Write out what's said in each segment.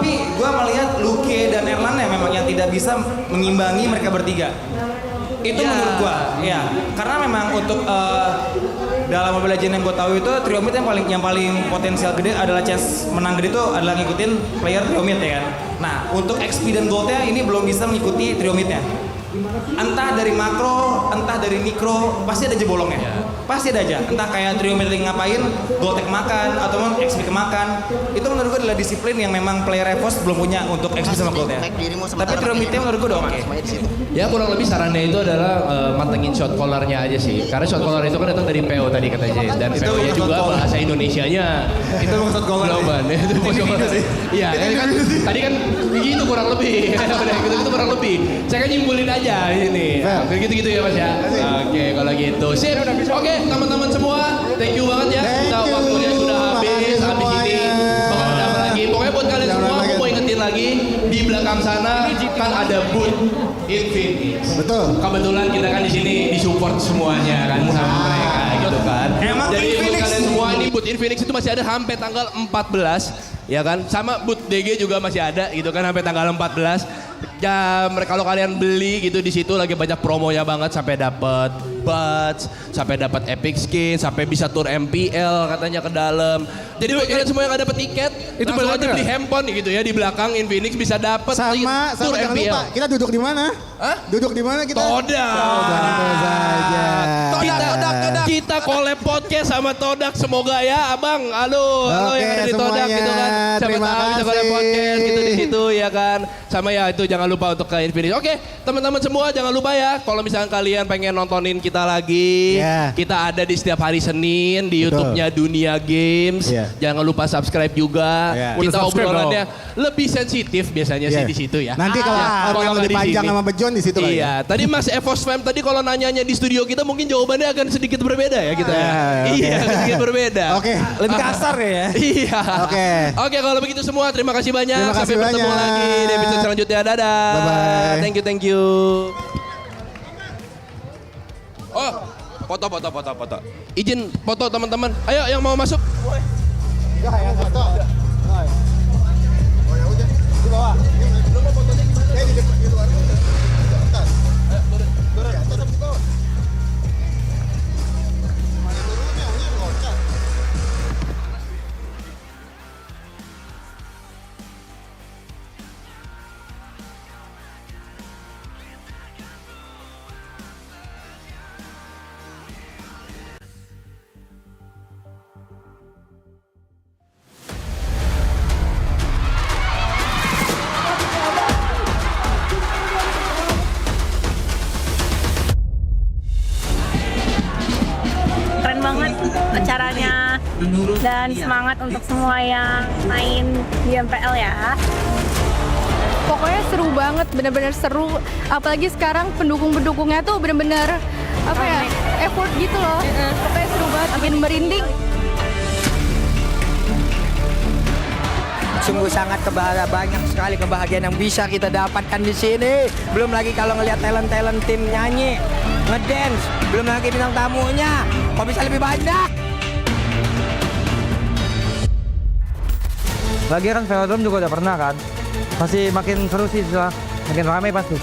Tapi gue melihat Luke dan Erlan ya memang yang tidak bisa mengimbangi mereka bertiga. Itu menurut gue, ya. Karena memang untuk dalam Mobile Legends yang gue tahu itu trio mid yang paling potensial gede adalah chance menang gede itu adalah ngikutin player trio mid ya kan. Nah untuk XP dan goldnya ini belum bisa mengikuti trio midnya. Entah dari makro, entah dari mikro, pasti ada jebolongnya. Pasti ada aja. Entah kayak trio mid ngapain, gold kemakan atau XP kemakan. Itu menurut gue adalah disiplin yang memang player EVOS belum punya untuk XP sama goldnya. Tapi trio midnya menurut gue udah oke. Ya kurang lebih sarannya itu adalah mantengin shot callernya aja sih. Karena shot caller itu kan datang dari PO tadi kata Jay. Dan PO-nya juga bahasa Indonesianya. Itu maksud caller. Itu maksud caller sih. Iya, tadi kan begitu kurang lebih. Gitu kurang lebih. Saya kan nyimpulin aja ini. Gitu-gitu ya Mas ya. Oke, kalau gitu. Sip. Oke, teman-teman semua, thank you banget ya. Kita waktunya sudah habis ini. Bakal ada apa lagi? Pokoknya buat kalian semua, aku mau ingetin lagi di belakang sana kan ada booth Infinix. Betul. Kebetulan kita kan di sini disupport semuanya kan sama mereka gitu kan. Jadi buat kalian semua ini booth Infinix itu masih ada sampai tanggal 14. Ya kan, sama booth DG juga masih ada gitu kan sampai tanggal 14. Ya kalau kalian beli gitu di situ lagi banyak promonya banget sampai dapat buds, sampai dapat epic skin, sampai bisa tur MPL katanya ke dalam. Jadi buat kalian semua yang nggak dapat tiket, itu langsung aja beli handphone gitu ya di belakang Infinix bisa dapat tur jangan MPL. lupa, kita duduk di mana? Hah? Duduk di mana kita? Todak. Kita collab podcast sama Todak, semoga ya Abang. Halo yang ada di Todak gitu kan. Siapa tahu bisa collab podcast gitu di situ ya kan. Sama ya itu jangan lupa untuk ke Infinix. Oke, teman-teman semua jangan lupa ya kalau misalnya kalian pengen nontonin kita lagi, kita ada di setiap hari Senin di YouTube-nya Dunia Games. Jangan lupa subscribe juga. Kita obrolannya lebih sensitif biasanya sih di situ ya. Nanti kalau yang lebih panjang sama Bejon di situ kali ya. Tadi Mas Evos Fam tadi kalau nanyanya di studio kita mungkin jawabannya akan sedikit berbeda ya kita. Iya, sedikit berbeda. Oke, lebih kasar ya. Iya. Oke, kalau begitu semua terima kasih banyak. Sampai bertemu lagi di episode selanjutnya. Dadah. Bye-bye. Thank you. Oh, foto. Izin foto teman-teman. Ayo yang mau masuk. Udah ya, foto. Oh ya udah, di bawah. Lu mau fotonya di mana? Di depan di luar. Bentar. Ayo, turun. Ya, tetap di bawah. Mana turunnya? Ini loncat. Keren banget acaranya dan semangat untuk semua yang main di MPL ya. Pokoknya seru banget, bener-bener seru. Apalagi sekarang pendukung-pendukungnya tuh bener-bener apa ya, effort gitu loh. Pokoknya seru banget, bikin merinding. Sungguh sangat banyak sekali kebahagiaan yang bisa kita dapatkan di sini. Belum lagi kalau ngelihat talent-talent tim nyanyi, ngedance, belum lagi bintang tamunya. Kok bisa lebih banyak? Lagi kan velodrome juga udah pernah kan. Pasti makin seru sih setelah makin ramai pasti.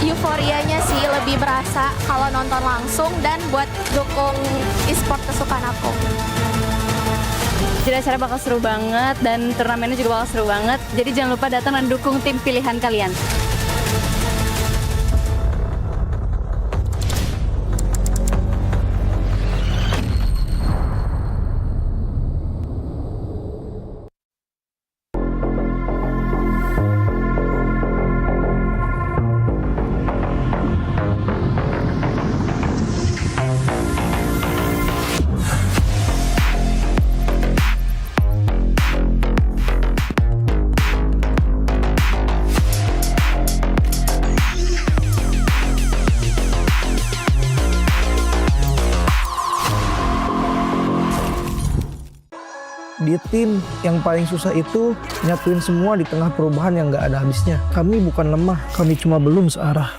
Euforianya sih lebih berasa kalau nonton langsung dan buat dukung e-sport kesukaan aku. Jadi acara bakal seru banget dan turnamennya juga bakal seru banget. Jadi jangan lupa datang dan dukung tim pilihan kalian. Di tim yang paling susah itu nyatuin semua di tengah perubahan yang nggak ada habisnya. Kami bukan lemah, kami cuma belum searah.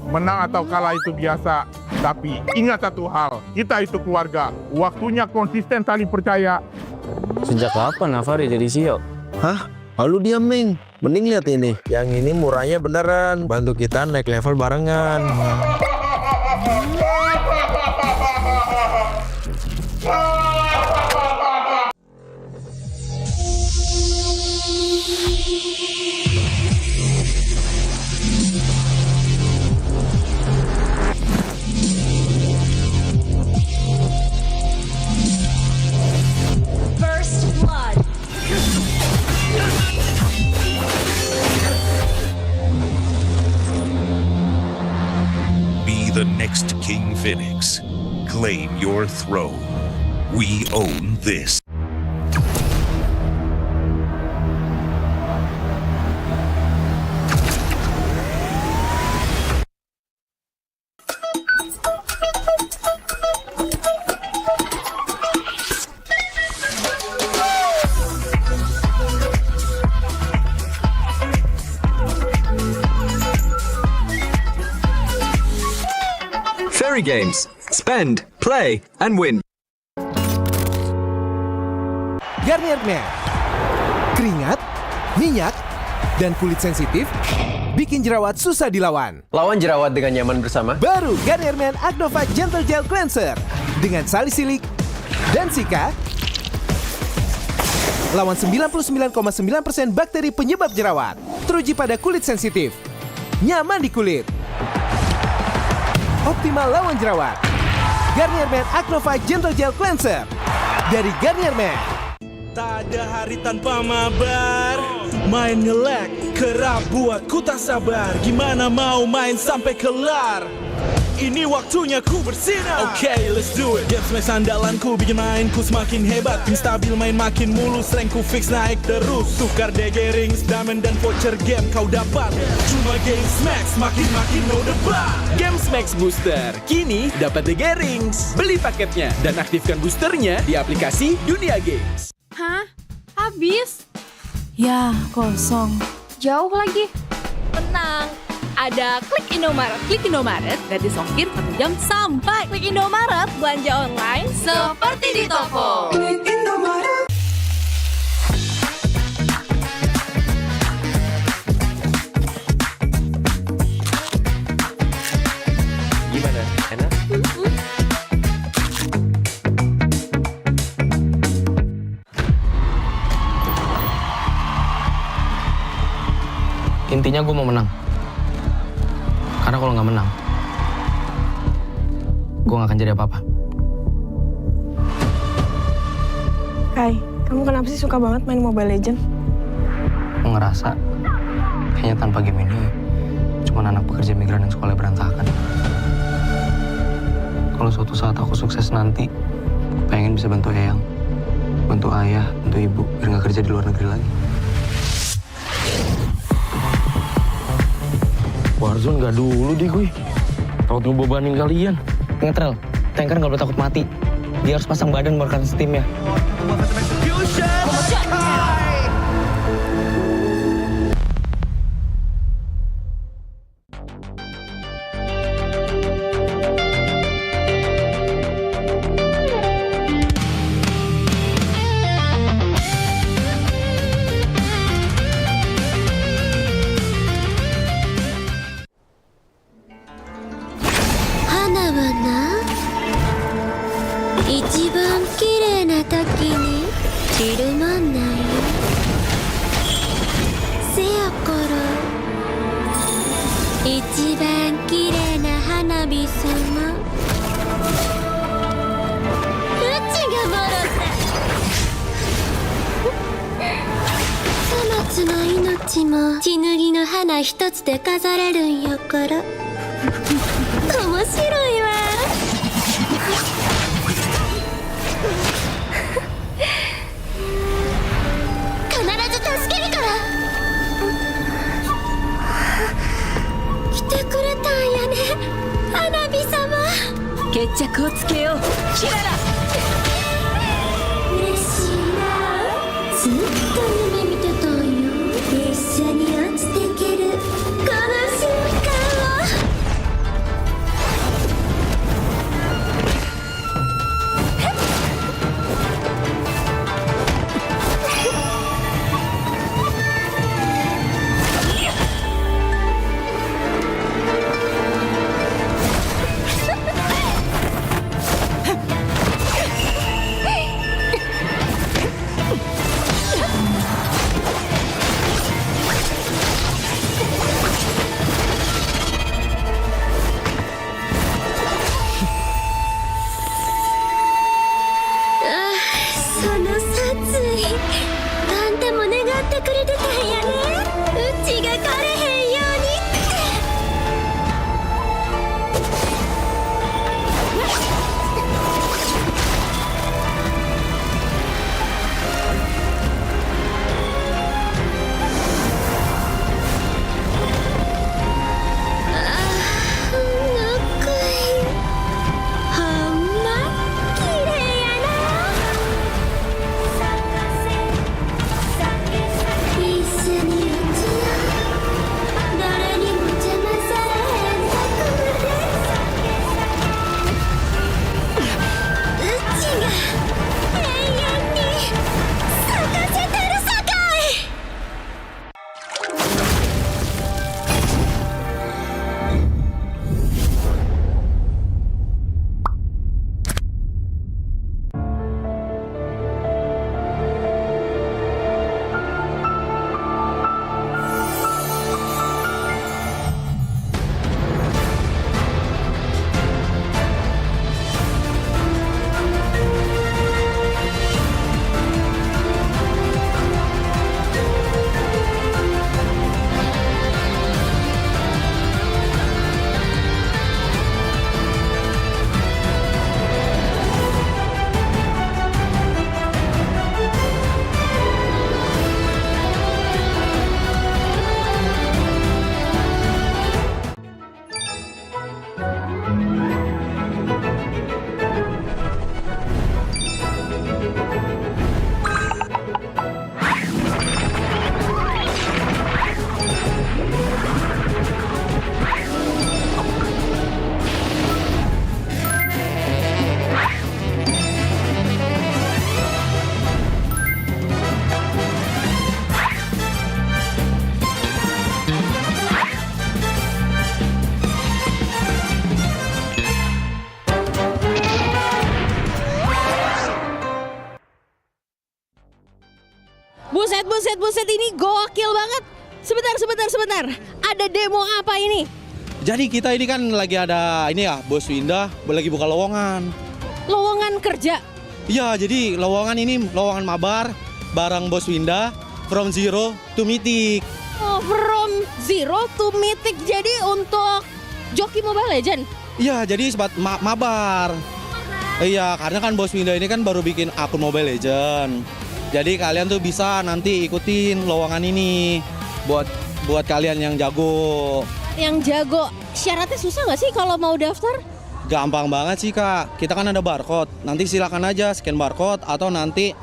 Menang atau kalah itu biasa, tapi ingat satu hal, kita itu keluarga. Waktunya konsisten saling percaya. Sejak kapan Navari jadi CEO? Hah? Lalu diam, Ming. Mending lihat ini. Yang ini murahnya beneran. Bantu kita naik level barengan. First blood. Be the next King Phoenix. Claim your throne. We own this. Fairy Games. Spend, play, and win. Garnier Men. Keringat, minyak, dan kulit sensitif bikin jerawat susah dilawan. Lawan jerawat dengan nyaman bersama. Baru Garnier Men Acnova Gentle Gel Cleanser dengan salisilik dan sika. Lawan 99,9% bakteri penyebab jerawat. Teruji pada kulit sensitif. Nyaman di kulit. Optimal lawan jerawat. Garnier Men Acnova Gentle Gel Cleanser dari Garnier Men. Tak ada hari tanpa mabar. Main nge-lag, kerap buatku tak sabar. Gimana mau main sampai kelar? Ini waktunya ku bersinar. Okay, let's do it. Games main sandalanku bikin mainku semakin hebat. Ping stabil main makin mulus, rankku fix naik terus. Tukar DG rings, diamond dan voucher game kau dapat. Cuma Games Max, makin no debat. Games Max Booster, kini dapat DG Rings. Beli paketnya dan aktifkan boosternya di aplikasi Dunia Games. Hah? Habis? Ya, kosong. Jauh lagi. Tenang. Ada Klik Indomaret. Klik Indomaret, gratis ongkir 1 jam sampai. Klik Indomaret, belanja online seperti di toko. Klik Indomaret. Gimana? Enak? Intinya gue mau menang. Karena kalau nggak menang, gue nggak akan jadi apa-apa. Kai, kamu kenapa sih suka banget main Mobile Legends? Gue ngerasa kayaknya tanpa game ini cuma anak pekerja migran yang sekolah berantakan. Kalau suatu saat aku sukses nanti, aku pengen bisa bantu Eyang, bantu ayah, bantu ibu, biar nggak kerja di luar negeri lagi. Warzone nggak dulu deh gue. Takut ngebebanin kalian. Ingat Rel, tanker nggak boleh takut mati. Dia harus pasang badan merekan steam ya. buset ini gokil banget. Sebentar. Ada demo apa ini? Jadi kita ini kan lagi ada ini ya, Bos Winda lagi buka lowongan. Lowongan kerja? Iya, jadi lowongan ini lowongan mabar bareng Bos Winda from zero to mythic. Oh, from zero to mythic. Jadi untuk joki Mobile Legend? Iya, jadi sebat mabar. Iya, karena kan Bos Winda ini kan baru bikin akun Mobile Legend. Jadi kalian tuh bisa nanti ikutin lowongan ini buat kalian yang jago. Yang jago, syaratnya susah nggak sih kalau mau daftar? Gampang banget sih Kak, kita kan ada barcode. Nanti silakan aja scan barcode atau nanti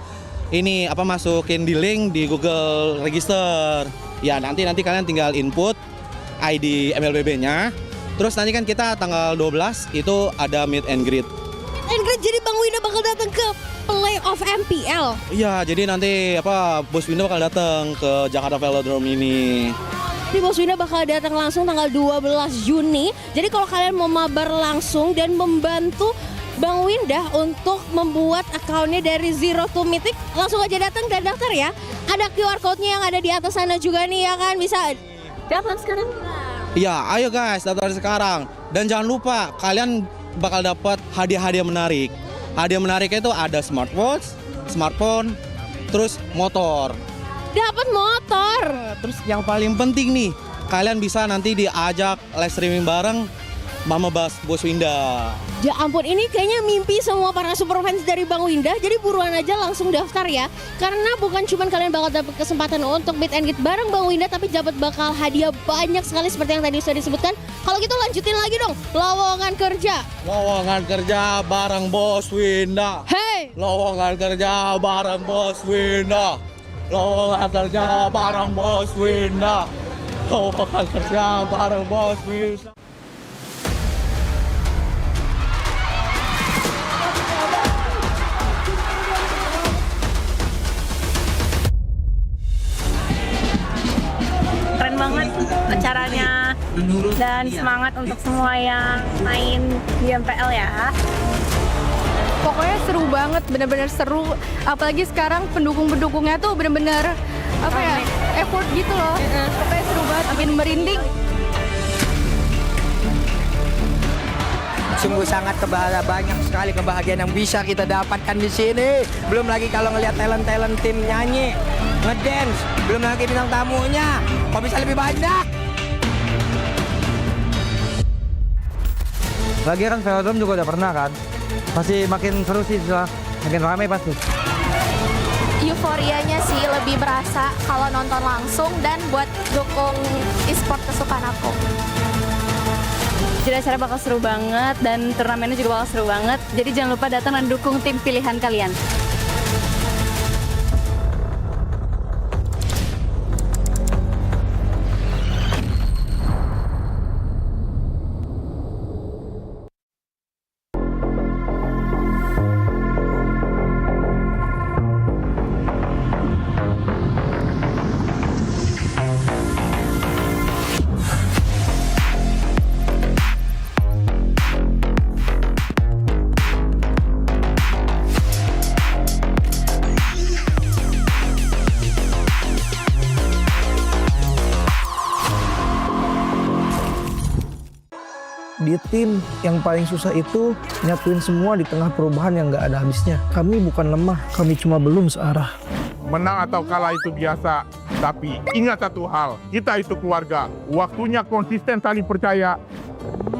ini masukin di link di Google Register. Ya nanti kalian tinggal input ID MLBB-nya. Terus nanti kan kita tanggal 12 itu ada meet and greet. Meet and greet, jadi Bang Winda bakal datang ke playoff MPL? Iya, jadi nanti Bos Winda bakal datang ke Jakarta Velodrome ini. Jadi Bos Winda bakal datang langsung tanggal 12 Juni. Jadi kalau kalian mau mabar langsung dan membantu Bang Winda untuk membuat akunnya dari zero to mythic, langsung aja datang dan daftar ya. Ada QR code-nya yang ada di atas sana juga nih ya kan, bisa daftar sekarang. Iya, ayo guys daftar sekarang. Dan jangan lupa kalian bakal dapat hadiah-hadiah menarik. Hadiah menariknya itu ada smartwatch, smartphone, terus motor. Dapat motor. Terus yang paling penting nih, kalian bisa nanti diajak live streaming bareng Mama Bos Winda. Ya ampun, ini kayaknya mimpi semua para super fans dari Bang Winda. Jadi buruan aja langsung daftar ya. Karena bukan cuma kalian bakal dapat kesempatan untuk meet and greet bareng Bang Winda, tapi dapat bakal hadiah banyak sekali seperti yang tadi sudah disebutkan. Kalau gitu lanjutin lagi dong, lowongan kerja. Lowongan kerja bareng Bos Winda. Hey! Lowongan kerja bareng Bos Winda. Lowongan kerja bareng Bos Winda. Lowongan kerja bareng Bos Winda. Keren banget acaranya dan semangat untuk semua yang main di MPL ya. Pokoknya seru banget, bener-bener seru. Apalagi sekarang pendukung-pendukungnya tuh bener-bener effort gitu loh. Pokoknya seru banget, bikin merinding. Sungguh sangat banyak sekali kebahagiaan yang bisa kita dapatkan di sini. Belum lagi kalau ngelihat talent tim nyanyi, ngedance, belum lagi bintang tamunya. Kok bisa lebih banyak? Lagi kan Velodrome juga udah pernah kan. Pasti makin seru sih, makin ramai pasti. Euforianya sih lebih berasa kalau nonton langsung dan buat dukung e-sport kesukaan aku. Jadi acara bakal seru banget dan turnamennya juga bakal seru banget. Jadi jangan lupa datang dan dukung tim pilihan kalian. Di tim yang paling susah itu nyatuin semua di tengah perubahan yang nggak ada habisnya. Kami bukan lemah, kami cuma belum searah. Menang atau kalah itu biasa, tapi ingat satu hal, kita itu keluarga. Waktunya konsisten saling percaya.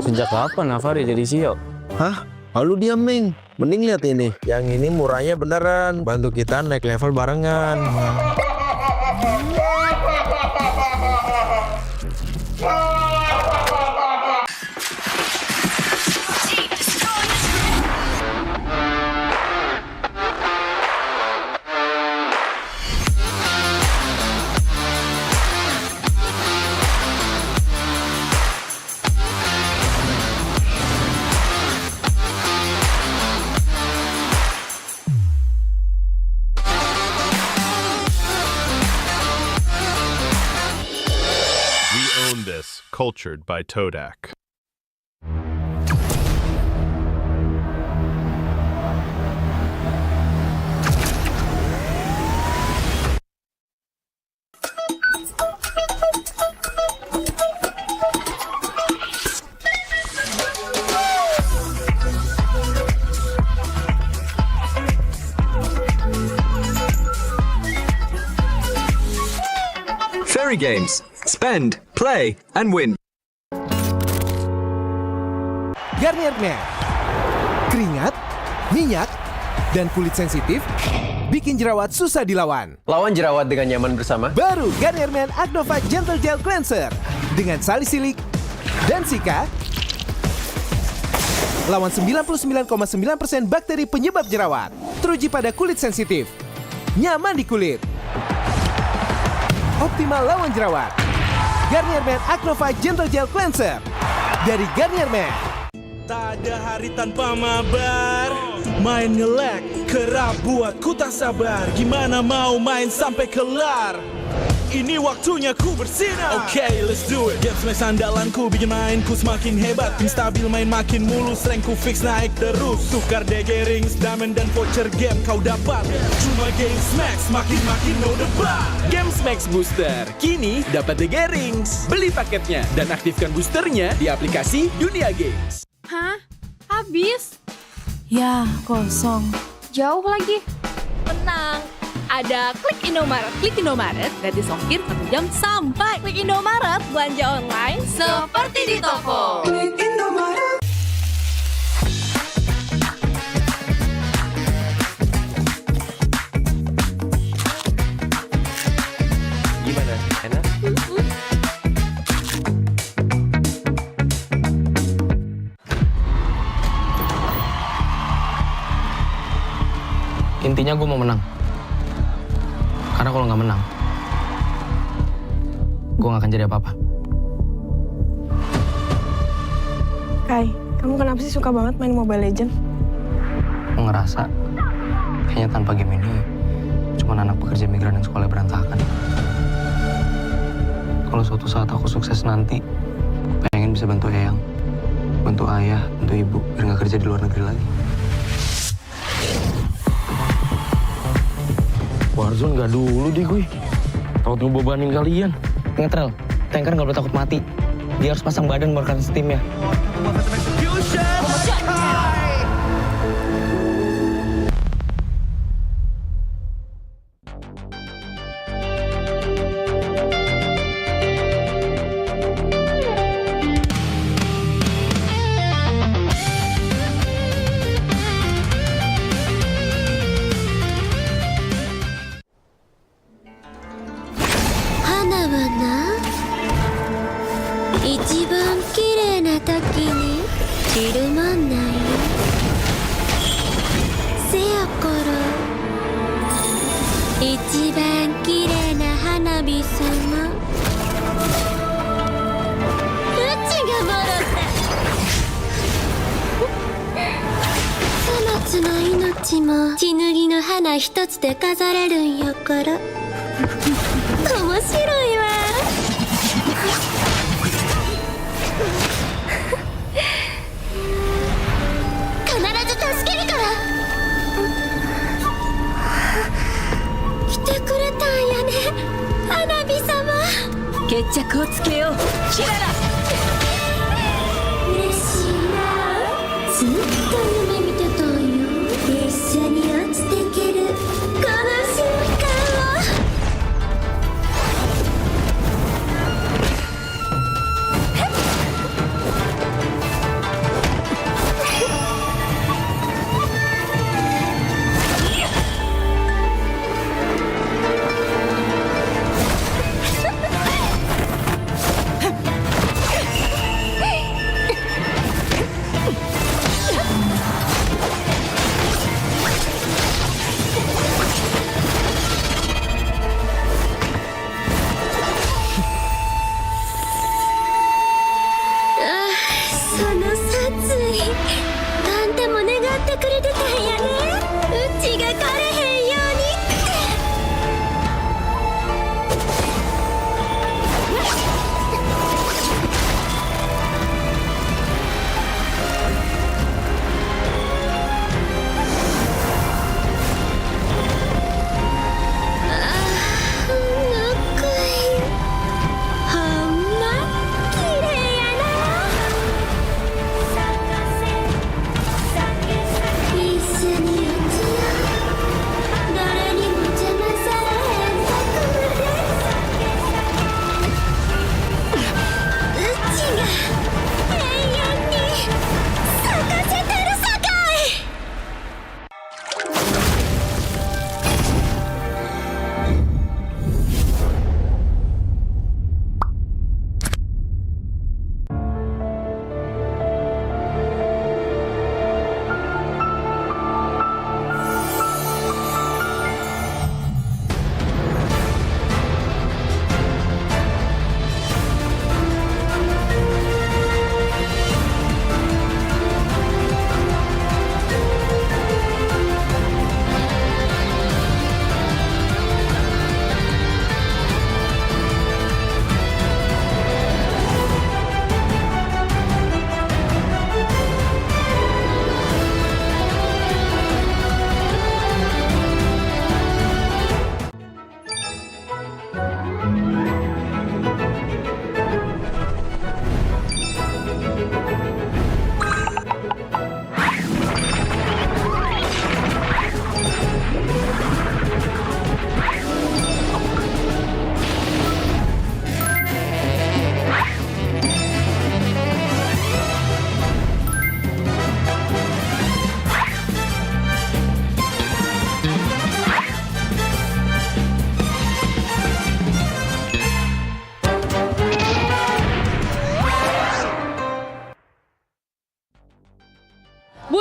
Sejak kapan Navari jadi CEO? Hah? Lalu diam, Ming. Mending lihat ini. Yang ini murahnya beneran. Bantu kita naik level barengan. Cultured by Todak. Fairy Games. Spend, play, and win. Garnier Men. Keringat, minyak, dan kulit sensitif bikin jerawat susah dilawan. Lawan jerawat dengan nyaman bersama. Baru Garnier Men Acno Fight Gentle Gel Cleanser dengan salisilik dan sika. Lawan 99,9% bakteri penyebab jerawat. Teruji pada kulit sensitif. Nyaman di kulit. Optimal lawan jerawat. Garnier Men Acno Fight Gentle Gel Cleanser dari Garnier Men. Tak ada hari tanpa mabar. Main nge-lag, kerap buatku tak sabar. Gimana mau main sampai kelar? Ini waktunya ku bersinar. Okay, let's do it. Game smash andalanku bikin mainku semakin hebat. Tim stabil main makin mulus, rankku fix naik terus. Tukar DG rings, diamond dan voucher game kau dapat. Cuma game smash, makin no debat. Game Max Booster, kini dapat DG Rings. Beli paketnya dan aktifkan boosternya di aplikasi Dunia Games. Hah? Habis? Ya, kosong. Jauh lagi. Tenang, ada Klik Indomaret. Klik Indomaret, gratis ongkir 1 jam sampai. Klik Indomaret, belanja online seperti di toko. Klik Indomaret. Gimana? Enak? Intinya gue mau menang. Karena kalau nggak menang, gue nggak akan jadi apa-apa. Kai, kamu kenapa sih suka banget main Mobile Legends? Gue ngerasa kayaknya tanpa game ini cuma anak pekerja migran yang sekolah berantakan. Kalau suatu saat aku sukses nanti, gue pengen bisa bantu Eyang, bantu ayah, bantu ibu, biar nggak kerja di luar negeri lagi. Warzone nggak dulu deh gue. Takut ngebebanin kalian. Ngetrel, tanker nggak boleh takut mati. Dia harus pasang badan merekan steamnya.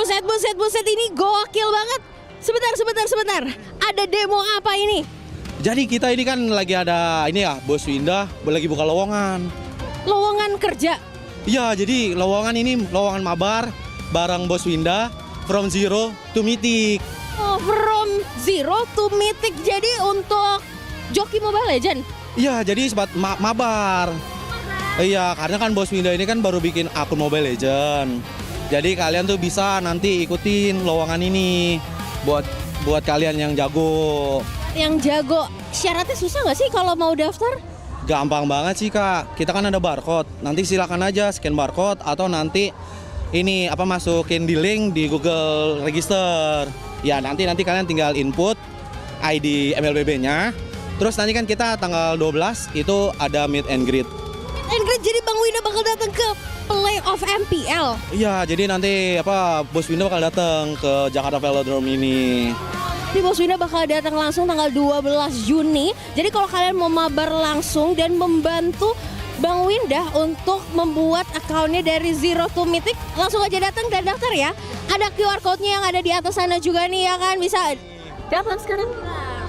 Buset ini gokil banget. Sebentar. Ada demo apa ini? Jadi kita ini kan lagi ada ini ya, Bos Winda lagi buka lowongan. Lowongan kerja. Iya, jadi lowongan ini lowongan mabar bareng Bos Winda from zero to mythic. Oh, from zero to mythic. Jadi untuk joki Mobile Legend? Iya, jadi sebat mabar. Iya, karena kan Bos Winda ini kan baru bikin akun Mobile Legend. Jadi kalian tuh bisa nanti ikutin lowongan ini buat kalian yang jago. Yang jago, syaratnya susah nggak sih kalau mau daftar? Gampang banget sih Kak, kita kan ada barcode. Nanti silakan aja scan barcode atau nanti ini masukin di link di Google Register. Ya nanti kalian tinggal input ID MLBB-nya. Terus nanti kan kita tanggal 12 itu ada meet and greet. Meet and greet, jadi Bang Winda bakal datang ke playoff MPL. Iya, jadi nanti Bos Winda bakal datang ke Jakarta Velodrome ini. Ini Bos Winda bakal datang langsung tanggal 12 Juni. Jadi kalau kalian mau mabar langsung dan membantu Bang Winda untuk membuat akunnya dari zero to mythic, langsung aja datang dan daftar ya. Ada QR code-nya yang ada di atas sana juga nih ya kan, bisa daftar sekarang.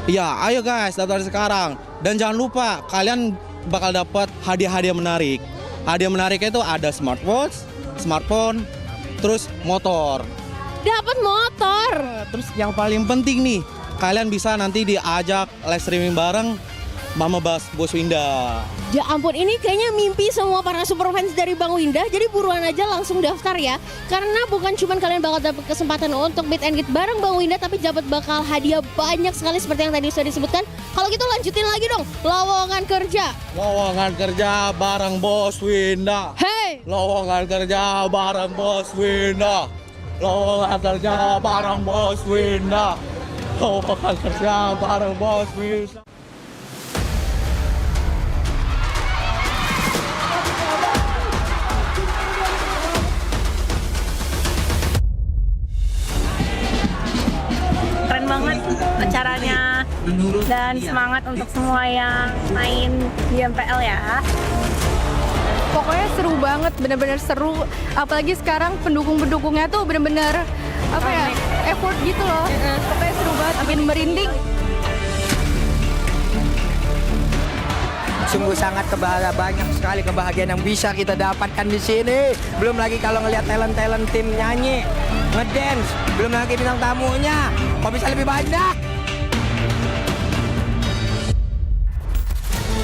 Iya, ayo guys daftar sekarang. Dan jangan lupa kalian bakal dapat hadiah-hadiah menarik. Hadiah menariknya itu ada smartwatch, smartphone, terus motor. Dapat motor. Terus yang paling penting nih, kalian bisa nanti diajak live streaming bareng Mama Bos Winda. Ya ampun, ini kayaknya mimpi semua para super fans dari Bang Winda. Jadi buruan aja langsung daftar ya. Karena bukan cuma kalian bakal dapat kesempatan untuk meet and greet bareng Bang Winda, tapi dapat bakal hadiah banyak sekali seperti yang tadi sudah disebutkan. Kalau gitu lanjutin lagi dong, lowongan kerja. Lowongan kerja bareng Bos Winda. Hey! Lowongan kerja bareng Bos Winda. Lowongan kerja bareng Bos Winda. Lowongan kerja bareng Bos Winda. Keren banget acaranya dan semangat untuk semua yang main di MPL ya. Pokoknya seru banget, bener-bener seru. Apalagi sekarang pendukung-pendukungnya tuh bener-bener effort gitu loh. Pokoknya seru banget, bikin merinding. Sungguh sangat banyak sekali kebahagiaan yang bisa kita dapatkan di sini. Belum lagi kalau ngelihat talent tim nyanyi, ngedance, belum lagi bintang tamunya. Kok bisa lebih banyak?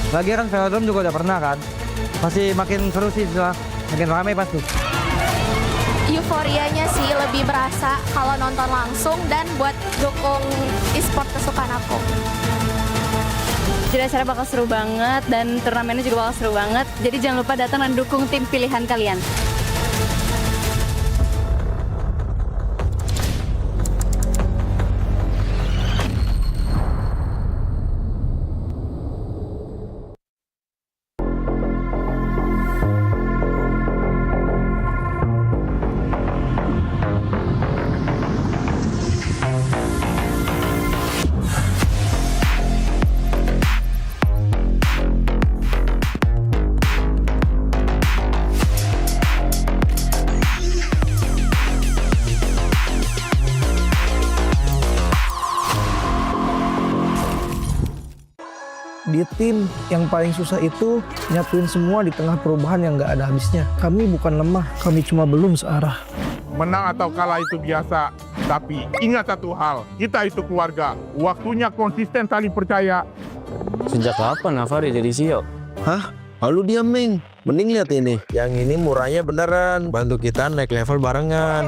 Lagi kan Velodrome juga udah pernah kan. Pasti makin seru sih, makin ramai pasti. Euforianya sih lebih berasa kalau nonton langsung dan buat dukung e-sport kesukaan aku. Jadi acara bakal seru banget dan turnamennya juga bakal seru banget. Jadi jangan lupa datang dan dukung tim pilihan kalian. Di tim yang paling susah itu nyatuin semua di tengah perubahan yang nggak ada habisnya. Kami bukan lemah, kami cuma belum searah. Menang atau kalah itu biasa, tapi ingat satu hal, kita itu keluarga. Waktunya konsisten saling percaya. Sejak kapan Navari jadi CEO? Hah? Lalu dia Ming. Mending lihat ini. Yang ini murahnya beneran. Bantu kita naik level barengan.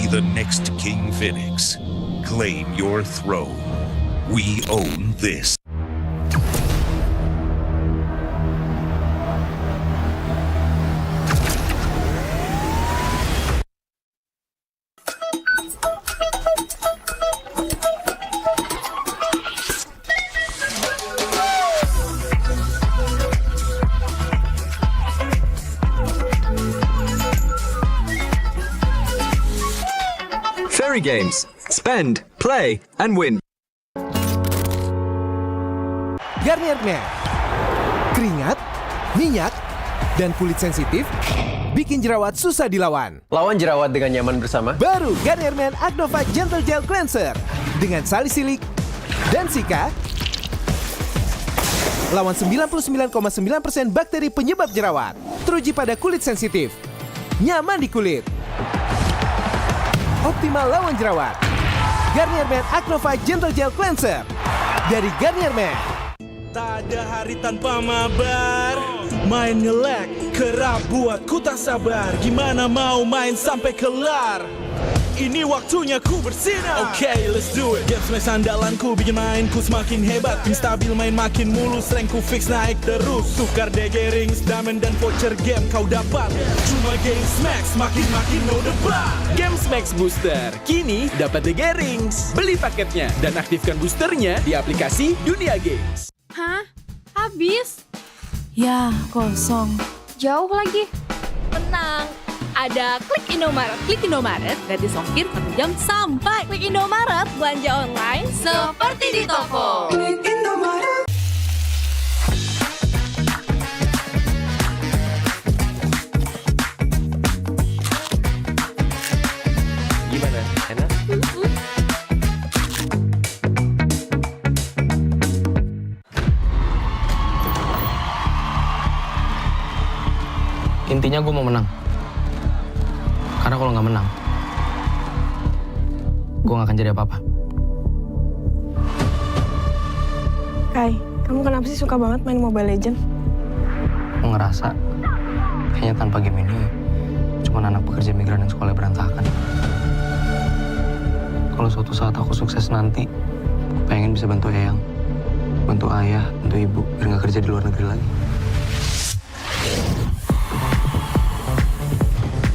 The next King Phoenix. Claim your throne. We own this. Fairy Games. Spend, play, and win. Garnier Men. Keringat, minyak, dan kulit sensitif bikin jerawat susah dilawan. Lawan jerawat dengan nyaman bersama. Baru Garnier Men Acnova Gentle Gel Cleanser dengan salisilik dan sika. Lawan 99,9% bakteri penyebab jerawat. Teruji pada kulit sensitif. Nyaman di kulit. Optimal lawan jerawat. Garnier Men Acnova Gentle Gel Cleanser dari Garnier Men. Tak ada hari tanpa mabar. Main nge-lag, kerap buat ku tak sabar. Gimana mau main sampai kelar? Ini waktunya ku bersinar. Okay, let's do it. Games max andalanku bikin mainku semakin hebat. Tim stabil main makin mulus, rankku fix naik terus. Tukar DG rings, diamond dan voucher game kau dapat. Cuma Games Max makin no debat. Games Max Booster, kini dapat DG Rings. Beli paketnya dan aktifkan boosternya di aplikasi Dunia Games. Hah? Habis? Ya, kosong. Jauh lagi. Tenang, ada Klik Indomaret. Klik Indomaret, gratis ongkir 1 jam sampai. Klik Indomaret, belanja online seperti di toko. Klik Indomaret. Gimana? Enak? Intinya gue mau menang. Karena kalau nggak menang, gue nggak akan jadi apa-apa. Kai, kamu kenapa sih suka banget main Mobile Legends? Gue ngerasa kayaknya tanpa game ini cuma anak pekerja migran yang sekolah berantakan. Kalau suatu saat aku sukses nanti, gue pengen bisa bantu Eyang, bantu ayah, bantu ibu, biar nggak kerja di luar negeri lagi.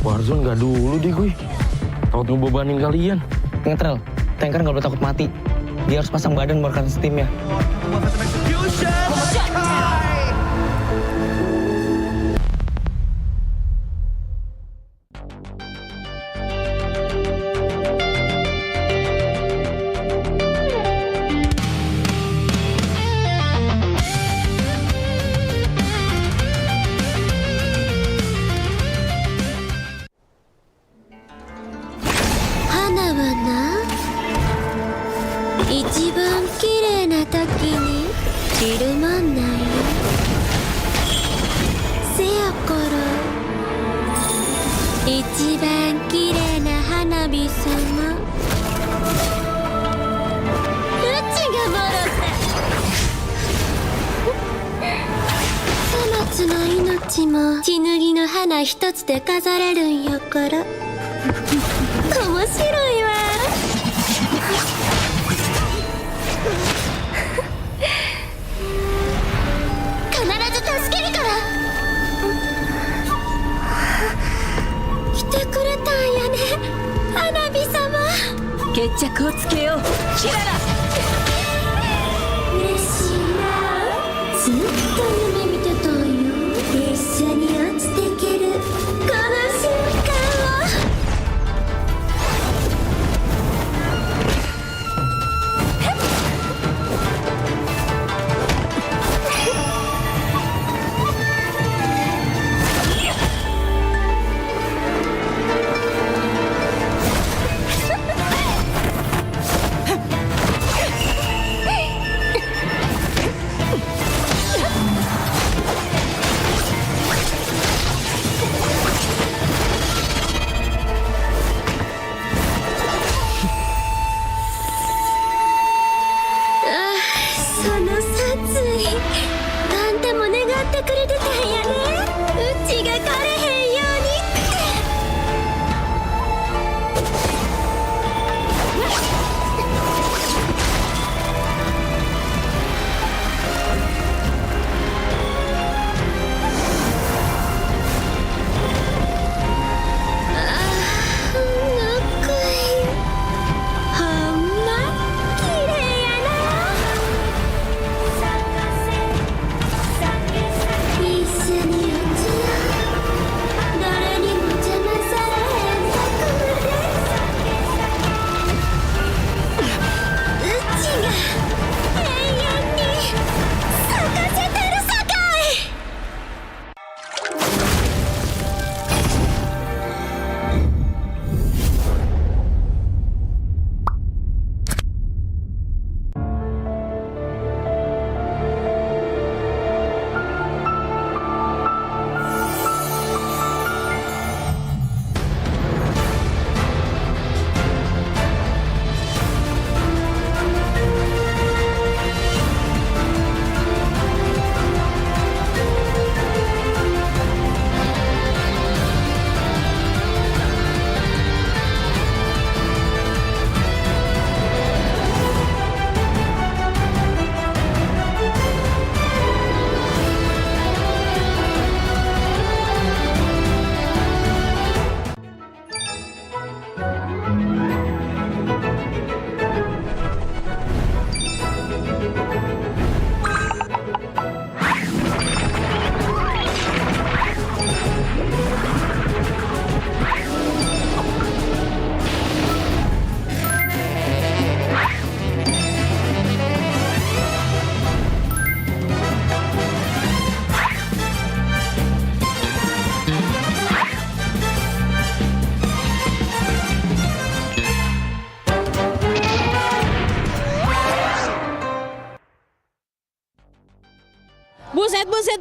Warzone nggak dulu di gue. Takut ngebebanin kalian. Ngetrel, tanker nggak boleh takut mati. Dia harus pasang badan merekan steamnya.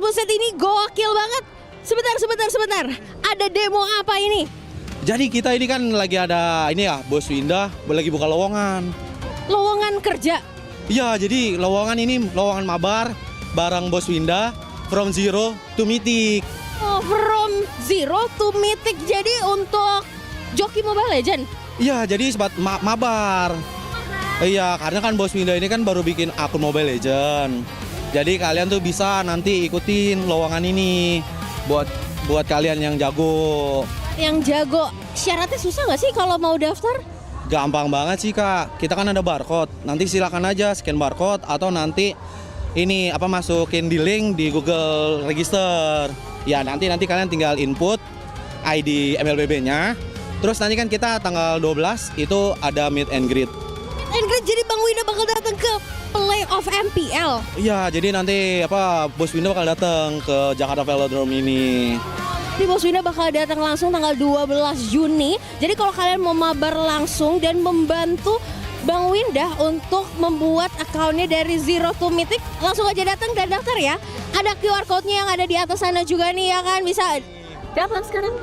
buset ini gokil banget. Sebentar. Ada demo apa ini? Jadi kita ini kan lagi ada ini ya, Bos Winda lagi buka lowongan. Lowongan kerja? Iya, jadi lowongan ini lowongan mabar bareng Bos Winda from zero to mythic. Oh, from zero to mythic. Jadi untuk joki Mobile Legend? Iya, jadi sebat mabar. Iya, karena kan Bos Winda ini kan baru bikin akun Mobile Legend. Jadi kalian tuh bisa nanti ikutin lowongan ini buat kalian yang jago. Yang jago, syaratnya susah nggak sih kalau mau daftar? Gampang banget sih Kak, kita kan ada barcode. Nanti silakan aja scan barcode atau nanti ini masukin di link di Google Register. Ya nanti kalian tinggal input ID MLBB-nya. Terus nanti kan kita tanggal 12 itu ada meet and greet. Meet and greet, jadi Bang Winda bakal datang ke playoff MPL. Iya, jadi nanti Bos Winda bakal datang ke Jakarta Velodrome ini. Di Bos Winda bakal datang langsung tanggal 12 Juni. Jadi kalau kalian mau mabar langsung dan membantu Bang Winda untuk membuat akunnya dari zero to mythic, langsung aja datang dan daftar ya. Ada QR code-nya yang ada di atas sana juga nih ya kan, bisa daftar sekarang.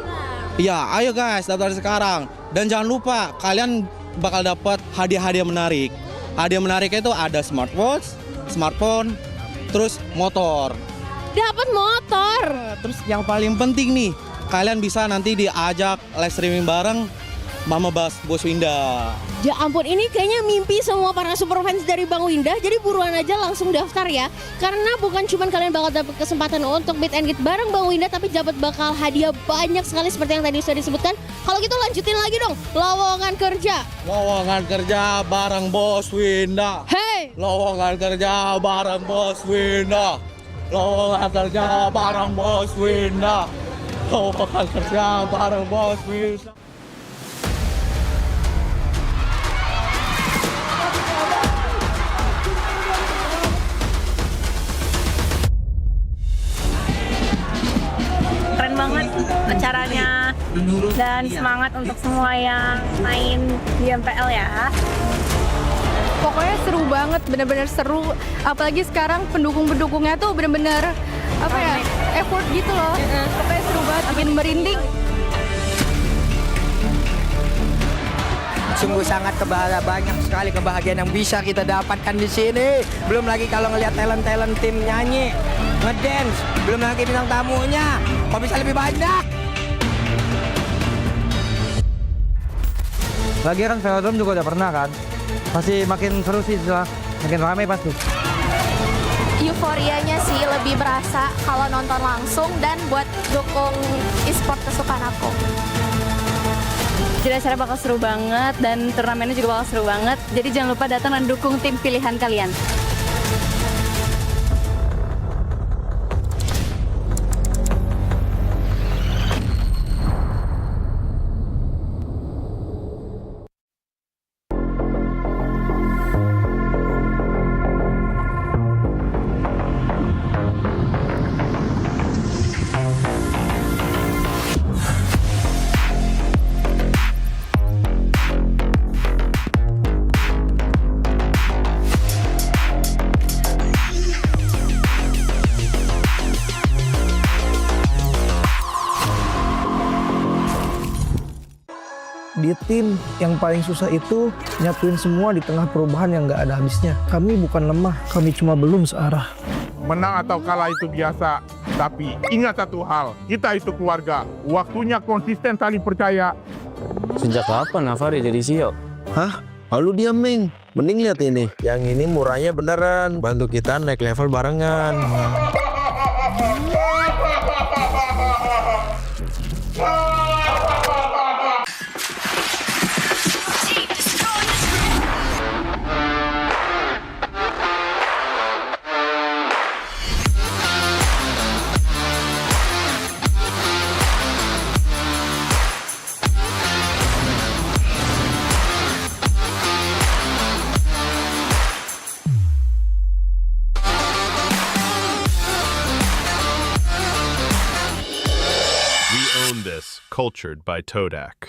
Iya, ayo guys daftar sekarang. Dan jangan lupa kalian bakal dapat hadiah-hadiah menarik. Hadiah menariknya itu ada smartwatch, smartphone, terus motor. Dapat motor. Terus yang paling penting nih, kalian bisa nanti diajak live streaming bareng Mama Bos Winda. Ya ampun, ini kayaknya mimpi semua para super fans dari Bang Winda. Jadi buruan aja langsung daftar ya. Karena bukan cuma kalian bakal dapat kesempatan untuk meet and greet bareng Bang Winda, tapi dapat bakal hadiah banyak sekali seperti yang tadi sudah disebutkan. Kalau gitu lanjutin lagi dong, lowongan kerja. Lowongan kerja bareng Bos Winda. Hey! Lowongan kerja bareng Bos Winda. Lowongan kerja bareng Bos Winda. Lowongan kerja bareng Bos Winda. Keren banget acaranya dan semangat untuk semua yang main di MPL ya. Pokoknya seru banget, bener-bener seru. Apalagi sekarang pendukung-pendukungnya tuh bener-bener effort gitu loh. Pokoknya seru banget, bikin merinding. Sungguh sangat banyak sekali kebahagiaan yang bisa kita dapatkan di sini. Belum lagi kalau ngelihat talent tim nyanyi, ngedance, belum lagi bintang tamunya. Kok bisa lebih banyak? Lagi kan velodrome juga udah pernah kan. Pasti makin seru sih setelah makin ramai pasti. Euforianya sih lebih berasa kalau nonton langsung dan buat dukung e-sport kesukaan aku. Jadi acara bakal seru banget dan turnamennya juga bakal seru banget. Jadi jangan lupa datang dan dukung tim pilihan kalian. Di tim yang paling susah itu nyatuin semua di tengah perubahan yang nggak ada habisnya. Kami bukan lemah, kami cuma belum searah. Menang atau kalah itu biasa, tapi ingat satu hal, kita itu keluarga. Waktunya konsisten saling percaya. Sejak kapan Navari jadi CEO? Hah? Lalu dia Ming. Mending lihat ini. Yang ini murahnya beneran. Bantu kita naik level barengan. Cultured by Todak.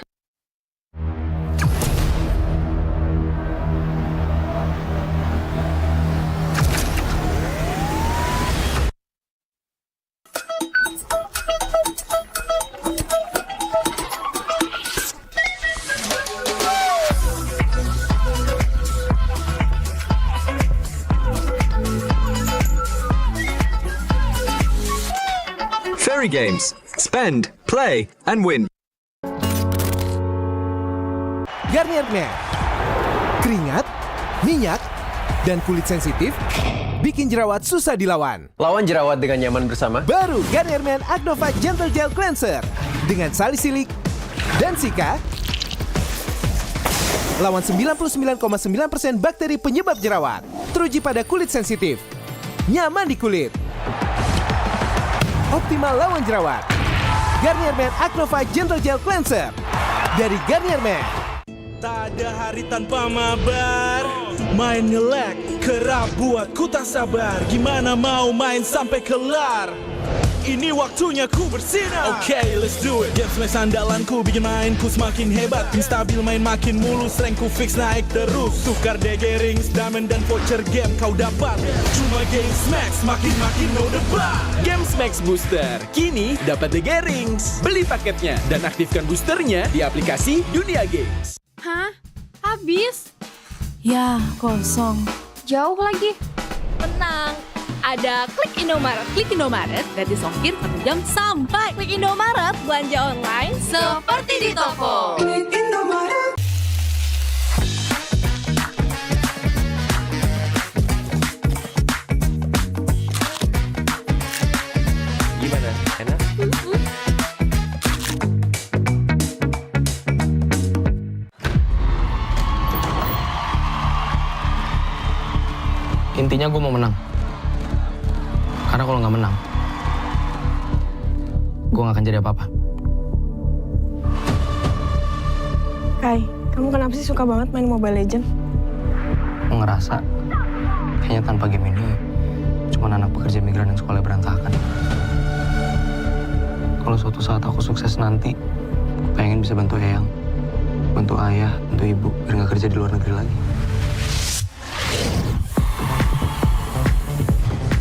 Fairy Games. Spend, play, and win. Garnier Men. Keringat, minyak, dan kulit sensitif bikin jerawat susah dilawan. Lawan jerawat dengan nyaman bersama. Baru Garnier Men Acnova Gentle Gel Cleanser dengan salisilik dan sika. Lawan 99,9% bakteri penyebab jerawat. Teruji pada kulit sensitif. Nyaman di kulit. Optimal lawan jerawat. Garnier Men Acnova Gentle Gel Cleanser dari Garnier Men. Tak ada hari tanpa mabar. Main nge-lag, kerap buat ku tak sabar. Gimana mau main sampai kelar? Ini waktunya ku bersinar. Okay, let's do it. Game smash andalanku bikin mainku semakin hebat. Pin stabil main makin mulus, rankku fix naik terus. Tukar DG rings, diamond dan voucher game kau dapat. Cuma Game Max makin no debat. Game Max Booster, kini dapat DG Rings. Beli paketnya dan aktifkan boosternya di aplikasi Dunia Games. Hah? Habis? Ya, kosong. Jauh lagi. Tenang. Ada Klik Indomaret. Klik Indomaret gratis ongkir 1 jam sampai. Klik Indomaret, belanja online seperti di toko. Klik Indomaret. Gimana? Enak? Intinya gue mau menang. Karena kalau nggak menang, gue nggak akan jadi apa-apa. Kai, kamu kenapa sih suka banget main Mobile Legends? Gue ngerasa kayaknya tanpa game ini cuma anak pekerja migran yang sekolah berantakan. Kalau suatu saat aku sukses nanti, gue pengen bisa bantu Eyang, bantu ayah, bantu ibu, biar nggak kerja di luar negeri lagi.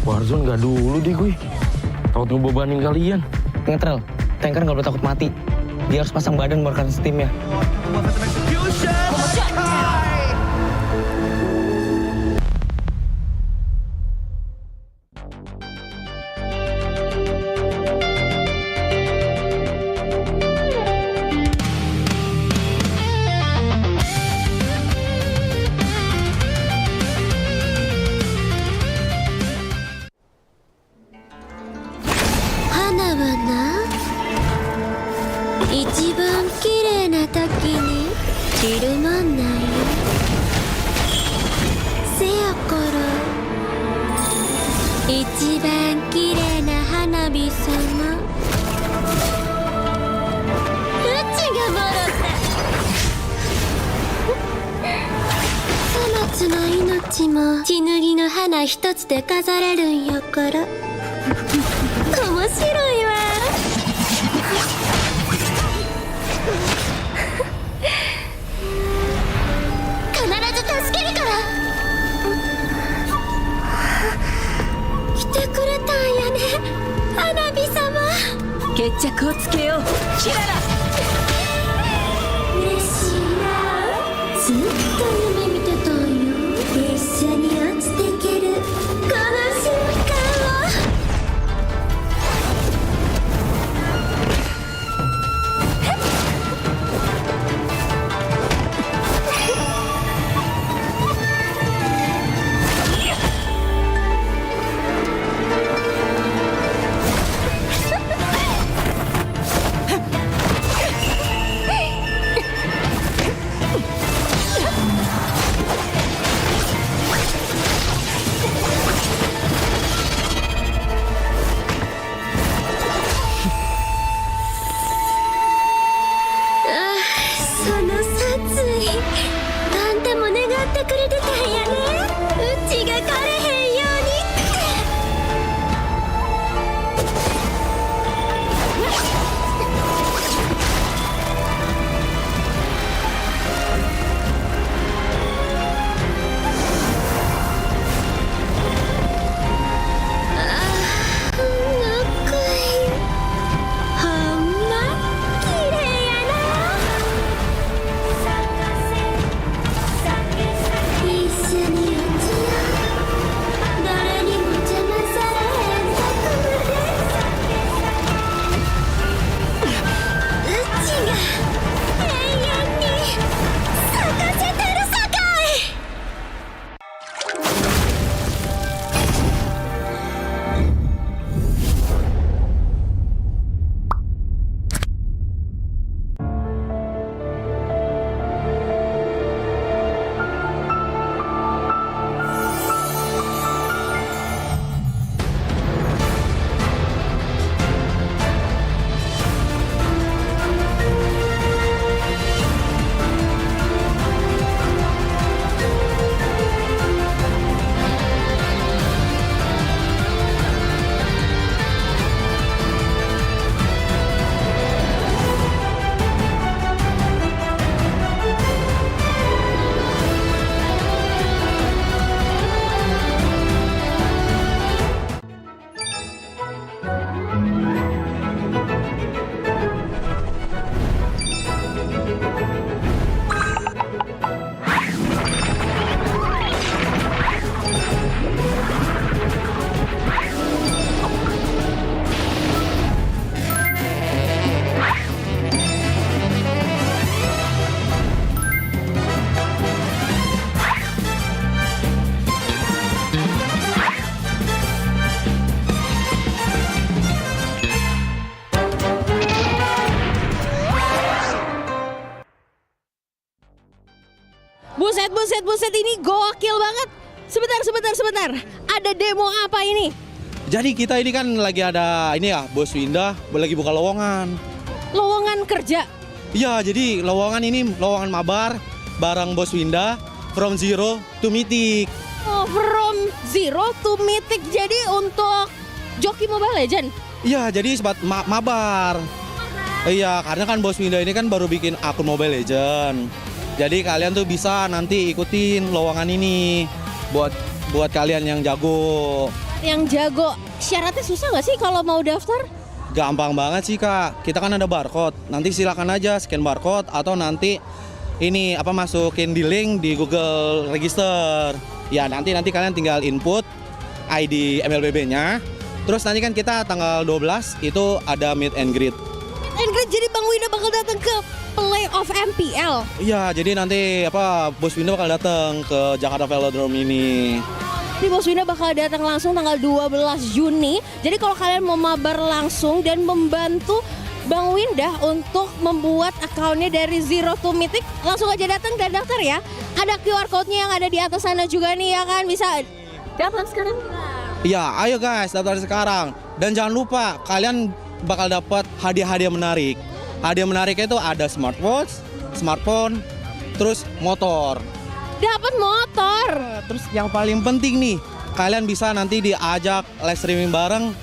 Warzone nggak dulu deh gue. Takut ngebebanin kalian. Ngetrel, tanker nggak boleh takut mati. Dia harus pasang badan buat karena steamnya. Buset ini gokil banget. Sebentar. Ada demo apa ini? Jadi kita ini kan lagi ada ini ya, Bos Winda lagi buka lowongan. Lowongan kerja? Iya, jadi lowongan ini lowongan mabar bareng Bos Winda from zero to mythic. Oh, from zero to mythic. Jadi untuk joki Mobile Legend? Iya, jadi sebat mabar. Iya, karena kan Bos Winda ini kan baru bikin akun Mobile Legend. Jadi kalian tuh bisa nanti ikutin lowongan ini buat kalian yang jago. Yang jago, syaratnya susah nggak sih kalau mau daftar? Gampang banget sih Kak, kita kan ada barcode. Nanti silakan aja scan barcode atau nanti ini masukin di link di Google Register. Ya nanti kalian tinggal input ID MLBB-nya. Terus nanti kan kita tanggal 12 itu ada meet and greet. Meet and greet, jadi Bang Winda bakal datang ke playoff MPL? Iya, jadi nanti Bos Winda bakal datang ke Jakarta Velodrome ini. Ini Bos Winda bakal datang langsung tanggal 12 Juni. Jadi kalau kalian mau mabar langsung dan membantu Bang Winda untuk membuat akunnya dari zero to mythic, langsung aja datang dan daftar ya. Ada QR code-nya yang ada di atas sana juga nih ya kan, bisa daftar sekarang. Iya, ayo guys daftar sekarang. Dan jangan lupa kalian bakal dapat hadiah-hadiah menarik. Hadiah menariknya itu ada smartwatch, smartphone, terus motor. Dapat motor. Terus yang paling penting nih, kalian bisa nanti diajak live streaming bareng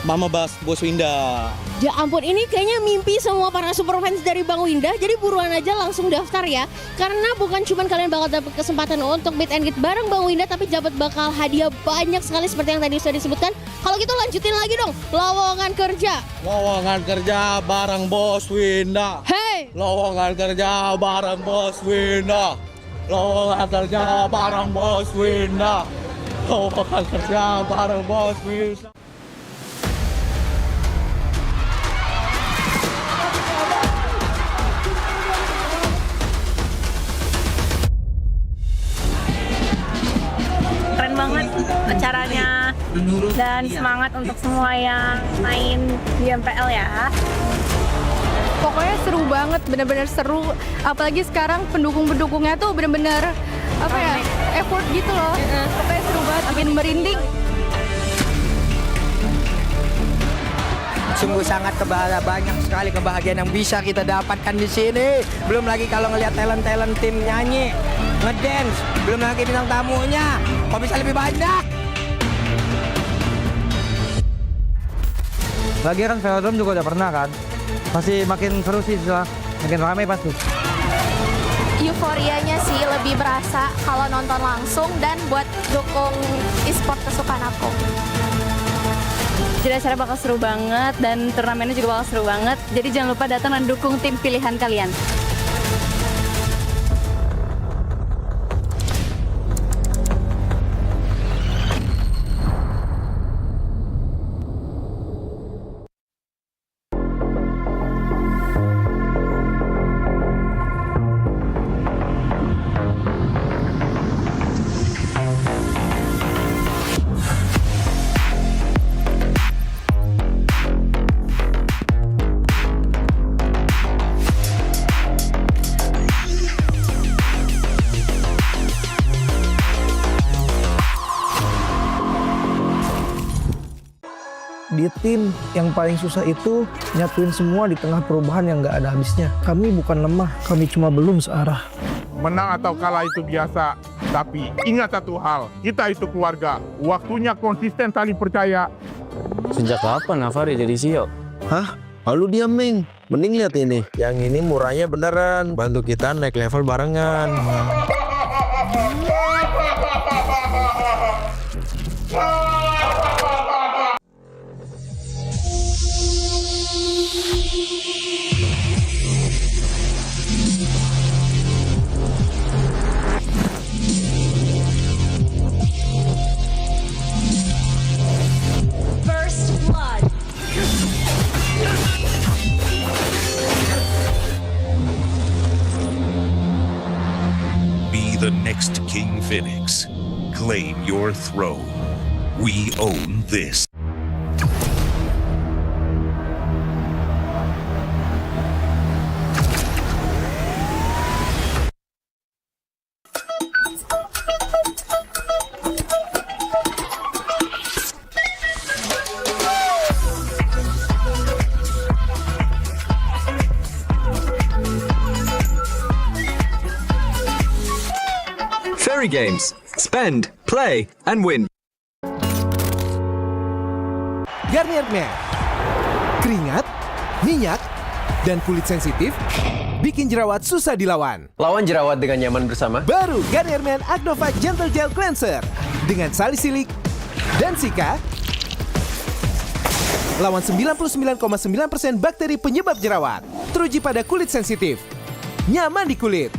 Mama Bos Winda. Ya ampun, ini kayaknya mimpi semua para super fans dari Bang Winda. Jadi buruan aja langsung daftar ya. Karena bukan cuma kalian bakal dapat kesempatan untuk meet and greet bareng Bang Winda, tapi dapat bakal hadiah banyak sekali seperti yang tadi sudah disebutkan. Kalau gitu lanjutin lagi dong, lowongan kerja. Lowongan kerja bareng Bos Winda. Hey! Lowongan kerja bareng Bos Winda. Lowongan kerja bareng Bos Winda. Lowongan kerja bareng Bos Winda. Keren banget acaranya dan semangat untuk semua yang main di MPL ya. Pokoknya seru banget, bener-bener seru. Apalagi sekarang pendukung-pendukungnya tuh bener-bener effort gitu loh. Pokoknya seru banget, bikin merinding. Sungguh sangat banyak sekali kebahagiaan yang bisa kita dapatkan di sini. Belum lagi kalau ngelihat talent tim nyanyi, ngedance, belum lagi bintang tamunya. Kok bisa lebih banyak? Lagi kan Velodrome juga udah pernah kan. Masih makin seru sih, makin ramai pasti. Euforianya sih lebih berasa kalau nonton langsung dan buat dukung e-sport kesukaan aku. Jadi acara bakal seru banget dan turnamennya juga bakal seru banget. Jadi jangan lupa datang dan dukung tim pilihan kalian. Di tim yang paling susah itu nyatuin semua di tengah perubahan yang nggak ada habisnya. Kami bukan lemah, kami cuma belum searah. Menang atau kalah itu biasa, tapi ingat satu hal, kita itu keluarga. Waktunya konsisten saling percaya. Sejak kapan Navari jadi CEO? Hah? Lalu dia Ming. Mending lihat ini. Yang ini murahnya beneran. Bantu kita naik level barengan. The next King Phoenix. Claim your throne. We own this. Fairy Games. Spend, play, and win. Garnier Men. Keringat, minyak, dan kulit sensitif bikin jerawat susah dilawan. Lawan jerawat dengan nyaman bersama. Baru Garnier Men Acnova Gentle Gel Cleanser dengan salisilik dan sika. Lawan 99,9% bakteri penyebab jerawat. Teruji pada kulit sensitif. Nyaman di kulit.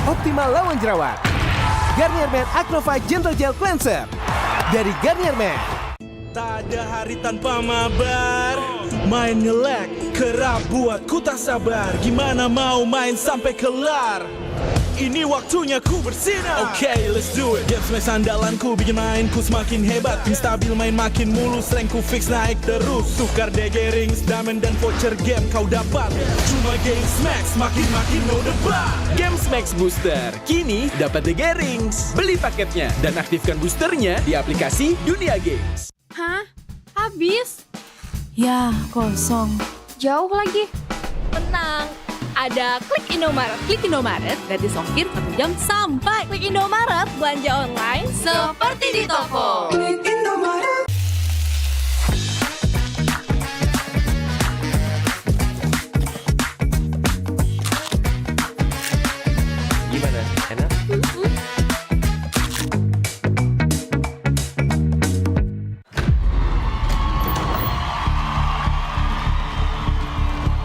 Optimal lawan jerawat. Garnier Men Acnova Gentle Gel Cleanser dari Garnier Men. Tak ada hari tanpa mabar. Main nge-lag, kerap buat ku tak sabar. Gimana mau main sampai kelar? Ini waktunya ku bersinar. Okay, let's do it. Game smash andalanku bikin mainku semakin hebat. Tim stabil main makin mulus, rankku fix naik terus. Tukar DG rings, diamond dan voucher game kau dapat. Cuma game smash makin no debat. Games Max Booster, kini dapat DG Rings. Beli paketnya dan aktifkan boosternya di aplikasi Dunia Games. Hah? Habis? Ya, kosong. Jauh lagi. Tenang. Ada Klik Indomaret. Klik Indomaret gratis ongkir 1 jam sampai. Klik Indomaret, belanja online seperti di toko. Klik Indomaret. Gimana? Enak?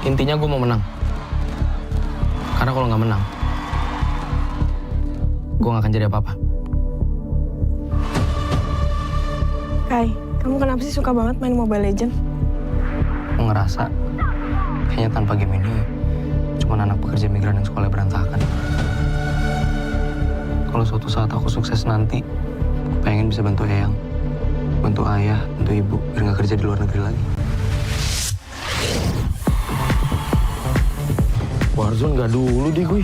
Intinya gue mau menang. Karena kalau nggak menang, gue nggak akan jadi apa-apa. Kai, kamu kenapa sih suka banget main Mobile Legends? Gue ngerasa kayaknya tanpa game ini cuma anak pekerja migran yang sekolah berantakan. Kalau suatu saat aku sukses nanti, pengen bisa bantu Eyang, bantu ayah, bantu ibu, biar nggak kerja di luar negeri lagi. Warzone nggak dulu deh gue.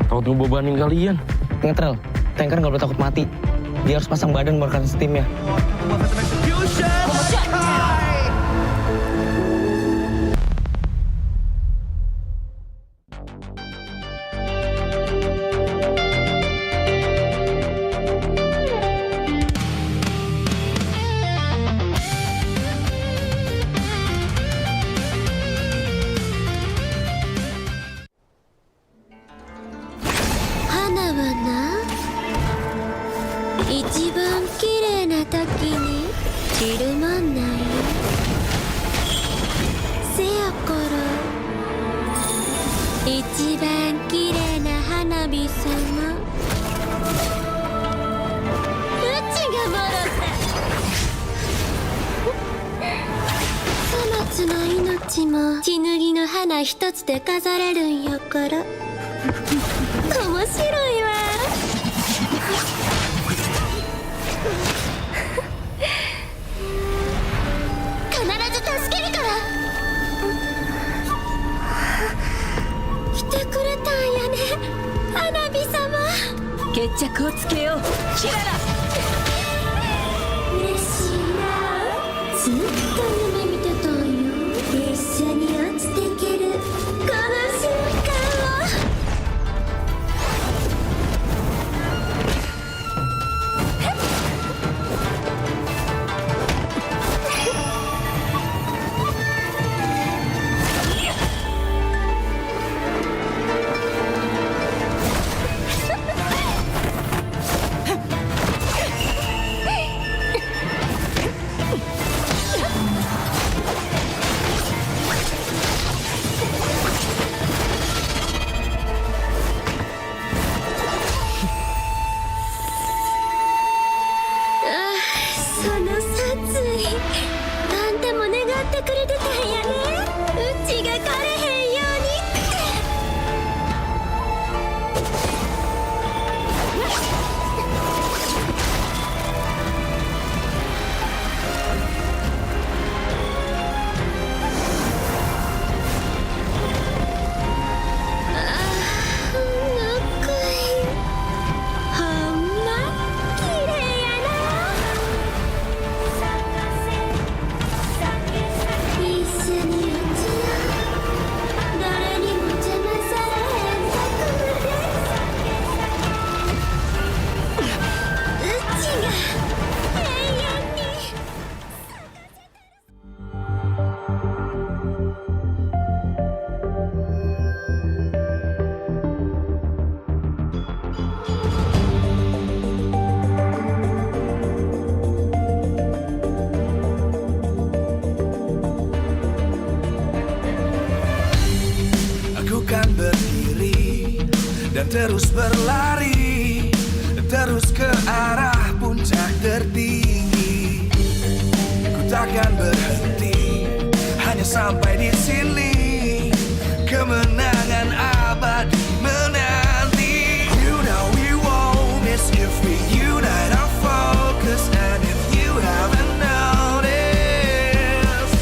Takut ngebebanin kalian. Ngetrel, tanker nggak boleh takut mati. Dia harus pasang badan buat kasih timnya. dan terus berlari, terus ke arah puncak tertinggi. Ku takkan berhenti, hanya sampai di sini. Kemenangan abadi menanti. You know we won't miss if we unite our focus. And if you haven't noticed,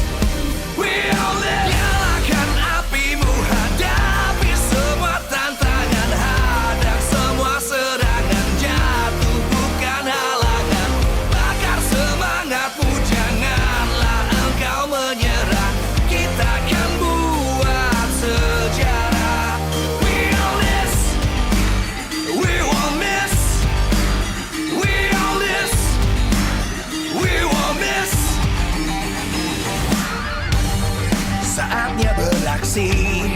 we all live. Nyalakan apimu, hadapi semua tantangan, hadang semua serangan, jatuh bukan halangan. Bakar semangatmu, janganlah engkau menyerah. Kita akan buat sejarah. We all this, we won't miss. We all this, we won't miss. Saatnya beraksi,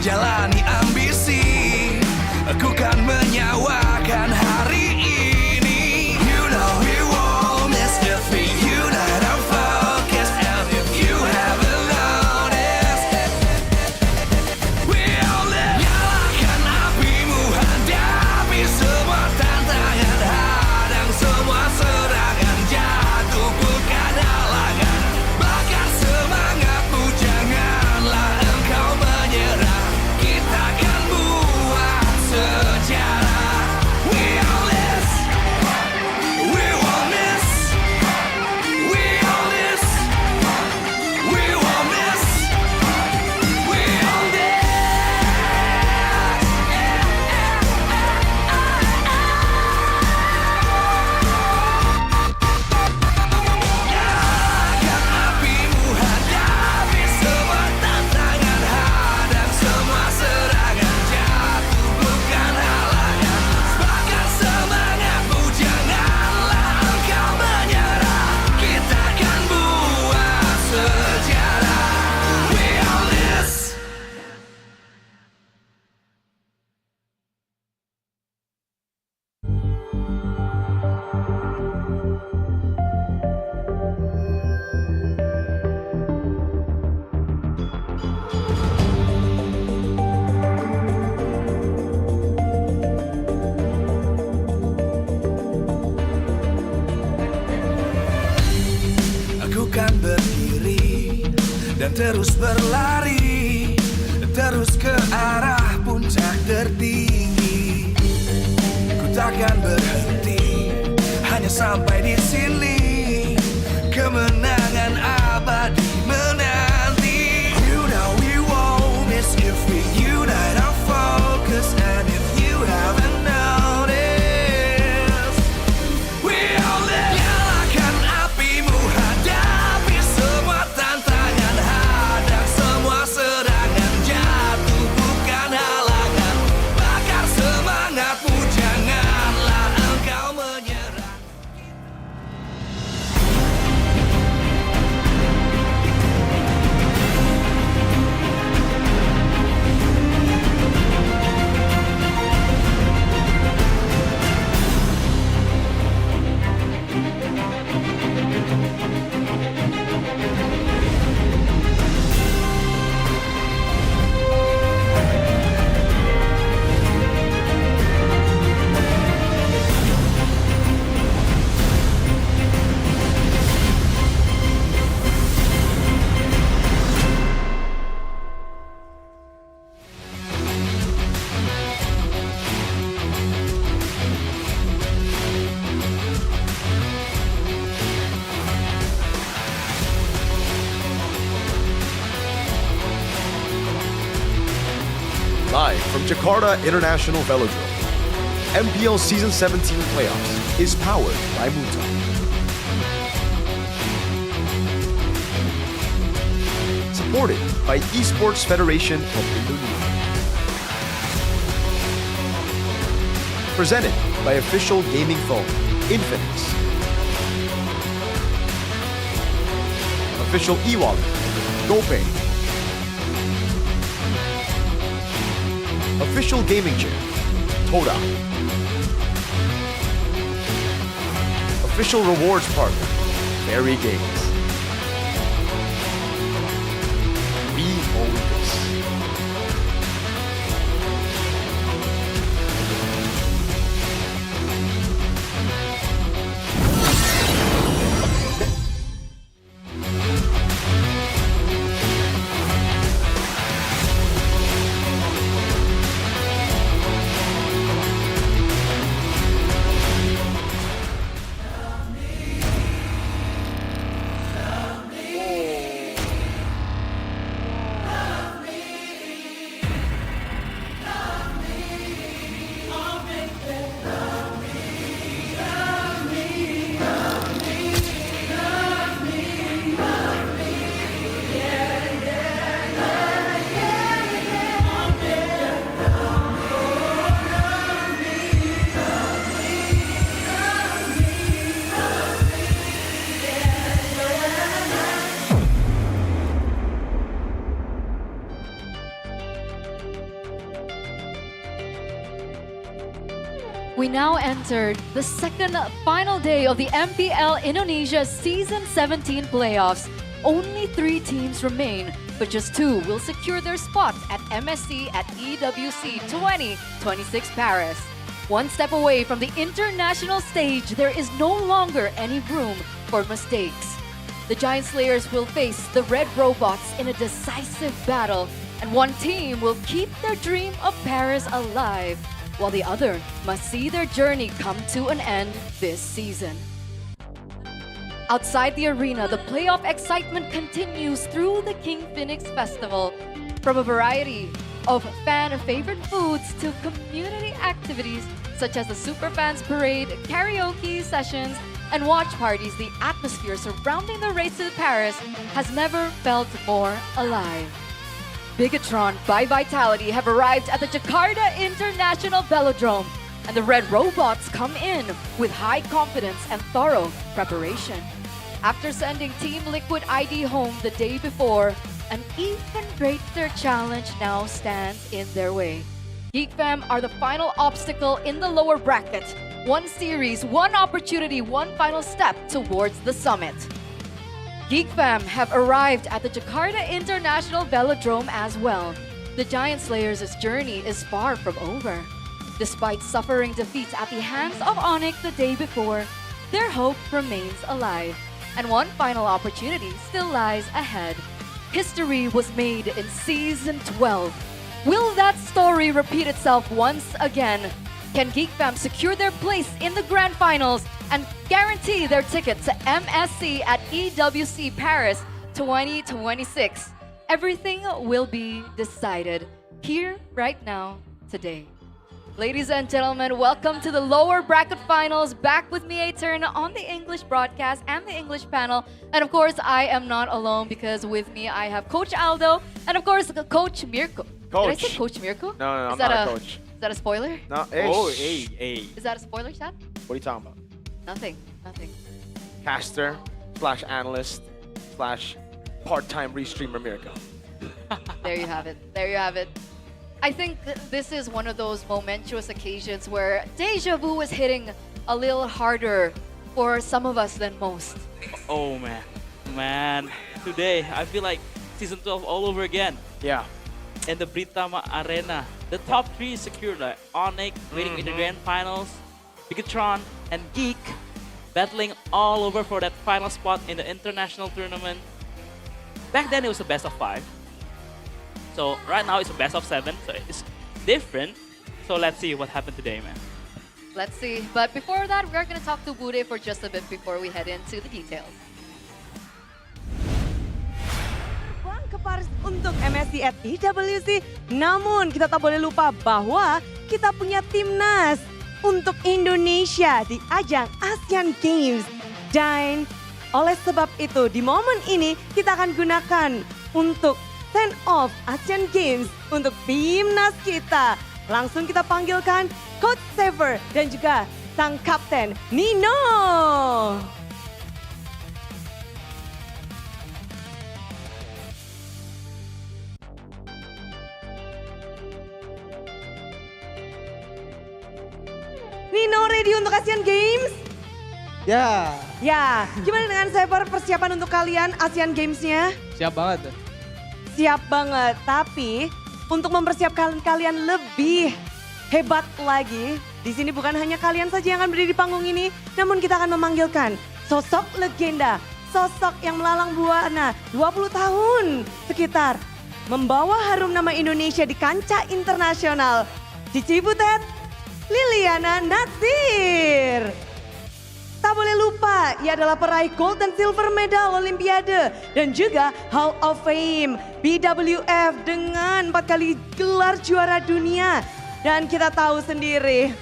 jalani ambisi. Aku kan menyawakan hari ini. You know we won't miss if we unite our focus. And if you haven't noticed, we all live. Nyalakan apimu, hadapi semua tantangan, hadang semua serangan, jatuh bukan halangan. Bakar semangatmu, janganlah engkau menyerah. Kita akan buat sejarah. We all this, we won't miss. We all this, we won't miss. We all this. Nyalakan apimu, hadapi semua tantangan, hadang semua serangan, jatuh bukan halangan. Bakar semangatmu, janganlah engkau menyerah. Kita akan buat sejarah. We all this. Aku kan berdiri dan terus berlari, terus ke arah puncak tertinggi. Ku takkan berhenti, hanya sampai di sini. Kemenangan abadi menanti. You know we won't miss if we unite our focus. And if you haven't noticed, we all live. Nyalakan apimu, hadapi semua tantangan, hadang semua serangan, jatuh bukan halangan. Bakar semangatmu, janganlah engkau menyerah. Live from Jakarta International Velodrome, MPL Season 17 Playoffs is powered by Muta. Supported by Esports Federation of Indonesia. Presented by official gaming phone, Infinix. Official e-wallet, GoPay. Official gaming chair, Toda. Official rewards partner, Fairy Games. We own this. We now entered the second final day of the MPL Indonesia Season 17 playoffs. Only 3 teams remain, but just 2 will secure their spots at MSC at EWC 2026 Paris. One step away from the international stage, there is no longer any room for mistakes. The Giant Slayers will face the Red Robots in a decisive battle, and one team will keep their dream of Paris alive, while the other must see their journey come to an end this season. Outside the arena, the playoff excitement continues through the King Phoenix Festival. From a variety of fan-favorite foods to community activities such as the Superfans Parade, karaoke sessions, and watch parties, the atmosphere surrounding the race to Paris has never felt more alive. Bigetron by Vitality have arrived at the Jakarta International Velodrome, and the Red Robots come in with high confidence and thorough preparation. After sending Team Liquid ID home the day before, an even greater challenge now stands in their way. GEEK Fam are the final obstacle in the lower bracket. One series, one opportunity, one final step towards the summit. GEEK Fam have arrived at the Jakarta International Velodrome as well. The Giant Slayers' journey is far from over. Despite suffering defeats at the hands of Onyx the day before, their hope remains alive, and one final opportunity still lies ahead. History was made in Season 12. Will that story repeat itself once again? Can GEEK Fam secure their place in the Grand Finals and guarantee their ticket to MSC at EWC Paris 2026? Everything will be decided here, right now, today. Ladies and gentlemen, welcome to the lower bracket finals. Back with me, Turn, on the English broadcast and the English panel. And of course, I am not alone because with me I have Coach Aldo and of course Coach Mirko. Coach. Did I say Coach Mirko? No, Is I'm that not a coach. Is that a spoiler? No, hey. Is that a spoiler, Chad? What are you talking about? Nothing. Caster / analyst / part-time restreamer Mirko. There you have it. I think this is one of those momentous occasions where deja vu is hitting a little harder for some of us than most. Oh man, today I feel like season 12 all over again. Yeah. In the Britama Arena, the top 3 is secured, like Onyx waiting in the grand finals, Bigetron and GEEK battling all over for that final spot in the international tournament. Back then it was a best of 5. So right now it's a best of 7, so it's different. So let's see what happened today, man. Let's see. But before that, we're going to talk to Bude for just a bit before we head into the details. Terbang ke Paris untuk MSC at EWC. Namun kita tak boleh lupa bahwa kita punya timnas untuk Indonesia di ajang Asian Games. Dan oleh sebab itu di momen ini kita akan gunakan untuk send off Asian Games untuk timnas kita. Langsung kita panggilkan Coach Saver dan juga sang kapten Nino. Nino ready untuk Asian Games? Ya. Ya, gimana dengan Saver persiapan untuk kalian Asian Games-nya? Siap banget. Siap banget, tapi untuk mempersiapkan kalian lebih hebat lagi, di sini bukan hanya kalian saja yang akan berdiri di panggung ini, namun kita akan memanggilkan sosok legenda, sosok yang melalang buana 20 tahun sekitar, membawa harum nama Indonesia di kancah internasional, Cici Butet, Liliana Natsir. Tak boleh lupa, ia adalah peraih gold dan silver medal Olimpiade dan juga Hall of Fame BWF dengan 4 kali gelar juara dunia. Dan kita tahu sendiri,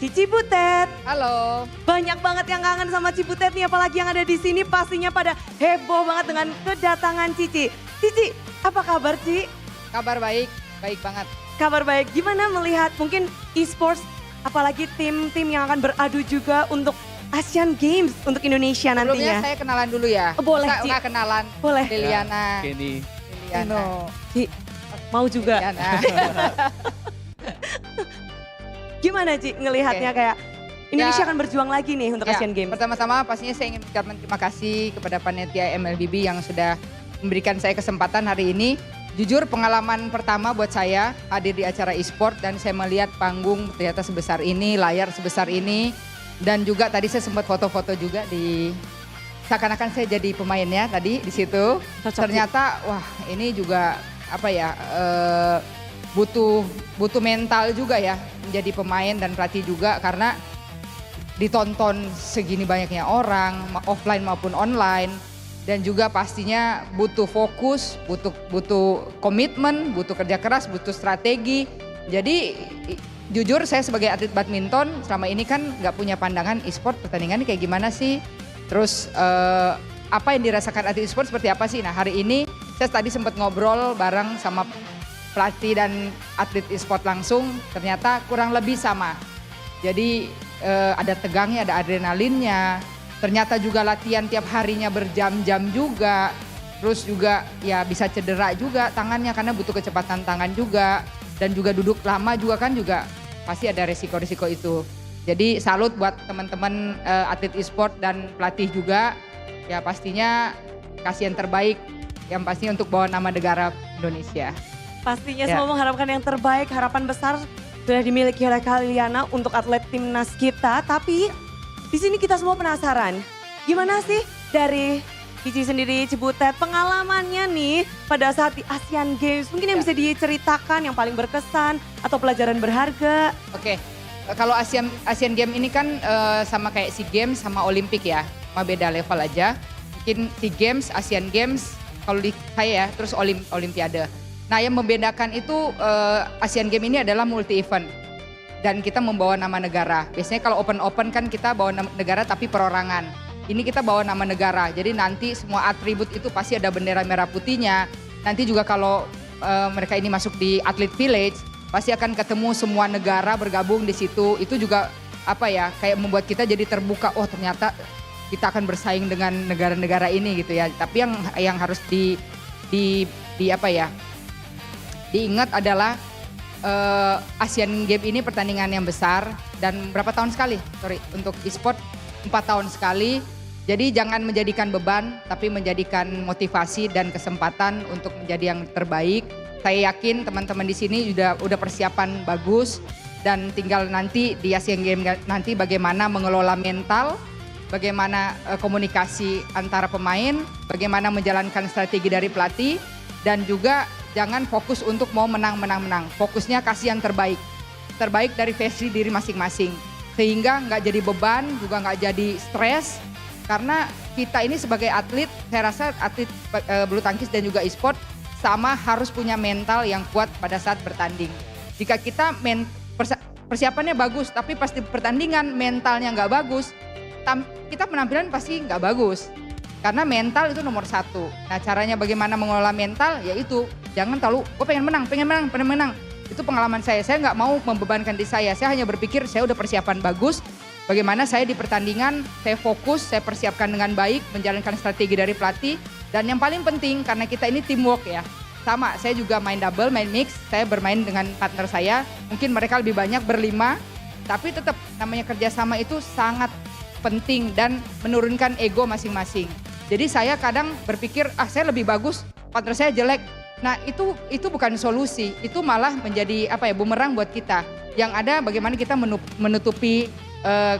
Cici Butet. Halo. Banyak banget yang kangen sama Cici Butet nih, apalagi yang ada di sini pastinya pada heboh banget dengan kedatangan Cici. Cici, apa kabar Ci? Kabar baik, baik banget. Kabar baik, gimana melihat mungkin esports, apalagi tim-tim yang akan beradu juga untuk Asian Games untuk Indonesia nantinya. Sebelumnya saya kenalan dulu ya. Boleh, Ci. Ci. Kenalan. Boleh. Liliana. Kenny. Liliana. Ci, mau juga. Liliana. Gimana Ci ngelihatnya kayak Indonesia akan berjuang lagi nih untuk Asian Games? Pertama-tama pastinya saya ingin mengucapkan terima kasih kepada panitia MLBB yang sudah memberikan saya kesempatan hari ini. Jujur pengalaman pertama buat saya hadir di acara e-sport dan saya melihat panggung ternyata sebesar ini, layar sebesar ini. Dan juga tadi saya sempat foto-foto juga di seakan-akan saya jadi pemainnya tadi di situ. Ternyata wah ini juga apa ya butuh mental juga ya menjadi pemain dan pelatih juga karena ditonton segini banyaknya orang offline maupun online. Dan juga pastinya butuh fokus, butuh komitmen, butuh kerja keras, butuh strategi. Jadi jujur saya sebagai atlet badminton selama ini kan nggak punya pandangan e-sport pertandingan kayak gimana sih. Terus apa yang dirasakan atlet e-sport seperti apa sih. Nah hari ini saya tadi sempat ngobrol bareng sama pelatih dan atlet e-sport langsung. Ternyata kurang lebih sama. Jadi ada tegangnya, ada adrenalinnya. Ternyata juga latihan tiap harinya berjam-jam juga. Terus juga ya bisa cedera juga tangannya karena butuh kecepatan tangan juga. Dan juga duduk lama juga kan juga pasti ada resiko-resiko itu. Jadi salut buat teman-teman atlet e-sport dan pelatih juga. Ya pastinya kasih yang terbaik yang pastinya untuk bawa nama negara Indonesia. Pastinya semua mengharapkan yang terbaik, harapan besar sudah dimiliki oleh Kaliana untuk atlet timnas kita. Tapi di sini kita semua penasaran, gimana sih dari Cici sendiri, Cibutet, pengalamannya nih pada saat di Asian Games. Mungkin yang bisa diceritakan yang paling berkesan atau pelajaran berharga. Oke, kalau Asian Games ini kan sama kayak SEA Games sama Olimpik ya, cuma beda level aja. Mungkin SEA Games, Asian Games, kalau di saya ya, terus Olimpiade. Nah yang membedakan itu Asian Games ini adalah multi event. Dan kita membawa nama negara. Biasanya kalau open kan kita bawa nama negara tapi perorangan. Ini kita bawa nama negara. Jadi nanti semua atribut itu pasti ada bendera merah putihnya. Nanti juga kalau mereka ini masuk di atlet village, pasti akan ketemu semua negara bergabung di situ. Itu juga apa ya, kayak membuat kita jadi terbuka. Oh ternyata kita akan bersaing dengan negara-negara ini gitu ya. Tapi yang harus diingat adalah Asian Games ini pertandingan yang besar dan berapa tahun sekali? Untuk e-sport 4 tahun sekali. Jadi jangan menjadikan beban tapi menjadikan motivasi dan kesempatan untuk menjadi yang terbaik. Saya yakin teman-teman di sini udah persiapan bagus dan tinggal nanti di Asian Games nanti bagaimana mengelola mental, bagaimana komunikasi antara pemain, bagaimana menjalankan strategi dari pelatih dan juga jangan fokus untuk mau menang. Fokusnya kasih yang terbaik. Terbaik dari versi diri masing-masing. Sehingga nggak jadi beban, juga nggak jadi stres. Karena kita ini sebagai atlet, saya rasa atlet bulu tangkis dan juga e-sport sama harus punya mental yang kuat pada saat bertanding. Jika kita persiapannya bagus, tapi pasti pertandingan mentalnya nggak bagus, kita penampilan pasti nggak bagus. Karena mental itu nomor 1. Nah caranya bagaimana mengelola mental, yaitu jangan terlalu, gue pengen menang. Itu pengalaman saya nggak mau membebankan diri saya hanya berpikir saya udah persiapan bagus. Bagaimana saya di pertandingan, saya fokus, saya persiapkan dengan baik, menjalankan strategi dari pelatih. Dan yang paling penting karena kita ini teamwork ya. Sama, saya juga main double, main mix, saya bermain dengan partner saya. Mungkin mereka lebih banyak berlima, tapi tetap namanya kerjasama itu sangat penting dan menurunkan ego masing-masing. Jadi saya kadang berpikir, saya lebih bagus, partner saya jelek. Nah itu bukan solusi, itu malah menjadi bumerang buat kita. Yang ada bagaimana kita menutupi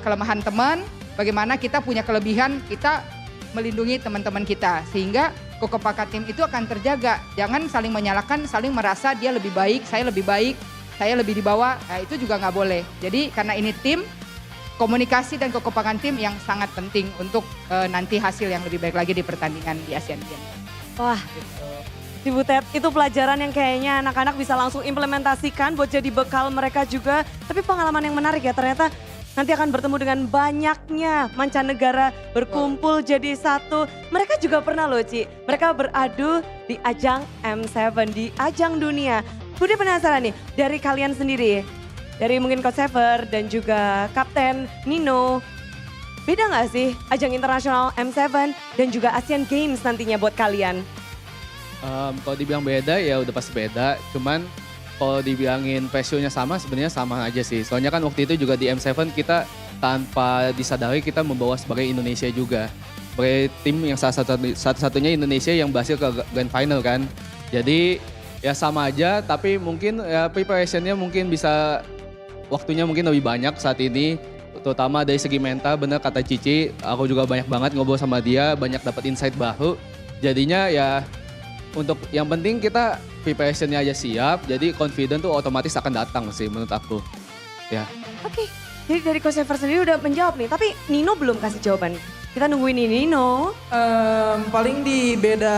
kelemahan teman, bagaimana kita punya kelebihan, kita melindungi teman-teman kita. Sehingga kekompakan tim itu akan terjaga. Jangan saling menyalahkan, saling merasa dia lebih baik, saya lebih di bawah, nah itu juga nggak boleh. Jadi karena ini tim, komunikasi dan kekompakan tim yang sangat penting untuk nanti hasil yang lebih baik lagi di pertandingan di Asian Games. Wah, Cibutet, itu pelajaran yang kayaknya anak-anak bisa langsung implementasikan buat jadi bekal mereka juga. Tapi pengalaman yang menarik ya, ternyata nanti akan bertemu dengan banyaknya mancanegara berkumpul jadi satu. Mereka juga pernah loh Ci, mereka beradu di ajang M7, di ajang dunia. Budi penasaran nih, dari kalian sendiri, dari mungkin Coach Sever dan juga Kapten Nino, beda gak sih ajang internasional M7 dan juga Asian Games nantinya buat kalian? Kalau dibilang beda ya udah pasti beda, cuman kalau dibilangin pressure-nya sama, sebenarnya sama aja sih. Soalnya kan waktu itu juga di M7 kita tanpa disadari kita membawa sebagai Indonesia juga. Sebagai tim yang satu-satunya Indonesia yang berhasil ke Grand Final kan. Jadi ya sama aja, tapi mungkin ya preparation-nya mungkin bisa, waktunya mungkin lebih banyak saat ini. Terutama dari segi mental, bener kata Cici, aku juga banyak banget ngobrol sama dia, banyak dapat insight baru. Jadinya ya untuk yang penting kita preparation-nya aja siap, jadi confident tuh otomatis akan datang sih menurut aku. Ya. Oke, jadi dari Coach Ever sendiri udah menjawab nih, tapi Nino belum kasih jawaban. Kita nungguin ini Nino. Paling di beda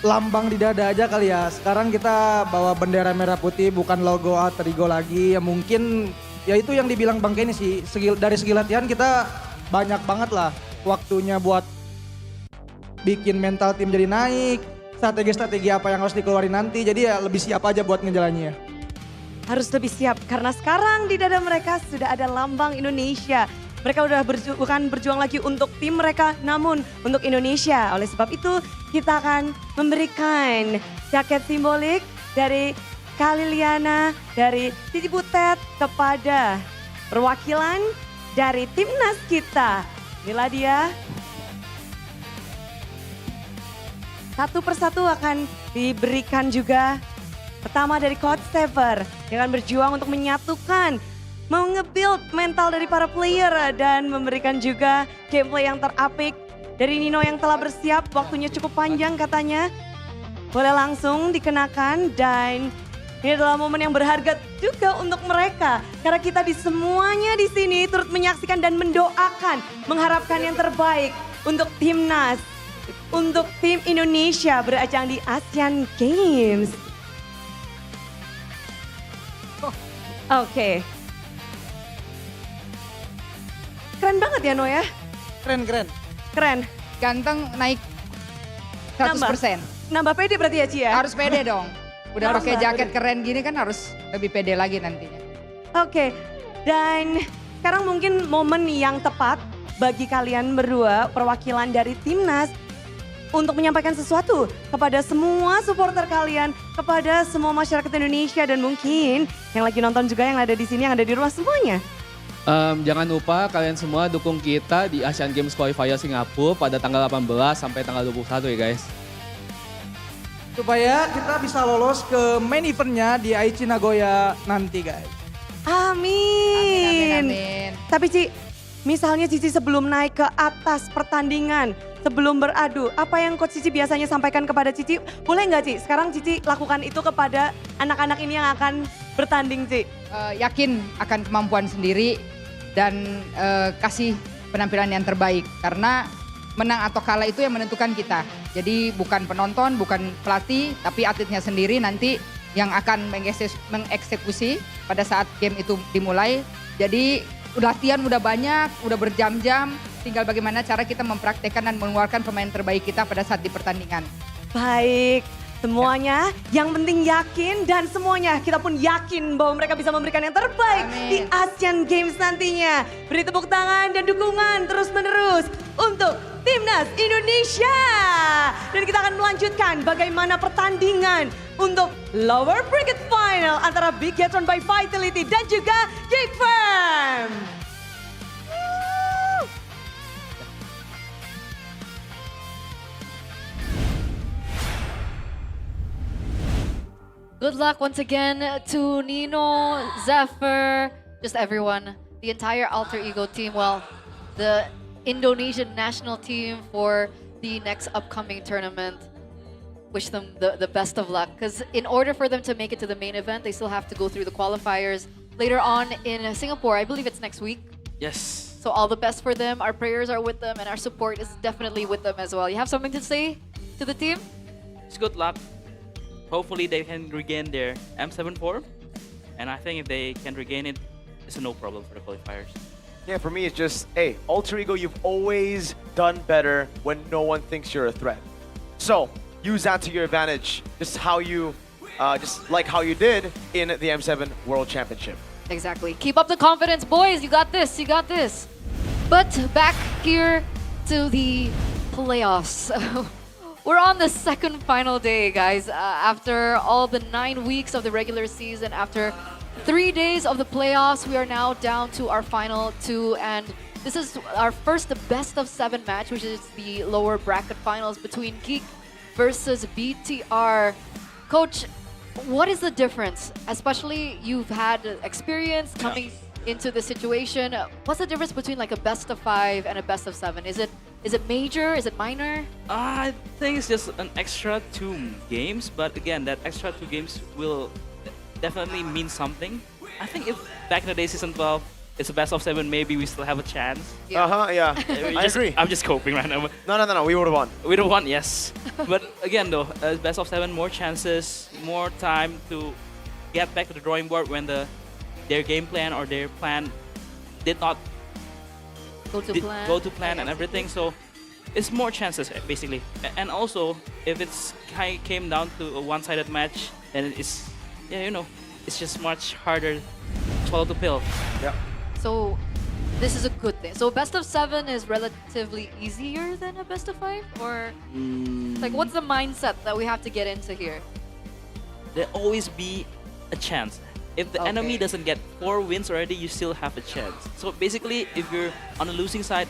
lambang di dada aja kali ya. Sekarang kita bawa bendera merah putih, bukan logo alter ego lagi. Ya mungkin ya itu yang dibilang Bang Kenny sih. Dari segi latihan kita banyak banget lah waktunya buat bikin mental tim jadi naik. Strategi-strategi apa yang harus dikeluarin nanti. Jadi ya lebih siap aja buat ngejalannya. Harus lebih siap karena sekarang di dada mereka sudah ada lambang Indonesia. Mereka udah bukan berjuang lagi untuk tim mereka, namun untuk Indonesia. Oleh sebab itu kita akan memberikan jaket simbolik dari Kaliliana, dari Cici Butet kepada perwakilan dari timnas kita. Inilah dia. Satu persatu akan diberikan juga. Pertama dari Coach Sever yang akan berjuang untuk menyatukan, mau nge-build mental dari para player dan memberikan juga gameplay yang terapik dari Nino yang telah bersiap, waktunya cukup panjang katanya. Boleh langsung dikenakan dan ini adalah momen yang berharga juga untuk mereka. Karena kita di semuanya di sini turut menyaksikan dan mendoakan, mengharapkan yang terbaik untuk timnas, untuk tim Indonesia berajang di Asian Games. Oke. Keren banget ya No ya? Keren. Ganteng naik 100%. Nambah pede berarti ya Ci ya? Harus pede dong. Udah Harus pakai lah, jaket keren gini kan harus lebih pede lagi nantinya. Oke, dan sekarang mungkin momen yang tepat bagi kalian berdua perwakilan dari timnas untuk menyampaikan sesuatu kepada semua supporter kalian, kepada semua masyarakat Indonesia dan mungkin yang lagi nonton juga yang ada di sini, yang ada di rumah semuanya. Jangan lupa kalian semua dukung kita di Asian Games Qualifier Singapura pada tanggal 18 sampai tanggal 21 ya guys. Supaya kita bisa lolos ke main eventnya di Aichi Nagoya nanti guys. Amin. Tapi Ci, misalnya Cici sebelum naik ke atas pertandingan, sebelum beradu, apa yang Coach Cici biasanya sampaikan kepada Cici? Boleh nggak Ci, sekarang Cici lakukan itu kepada anak-anak ini yang akan bertanding Ci? Yakin akan kemampuan sendiri dan kasih penampilan yang terbaik. Karena menang atau kalah itu yang menentukan kita. Jadi bukan penonton, bukan pelatih, tapi atletnya sendiri nanti yang akan mengeksekusi pada saat game itu dimulai. Jadi latihan udah banyak, udah berjam-jam, tinggal bagaimana cara kita mempraktekkan dan mengeluarkan pemain terbaik kita pada saat di pertandingan. Baik, semuanya yang penting yakin dan semuanya kita pun yakin bahwa mereka bisa memberikan yang terbaik di Asian Games nantinya. Beri tepuk tangan dan dukungan terus-menerus untuk Timnas Indonesia. Dan kita akan melanjutkan bagaimana pertandingan untuk lower bracket final antara Bigetron by Vitality dan juga GEEK Firm. Good luck once again to Nino, Zephyr, just everyone, the entire Alter Ego team. Well, the Indonesian national team for the next upcoming tournament. Wish them the best of luck, because in order for them to make it to the main event, they still have to go through the qualifiers later on in Singapore. I believe it's next week. Yes. So all the best for them. Our prayers are with them and our support is definitely with them as well. You have something to say to the team? It's good luck. Hopefully they can regain their M7 form. And I think if they can regain it, it's a no problem for the qualifiers. Yeah, for me it's just, hey, Alter Ego, you've always done better when no one thinks you're a threat. So, use that to your advantage, just how you did in the M7 World Championship. Exactly. Keep up the confidence, boys. You got this. You got this. But back here to the playoffs. We're on the second final day, guys. After all the 9 weeks of the regular season, after 3 days of the playoffs, we are now down to our final 2. And this is our first best of 7 match, which is the lower bracket finals between GEEK versus BTR. Coach, what is the difference? Especially you've had experience coming into the situation. What's the difference between like a best of 5 and a best of 7? Is it major? Is it minor? I think it's just an extra 2 games, but again, that extra 2 games will definitely mean something. I think if back in the day, season 12, it's a best of 7, maybe we still have a chance. Yeah. I agree. I'm just coping right now. No, we would have won. We would have won, yes. But again though, best of 7, more chances, more time to get back to the drawing board when their game plan or their plan did not go to plan and everything. So it's more chances basically. And also, if it's came down to a one-sided match, then it's it's just much harder to swallow the pill. Yeah. So this is a good thing. So best of 7 is relatively easier than a best of 5, or like what's the mindset that we have to get into here? There'll always be a chance. If the enemy doesn't get 4 wins already, you still have a chance. So basically, if you're on the losing side,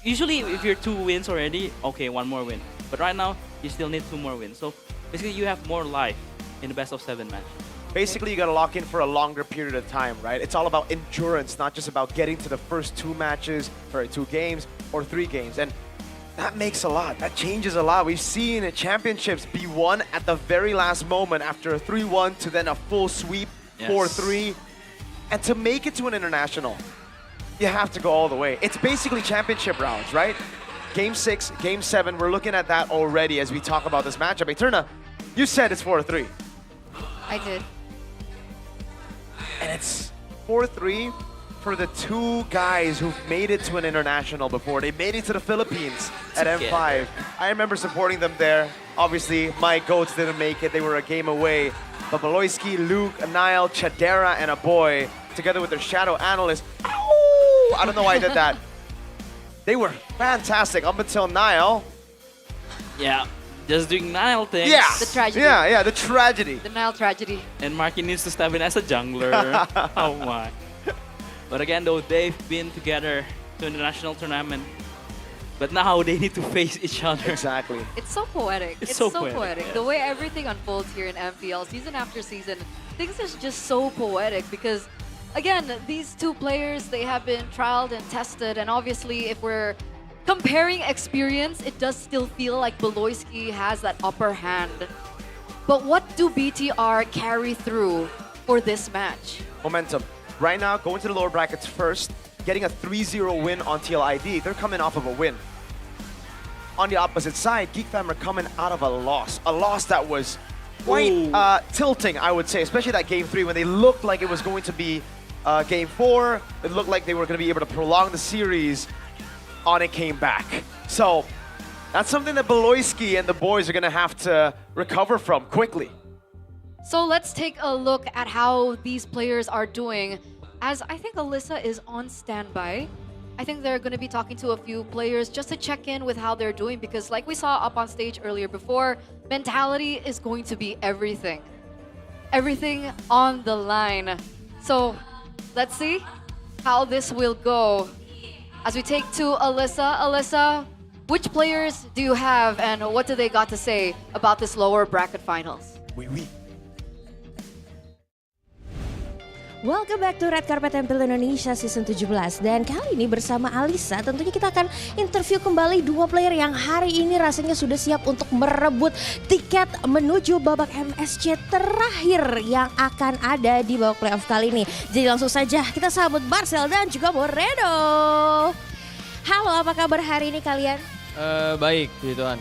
usually if you're 2 wins already, okay, 1 more win. But right now, you still need 2 more wins. So basically, you have more life in the best of 7 match. Basically, you got to lock in for a longer period of time, right? It's all about endurance, not just about getting to the first 2 games or 3 games. And that makes a lot. That changes a lot. We've seen championships be won at the very last moment after a 3-1 to then a full sweep, 4-3. And to make it to an international, you have to go all the way. It's basically championship rounds, right? Game 6, Game 7, we're looking at that already as we talk about this matchup. Eterna, you said it's 4-3. I did. And it's 4-3 for the 2 guys who've made it to an international before. They made it to the Philippines at M5. I remember supporting them there. Obviously, my goats didn't make it. They were a game away. But Maloyski, Luke, Niall, Chadera, and a boy, together with their shadow analyst. Ow! I don't know why I did that. They were fantastic up until Niall. Yeah. Just doing Niall things. Yeah. The tragedy. Yeah, the tragedy. The Niall tragedy. And Marky needs to step in as a jungler. Oh my. But again though, they've been together to an international tournament. But now they need to face each other. Exactly. It's so poetic. It's so poetic. The way everything unfolds here in MPL, season after season, things are just so poetic because, again, these 2 players, they have been trialed and tested, and obviously if we're comparing experience, it does still feel like Beloyski has that upper hand. But what do BTR carry through for this match? Momentum. Right now, going to the lower brackets first, getting a 3-0 win on TLID. They're coming off of a win. On the opposite side, GEEK fam are coming out of a loss. A loss that was quite tilting, I would say, especially that Game 3 when they looked like it was going to be Game 4. It looked like they were going to be able to prolong the series. Onyx came back. So that's something that Beloyski and the boys are going to have to recover from quickly. So let's take a look at how these players are doing. As I think Alyssa is on standby, I think they're going to be talking to a few players just to check in with how they're doing, because like we saw up on stage earlier before, mentality is going to be everything. Everything on the line. So let's see how this will go. As we take to Alyssa. Alyssa, which players do you have and what do they got to say about this lower bracket finals? Oui. Welcome back to Red Carpet MPL Indonesia Season 17. Dan kali ini bersama Alisa tentunya kita akan interview kembali 2 player yang hari ini rasanya sudah siap untuk merebut tiket menuju babak MSC terakhir yang akan ada di babak playoff kali ini. Jadi langsung saja kita sambut Marcel dan juga Boredo. Halo, apa kabar hari ini kalian? Baik, puji Tuhan.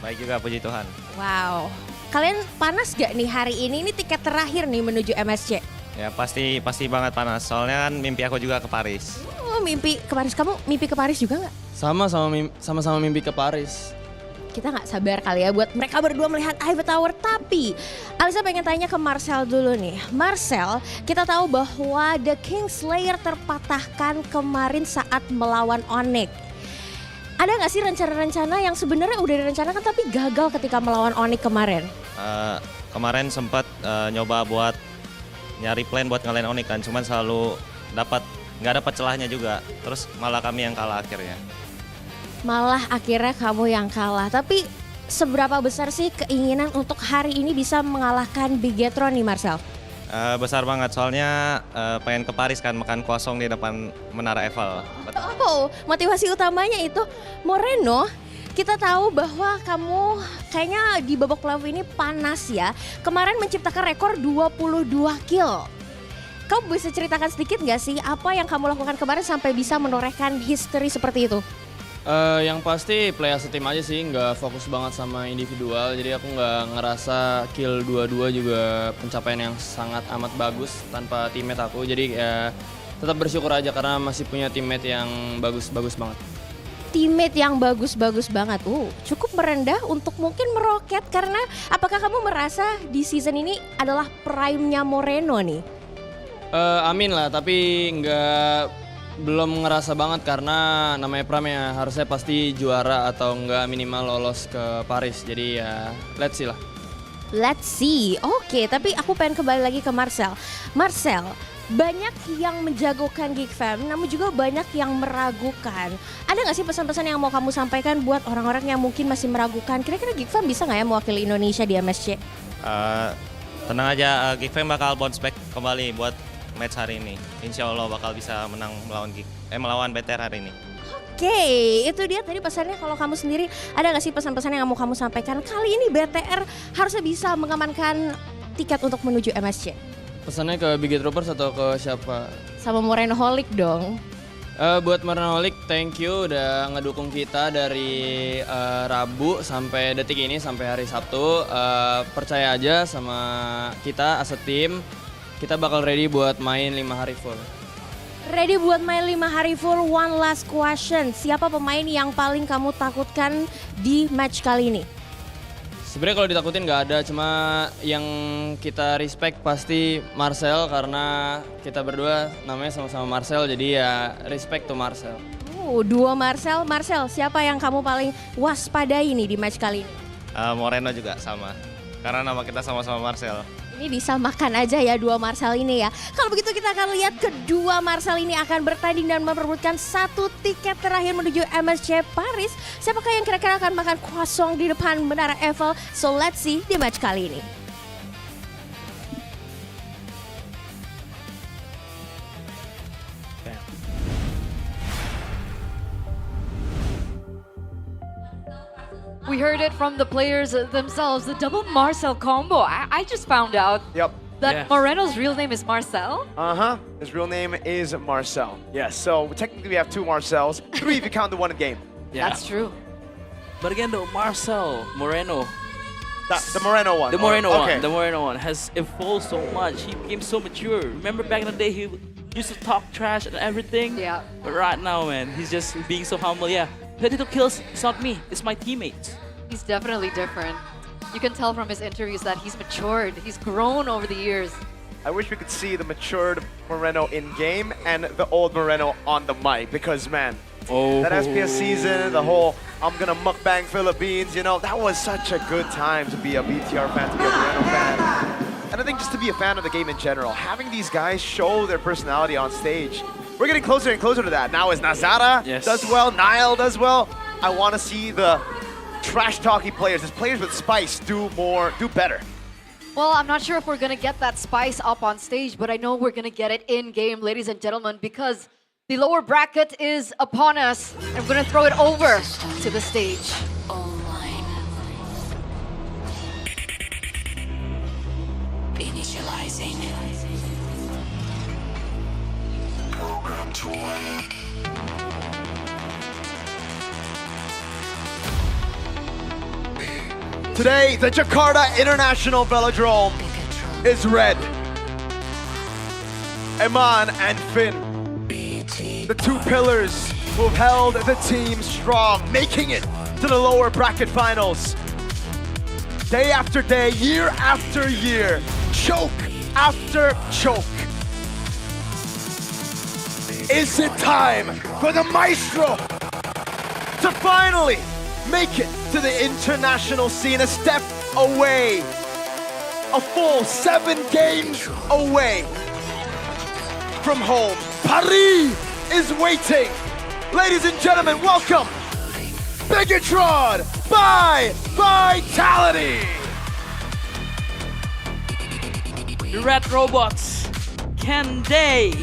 Baik juga, puji Tuhan. Wow, kalian panas gak nih hari ini? Ini tiket terakhir nih menuju MSC. Ya pasti banget panas, soalnya kan mimpi aku juga ke Paris. Oh, mimpi ke Paris. Kamu mimpi ke Paris juga nggak? Sama-sama mimpi ke Paris. Kita nggak sabar kali ya buat mereka berdua melihat Eiffel Tower. Tapi Alisa pengen tanya ke Marcel dulu nih. Marcel, kita tahu bahwa The Kingslayer terpatahkan kemarin saat melawan Onyx. Ada nggak sih rencana-rencana yang sebenarnya udah direncanakan tapi gagal ketika melawan Onyx kemarin? Kemarin sempat nyoba buat nyari plan buat ngalahin Onyx kan, cuman selalu nggak dapat celahnya juga. Terus malah kami yang kalah akhirnya. Malah akhirnya kamu yang kalah. Tapi seberapa besar sih keinginan untuk hari ini bisa mengalahkan Bigetron nih Marcel? Besar banget, soalnya pengen ke Paris kan, makan kosong di depan Menara Eiffel. Oh, motivasi utamanya itu Moreno. Kita tahu bahwa kamu kayaknya di babak playoff ini panas ya. Kemarin menciptakan rekor 22 kill. Kamu bisa ceritakan sedikit gak sih apa yang kamu lakukan kemarin sampai bisa menorehkan history seperti itu? Yang pasti play as a team aja sih, nggak fokus banget sama individual. Jadi aku nggak ngerasa kill 22 juga pencapaian yang sangat amat bagus tanpa teammate aku. Jadi ya tetap bersyukur aja karena masih punya teammate yang bagus-bagus banget. Teammate yang bagus-bagus banget, cukup merendah untuk mungkin meroket karena apakah kamu merasa di season ini adalah prime-nya Moreno nih? Amin lah, tapi belum ngerasa banget karena namanya Pram ya harusnya pasti juara atau enggak minimal lolos ke Paris. Jadi ya let's see lah. Let's see, oke, tapi aku pengen kembali lagi ke Marcel. Marcel, banyak yang menjagokan GEEK Fam, namun juga banyak yang meragukan. Ada gak sih pesan-pesan yang mau kamu sampaikan buat orang-orang yang mungkin masih meragukan? Kira-kira GEEK Fam bisa gak ya mewakili Indonesia di MSC? Tenang aja, GEEK Fam bakal bounce back kembali buat match hari ini. Insya Allah bakal bisa menang melawan BTR hari ini. Oke, itu dia tadi pesannya. Kalau kamu sendiri ada gak sih pesan-pesan yang mau kamu sampaikan? Kali ini BTR harusnya bisa mengamankan tiket untuk menuju MSC. Pesannya ke Bigetropers atau ke siapa? Sama Moreno Holic dong. Buat Moreno Holic, thank you udah ngedukung kita dari Rabu sampai detik ini, sampai hari Sabtu. Percaya aja sama kita as a team. Kita bakal ready buat main 5 hari full. Ready buat main 5 hari full. One last question. Siapa pemain yang paling kamu takutkan di match kali ini? Sebenarnya kalau ditakutin nggak ada, cuma yang kita respect pasti Marcel karena kita berdua namanya sama-sama Marcel, jadi ya respect to Marcel. Dua Marcel. Marcel, siapa yang kamu paling waspadai nih di match kali ini? Moreno juga sama, karena nama kita sama-sama Marcel. Ini disamakan aja ya dua Marcel ini ya. Kalau begitu kita akan lihat kedua Marcel ini akan bertanding dan memperebutkan 1 tiket terakhir menuju MSC Paris. Siapakah yang kira-kira akan makan kosong di depan Menara Eiffel? So let's see di match kali ini. We heard it from the players themselves, the double Marcel combo. I just found out that Moreno's real name is Marcel. His real name is Marcel. Yes, so technically we have 2 Marcels, 3 if you count the one in game. Yeah. That's true. But again though, Moreno. The Moreno one. The Moreno one. Okay. The Moreno one has evolved so much. He became so mature. Remember back in the day, he used to talk trash and everything. Yeah. But right now, man, he's just being so humble. Yeah. 22 kills, it's not me, it's my teammates. He's definitely different. You can tell from his interviews that he's matured. He's grown over the years. I wish we could see the matured Moreno in game and the old Moreno on the mic because, man, that SPS season, the whole I'm gonna mukbang Philippines, you know, that was such a good time to be a BTR fan, to be a Moreno fan. And I think just to be a fan of the game in general, having these guys show their personality on stage, we're getting closer and closer to that. Now as Nazara does well, Nile does well, I want to see the trash-talking players, these players with spice, do better. Well, I'm not sure if we're gonna get that spice up on stage, but I know we're gonna get it in game, ladies and gentlemen, because the lower bracket is upon us. I'm gonna throw it over to the stage. Initializing. Program to win. Today, the Jakarta International Velodrome is red. Eman and Finn, the 2 pillars who have held the team strong, making it to the lower bracket finals. Day after day, year after year, choke after choke. Is it time for the maestro to finally make it to the international scene, a step away, a full 7 games away from home. Paris is waiting. Ladies and gentlemen, welcome Bigetron by Vitality. The Red Robots, can they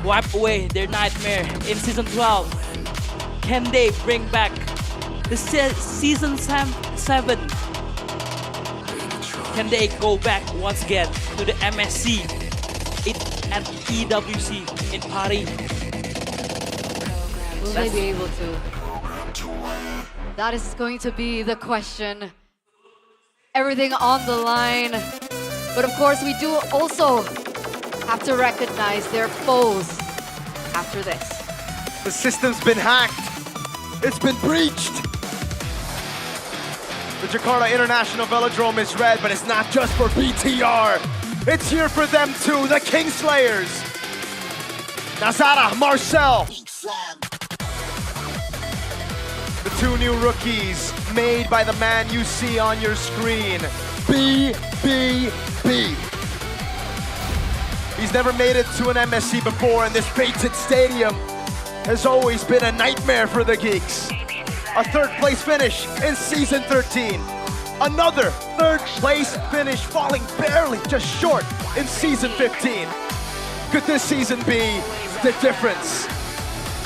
wipe away their nightmare in Season 12? Can they bring back the Season 7? Can they go back once again to the MSC at EWC in Paris? Will they be able to? That is going to be the question. Everything on the line. But of course, we do also have to recognize their foes after this. The system's been hacked. It's been breached. The Jakarta International Velodrome is red, but it's not just for BTR. It's here for them too, the Kingslayers. Nazara, Marcel. The 2 new rookies made by the man you see on your screen, BBB. He's never made it to an MSC before, and this fated stadium has always been a nightmare for the Geeks. A 3rd place finish in Season 13. Another 3rd place finish, falling barely just short in Season 15. Could this season be the difference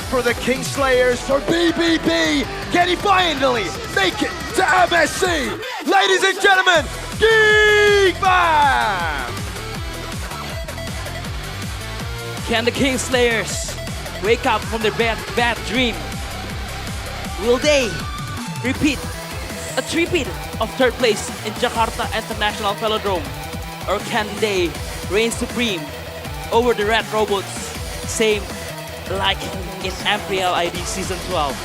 for the Kingslayers, for BBB? Can he finally make it to MSC? Ladies and gentlemen, GEEK Fam! Can the Kingslayers wake up from their bad dream? Will they repeat a three-peat of 3rd place in Jakarta International Velodrome? Or can they reign supreme over the Red Robots, same like in MPL ID Season 12?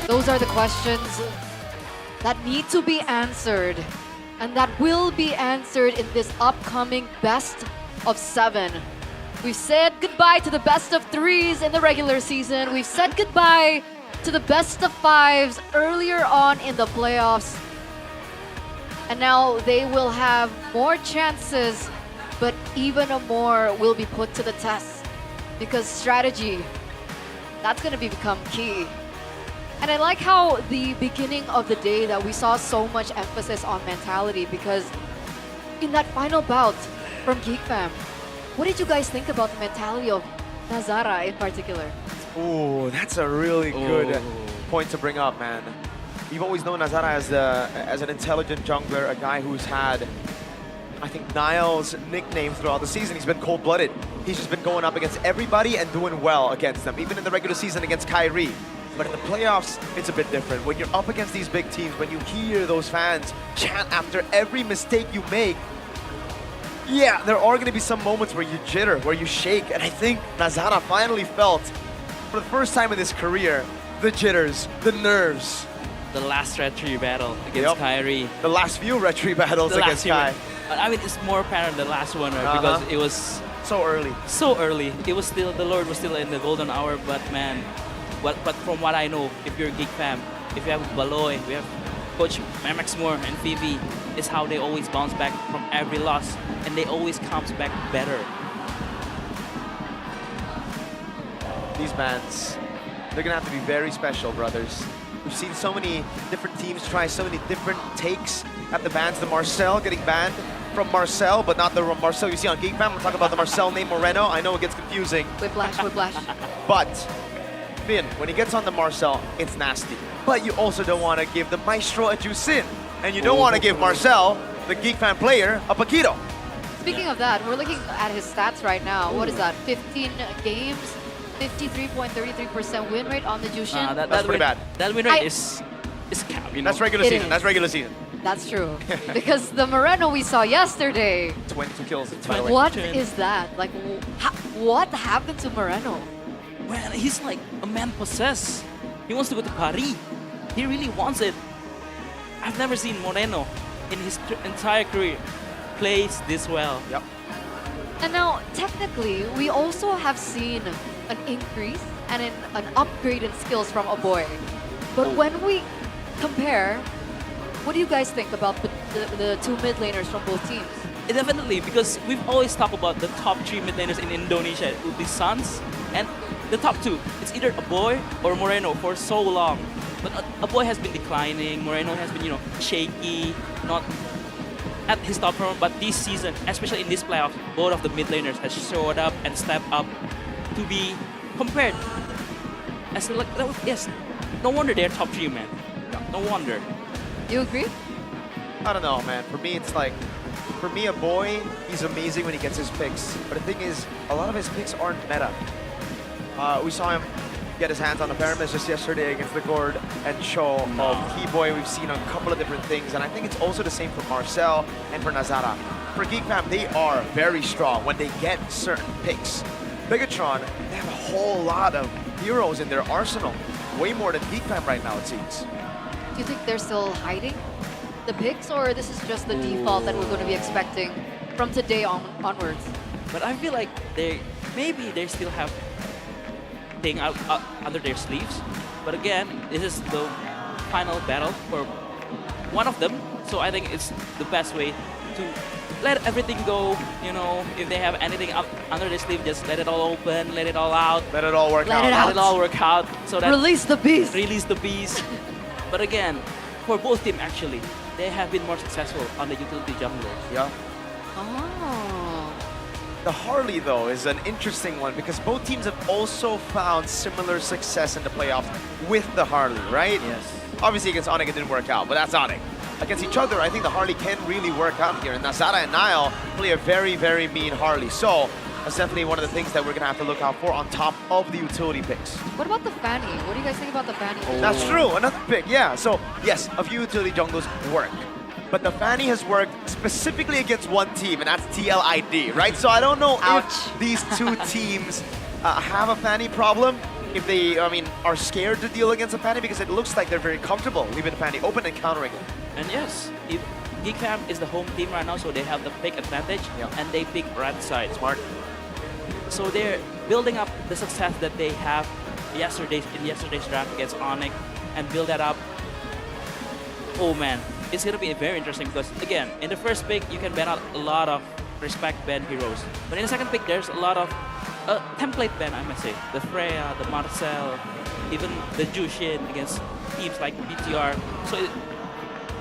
Those are the questions that need to be answered and that will be answered in this upcoming best of 7. We've said goodbye to the best of 3s in the regular season. We've said goodbye to the best of 5s earlier on in the playoffs. And now they will have more chances, but even more will be put to the test because strategy, that's going to become key. And I like how the beginning of the day that we saw so much emphasis on mentality, because in that final bout from GEEK Fam, what did you guys think about the mentality of Nazara in particular? Ooh, that's a really good point to bring up, man. You've always known Nazara as an intelligent jungler, a guy who's had, I think, Niall's nickname throughout the season. He's been cold-blooded. He's just been going up against everybody and doing well against them, even in the regular season against Kyrie. But in the playoffs, it's a bit different. When you're up against these big teams, when you hear those fans chant after every mistake you make, yeah, there are going to be some moments where you jitter, where you shake. And I think Nazara finally felt, for the first time in his career, the jitters, the nerves. The last Red 3 battle against Kyrie. The last few Red 3 battles against Kai. I mean, it's more apparent the last one, right? Because it was so early. So early. It was still, the Lord was still in the golden hour, but man, but from what I know, if you're a GEEK Fam, if you have Baloy, we have Coach MX Moore and Phoebe, it's how they always bounce back from every loss, and they always comes back better. These bans, they're gonna have to be very special, brothers. We've seen so many different teams try so many different takes at the bans. The Marcel getting banned from Marcel, but not the Marcel you see on GEEK Fam. We're talking about the Marcel named Moreno. I know it gets confusing. Whiplash, whiplash. But Finn, when he gets on the Marcel, it's nasty. But you also don't want to give the Maestro a Juicin. And you don't want to give Marcel, the GEEK Fam player, a Paquito. Speaking of that, we're looking at his stats right now. What is that? 15 games, 53.33% win rate on the Jushin. That's pretty bad. That win rate is cap, you know. That's regular season. That's regular season. That's true. Because the Moreno we saw yesterday. 22 kills. What is that? Like, what happened to Moreno? Well, he's like a man possessed. He wants to go to Paris. He really wants it. I've never seen Moreno in his entire career plays this well. Yep. And now, technically, we also have seen an increase and an upgrade in skills from a boy. But when we compare, what do you guys think about the two mid laners from both teams? Definitely, because we've always talked about the top 3 mid laners in Indonesia. It would be Suns and the top 2. It's either a boy or Moreno for so long. But a boy has been declining. Moreno has been, shaky, not at his top form. But this season, especially in this playoff, both of the mid laners has showed up and stepped up to be compared. As like, yes, no wonder they're top 3, man. No wonder. You agree? I don't know, man. For me, it's like, for me, a boy, he's amazing when he gets his picks. But the thing is, a lot of his picks aren't meta. We saw him get his hands on the pyramids just yesterday against the Gord and Cho of Keyboy. We've seen a couple of different things, and I think it's also the same for Marcel and for Nazara. For GEEK Fam, they are very strong when they get certain picks. Bigetron, they have a whole lot of heroes in their arsenal. Way more than GEEK Fam right now, it seems. Do you think they're still hiding the picks, or this is just the default that we're going to be expecting from today onwards? But I feel like they still have thing out under their sleeves. But again, this is the final battle for one of them. So I think it's the best way to let everything go. If they have anything up under their sleeve, just let it all open, let it all out. Let it all work out. Let it all work out. So that Release the beast. Release the beast. But again, for both teams actually, they have been more successful on the utility junglers. Yeah. Oh. The Harley, though, is an interesting one because both teams have also found similar success in the playoffs with the Harley, right? Yes. Obviously, against Onyx, it didn't work out, but that's Onyx. Against each other, I think the Harley can really work out here. And Nazara and Niall play a very, very mean Harley. So that's definitely one of the things that we're going to have to look out for on top of the utility picks. What about the Fanny? What do you guys think about the Fanny? That's true, another pick, yeah. So, yes, a few utility jungles work. But the Fanny has worked specifically against one team, and that's TLID, right? So I don't know if these two teams have a Fanny problem. If they, are scared to deal against a Fanny because it looks like they're very comfortable leaving the Fanny open and countering it. And yes, if GEEK Fam is the home team right now, so they have the pick advantage, and they pick right side. Smart. So they're building up the success that they have in yesterday's draft against Onyx and build that up. Oh man, it's gonna be very interesting because again, in the first pick you can ban out a lot of respect ban heroes, but in the second pick there's a lot of template ban, I must say. The Freya, the Marcel, even the Jushin against teams like BTR. So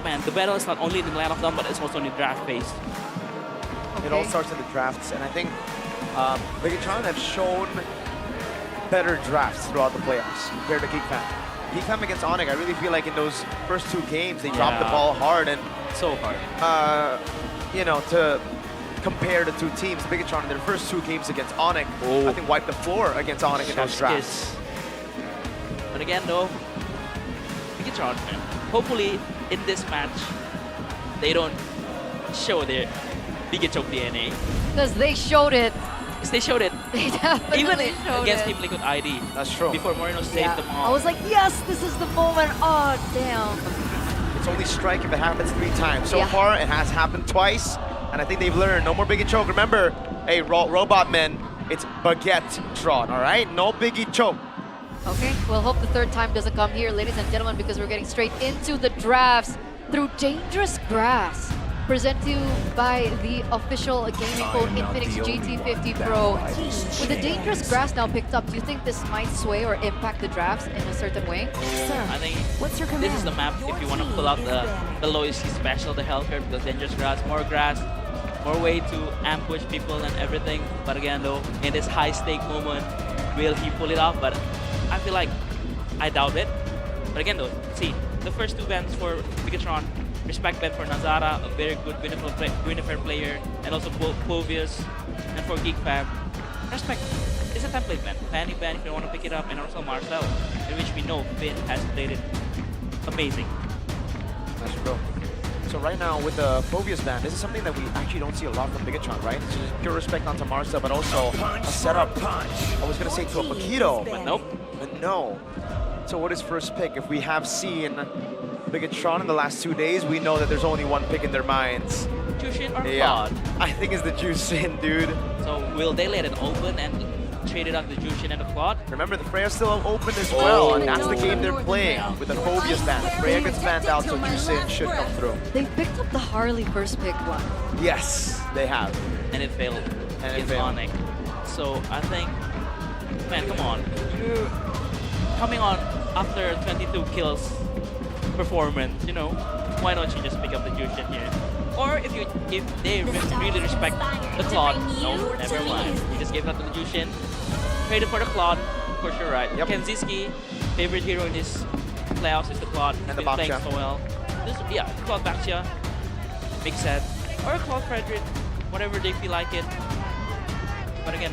man, the battle is not only in the land of them, but it's also in the draft phase. It all starts in the drafts, and I think Bigetron have shown better drafts throughout the playoffs compared to GEEK Fam. GEEK Fam against Onyx, I really feel like in those first two games, they dropped the ball hard and so hard. To compare the two teams, Bigetron in their first two games against Onyx, I think wiped the floor against Onyx in those drafts. But again, though, Bigetron, hopefully in this match, they don't show their Bigetron DNA. Because they showed it. They showed it. They definitely Even showed against it. Team Liquid ID. That's true. Before Moreno saved them all. I was like, yes, this is the moment. Oh, damn. It's only strike if it happens 3 times. So far, it has happened twice, and I think they've learned. No more Biggie Choke. Remember, hey, robot men, it's Bigetron, all right? No Biggie Choke. Okay, we'll hope the third time doesn't come here, ladies and gentlemen, because we're getting straight into the drafts through Dangerous Grass. Present to you by the official gaming code Infinix GT50 Pro. With the Dangerous Grass now picked up, do you think this might sway or impact the drafts in a certain way? I think this is the map if you want to pull out the lowest special, the hell curve, because Dangerous Grass, more way to ambush people and everything. But again though, in this high stake moment, will he pull it off? But I feel like I doubt it. But again though, see, the first 2 bans for Bigetron, respect ban for Nazara, a very good Winifred player, and also Povius. And for GEEK Fam, respect is a template ban. Fanny ban if you want to pick it up, and also Marcel, in which we know Finn has played it amazing. That's true. So right now with the Povius ban, this is something that we actually don't see a lot from Bigetron, right? It's just pure respect onto Marcel, but also a setup. I was gonna say to a Paquito, but nope. But no. So what is first pick? If we have seen Bigetron in the last 2 days, we know that there's only one pick in their minds. Jushin or Yeah, God? I think it's the Jushin, dude. So will they let it open and traded out the Jushin and the Claude. Remember, the Freya's still open as well, and that's the game they're playing with the Phobia's ban. Freya gets banned out, so Jushin should come through. They picked up the Harley first pick one. Yes, they have. And it failed. And it It's failed. Onyx. So I think, man, come on. You're coming on after 22 kills performance, you know, why don't you just pick up the Jushin here? Or if they really respect the Claude, no, never mind. You just gave it up to the Jushin, traded for the Claude, of course you're right. Yep. Kenziski, favorite hero in this playoffs is the Claude. He's And the been playing Baksha. so well. Yeah, Claude Baksha, makes sense. Or Claude Frederick, whatever they feel like it. But again,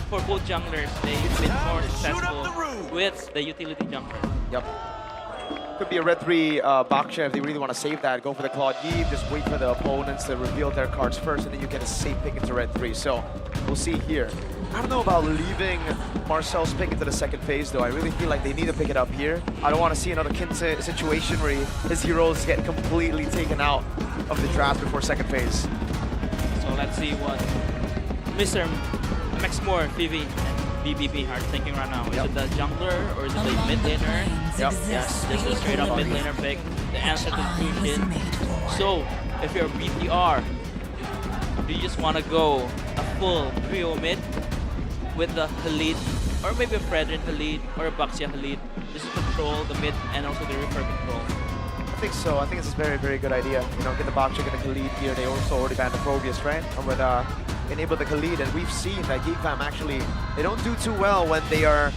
for both junglers, they've been more successful with the utility jungler. Yep. Could be a red 3 Baksha if they really want to save that. Go for the Claude Yeeve, just wait for the opponents to reveal their cards first, and then you get a safe pick into red 3. So we'll see here. I don't know about leaving Marcel's pick into the second phase, though. I really feel like they need to pick it up here. I don't want to see another Kinse situation where his heroes get completely taken out of the draft before second phase. So let's see what Mr. Maxmore, Vivi, and BBB are thinking right now. Is it the jungler or is it the mid laner? Yep. Yes, this is a straight up mid laner pick. The answer to Jushin. So, if you're BTR, do you just want to go a full trio mid with the Khalid, or maybe a Fredrin Khalid, or a Baksha Khalid, just to control the mid and also the Reaper control? I think so. I think it's a very, very good idea. You know, get the Baksha, get the Khalid here. They also already banned the Probius, right? And with enable the Khalid, and we've seen that GEEK actually, they don't do too well when they are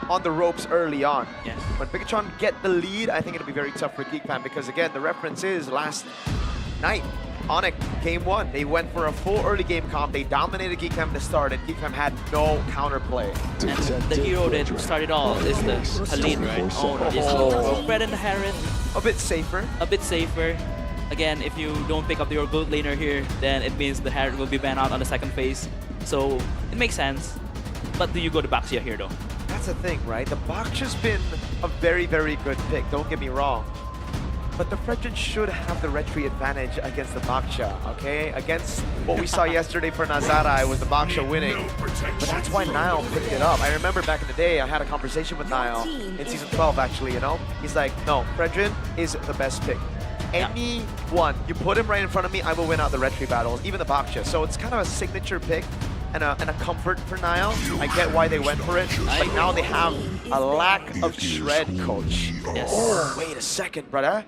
on the ropes early on. Yes. When Bigetron get the lead, I think it'll be very tough for GEEK because again, the reference is last night, Onyx, game 1, they went for a full early game comp. They dominated GEEK to start, and GEEK had no counterplay. And the hero that started all is the Khalid, right? Oh, Fred and Harris. A bit safer. A bit safer. Again, if you don't pick up your gold laner here, then it means the Harriet will be banned out on the second phase. So it makes sense. But do you go to Baksha here though? That's the thing, right? The Baksha's been a very, very good pick, don't get me wrong. But the Fredrin should have the retry advantage against the Baksha, okay? Against what we saw yesterday for Nazara, it was the Baksha winning. But that's why Niall picked it up. I remember back in the day, I had a conversation with Niall in Season 12, actually, you know? He's like, no, Fredrin is the best pick. Anyone, you put him right in front of me, I will win out the retry battles, even the Baksha. So it's kind of a signature pick and a comfort for Niall. I get why they went for it, but now they have a lack of shred, coach. Yes. Oh, wait a second, brother.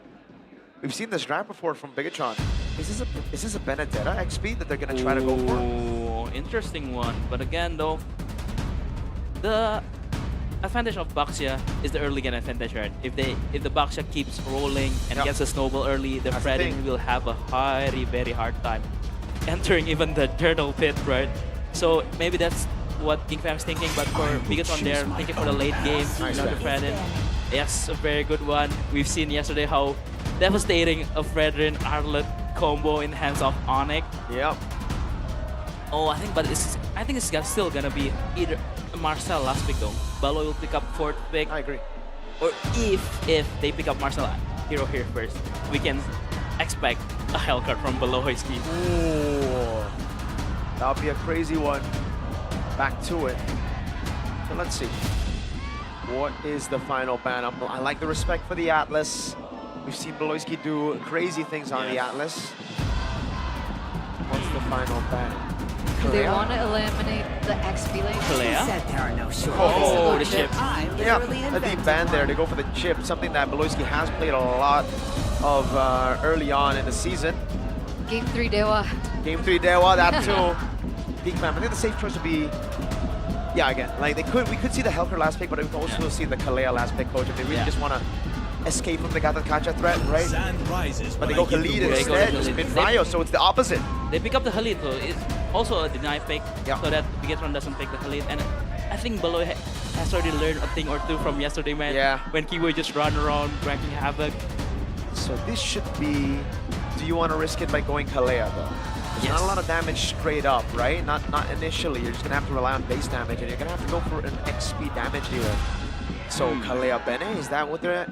We've seen this draft before from Bigetron. Is this a Benedetta XP that they're gonna try to go for? Oh, interesting one. But again though, the advantage of Baksha is the early game advantage, right? If the Baksha keeps rolling and gets a snowball early, the Fredrin will have a very hard time entering even the Journal Pit, right? So maybe that's what GEEK is thinking, but for Bigetron they're thinking for the late game, you know, the Fredrin. Yes, a very good one. We've seen yesterday how devastating a Fredrin Arlet combo in hands of Onyx. Yep. Oh, I think it's still gonna be either Marcel last pick though. Balo will pick up 4th pick. I agree. Or if they pick up Marcel hero here first, we can expect a Hellcard from Balohoyski. Ooh, that would be a crazy one. Back to it. So let's see. What is the final ban? I like the respect for the Atlas. We've seen Balohoyski do crazy things on the Atlas. What's the final ban? Do they want to eliminate the XP lane? Kalea? Said there are no Oh, the chip. Yeah, a deep ban there. They go for the chip, something that Balohoyski has played a lot of early on in the season. Game 3 Dewa. Game 3 Dewa, that too. GEEK Fam, I think the safe choice would be, yeah, again, like we could see the Helker last pick, but we could also see the Kalea last pick, coach, if they really just want to escape from the Kacha threat, right? But they go Khalid instead, just mid-Ryo, so it's the opposite. They pick up the Khalid, so it's also a deny pick, so that Bigetron doesn't pick the Khalid. And I think Baloy has already learned a thing or two from yesterday, man. Yeah. When Kiwi just run around, ranking havoc. So this should be, do you want to risk it by going Kalea, though? There's not a lot of damage straight up, right? Not initially. You're just going to have to rely on base damage, and you're going to have to go for an XP damage dealer. So Kalea Bene, is that what they're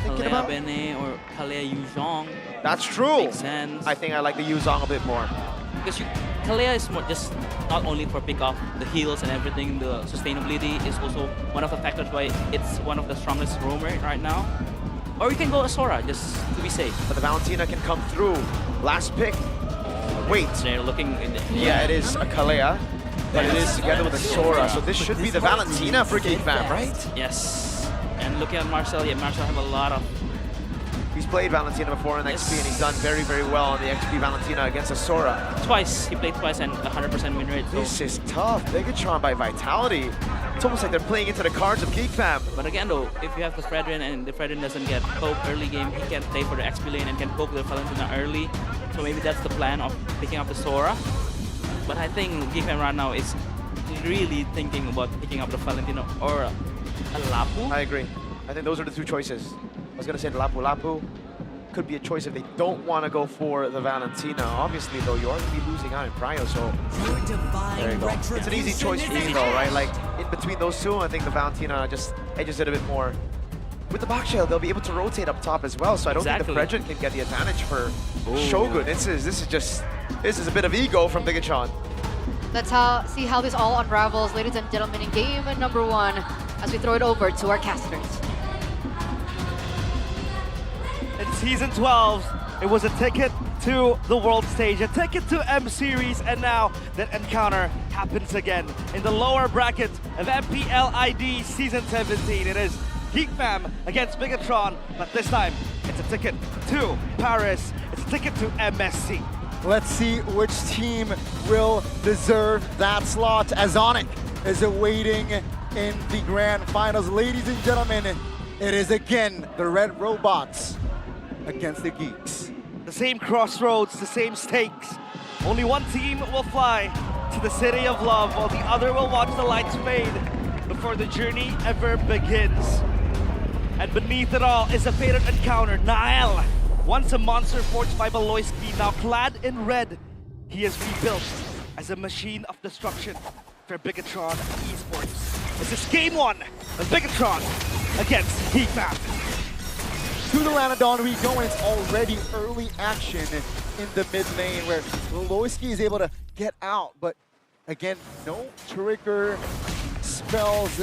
thinking about? Kalea Bene or Kalea Yuzhong. That's true. Makes sense. I think I like the Yuzong a bit more. Because Kalea is more just not only for pick off the heals and everything, the sustainability is also one of the factors why it's one of the strongest roamer right now. Or you can go Asura just to be safe. But the Valentina can come through. Last pick. Wait. They're looking. Yeah, it is a Kalea, but it is together with a Sora. So this should be the Valentina for GEEK Fam, right? Yes. And looking at Marcel, yeah, Marcel have a lot of. He's played Valentina before in XP and he's done very, very well on the XP Valentina against a Sora. Twice. He played twice and 100% win rate. So. This is tough. Bigetron by Vitality. It's almost like they're playing into the cards of GEEK Fam. But again though, if you have the Fredrin and the Fredrin doesn't get poke early game, he can play for the XP lane and can poke the Valentina early. So maybe that's the plan of picking up the Sora. But I think GEEK Fam right now is really thinking about picking up the Valentina or a Lapu. I agree. I think those are the two choices. I was going to say the Lapu could be a choice if they don't want to go for the Valentina. Obviously, though, you are going to be losing out in Prio, so there you go. It's an easy choice for you, though, right? Like, in between those two, I think the Valentina just edges it a bit more. With the Bakshell, they'll be able to rotate up top as well, so I don't think the Fredrin can get the advantage for Shogun. This is a bit of ego from Bigetron. Let's see how this all unravels, ladies and gentlemen, in game number 1, as we throw it over to our casters. In Season 12, it was a ticket to the world stage, a ticket to M Series, and now that encounter happens again. In the lower bracket of MPL ID Season 17, it is GEEK Fam against Bigetron, but this time, it's a ticket to Paris, it's a ticket to MSC. Let's see which team will deserve that slot. Azonic is awaiting in the grand finals. Ladies and gentlemen, it is again the Red Robots against the Geeks. The same crossroads, the same stakes. Only one team will fly to the city of love, while the other will watch the lights fade before the journey ever begins. And beneath it all is a fated encounter. Nael, once a monster forged by Baloyski, now clad in red, he is rebuilt as a machine of destruction for Bigetron Esports. This is game 1 of Bigetron against GEEK Fam. To the Lanadon we go, and it's already early action in the mid lane where Baloyski is able to get out, but again, no trigger spells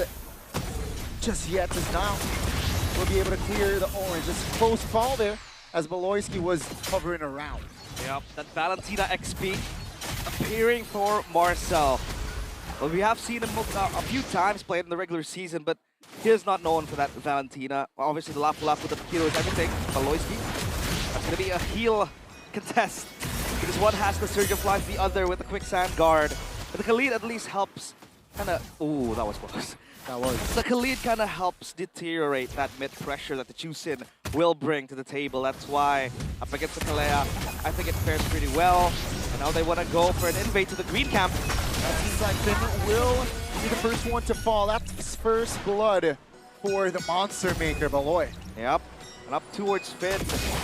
just yet, as now will be able to clear the orange. This close fall there as Baloyski was hovering around. Yep, that Valentina XP appearing for Marcel. Well, we have seen him a few times played in the regular season, but he is not known for that Valentina. Obviously, the Lapu with the hero is everything. Baloyski, that's going to be a heal contest, because one has the Surge of Life, the other with the Quicksand Guard. But the Khalid at least helps kind of... Ooh, that was close. That was. The Khalid kind of helps deteriorate that mid-pressure that the Chusin will bring to the table. That's why up against the Kalea, I think it fares pretty well. And now they want to go for an invade to the green camp. That seems like Finn will be the first one to fall. That's first blood for the Monster Maker, Baloy. Yep, and up towards Finn.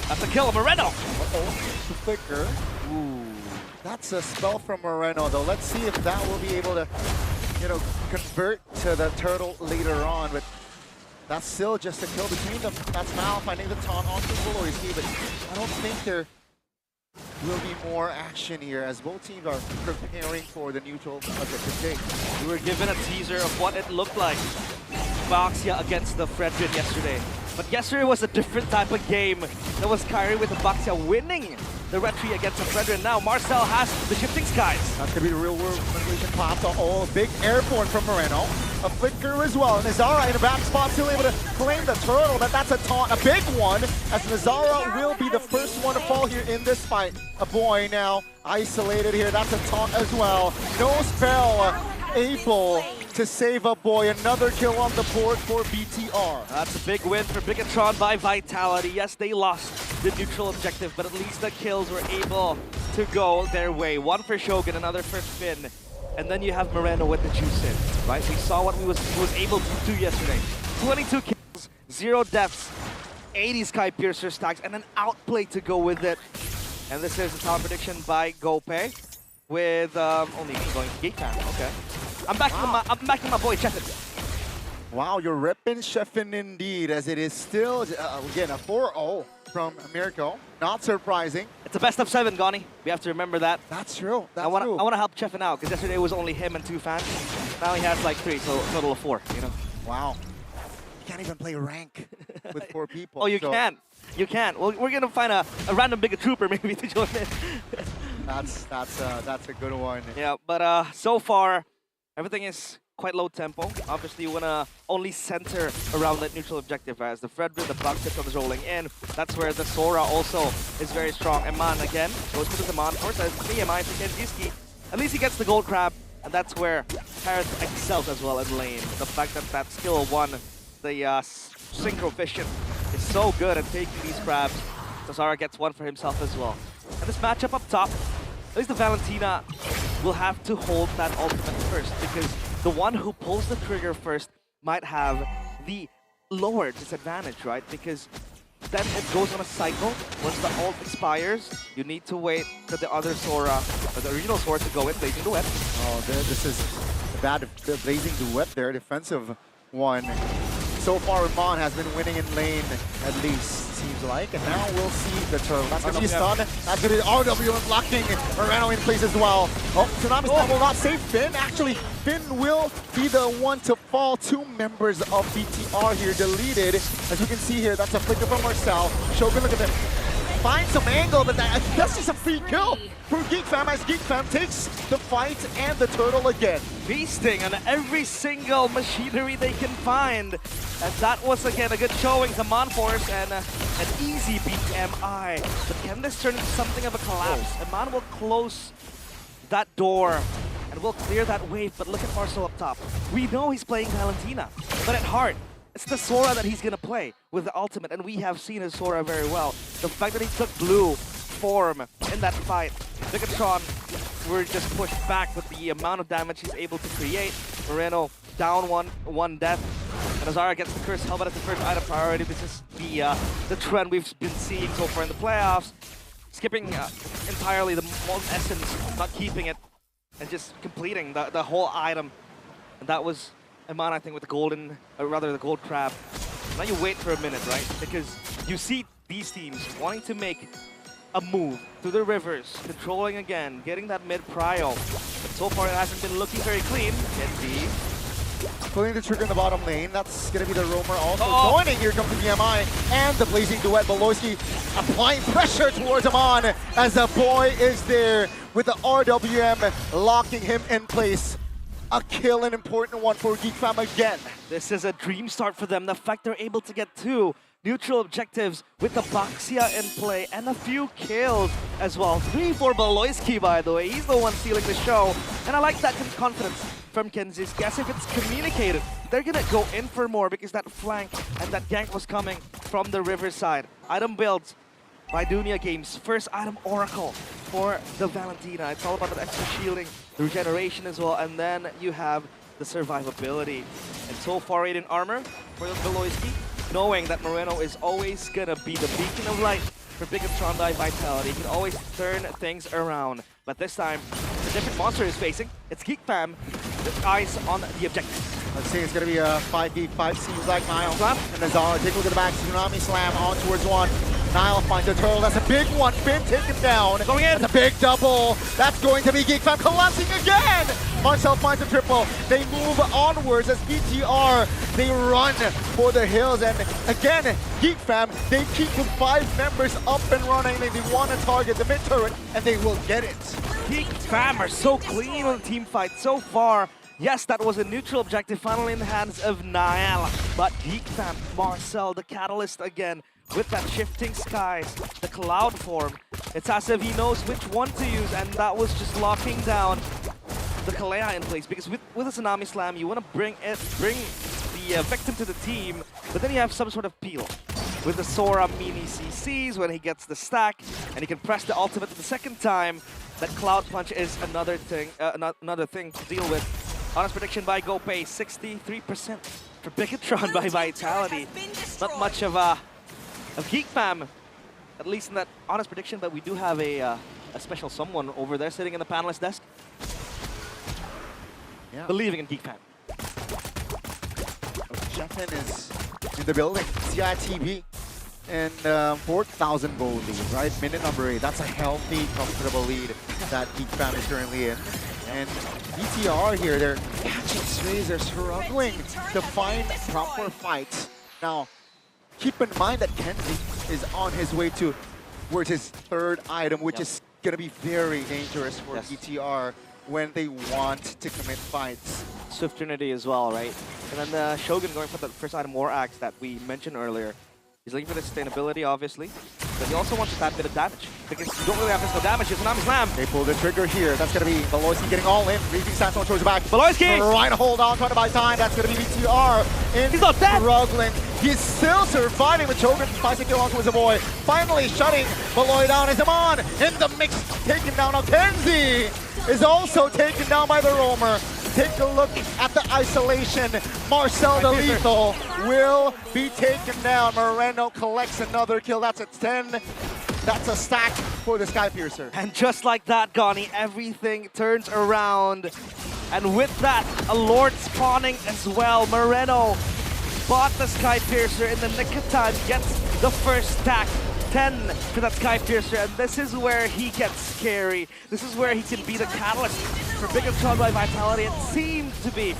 That's a kill of Moreno. Uh-oh, the flicker. Ooh, that's a spell from Moreno, though. Let's see if that will be able to, you know, convert to the turtle later on, but that's still just a kill between them. That's Mal finding the taunt onto Baloyski, but I don't think there will be more action here as both teams are preparing for the neutral objective take. We were given a teaser of what it looked like, Baxia against the Fredrin yesterday. But yesterday was a different type of game. That was Kyrie with the Baxia winning the red tree against the Fredrin. Now Marcel has the shifting skies. That's going to be the real world manipulation class. Oh, big airborne from Moreno. A flicker as well. Nazara in a back spot, still able to claim the turtle, but that's a taunt, a big one, as Nazara will be the first one to fall here in this fight. A boy now isolated here. That's a taunt as well. No spell able to save a boy. Another kill on the board for BTR. That's a big win for Bigetron by Vitality. Yes, they lost the neutral objective, but at least the kills were able to go their way. One for Shogun, another for Finn. And then you have Moreno with the juice in, right? We saw what he was able to do yesterday. 22 kills, 0 deaths, 80 Sky Piercer stacks, and an outplay to go with it. And this is a top prediction by GoPay with only going to GEEK Fam. Okay. I'm backing my boy Chefin. Wow, you're repping Chefin indeed, as it is still, again, a 4-0 from Mirko. Not surprising. It's a best of 7, Goni. We have to remember that. That's true. I want to help Chefin out because yesterday it was only him and 2 fans. Now he has like 3, so a total of 4. You know. Wow. You can't even play rank with 4 people. Oh, you can. You can. Well, we're gonna find a random bigger trooper maybe to join in. That's a good one. Yeah, but so far everything is quite low tempo. Obviously, you wanna only center around that neutral objective as the Frederick, the Buck comes rolling in. That's where the Sora also is very strong. Eman again goes to the Zaman Force as BMI to Kenjiski. At least he gets the gold crab, and that's where Harris excels as well in lane. The fact that that skill 1, the Synchro Vision, is so good at taking these crabs. So Zara gets 1 for himself as well. And this matchup up top, at least the Valentina will have to hold that ultimate first, because the one who pulls the trigger first might have the lower disadvantage, right? Because then it goes on a cycle. Once the ult expires, you need to wait for the other Sora, or the original Sora, to go in, Blazing Duet. Oh, this is bad. The Blazing Duet there, defensive one. So far, Iman has been winning in lane, at least, seems like. And now we'll see the turtle. That's going to be stunned. That's going to be RW blocking Moreno in place as well. Oh, Tsunami Slam will not save Finn. Actually, Finn will be the one to fall. 2 members of BTR here deleted. As you can see here, that's a flicker from Marcel. Shogun, look at that. Find some angle, but I guess it's a free kill for GEEK Fam as GEEK Fam takes the fight and the turtle again. Feasting on every single machinery they can find. And that was, again, a good showing to Monforce and an easy BMI. But can this turn into something of a collapse? Eman will close that door and will clear that wave, but look at Marcel up top. We know he's playing Valentina, but at heart, it's the Sora that he's gonna play with the ultimate, and we have seen his Sora very well. The fact that he took blue form in that fight, Bigetron were just pushed back with the amount of damage he's able to create. Moreno down one death, and Azara gets the curse helmet as the first item priority. This is the trend we've been seeing so far in the playoffs. Skipping entirely the most essence, not keeping it, and just completing the whole item. And that was Eman, I think, with the golden, or rather the gold crab. Now you wait for a minute, right? Because you see these teams wanting to make a move through the rivers, controlling again, getting that mid prio. But so far it hasn't been looking very clean. Genji pulling the trigger in the bottom lane. That's going to be the roamer also joining. Here comes the BMI and the Blazing Duet. Beloyski applying pressure towards Eman as the boy is there with the RWM locking him in place. A kill, an important one for GEEK Fam again. This is a dream start for them. The fact they're able to get 2 neutral objectives with the Baxia in play and a few kills as well. 3 for Beloyski, by the way. He's the one stealing the show. And I like that confidence from Kenzi's. Guess if it's communicated, they're gonna go in for more because that flank and that gank was coming from the riverside. Item builds by Dunia Games. First item Oracle for the Valentina. It's all about the extra shielding, the regeneration as well, and then you have the survivability. And so far, Radiant Armor for the Beloyski, knowing that Moreno is always gonna be the beacon of light for Bigetron by Vitality. He can always turn things around. But this time, a different monster is facing. It's GEEK Fam with eyes on the objective. Let's see, it's going to be a 5v5, seems like Nile. And Azara, take a look at the back, Tsunami Slam on towards 1. Nile finds a turtle, that's a big one, Finn taken down. Going in. That's a big double. That's going to be GEEK Fam collapsing again. Marcel finds a triple. They move onwards as BTR, they run for the hills. And again, GEEK Fam, they keep the 5 members up and running. They want to target the mid turret, and they will get it. GEEK Fam are so clean on the team fight so far. Yes, that was a neutral objective finally in the hands of Niall. But GEEK Fam, Marcel, the catalyst again, with that shifting skies, the cloud form. It's as if he knows which one to use, and that was just locking down the Kalea in place. Because with a Tsunami Slam, you want to bring the victim to the team, but then you have some sort of peel. With the Sora mini CCs, when he gets the stack, and he can press the ultimate the second time, that Cloud Punch is another thing to deal with. Honest prediction by GoPay, 63% for Bigetron by Vitality. Not much of GEEK Fam, at least in that honest prediction, but we do have a special someone over there sitting in the panelist desk. Yeah. Believing in GEEK Fam. Shefin is in the building. CITB and 4,000 gold lead, right? Minute number 8. That's a healthy, comfortable lead that GEEK Fam is currently in. And BTR here, they're catching strays. They're struggling to find proper fights. Now, keep in mind that Kenzie is on his way towards his third item, which is going to be very dangerous for BTR when they want to commit fights. Swift Trinity as well, right? And then Shogun going for the first item War Axe that we mentioned earlier. He's looking for the sustainability, obviously, but he also wants that bit of damage because you don't really have physical damage. It's Tsunami Slam. They pull the trigger here. That's going to be Beloyski getting all in. Reaping Sandstorm towards the back. Beloyski! Trying to hold on, trying to buy time. That's going to be BTR. He's not dead! Struggling. He's still surviving with Shogun. Spicy kill onto his boy. Finally shutting Beloy down. Is Amon in the mix. Taken down. Now Kenzie is also taken down by the Roamer. Take a look at the isolation. Marcel the Lethal will be taken down. Moreno collects another kill. That's a 10. That's a stack for the Skypiercer. And just like that, Gani, everything turns around. And with that, a Lord spawning as well. Moreno bought the Skypiercer in the nick of time, gets the first stack. 10 to that Skypiercer, and this is where he gets scary. This is where he can be the catalyst for Bigetron by Vitality. It seemed to be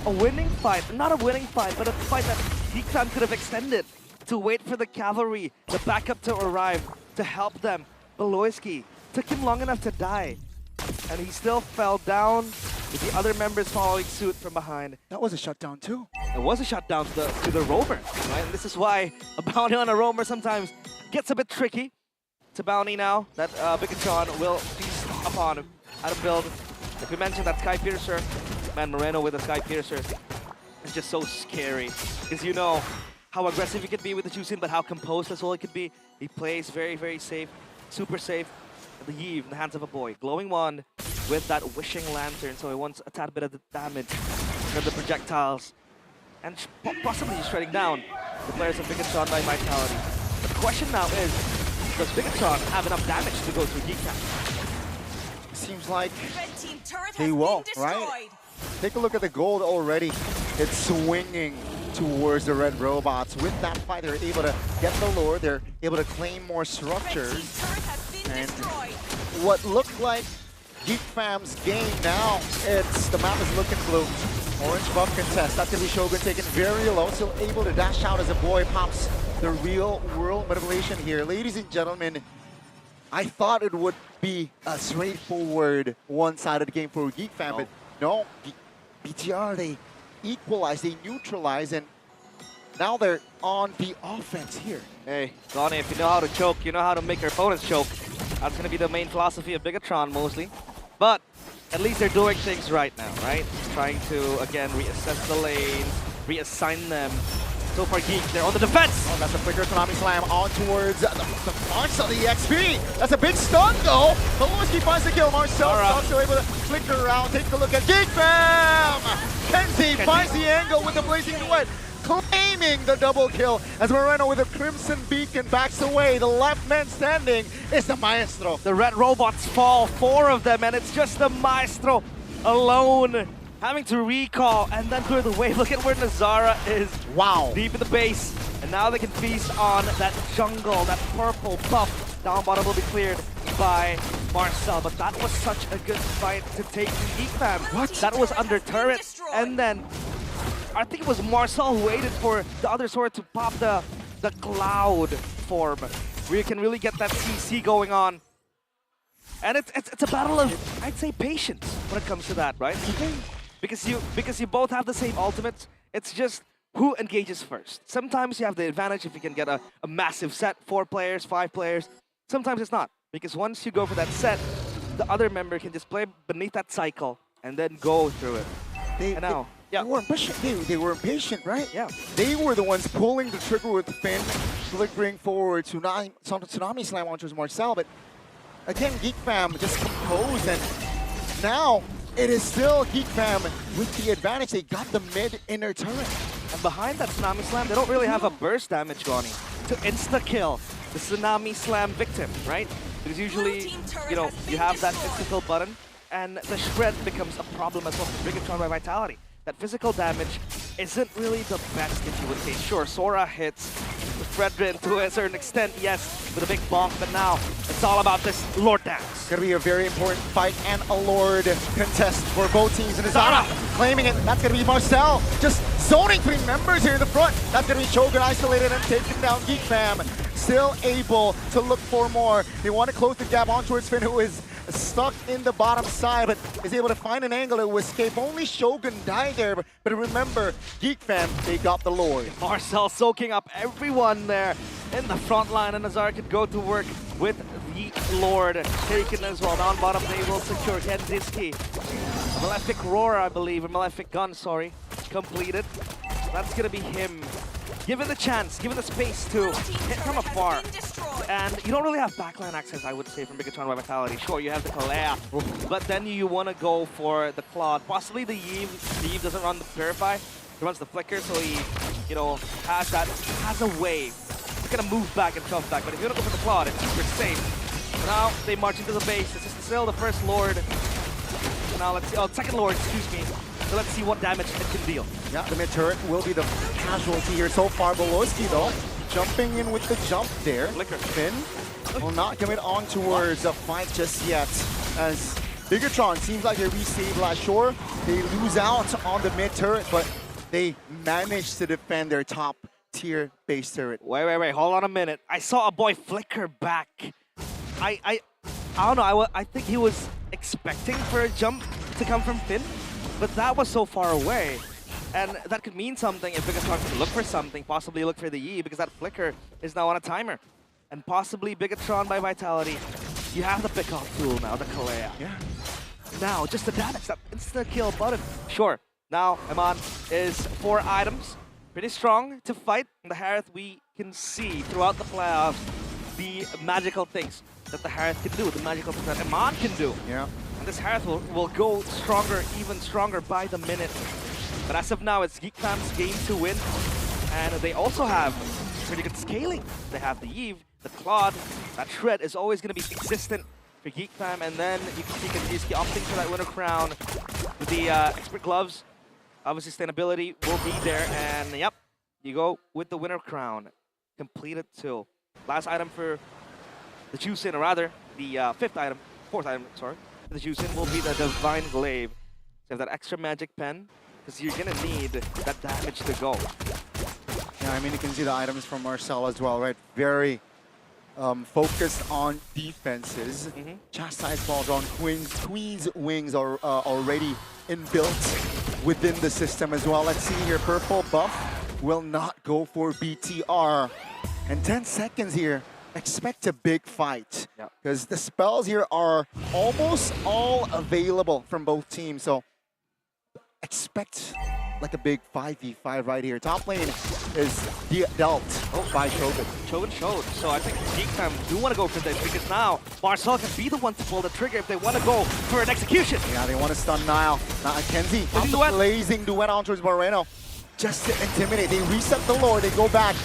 a winning fight, not a winning fight, but a fight that GEEK Fam could have extended to wait for the cavalry, the backup to arrive, to help them. Beloyski took him long enough to die, and he still fell down with the other members following suit from behind. That was a shutdown too. It was a shutdown to the Roamer, right? And this is why a bounty on a Roamer sometimes gets a bit tricky. It's a bounty now that Bigetron will feast upon out of build. If we mentioned that Skypiercer, man, Moreno with a Skypiercer is just so scary. Because you know how aggressive he could be with the Juicin, but how composed as well he could be. He plays very, very safe, super safe. The Yeve in the hands of a boy. Glowing Wand with that Wishing Lantern, so he wants a tad bit of the damage from the projectiles. And possibly just shredding down the players of Bigetron by Vitality. The question now is, does Bigetron have enough damage to go through GEEK Fam? Seems like they will, right? Take a look at the gold already. It's swinging towards the red robots. With that fight, they're able to get the lore. They're able to claim more structures. And what looked like GEEK Fam's game now, the map is looking blue. Orange buff contest. That's going to be Shogun taken very low. Still able to dash out as a boy pops the real world manipulation here. Ladies and gentlemen, I thought it would be a straightforward one-sided game for GEEK Fam, but no, BTR, they equalize, they neutralize, and now they're on the offense here. Hey, Donnie, if you know how to choke, you know how to make your opponents choke. That's going to be the main philosophy of Bigetron mostly. But at least they're doing things right now, right? Trying to, again, reassess the lanes, reassign them. So far, GEEK, they're on the defense. Oh, that's a quicker Tsunami Slam on towards the Marcel, the EXP. That's a big stun, though. Beloyski finds the kill. Marcel also able to flicker around. Take a look at GEEK Fam. Kenzie finds the angle with the Blazing Duet, claiming the double kill as Moreno with a Crimson Beacon backs away. The left man standing is the Maestro. The red robots fall, 4 of them, and it's just the Maestro alone. Having to recall and then clear the wave. Look at where Nazara is. Wow. Deep in the base. And now they can feast on that jungle, that purple buff. Down bottom will be cleared by Marcel. But that was such a good fight to take GEEK Fam. What? That was under turret. And then I think it was Marcel who waited for the other sword to pop the cloud form, where you can really get that CC going on. And it's a battle of, I'd say, patience when it comes to that, right? Because you both have the same ultimates. It's just who engages first. Sometimes you have the advantage if you can get a massive set, 4 players, 5 players. Sometimes it's not, because once you go for that set, the other member can just play beneath that cycle and then go through it. They were impatient. They were impatient, right? Yeah. They were the ones pulling the trigger with Finn, flickering forward to Tsunami Slam onto Marcel, but again, GEEK Fam just composed, and now it is still GEEK Fam with the advantage. They got the mid inner turret. And behind that Tsunami Slam, they don't really have a burst damage, Goni, to insta-kill the Tsunami Slam victim, right? Because usually, you know, you have that insta-kill button, and the shred becomes a problem as well for Bigetron by Vitality. That physical damage isn't really the best, if you would say. Sure, Sora hits, the Fredrin to a certain extent, yes, with a big bonk, but now it's all about this Lord dance. It's going to be a very important fight and a Lord contest for both teams. And Zara claiming it. That's going to be Marcel just zoning 3 members here in the front. That's going to be Shogun isolated and taking down GEEK Fam. Still able to look for more. They want to close the gap on towards Finn, who is stuck in the bottom side, but is able to find an angle to escape. Only Shogun died there, but remember, GEEK Fam, they got the Lord. Marcel soaking up everyone there in the front line, and Nazar could go to work with the Lord taken as well. Down bottom, they will secure Kenziski. Malefic Roar, I believe, or Malefic Gun, sorry, completed. That's gonna be him. Given the chance, given the space to hit from afar. And you don't really have backline access, I would say, from Bigetron by Vitality. Sure, you have the Kalea, but then you want to go for the Claude. Possibly the Eve. The Eve doesn't run the Purify. He runs the Flicker, so he, you know, has a way. He's gonna move back and shove back, but if you want to go for the Claude, it's super safe. Now they march into the base. This is still the first Lord. Now let's see, second Lord, excuse me. So let's see what damage it can deal. Yeah, the mid turret will be the casualty here so far. Beloski though, jumping in with the jump there. Flicker. Finn will not commit on towards a fight just yet. As Bigetron seems like they restabilize. Sure, they lose out on the mid turret, but they managed to defend their top tier base turret. Wait, hold on a minute. I saw a boy flicker back. I don't know, I think he was expecting for a jump to come from Finn, but that was so far away. And that could mean something if Bigetron can look for something, possibly look for the Yi, because that flicker is now on a timer. And possibly Bigetron by Vitality, you have the pick-off tool now, the Kalea. Yeah. Now, just the damage, that insta-kill button. Sure, now Eman is 4 items, pretty strong to fight. In the Harith, we can see throughout the playoffs the magical things that the Harith can do, the magical things that Eman can do. Yeah. And this Harith will go stronger, even stronger by the minute. But as of now, it's GEEK Fam's game to win. And they also have pretty good scaling. They have the Eve, the Claude, that Shred is always going to be existent for GEEK Fam. And then you can see Kandiski opting for that winner crown with the expert gloves. Obviously, sustainability will be there. And yep, you go with the winner crown. Completed too. Last item for the Juicin, or rather, the fourth item, sorry. The Juicin will be the Divine Glaive. So you have that extra magic pen, because you're gonna need that damage to go. Yeah, I mean, you can see the items from Marcel as well, right? Very focused on defenses. Chastise balls on Queen's Wings are already inbuilt within the system as well. Let's see here, purple buff will not go for BTR. And 10 seconds here, expect a big fight. Because the spells here are almost all available from both teams. So expect like a big 5v5 right here. Top lane is dealt by Shogun. Shogun showed. So I think GEEK Fam do want to go for this, because now Marcel can be the one to pull the trigger if they want to go for an execution. Yeah, they want to stun Nile. Now Kenzie, blazing duet on towards Moreno. Just to intimidate. They reset the Lord, they go back.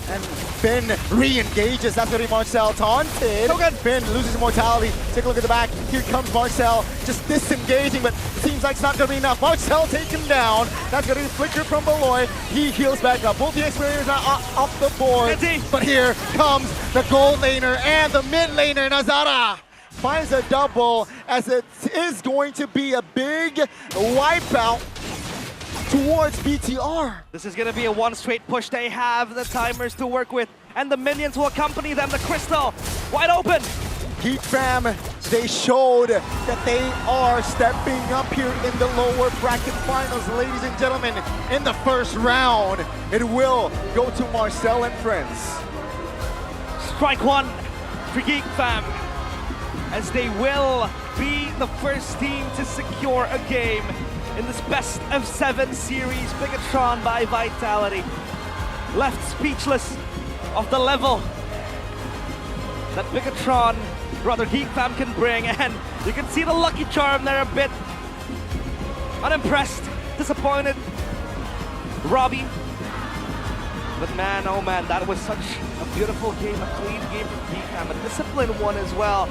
And Finn re-engages. That's going to be Marcel taunted. Finn loses immortality. Take a look at the back. Here comes Marcel, just disengaging, but it seems like it's not going to be enough. Marcel taken down. That's going to be Flicker from below. He heals back up. Both the experience are off the board. But here comes the gold laner and the mid laner, Nazara. Finds a double, as it is going to be a big wipeout towards BTR. This is going to be a one straight push. They have the timers to work with, and the minions will accompany them. The Crystal, wide open. GEEK Fam, they showed that they are stepping up here in the lower bracket finals, ladies and gentlemen. In the first round, it will go to Marcel and friends. Strike one for GEEK Fam, as they will be the first team to secure a game in this best of 7 series. Bigetron by Vitality. Left speechless of the level that Bigetron, rather GEEK Fam, can bring. And you can see the lucky charm there a bit. Unimpressed, disappointed, Robbie. But man, oh man, that was such a beautiful game, a clean game from GEEK Fam, a disciplined one as well.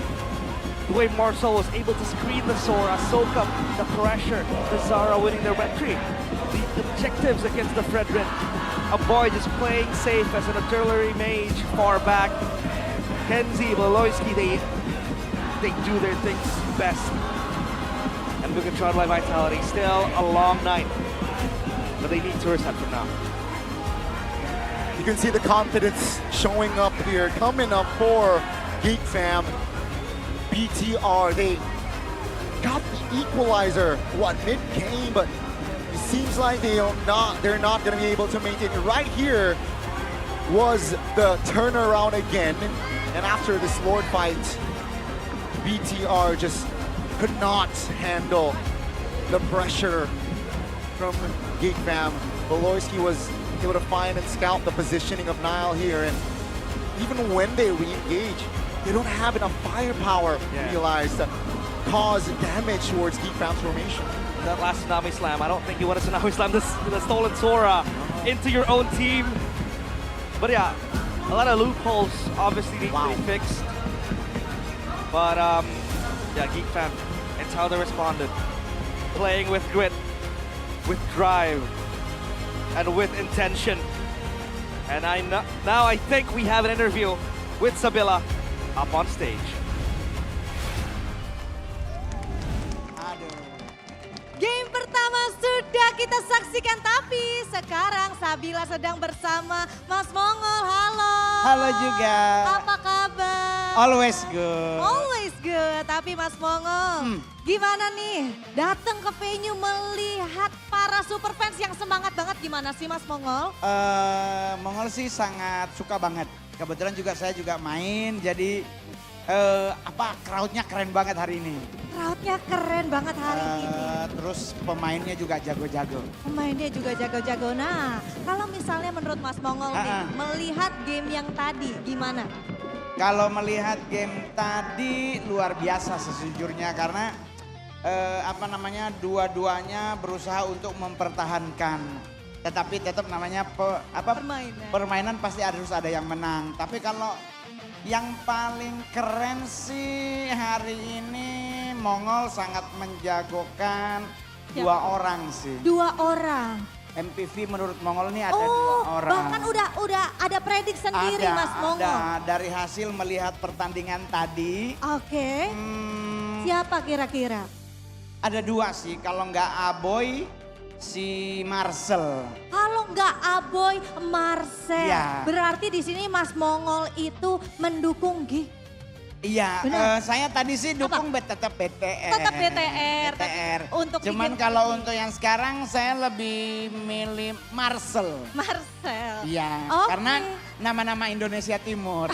The way Marcel was able to screen the Sora, soak up the pressure, the Zara winning their entry, the objectives against the Fredrin. a boy just playing safe as an artillery mage far back. Kenzie, Boloisky, they do their things best. And Bigetron by Vitality, still a long night. But they need to reset from now. You can see the confidence showing up here, coming up for GEEK fam. BTR, they got the equalizer, mid-game, but it seems like they're not gonna be able to maintain it. Right here was the turnaround again, and after this Lord fight, BTR just could not handle the pressure from GEEK fam. Boloisky was able to find and scout the positioning of Nile here, and even when they re-engage, they don't have enough firepower, realize, to cause damage towards GEEK fam's formation. That last Tsunami Slam, I don't think you want to Tsunami Slam the stolen Sora into your own team. But yeah, a lot of loopholes obviously need to be fixed. But yeah, GEEK fam, it's how they responded. Playing with grit, with drive, and with intention. And now I think we have an interview with Sabila up on stage. Game pertama sudah kita saksikan, tapi sekarang Sabila sedang bersama Mas Mongol. Halo. Halo juga. Apa kabar? Always good. Always good. Tapi Mas Mongol, gimana nih datang ke venue melihat para super fans yang semangat banget, gimana sih Mas Mongol? Mongol sih sangat suka banget. Kebetulan juga saya juga main, jadi crowd-nya keren banget hari ini. Crowd-nya keren banget hari ini. Terus pemainnya juga jago-jago. Pemainnya juga jago-jago. Nah, kalau misalnya menurut Mas Mongol nih, melihat game yang tadi gimana? Kalau melihat game tadi luar biasa sejujurnya, karena dua-duanya berusaha untuk mempertahankan. Tetapi tetap namanya permainan pasti harus ada yang menang. Tapi kalau yang paling keren sih hari ini Mongol sangat menjagokan dua orang sih. Dua orang. MPV menurut Mongol ini ada dua orang. Bahkan udah ada predik sendiri Mas Mongol. Ada, dari hasil melihat pertandingan tadi. Oke. Siapa kira-kira? Ada dua sih, kalau nggak Aboy, si Marcel. Kalau nggak Aboy, Marcel. Iya. Berarti di sini Mas Mongol itu mendukung GEEK. Iya, saya tadi sih dukung tetap BTR. Tetap BTR. Untuk cuman kalau untuk yang sekarang saya lebih milih Marcel. Marcel. Iya, karena nama-nama Indonesia Timur.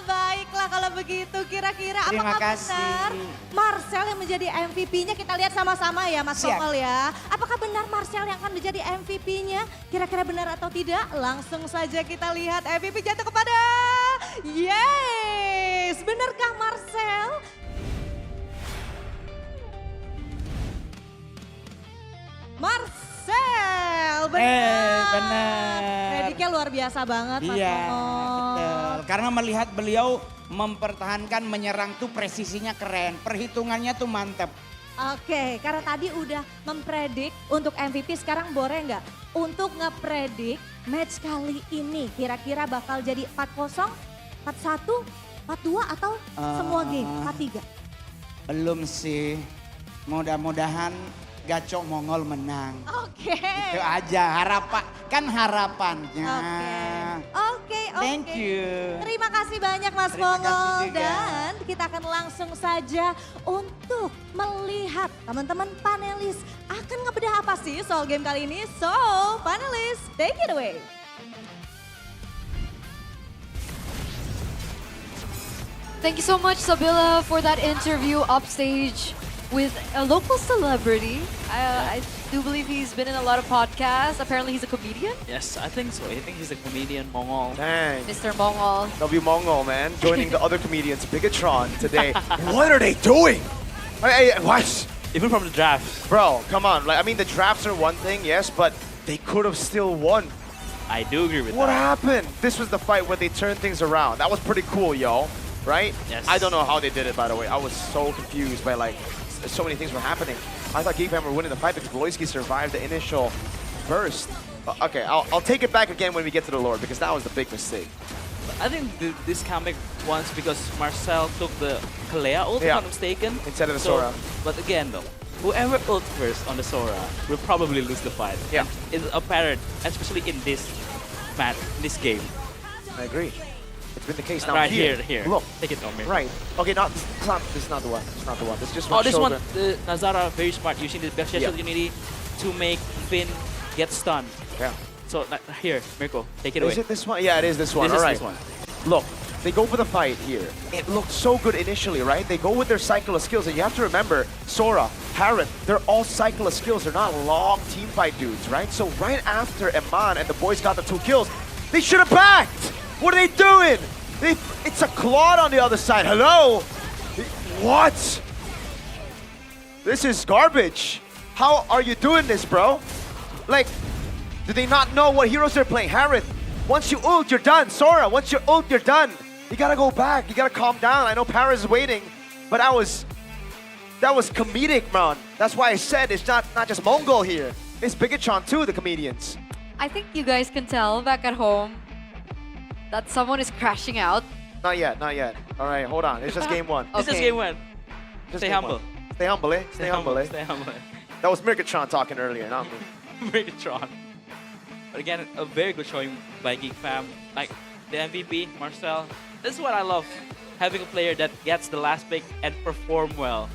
Baiklah kalau begitu, kira-kira Terima apakah kasih. benar Marcel yang menjadi MVP-nya? Kita lihat sama-sama ya Mas Mongol ya. Apakah benar Marcel yang akan menjadi MVP-nya? Kira-kira benar atau tidak? Langsung saja kita lihat MVP jatuh kepada... Yes! Benarkah Marcel? Marcel! Benar! Benar. Prediknya luar biasa banget Mas Iya, Mongol. betul. Karena melihat beliau mempertahankan menyerang tuh presisinya keren. Perhitungannya tuh mantep. Oke, karena tadi udah mempredik untuk MVP, sekarang boleh nggak untuk ngepredik match kali ini kira-kira bakal jadi 4-0, 4-1, 4-2 atau semua game 4-3? Belum sih, mudah-mudahan Gacok Mongol menang. Oke. Itu aja harapannya. Oke. Thank you. Terima kasih banyak Mas Mongol. Dan kita akan langsung saja untuk melihat teman-teman panelis akan ngebedah apa sih soal game kali ini. So, panelis, take it away. Thank you so much, Sabila, for that interview upstage with a local celebrity. I do believe he's been in a lot of podcasts. Apparently he's a comedian. Yes, I think so. I think he's a comedian, Mongol. Dang. Mr. Mongol. W Mongol, man. Joining the other comedians, Bigetron, today. What are they doing? What? Even from the drafts. Bro, come on. Like, I mean, the drafts are one thing, yes, but they could have still won. I do agree with What that. happened? This was the fight where they turned things around. That was pretty cool, yo. Right? Yes. I don't know how they did it, by the way. I was so confused by, like, so many things were happening. I thought GEEK were winning the fight because Boloisky survived the initial burst Okay, I'll take it back again when we get to the lore because that was the big mistake. I think this comeback once because Marcel took the Kalea ult, if I'm not mistaken. Instead of the Sora. But again though, whoever ult first on the Sora will probably lose the fight. Yeah. It's apparent, especially in this match, this game. I agree. It's been the case now. Right here. Look. Take it on me. Right. Okay, this is not the one. This is not the one. This is just Oh, one this shoulder. one, Nazara very smart using the special unity to make Finn get stunned. Yeah. So here, Mirko, take it away. Is it this one? Yeah, it is this one. This All is right. this one. Look, they go for the fight here. It looked so good initially, right? They go with their cycle of skills, and you have to remember, Sora, Harith, they're all cycle of skills. They're not long team fight dudes, right? So right after Eman and the boys got the 2 kills, they should have backed! What are they doing? It's a Claude on the other side. Hello? What? This is garbage. How are you doing this, bro? Like, do they not know what heroes they're playing? Harith, once you ult, you're done. Sora, once you ult, you're done. You gotta go back. You gotta calm down. I know Paris is waiting, but that was comedic, man. That's why I said it's not just Mongol here. It's Bigetron too, the comedians. I think you guys can tell back at home that someone is crashing out. Not yet, not yet. All right, hold on. It's just game 1. This is game 1. Just Stay game humble. 1. Stay humble, eh? Stay humble, eh? Stay humble. That was Bigetron talking earlier, not me. Bigetron. But again, a very good showing by GEEK fam. Like the MVP, Marcel. This is what I love. Having a player that gets the last pick and perform well.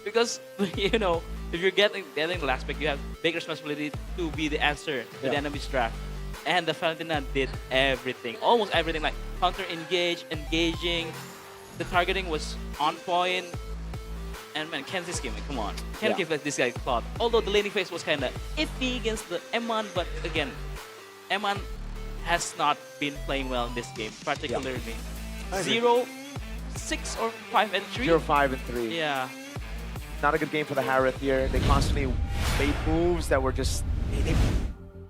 Because, you know, if you're getting the last pick, you have big responsibility to be the answer to the enemy's draft. And the Valentina did everything. Almost everything. Like counter engage, engaging. The targeting was on point. And man, Kenzie's game, come on. Can't give like this guy Claude. Although the laning phase was kind of iffy against the Eman, but again, Eman has not been playing well in this game, particularly. 0, 6, or 5 and 3. 0, 5 and 3. Yeah. Not a good game for the Harith here. They constantly made moves that were just they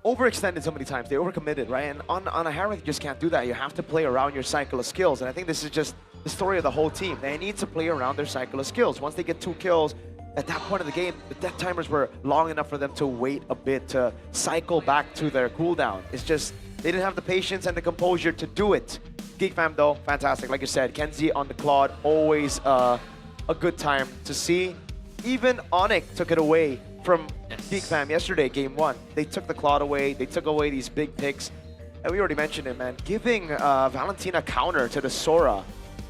overextended so many times. They overcommitted, right? And on a Harith, you just can't do that. You have to play around your cycle of skills. And I think this is just the story of the whole team. They need to play around their cycle of skills. Once they get 2 kills, at that point of the game, the death timers were long enough for them to wait a bit to cycle back to their cooldown. It's just, they didn't have the patience and the composure to do it. GEEK fam though, fantastic. Like you said, Kenzie on the Claude, always a good time to see. Even Onyx took it away from GEEK fam yesterday, game 1. They took the Claude away, they took away these big picks. And we already mentioned it, man. Giving Valentina counter to the Sora,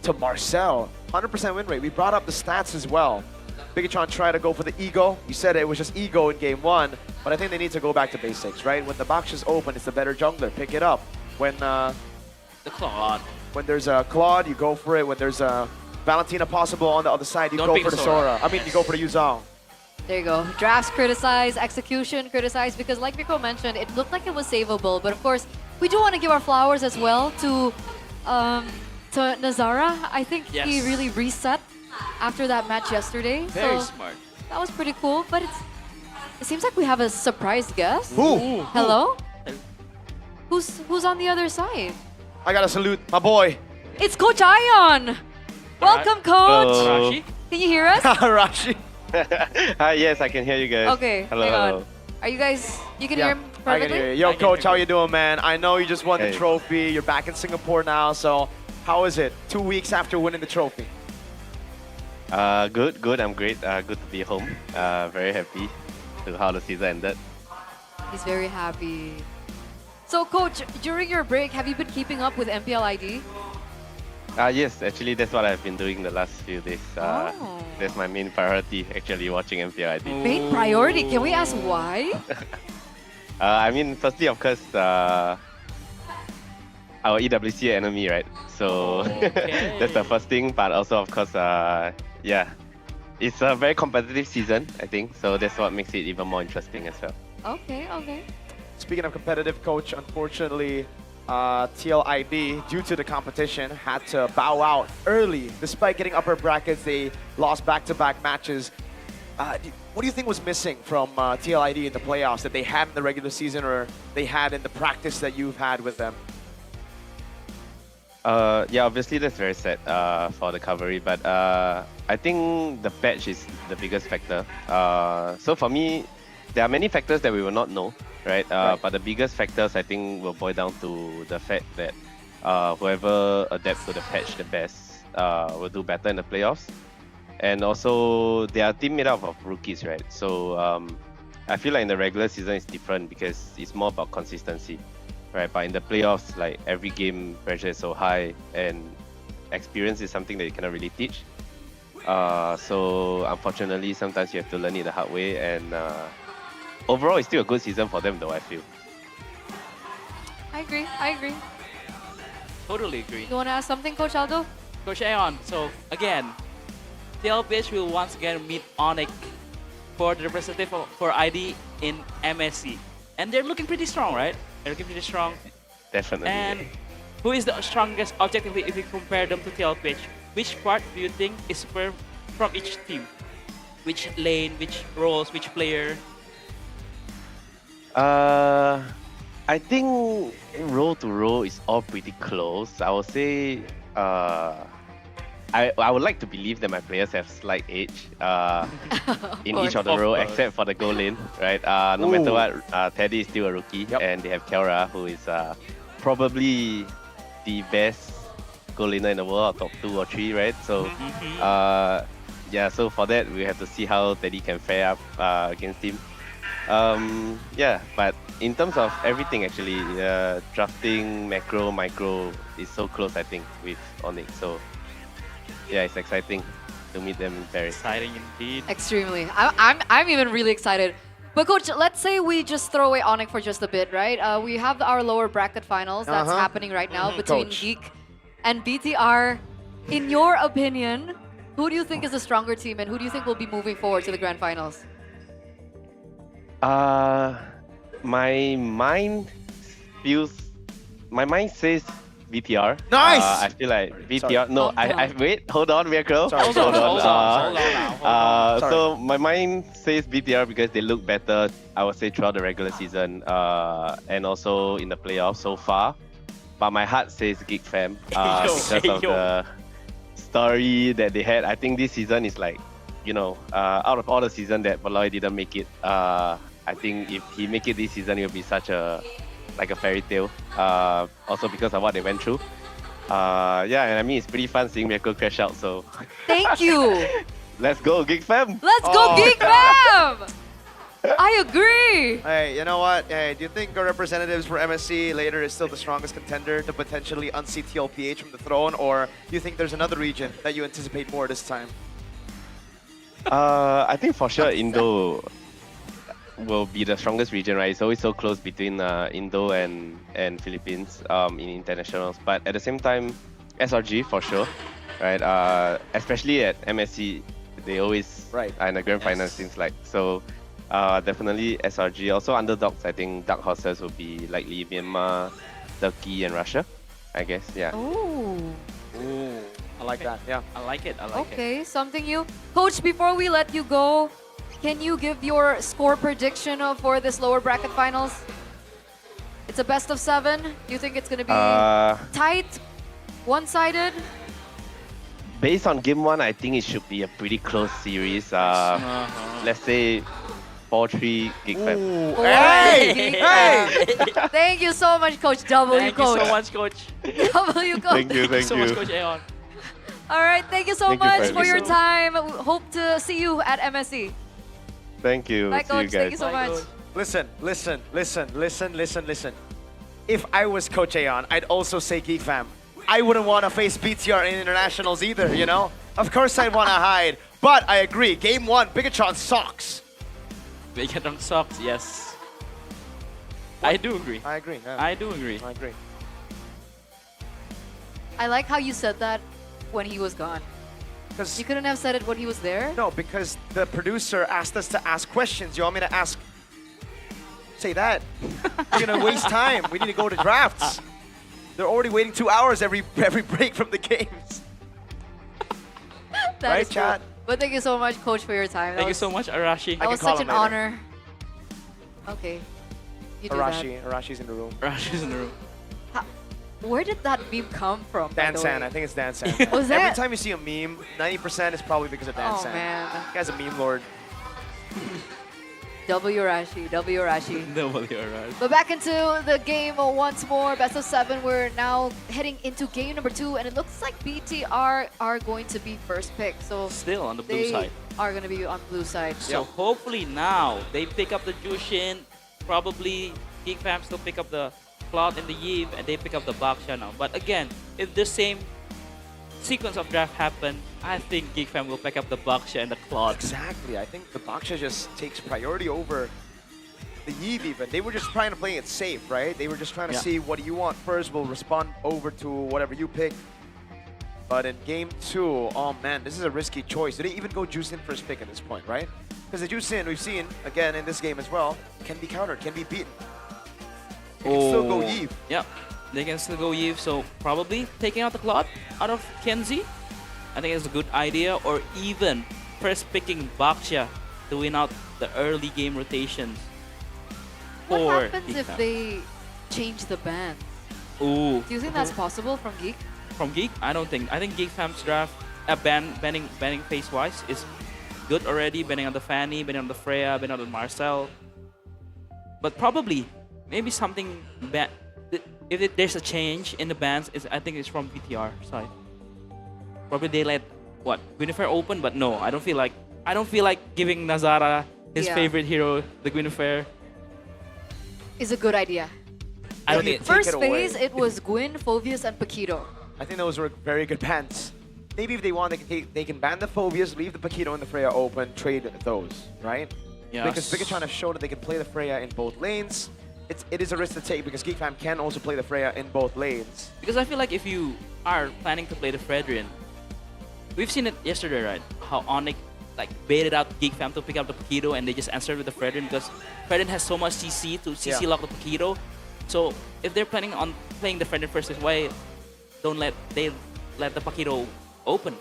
to Marcel, 100% win rate. We brought up the stats as well. Bigetron tried to go for the ego. You said it was just ego in game 1, but I think they need to go back to basics, right? When the box is open, it's the better jungler. Pick it up. When the Claude. When there's a Claude, you go for it. When there's a Valentina possible on the other side, you go for the Sora. I mean, you go for the Yuzhong. There you go. Drafts criticized, execution criticized, because like Mirko mentioned, it looked like it was savable. But of course, we do want to give our flowers as well to Nazara. I think he really reset after that match yesterday. Very so smart. That was pretty cool. But it seems like we have a surprise guest. Who? Hello? Who's on the other side? I gotta salute my boy. It's Coach Ion. Welcome, Coach. Hello. Can you hear us? Rashi. Hi, yes, I can hear you guys. Okay, hello, hang hello. on. Are you guys, you can hear him I perfectly? can hear you. Yo, Coach, how you doing, man? I know you just won the Hey. trophy. You're back in Singapore now, so how is it? 2 weeks after winning the trophy. Good. I'm great. Good to be home. Very happy to how the season ended. He's very happy. So, Coach, during your break, have you been keeping up with MPL ID? Yes, actually, that's what I've been doing the last few days. That's my main priority, actually, watching MPL ID. Main priority. Can we ask why? I mean, firstly, of course, our EWC enemy, right? So that's the first thing. But also, of course, yeah, it's a very competitive season, I think. So that's what makes it even more interesting as well. Okay. Speaking of competitive, Coach, unfortunately, TLID, due to the competition, had to bow out early. Despite getting upper brackets, they lost back-to-back matches. What do you think was missing from TLID in the playoffs that they had in the regular season or they had in the practice that you've had with them? Yeah, obviously that's very sad for the Cavalry, but I think the patch is the biggest factor. So for me, there are many factors that we will not know. right? But the biggest factors I think will boil down to the fact that whoever adapts to the patch the best will do better in the playoffs. And also, they are a team made up of rookies, right? So I feel like in the regular season it's different because it's more about consistency, right? But in the playoffs, like every game pressure is so high, and experience is something that you cannot really teach. So unfortunately, sometimes you have to learn it the hard way. And overall, it's still a good season for them, though, I feel. I agree. Totally agree. You want to ask something, Coach Aldo? Coach Aeon, so again, TLPH will once again meet Onyx for the representative for ID in MSC. And they're looking pretty strong, right? They're looking pretty strong. Definitely. And who is the strongest objectively if you compare them to TLPH? Which part do you think is super from each team? Which lane, which roles, which player? I think row to row is all pretty close. I would say I would like to believe that my players have slight edge in each of the row except for the goal lane, right? No matter what, Teddy is still a rookie, and they have Kelra, who is probably the best goal laner in the world, top 2 or 3, right? So yeah, so for that we have to see how Teddy can fare up against him. Yeah, but in terms of everything actually, drafting, macro, micro is so close, I think, with Onyx. So yeah, it's exciting to meet them in Paris. Exciting indeed. Extremely. I'm even really excited. But Coach, let's say we just throw away Onyx for just a bit, right? We have our lower bracket finals that's happening right now between GEEK and BTR. In your opinion, who do you think is the stronger team and who do you think will be moving forward to the grand finals? My mind says BTR. Nice! I feel like BTR. Sorry. No, wait, hold on, Miracle. Sorry, hold on. So my mind says BTR because they look better, I would say, throughout the regular season and also in the playoffs so far. But my heart says GEEK fam because of the story that they had. I think this season is like, you know, out of all the season that Valoy didn't make it, I think if he make it this season, it will be such a fairy tale. Also because of what they went through. Yeah, and I mean it's pretty fun seeing Miracle crash out. So thank you. Let's go, GEEK fam. Let's go, GEEK fam. I agree. Hey, you know what? Hey, do you think our representatives for MSC later is still the strongest contender to potentially unseat TLPH from the throne, or do you think there's another region that you anticipate more this time? I think for sure Indo will be the strongest region, right? It's always so close between Indo and Philippines in internationals. But at the same time, SRG for sure, right? Especially at MSC, they always are in the grand final, seems like. So definitely SRG. Also underdogs, I think Dark Horses will be likely Myanmar, Turkey, and Russia, I guess. Yeah. Ooh. I like that. Yeah. I like it. Okay, something new. Coach, before we let you go, can you give your score prediction for this lower bracket finals? It's a best of 7. Do you think it's going to be tight, one-sided? Based on game 1, I think it should be a pretty close series. Let's say 4-3 GEEK fam. Hey! Thank you so much, Coach W. Thank Coach. you so much, Coach. W. Coach. Thank you. so much, Coach Aeon. All right, thank you so Thank you much for for your having time. Hope to see you at MSC. Thank you. Bye, See Coach. you guys. Thank you so much. Listen. If I was Coach Aeon, I'd also say GEEK fam. I wouldn't want to face BTR in internationals either, you know? Of course I'd want to hide. But I agree, game 1, Bigetron sucks. Bigetron sucks, yes. I do agree. I agree. Yeah. I do agree. I agree. I like how you said that when he was gone. You couldn't have said it when he was there? No, because the producer asked us to ask questions. You want me to ask? Say that. You're gonna waste time. We need to go to drafts. They're already waiting 2 hours every break from the games. That Right, is true. chat? But thank you so much, Coach, for your time. Thank you so much, Arashi. That was such an honor. Okay. You do Arashi's in the room. Arashi's in the room. Where did that meme come from? by the Dan-san, way? I think it's Dan-san. Was Every that? time you see a meme, 90% is probably because of Dan-san. Oh, man. That guy's a meme lord. W Rashi, W Rashi. Alright. But back into the game once more, best of 7. We're now heading into game number 2, and it looks like BTR are going to be first pick. So Still on the blue they side. are going to be on blue side. So hopefully now they pick up the Jushin. Probably GEEK fam still pick up the Cloud and the Yves, and they pick up the Baksha now. But again, if the same sequence of draft happen, I think GEEK fam will pick up the Baksha and the Cloud. Exactly. I think the Baksha just takes priority over the Yves even. They were just trying to play it safe, right? They were just trying to see what do you want first. We'll respond over to whatever you pick. But in game 2, oh man, this is a risky choice. Did they even go Juicin first pick at this point, right? Because the Juicin we've seen, again in this game as well, can be countered, can be beaten. They can still go Yves. Yeah, they can still go Yves. So probably taking out the Cloud out of Kenzie, I think it's a good idea. Or even first picking Baksha to win out the early game rotations. What happens if they change the ban? Ooh. Do you think that's possible from GEEK? From GEEK, I don't think. I think GEEK fam's draft, banning face-wise is good already. Banning on the Fanny, banning on the Freya, banning on the Marcel. But probably, maybe something bad. If there's a change in the bans, I think it's from BTR side. Probably they let what Guinevere open, but no, I don't feel like giving Nazara his favorite hero, the Guinevere. Is a good idea. I don't think First phase, it was Gwyn, Phoveus, and Paquito. I think those were very good bans. Maybe if they want, they can ban the Phoveus, leave the Paquito and the Freya open, trade those, right? Yes. Because Bigetron have shown that they can play the Freya in both lanes. It is a risk to take because GEEK fam can also play the Freya in both lanes. Because I feel like if you are planning to play the Fredrin, we've seen it yesterday, right? How Onyx baited out GEEK fam to pick up the Paquito and they just answered with the Fredrin because Fredrin has so much CC to CC lock the Paquito. So if they're planning on playing the Fredrin first, why don't let the Paquito open?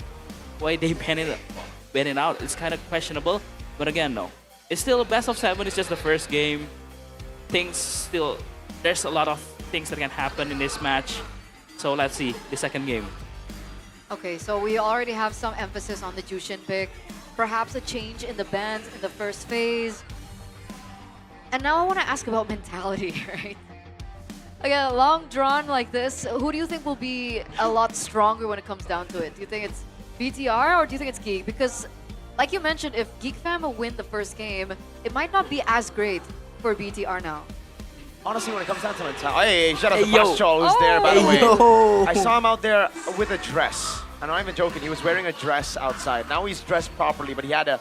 Why they ban it out? It's kind of questionable. But again, no. It's still a best of 7. It's just the first game. There's a lot of things that can happen in this match. So let's see the second game. Okay, so we already have some emphasis on the Jushin pick. Perhaps a change in the bans in the first phase. And now I want to ask about mentality, right? Again, long drawn like this, who do you think will be a lot stronger when it comes down to it? Do you think it's BTR or do you think it's GEEK? Because, like you mentioned, if GEEK fam will win the first game, it might not be as great for BTR now. Honestly, when it comes down to mentality, hey, shout out to Bastol who's there, by the way. I saw him out there with a dress. I'm not even joking. He was wearing a dress outside. Now he's dressed properly, but he had a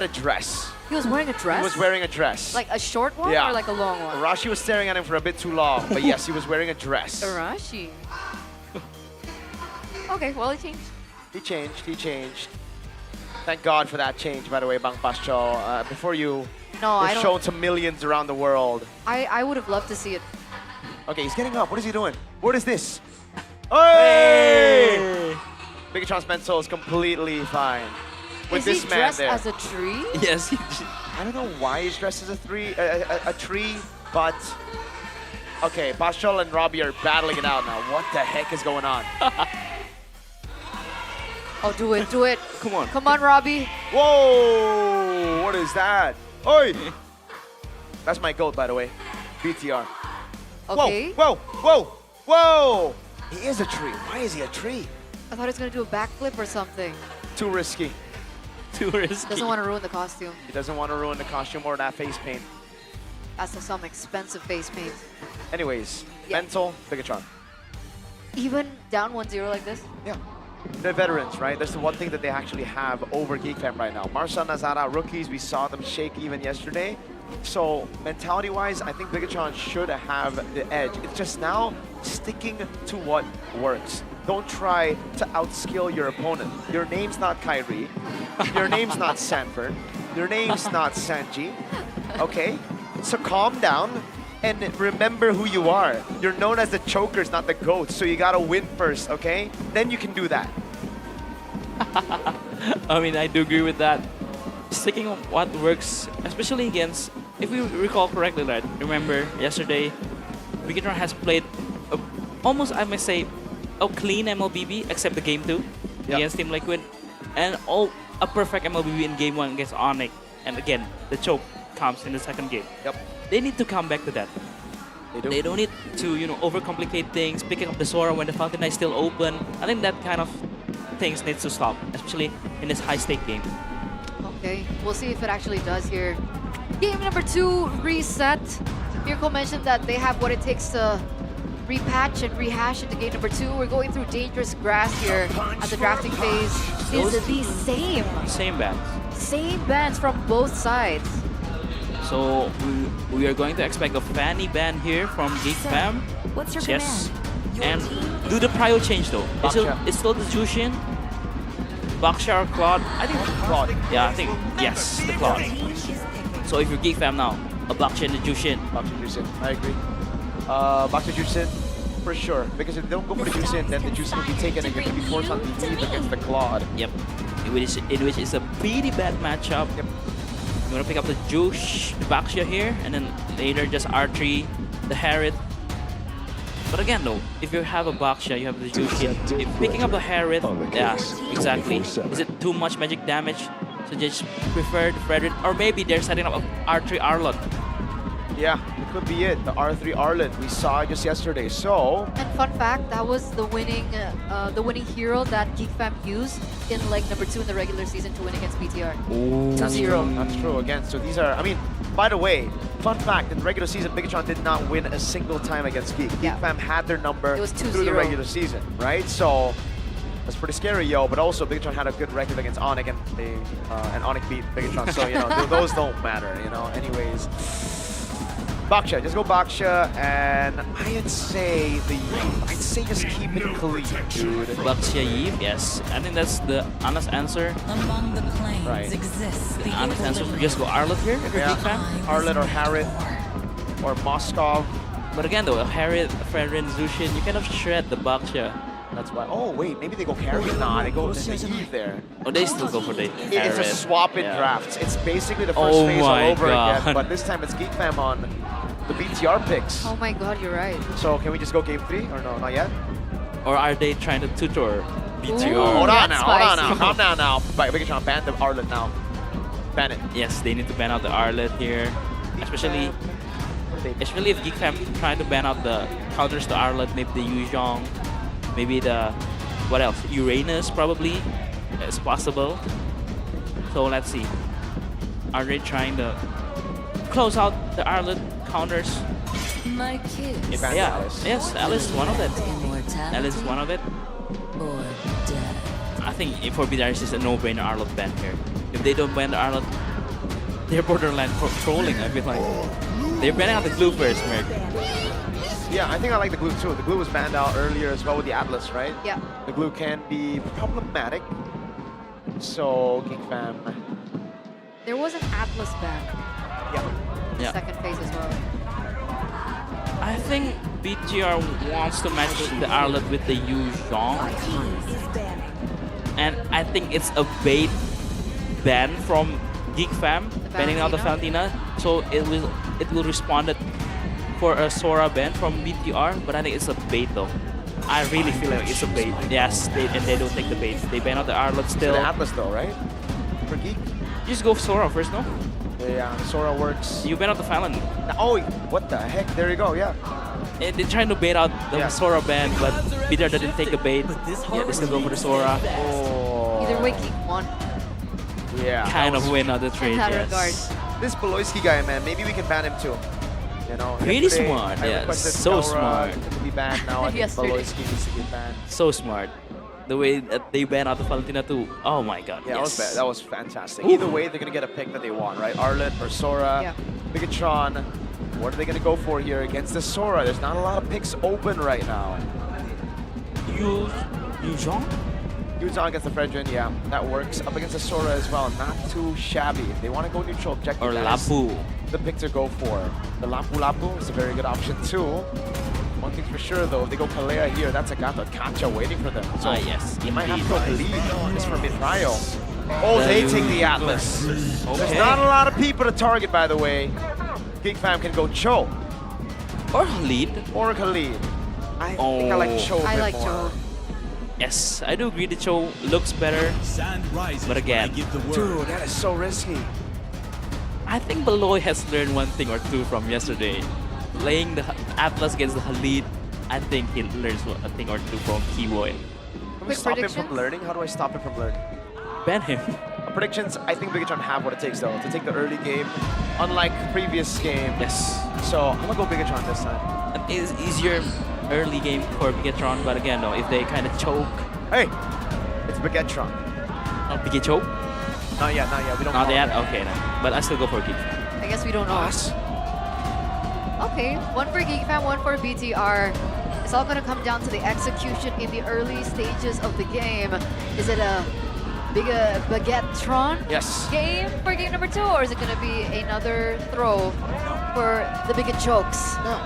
dress. He was wearing a dress? He was wearing a dress. Like a short one or like a long one? Arashi was staring at him for a bit too long, but yes, he was wearing a dress. Arashi. Okay, well, he changed. He changed. Thank God for that change, by the way, Bang Pascho. Before you were shown to millions around the world. I would have loved to see it. Okay, he's getting up. What is he doing? What is this? Hey! Bigetron's mental is completely fine. With Is this he man dressed there. as a tree? Yes. I don't know why he's dressed as a tree, but okay, Bashol and Robbie are battling it out now. What the heck is going on? Oh, do it. Come on. Come on, Robbie. Whoa! What is that? Oi! That's my goat, by the way. BTR. Okay. Whoa! He is a tree. Why is he a tree? I thought he was going to do a backflip or something. Too risky. Too risky. Doesn't want to ruin the costume. He doesn't want to ruin the costume or that face paint. That's some expensive face paint. Anyways, mental, Bigetron. Even down 1-0 like this? Yeah. They're veterans, right? That's the one thing that they actually have over GEEK fam right now. Marcel, Nazara, rookies, we saw them shake even yesterday. So mentality-wise, I think Bigetron should have the edge. It's just now sticking to what works. Don't try to outskill your opponent. Your name's not Kyrie. Your name's not Sanford. Your name's not Sanji. Okay? So calm down and remember who you are. You're known as the chokers, not the goats. So you gotta win first, okay? Then you can do that. I mean, I do agree with that. Sticking on what works, especially against, if we recall correctly, right? Remember yesterday, Bigetron has played almost, I must say, a clean MLBB except the game 2 against Team Liquid, and a perfect MLBB in game 1 against Onyx. And again, the choke. comes in the second game. Yep. They need to come back to that. They don't need to, overcomplicate things, picking up the Sora when the fountain is still open. I think that kind of things needs to stop, especially in this high-stake game. Okay, we'll see if it actually does here. Game number 2, reset. Mirko mentioned that they have what it takes to repatch and rehash into game number 2. We're going through dangerous grass here at the drafting phase. Is the Same bans. same bans from both sides. So we are going to expect a Fanny ban here from GEEK Fam. What's your Yes. And do the prio change though. It's still the Jushin, Baksha or Claude. I think Claude. Yeah, I think yes, the Claude. So if you're GEEK Fam now, a Baksha and a Jushin. Baksha Jushin, I agree. Baksha Jushin, for sure. Because if they don't go for the Jushin, then the Jushin will be taken and you're going to be forced on the Eve against the Claude. Yep. In which is a pretty bad matchup. Yep. You want to pick up the the Baksha here, and then later just R3, the Harriet. But again though, if you have a Baksha, you have the Jushin. If picking up the Harriet, yeah, exactly. Is it too much magic damage? So just prefer the Frederick, or maybe they're setting up a R3 Arlot. Yeah, it could be it. The R3 Arlen we saw just yesterday. So And fun fact, that was the winning hero that GEEK Fam used in leg number 2 in the regular season to win against BTR. 2-0. That's true. Again, so these are. I mean, by the way, fun fact: in the regular season, Bigetron did not win a single time against GEEK. GEEK Fam had their number It was through the 2-0. regular season, right? So that's pretty scary, yo. But also, Bigetron had a good record against Onyx, and Onyx beat Bigetron. So those don't matter, Anyways. Baksha, just go Baksha, and I'd say just keep it clean, dude. Baksha Yves, yes. I think that's the honest answer. Among the planes Right. exists The honest answer for just go Arlot here if you're GEEK Fam. Arlet or Harriet or Moskov. But again though, Harriet, Fredrin, Zushin, you cannot shred the Baksha. That's why. Oh wait, maybe they go carry. Nah, they go Eve there. Oh, they still go for the It's Harriet. a swap in Yeah. drafts. It's basically the first phase all my over God. again, but this time it's GEEK Fam on the BTR picks. Oh my god, you're right. So can we just go game 3 or no? Not yet. Or are they trying to tutor BTR? Ooh. Hold on that's now. Hold on spicy. now. Calm down now. Bigetron ban the Arlet now. Ban it. Yes, they need to ban out the Arlet here. Especially if GEEK Fam trying to ban out the counters to Arlet, maybe the Yuzhong, maybe the, what else? Uranus probably. It's possible. So let's see. Are they trying to close out the Arlet counters? My kids. Yeah, yes, Alice is one of it. Alice is one of it. Or death. I think for BDRs is a no-brainer Arlot ban here. If they don't ban the Arlot, they're borderline trolling, I feel like. They're banning out the glue first, Merc. Yeah, I think I like the glue too. The glue was banned out earlier as well with the Atlas, right? Yeah. The glue can be problematic. So GEEK Fam. There was an Atlas ban. Yeah. Yeah. Second phase as well. I think BTR wants to match the Arlot with the Yuzhong. And I think it's a bait ban from GEEK Fam, banning out the Valentina. So it will respond for a Sora ban from BTR, but I think it's a bait though. I really feel like it's a bait. Yes, and they don't take the bait. They ban out the Arlot still. So the Atlas though, right? For GEEK? Just go Sora first, no? Yeah, Sora works. You ban out the Fallon. Oh, what the heck? There you go, yeah. And they're trying to bait out the Sora ban, but BTR didn't take the bait. Yeah, they still go for the Sora. Oh. Either way, GEEK won. Yeah. Kind of win on the trade, In that yes. regard. This Beloyski guy, man, maybe we can ban him too. Pretty yesterday smart, I yeah, requested so Taura smart. to be banned now. I think Yesterday. Beloyski needs to get banned. So smart. The way that they ban out the Valentina too. Oh my god. Yeah, yes. that was fantastic. Ooh. Either way, they're gonna get a pick that they want, right? Arlet or Sora, Yeah. Bigetron. What are they gonna go for here against the Sora? There's not a lot of picks open right now. Yuzhong? Yuzhong against the Fredrin, yeah, that works. Up against the Sora as well, not too shabby. If they want to go neutral objective, Or that is Lapu. the pick to go for. The Lapu is a very good option too. One thing's for sure though, if they go Kalea here, that's a Gato Kancha waiting for them. So yes, they might have to go indeed. lead just for mid-trio. Oh, they take the Atlas. There's Okay. not a lot of people to target, by the way. GEEK Fam can go Cho Or lead. or Khalid. I think I like Cho a I bit like more. Cho. Yes, I do agree the show looks better. But again, Dude, that is so risky. I think Beloy has learned one thing or two from yesterday. Playing the Atlas against the Khalid, I think he learns a thing or two from Keyboy. Can we stop him from learning? How do I stop him from learning? Ban him. Predictions, I think Bigetron have what it takes though to take the early game, unlike previous game. Yes. So I'm gonna go Bigetron this time. It's easier early game for Bigetron, but again, no, if they kind of choke. Hey, it's Bigetron. Not Biget choke? Not yet, not yet. We don't. Not call yet. it. Okay, no. But I still go for Geek. I guess we don't know. Okay, one for Geek Fam, one for BTR. It's all going to come down to the execution in the early stages of the game. Is it a big Bigetron Yes. game for game number 2, or is it going to be another throw for the Biget chokes? No.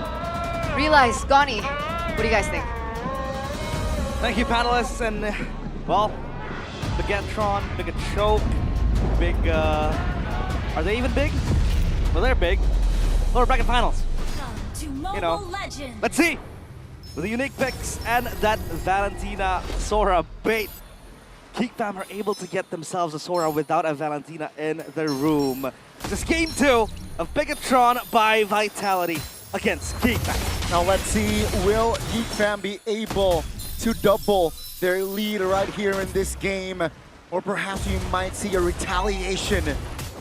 Realize, Gani, what do you guys think? Thank you, panelists, and well, Bigetron, Biget choke, big. Are they even big? Well, they're big. Lower bracket finals. You know, let's see. With the unique picks and that Valentina Sora bait, Geek Fam are able to get themselves a Sora without a Valentina in the room. This is game 2 of Bigetron by Vitality against Geek Fam. Now let's see, will Geek Fam be able to double their lead right here in this game? Or perhaps we might see a retaliation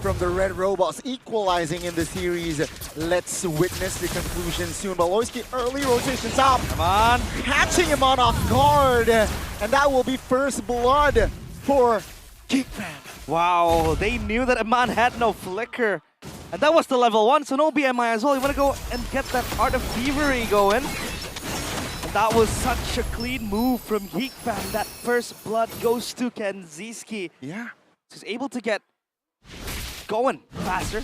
from the Red Robots equalizing in the series. Let's witness the conclusion soon. Baloyski early rotations up. Come on. Catching him on off guard. And that will be first blood for Geek Fam. Wow, they knew that Aman had no flicker. And that was the level 1, so no BMI as well. You want to go and get that Art of Thievery going. And that was such a clean move from Geek Fam. That first blood goes to Kenziski. Yeah. He's able to get going faster.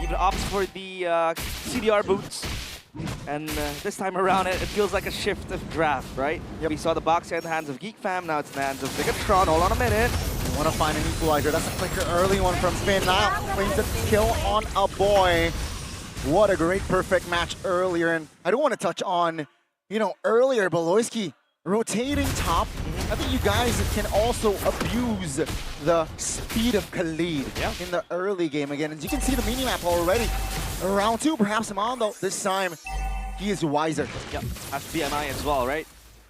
Even opts for the CDR boots. And this time around, it feels like a shift of draft, right? Yep. We saw the box in the hands of Geek Fam, now it's in the hands of Bigetron. Hold on a minute. You want to find an equalizer. That's a flicker early one from Spin. Now claims a kill on a boy. What a great perfect match earlier. And I don't want to touch on, you know, earlier Baloyski rotating top. I think you guys can also abuse the speed of Khalid in the early game again. As you can see the minimap already. Round 2, perhaps Amando. This time, he is wiser. Yep, has BMI as well, right?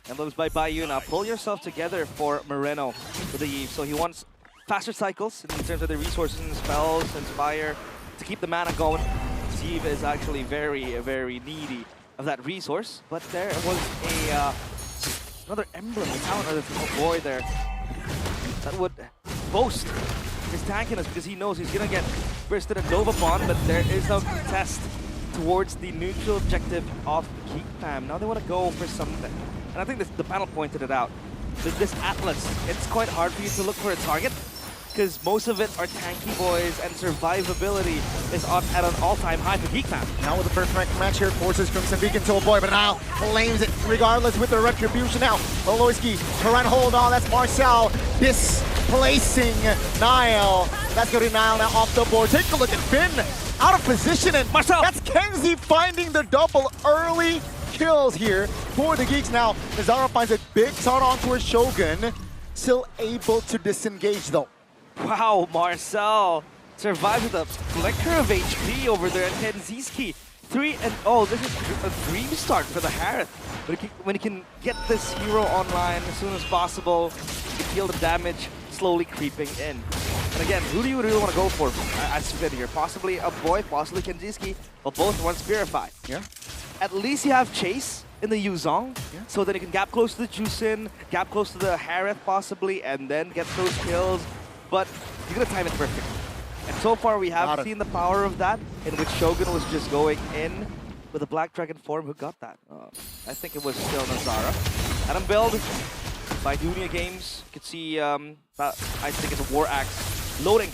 And those by you now. Pull yourself together for Moreno with the Eve. So he wants faster cycles in terms of the resources and spells, Inspire, to keep the mana going. Eve is actually very, very needy of that resource. But there was a another emblem, a talent of a boy there that would boast his tankiness because he knows he's gonna get bursted and dove upon, but there is no contest towards the neutral objective of Geek Fam. Now they want to go for something. And I think the panel pointed it out. With this Atlas, it's quite hard for you to look for a target because most of it are tanky boys and survivability is at an all-time high for Geek Fam. Now with the perfect match here, forces Crimson Beacon to a boy, but now claims it regardless with the retribution now. Baloyski, Turan hold on, that's Marcel displacing Niall. Let's go to Niall now off the board. Take a look at Finn, out of position, and Marcel. That's Kenzie finding the double early kills here for the Geeks. Now, Nazara finds a big shot onto her Shogun, still able to disengage though. Wow, Marcel survived with a flicker of HP over there, and Kenziski 3-0. This is a dream start for the Harith. When he can get this hero online as soon as possible, he can feel the damage slowly creeping in. And again, who do you really want to go for as Finn here? Possibly a boy, possibly Kenziski, but both want Spirify. Yeah. At least you have Chase in the Yuzong, so that you can gap close to the Jusin, gap close to the Harith possibly, and then get those kills. But you're gonna time it perfectly. And so far we have seen the power of that, in which Shogun was just going in with a Black Dragon form. Who got that? I think it was still Nazara. Adam build by Dunia Games. You can see, I think it's a War Axe loading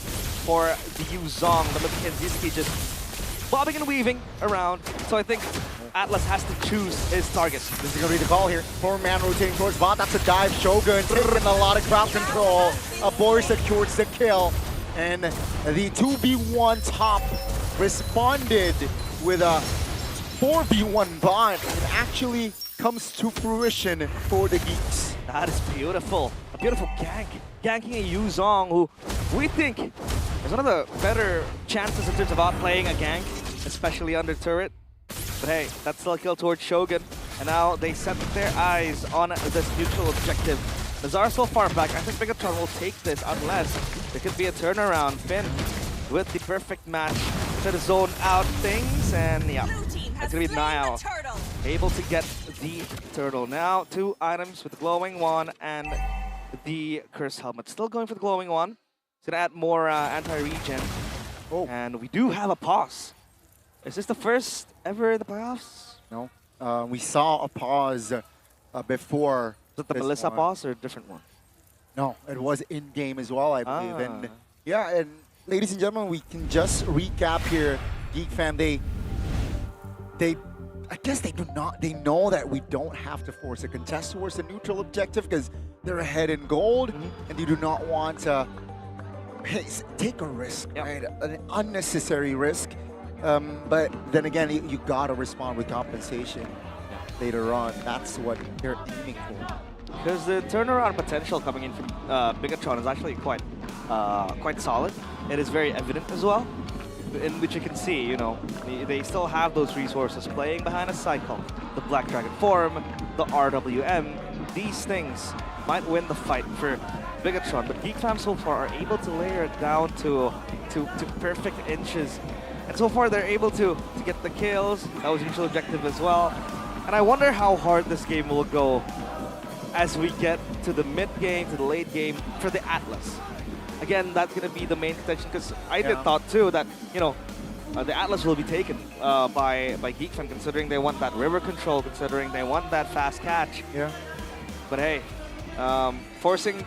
for the Yuzong. The Kenziski just bobbing and weaving around. So I think Atlas has to choose his targets. This is going to be the call here. 4-man rotating towards bot. That's a dive. Shogun taking a lot of crowd control. A boy secures the kill. And the 2v1 top responded with a 4v1 bot. It actually comes to fruition for the Geeks. That is beautiful. A beautiful gank. Ganking a Yuzong who we think It's one of the better chances in terms of outplaying a gank, especially under turret. But hey, that's still a kill towards Shogun. And now they set their eyes on this neutral objective. Nazar so far back. I think Bigetron will take this unless there could be a turnaround. Finn with the perfect match to zone out things. And yeah, it's going to be Niall able to get the turtle. Now 2 items with the glowing one and the cursed helmet. Still going for the glowing one. It's going to add more anti-regen. Oh. And we do have a pause. Is this the first ever in the playoffs? No. We saw a pause before. Was it the Melissa one. pause or a different one? No, it was in-game as well, I believe. And yeah, and ladies and gentlemen, we can just recap here. GEEK fam, they I guess they know that we don't have to force a contest towards the neutral objective because they're ahead in gold, and they do not want to take a risk, right? An unnecessary risk. But then again, you gotta respond with compensation later on. That's what they're aiming for. Because the turnaround potential coming in from Bigetron is actually quite solid. It is very evident as well, in which you can see, you know, they still have those resources playing behind a cycle. The Black Dragon form, the RWM, these things might win the fight for Bigetron. But GEEK fam so far are able to layer it down to perfect inches. And so far they're able to get the kills. That was neutral objective as well. And I wonder how hard this game will go as we get to the mid game, to the late game for the Atlas. Again, that's going to be the main contention because I did thought too that, you know, the Atlas will be taken by GEEK fam, considering they want that river control, considering they want that fast catch. Yeah. But hey, forcing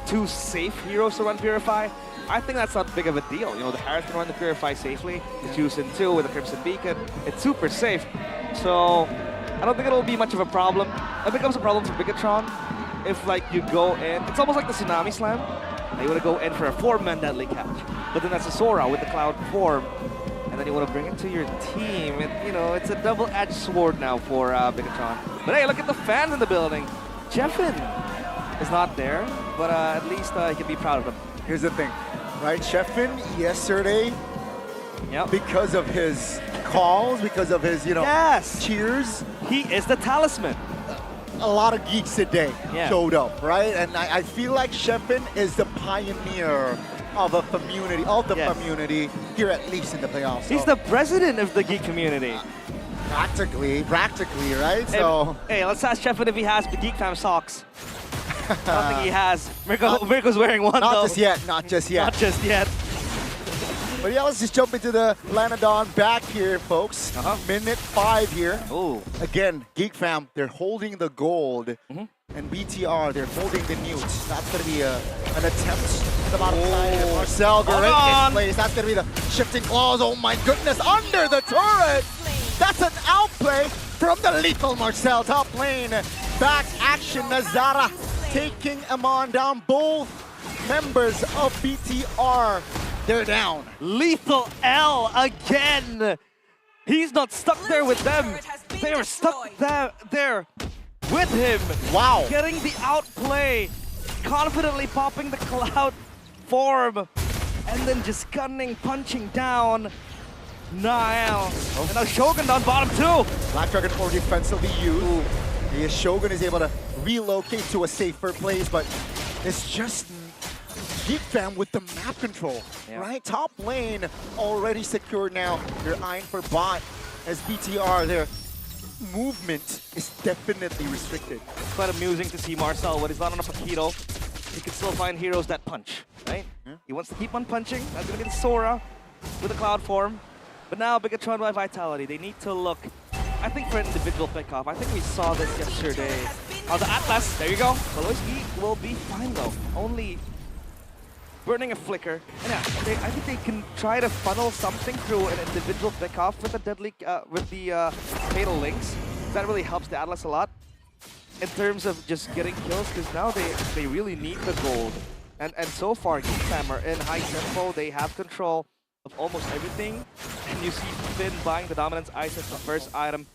2 safe heroes to run Purify, I think that's not big of a deal. You know, the Harris can run the Purify safely. The Juicing too with the Crimson Beacon. It's super safe. So I don't think it'll be much of a problem. It becomes a problem for Bigetron if like you go in. It's almost like the Tsunami Slam. Now you want to go in for a 4-man deadly catch. But then that's a Sora with the Cloud form. And then you want to bring it to your team. And you know, it's a double-edged sword now for Bigetron. But hey, look at the fans in the building. Jeffin is not there, but at least he can be proud of him. Here's the thing, right? Sheffin yesterday, because of his calls, because of his, you know, cheers. He is the talisman. A lot of geeks today showed up, right? And I feel like Sheffin is the pioneer of a community, community here, at least in the playoffs. He's the president of the geek community. Practically, right? So hey, let's ask Sheffin if he has the GEEK fam socks. I don't think he has. Mirko's wearing one, not though. Not just yet. Not just yet. But yeah, let's just jump into the Lanadon back here, folks. Minute 5 here. Ooh. Again, GEEK fam, they're holding the gold. And BTR, they're holding the newts. That's going to be an attempt to the bottom side. And Marcel Garrett in place. That's going to be the shifting claws. Oh my goodness, under the turret. That's an outplay from the lethal Marcel. Top lane, back action, Nazara taking Amon down. Both members of BTR, they're down. Lethal L again. He's not stuck there with them. They were stuck there with him. Wow. Getting the outplay. Confidently popping the Cloud form. And then just gunning, punching down Niall. And now Shogun down bottom too. Black Dragon for defensively used. The Shogun is able to relocate to a safer place, but it's just GEEK fam with the map control, right? Top lane already secured now. They're eyeing for bot as BTR, their movement is definitely restricted. It's quite amusing to see Marcel when he's not on a Paquito. He can still find heroes that punch, right? He wants to keep on punching. That's going to be the Sora with the Cloud form. But now Bigetron by Vitality, they need to look, I think, for an individual pick-off. I think we saw this yesterday. Oh, the Atlas, there you go. Soloist GEEK will be fine though. Only burning a flicker. And yeah, I think they can try to funnel something through an individual pick-off with the deadly, fatal links. That really helps the Atlas a lot in terms of just getting kills, because now they really need the gold. And so far, GEEK fam are in high tempo. They have control of almost everything. And you see Finn buying the Dominance Ice as the first item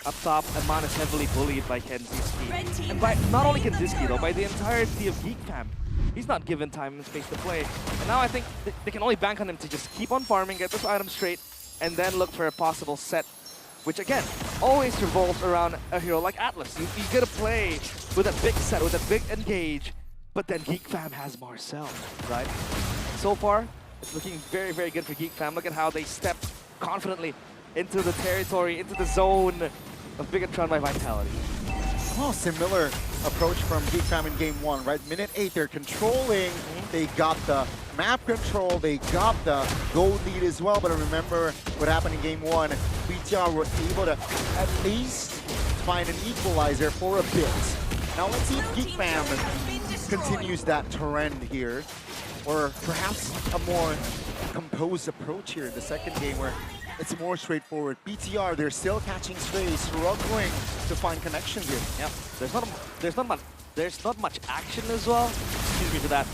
up top. Amon is heavily bullied by Kenziski. And by not only Kenziski though, by the entirety of GEEK fam. He's not given time and space to play. And now I think they can only bank on him to just keep on farming, get this item straight, and then look for a possible set, which again, always revolves around a hero like Atlas. You gotta play with a big set, with a big engage, but then GEEK Fam has Marcel, right? So far, it's looking very, very good for GEEK Fam. Look at how they stepped confidently into the territory, into the zone of Bigetron by Vitality. Oh, similar approach from GEEK Fam in game 1, right? Minute 8, they're controlling. They got the map control, they got the gold lead as well. But remember what happened in game 1. BTR were able to at least find an equalizer for a bit. Now let's see if GEEK Fam continues that trend here, or perhaps a more composed approach here in the second game where it's more straightforward. BTR, they're still catching strays, struggling to find connections here. Yeah, there's not much action as well. Excuse me for that.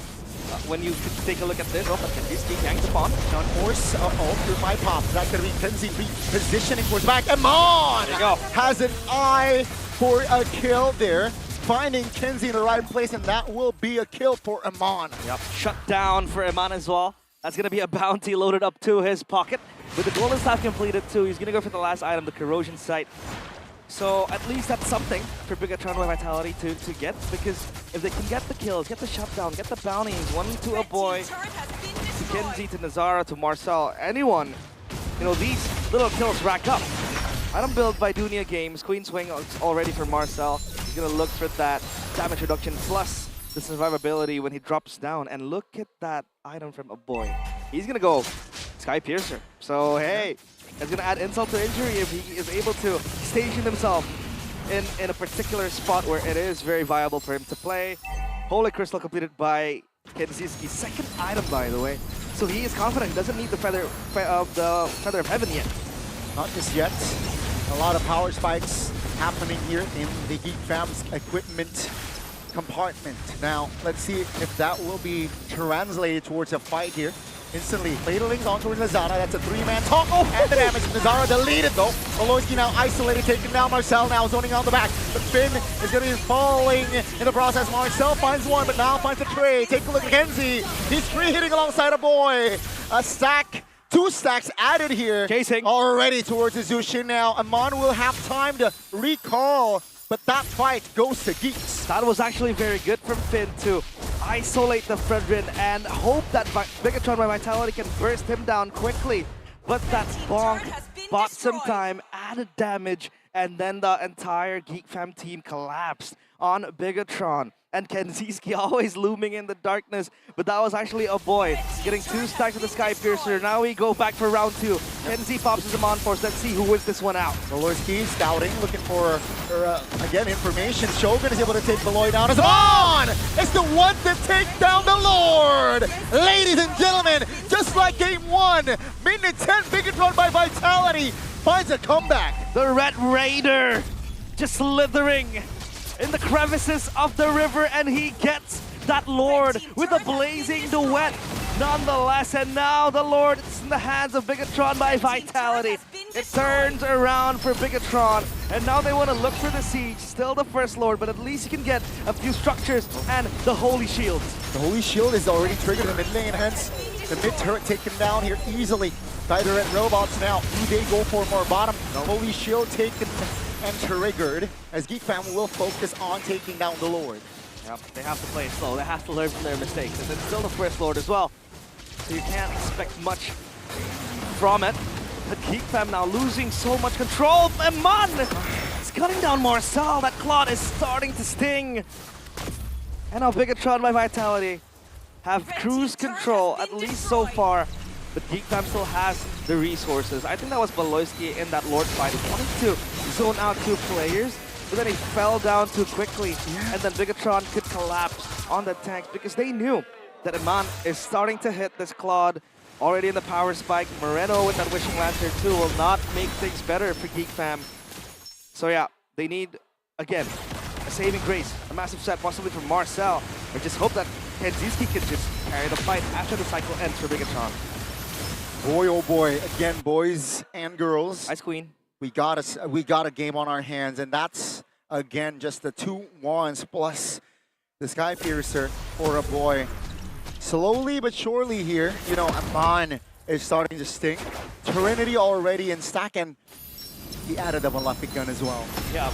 When you take a look at this, this GEEK yanks upon. Now, of course, through my pop, that's gonna be Kenzie repositioning towards back. Amon has an eye for a kill there, finding Kenzie in the right place, and that will be a kill for Amon. Yep, shut down for Amon as well. That's gonna be a bounty loaded up to his pocket. With the golden staff completed too, he's gonna go for the last item, the corrosion sight. So at least that's something for Bigetron by Vitality to get, because if they can get the kills, get the shutdown, get the bounties, one to a boy, to Kenzie, to Nazara, to Marcel, anyone, you know, these little kills rack up. Item build by Dunia Games, Queen Swing already for Marcel. He's gonna look for that damage reduction plus the survivability when he drops down. And look at that item from a boy. He's gonna go Sky Piercer. So hey, it's gonna add insult to injury if he is able to station himself in a particular spot where it is very viable for him to play. Holy Crystal completed by Kenziski. Second item, by the way. So he is confident. He doesn't need the Feather of Heaven yet. Not just yet. A lot of power spikes happening here in the GEEK Fam's equipment compartment. Now, let's see if that will be translated towards a fight here. Instantly, ladling on towards Nazara. That's a 3-man talk. Oh, and the damage. Nazara deleted though. Oloyski now isolated, taking down Marcel, now zoning on the back. But Finn is going to be falling in the process. Marcel finds one, but now finds a trade. Take a look at Kenzie. He's free hitting alongside a boy. A stack. 2 stacks added here. Chasing. Already towards the Zushin now. Amon will have time to recall, but that fight goes to GEEKs. That was actually very good from Finn to isolate the Fredrin and hope that Bigetron by Vitality can burst him down quickly. But that bonk bought some time, added damage, and then the entire GEEK Fam team collapsed on Bigetron. And Kenziski always looming in the darkness, but that was actually a boy getting 2 stacks of the Sky Piercer. Now we go back for round 2. Kenzie pops his Amon Force. Let's see who wins this one out. Oloyski scouting, looking for again, information. Shogun is able to take the Lloyd down. It's on! It's the one to take down the Lord! Ladies and gentlemen, just like game 1, minute 10, Bigetron by Vitality finds a comeback. The Red Raider just slithering in the crevices of the river, and he gets that Lord with a blazing duet nonetheless. And now the Lord is in the hands of Bigetron by Vitality. It turns around for Bigetron, and now they want to look for the siege. Still the first Lord, but at least you can get a few structures and the Holy Shield. The Holy Shield is already triggered in the mid lane, hence the mid turret taken down here easily by the Red Robots. Now, do they go for more bottom? The Holy Shield taken and triggered, as GEEK Fam will focus on taking down the Lord. Yep, they have to play it slow. They have to learn from their mistakes. And it's still the first Lord as well, so you can't expect much from it. But GEEK Fam now losing so much control. Amon is cutting down Marcel. That Claude is starting to sting. And now Bigetron by Vitality have cruise control, at least so far. But GEEK Fam still has the resources. I think that was Baloyski in that Lord fight. He wanted to zone out 2 players, but then he fell down too quickly. And then Bigetron could collapse on the tanks because they knew that Amon is starting to hit this Claude already in the power spike. Moreno with that Wishing Lancer too will not make things better for GEEK Fam. So yeah, they need, again, a saving grace, a massive set possibly from Marcel. Or just hope that Kenziski can just carry the fight after the cycle ends for Bigetron. Boy, oh boy, again, boys and girls. Ice Queen. We got a game on our hands, and that's, again, just the 2 wands plus the Sky Piercer for a boy. Slowly but surely here, you know, Amon is starting to sting. Trinity already in stack, and he added a malefic gun as well. Yeah,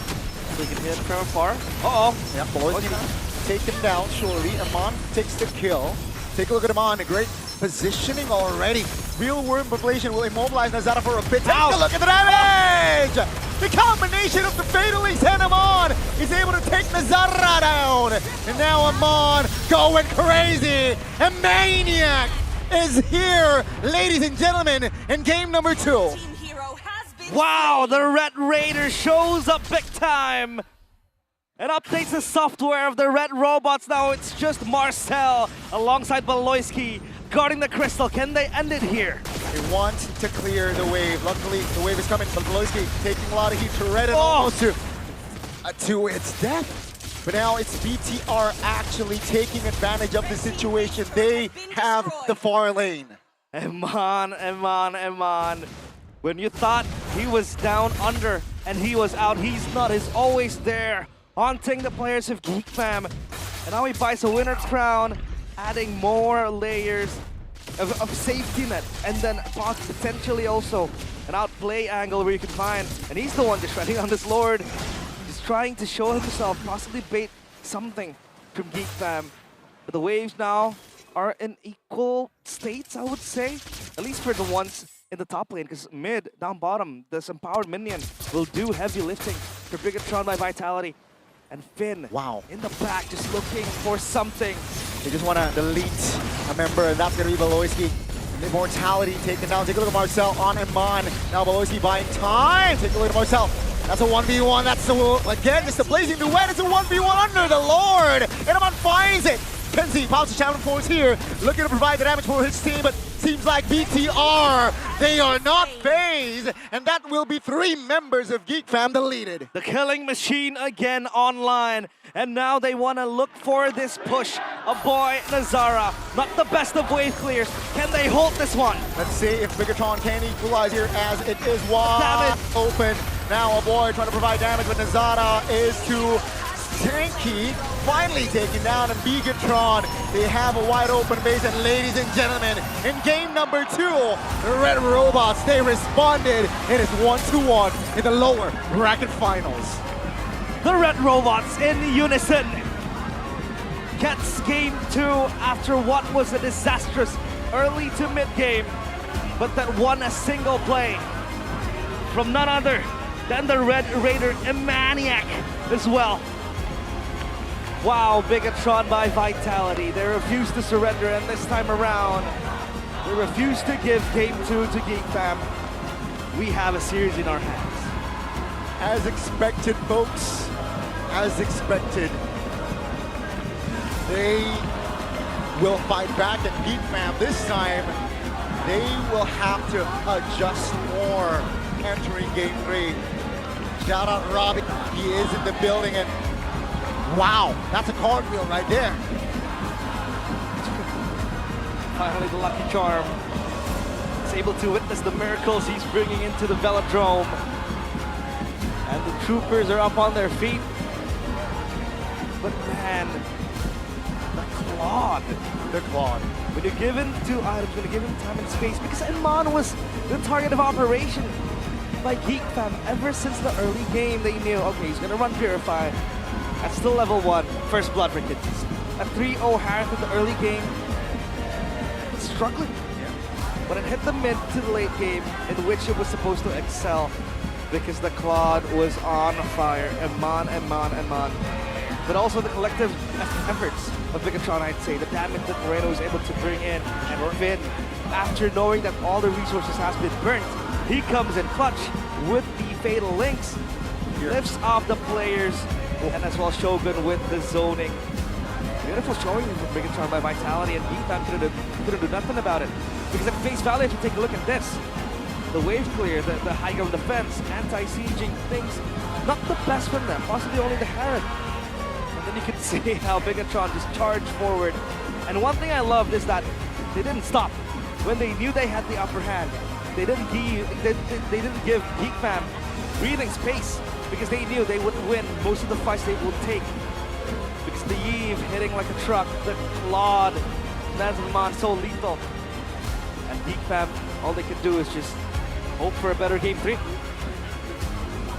we can hit from afar. Uh-oh. Yeah, Boy's gonna take him down surely. Amon takes the kill. Take a look at Amon, a great positioning already. Real worm population will immobilize Nazara for a bit. Take a look at the damage! The combination of the Fatalities and Amon is able to take Nazara down. And now Amon going crazy. A maniac is here, ladies and gentlemen, in game number 2. Wow, the Red Raider shows up big time and updates the software of the Red Robots. Now it's just Marcel alongside Baloyski guarding the crystal. Can they end it here? They want to clear the wave. Luckily, the wave is coming, but Baloyski taking a lot of heat to Red and almost to its death. But now it's BTR actually taking advantage of the situation. They have the far lane. Eman. When you thought he was down under and he was out, he's not. He's always there, haunting the players of GEEK Fam. And now he buys a winner crown, adding more layers of safety net, and then potentially also an outplay angle where you can find. And he's the one just shredding on this Lord. He's trying to show himself, possibly bait something from GEEK Fam. But the waves now are in equal states, I would say. At least for the ones in the top lane, because mid, down bottom, this empowered minion will do heavy lifting for Bigetron by Vitality. And Finn, in the back, just looking for something. They just want to delete a member, and that's going to be Baloyski. Immortality taken down. Take a look at Marcel on Amon. Now Baloyski buying time. Take a look at Marcel. That's a 1v1. That's again, just a blazing duet. It's a 1v1 under the Lord. And Amon finds it. Kenzie pops the Shaman Force here, looking to provide the damage for his team, but seems like BTR, they are not phased, and that will be 3 members of GEEK Fam deleted. The killing machine again online, and now they want to look for this push. A boy, Nazara, not the best of wave clears. Can they hold this one? Let's see if Bigetron can equalize here, as it is wide open. Now a boy trying to provide damage, but Nazara is too tanky, finally taken down, and Bigetron, they have a wide open base. And ladies and gentlemen, in game number 2, the Red Robots, they responded. It is 1-1 in the lower bracket finals. The Red Robots in unison gets game 2 after what was a disastrous early to mid game, but that won a single play from none other than the Red Raider, a maniac as well. Wow, Bigetron by Vitality. They refuse to surrender, and this time around, they refuse to give game 2 to GEEK Fam. We have a series in our hands. As expected, folks, as expected. They will fight back, and GEEK Fam this time, they will have to adjust more entering game 3. Shout out Robbie, he is in the building, and wow, that's a cartwheel right there. Finally, the Lucky Charm is able to witness the miracles he's bringing into the Velodrome. And the troopers are up on their feet. But man, the Claude. When you're given 2 items, when you're given time and space, because Amon was the target of operation by GEEK Fam ever since the early game. They knew, okay, he's gonna run Purify. That's still level 1, first blood for Kittens. A 3-0 Harith in the early game, struggling. But it hit the mid to the late game, in which it was supposed to excel, because the Claude was on fire. Amon. But also the collective efforts of Bigetron, I'd say. The damage that Moreno was able to bring in, and Finn, after knowing that all the resources has been burnt, he comes in clutch with the Fatal Links, lifts off the players, and as well Shogun with the zoning. Beautiful showing from Bigetron by Vitality, and GEEK Fam couldn't do nothing about it. Because at face value, if you take a look at this, the wave clear, the high ground defense, anti-sieging things, not the best from them, possibly only the Harith. And then you can see how Bigetron just charged forward. And one thing I loved is that they didn't stop. When they knew they had the upper hand, they didn't give GEEK Fam breathing space, because they knew they would win most of the fights they would take. Because the Eve hitting like a truck, the Claude, Nazarman so lethal. And GEEK fam, all they can do is just hope for a better game 3.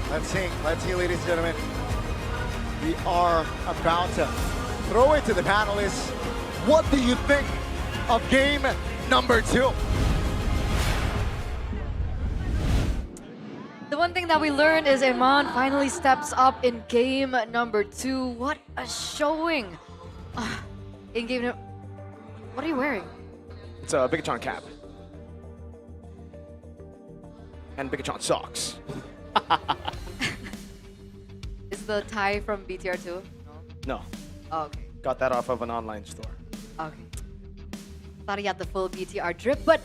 Let's see, ladies and gentlemen. We are about to throw it to the panelists. What do you think of game number 2? The one thing that we learned is Iman finally steps up in game number 2. What a showing! In game number... What are you wearing? It's a Bigetron cap. And Bigetron socks. Is the tie from BTR 2? No. Oh, okay. Got that off of an online store. Okay. Thought he had the full BTR drip, but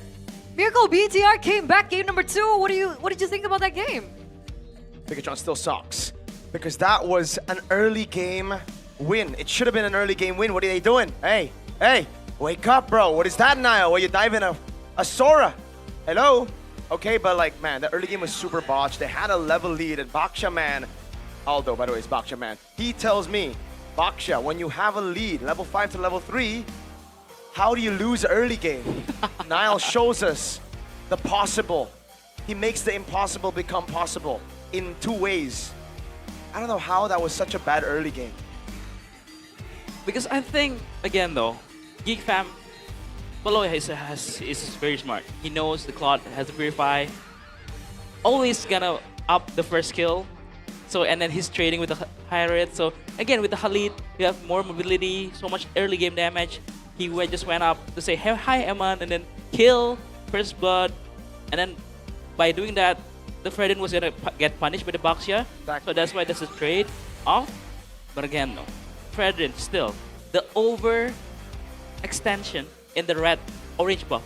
Miracle BTR came back game number 2. What did you think about that game? Bigetron still sucks. Because that was an early game win. It should have been an early game win. What are they doing? Hey, wake up, bro. What is that, Niall? Were you diving a Sora? Hello? Okay, but like, man, the early game was super botched. They had a level lead, and Baksha, man, Aldo, by the way, is Baksha, man. He tells me, Baksha, when you have a lead, level 5 to level 3, how do you lose early game? Niall shows us the possible. He makes the impossible become possible in 2 ways. I don't know how that was such a bad early game. Because I think, again though, GEEK fam, Below is very smart. He knows the Claude has to purify. Always gonna up the first kill. So, and then he's trading with the Pirate. So again, with the Khalid, you have more mobility, so much early game damage. He just went up to say, hi, Eman, and then kill, first blood. And then by doing that, the Fredin was gonna get punished by the Baksha. So that's why there's a trade off. But again, no. Fredin still, the over extension in the red orange buff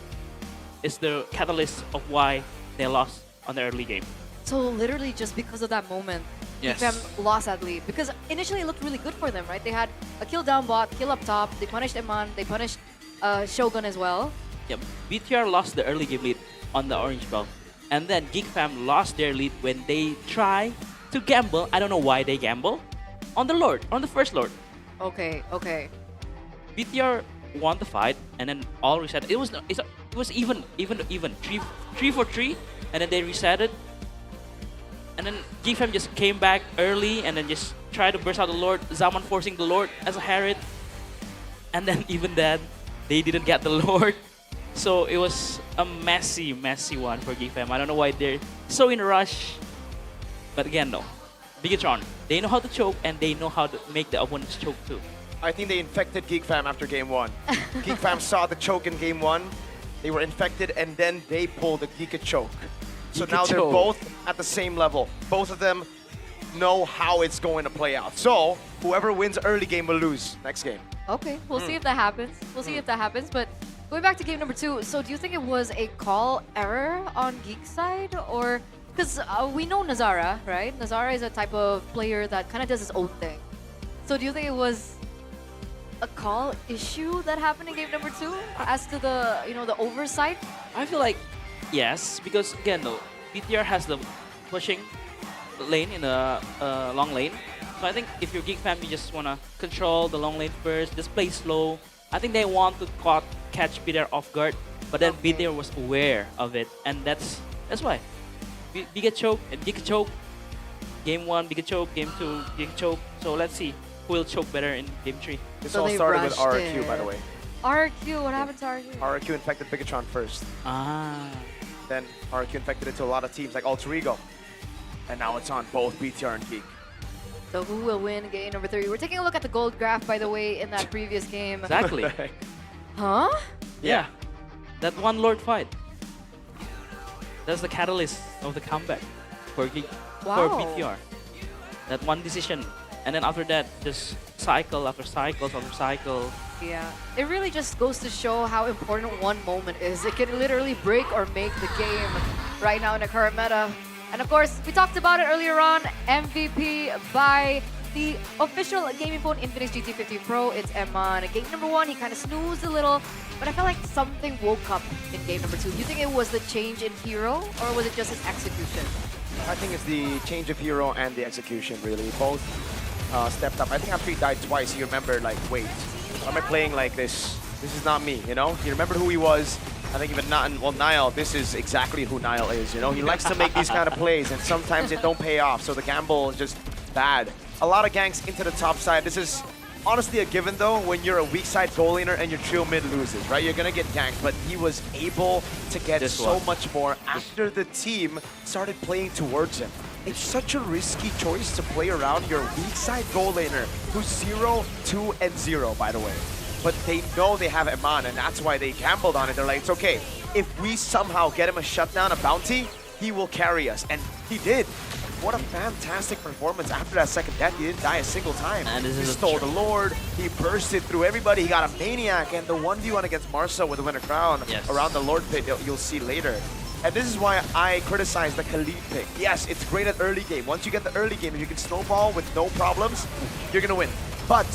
is the catalyst of why they lost on the early game. So literally just because of that moment, Yes. them lost that lead. Because initially it looked really good for them, right? They had a kill down bot, kill up top, they punished Eman, they punished Shogun as well. Yeah, BTR lost the early game lead on the orange buff. And then GEEK fam lost their lead when they try to gamble. I don't know why they gamble. On the Lord, on the first Lord. Okay. BTR won the fight and then all reset. It was even 3 for 3, and then they reset it. And then GEEK fam just came back early and then just tried to burst out the Lord. Zaman forcing the Lord as a Harriet. And then even then, they didn't get the Lord. So it was a messy one for GEEK fam. I don't know why they're so in a rush. But again, no. Bigetron, they know how to choke and they know how to make the opponents choke too. I think they infected GEEK fam after game 1. GEEK fam saw the choke in game 1. They were infected and then they pulled the GEEK choke. So GEEK now they're choke. both at the same level. Both of them know how it's going to play out. So whoever wins early game will lose next game. Okay, we'll see if that happens. We'll see if that happens. But going back to game number 2, so do you think it was a call error on GEEK's side? Or, because we know Nazara, right? Nazara is a type of player that kind of does his own thing. So do you think it was a call issue that happened in game number 2 as to the, the oversight? I feel like yes, because again, though, BTR has the pushing lane in the long lane. So I think if you're GEEK fam, you just want to control the long lane first, just play slow. I think they want to catch BTR off guard, but then BTR was aware of it, and that's why. Biget choke and GEEK choke. Game 1, Biget choke. Game 2, GEEK choke. So let's see who will choke better in game 3. This So all they started with rushed RQ, by the way. RQ, what happened to RQ? RQ infected Bigetron first. Ah. Then RQ infected it to a lot of teams like Alter Ego. And now it's on both BTR and GEEK. So who will win game number 3? We're taking a look at the gold graph, by the way, in that previous game. Exactly. Huh? Yeah. That one Lord fight. That's the catalyst of the comeback for GEEK, for Wow. BTR. That one decision. And then after that, just cycle after cycle after cycle. Yeah, it really just goes to show how important one moment is. It can literally break or make the game right now in the current meta. And of course, we talked about it earlier on, MVP by the official gaming phone Infinix GT50 Pro. It's Eman. Game number 1, he kind of snoozed a little, but I felt like something woke up in game number 2. Do you think it was the change in hero, or was it just his execution? I think it's the change of hero and the execution, really. Both stepped up. I think after he died twice, he remembered like, wait, why am I playing like this? This is not me, you know? He remembered who he was. I think even Niall, this is exactly who Niall is, you know? He likes to make these kind of plays, and sometimes it don't pay off, so the gamble is just bad. A lot of ganks into the top side. This is honestly a given, though, when you're a weak side goal laner and your trio mid loses, right? You're gonna get ganked, but he was able to get so much more after the team started playing towards him. It's such a risky choice to play around your weak side goal laner, who's 0, 2, and 0, by the way. But they know they have Eman, and that's why they gambled on it. They're like, it's okay. If we somehow get him a shutdown, a bounty, he will carry us. And he did. What a fantastic performance after that second death. He didn't die a single time. And this He is stole the Lord. He bursted through everybody. He got a Maniac. And the 1v1 against Marcel with the Winter Crown around the Lord pit, you'll see later. And this is why I criticize the Khalid pick. Yes, it's great at early game. Once you get the early game, if you can snowball with no problems, you're going to win. But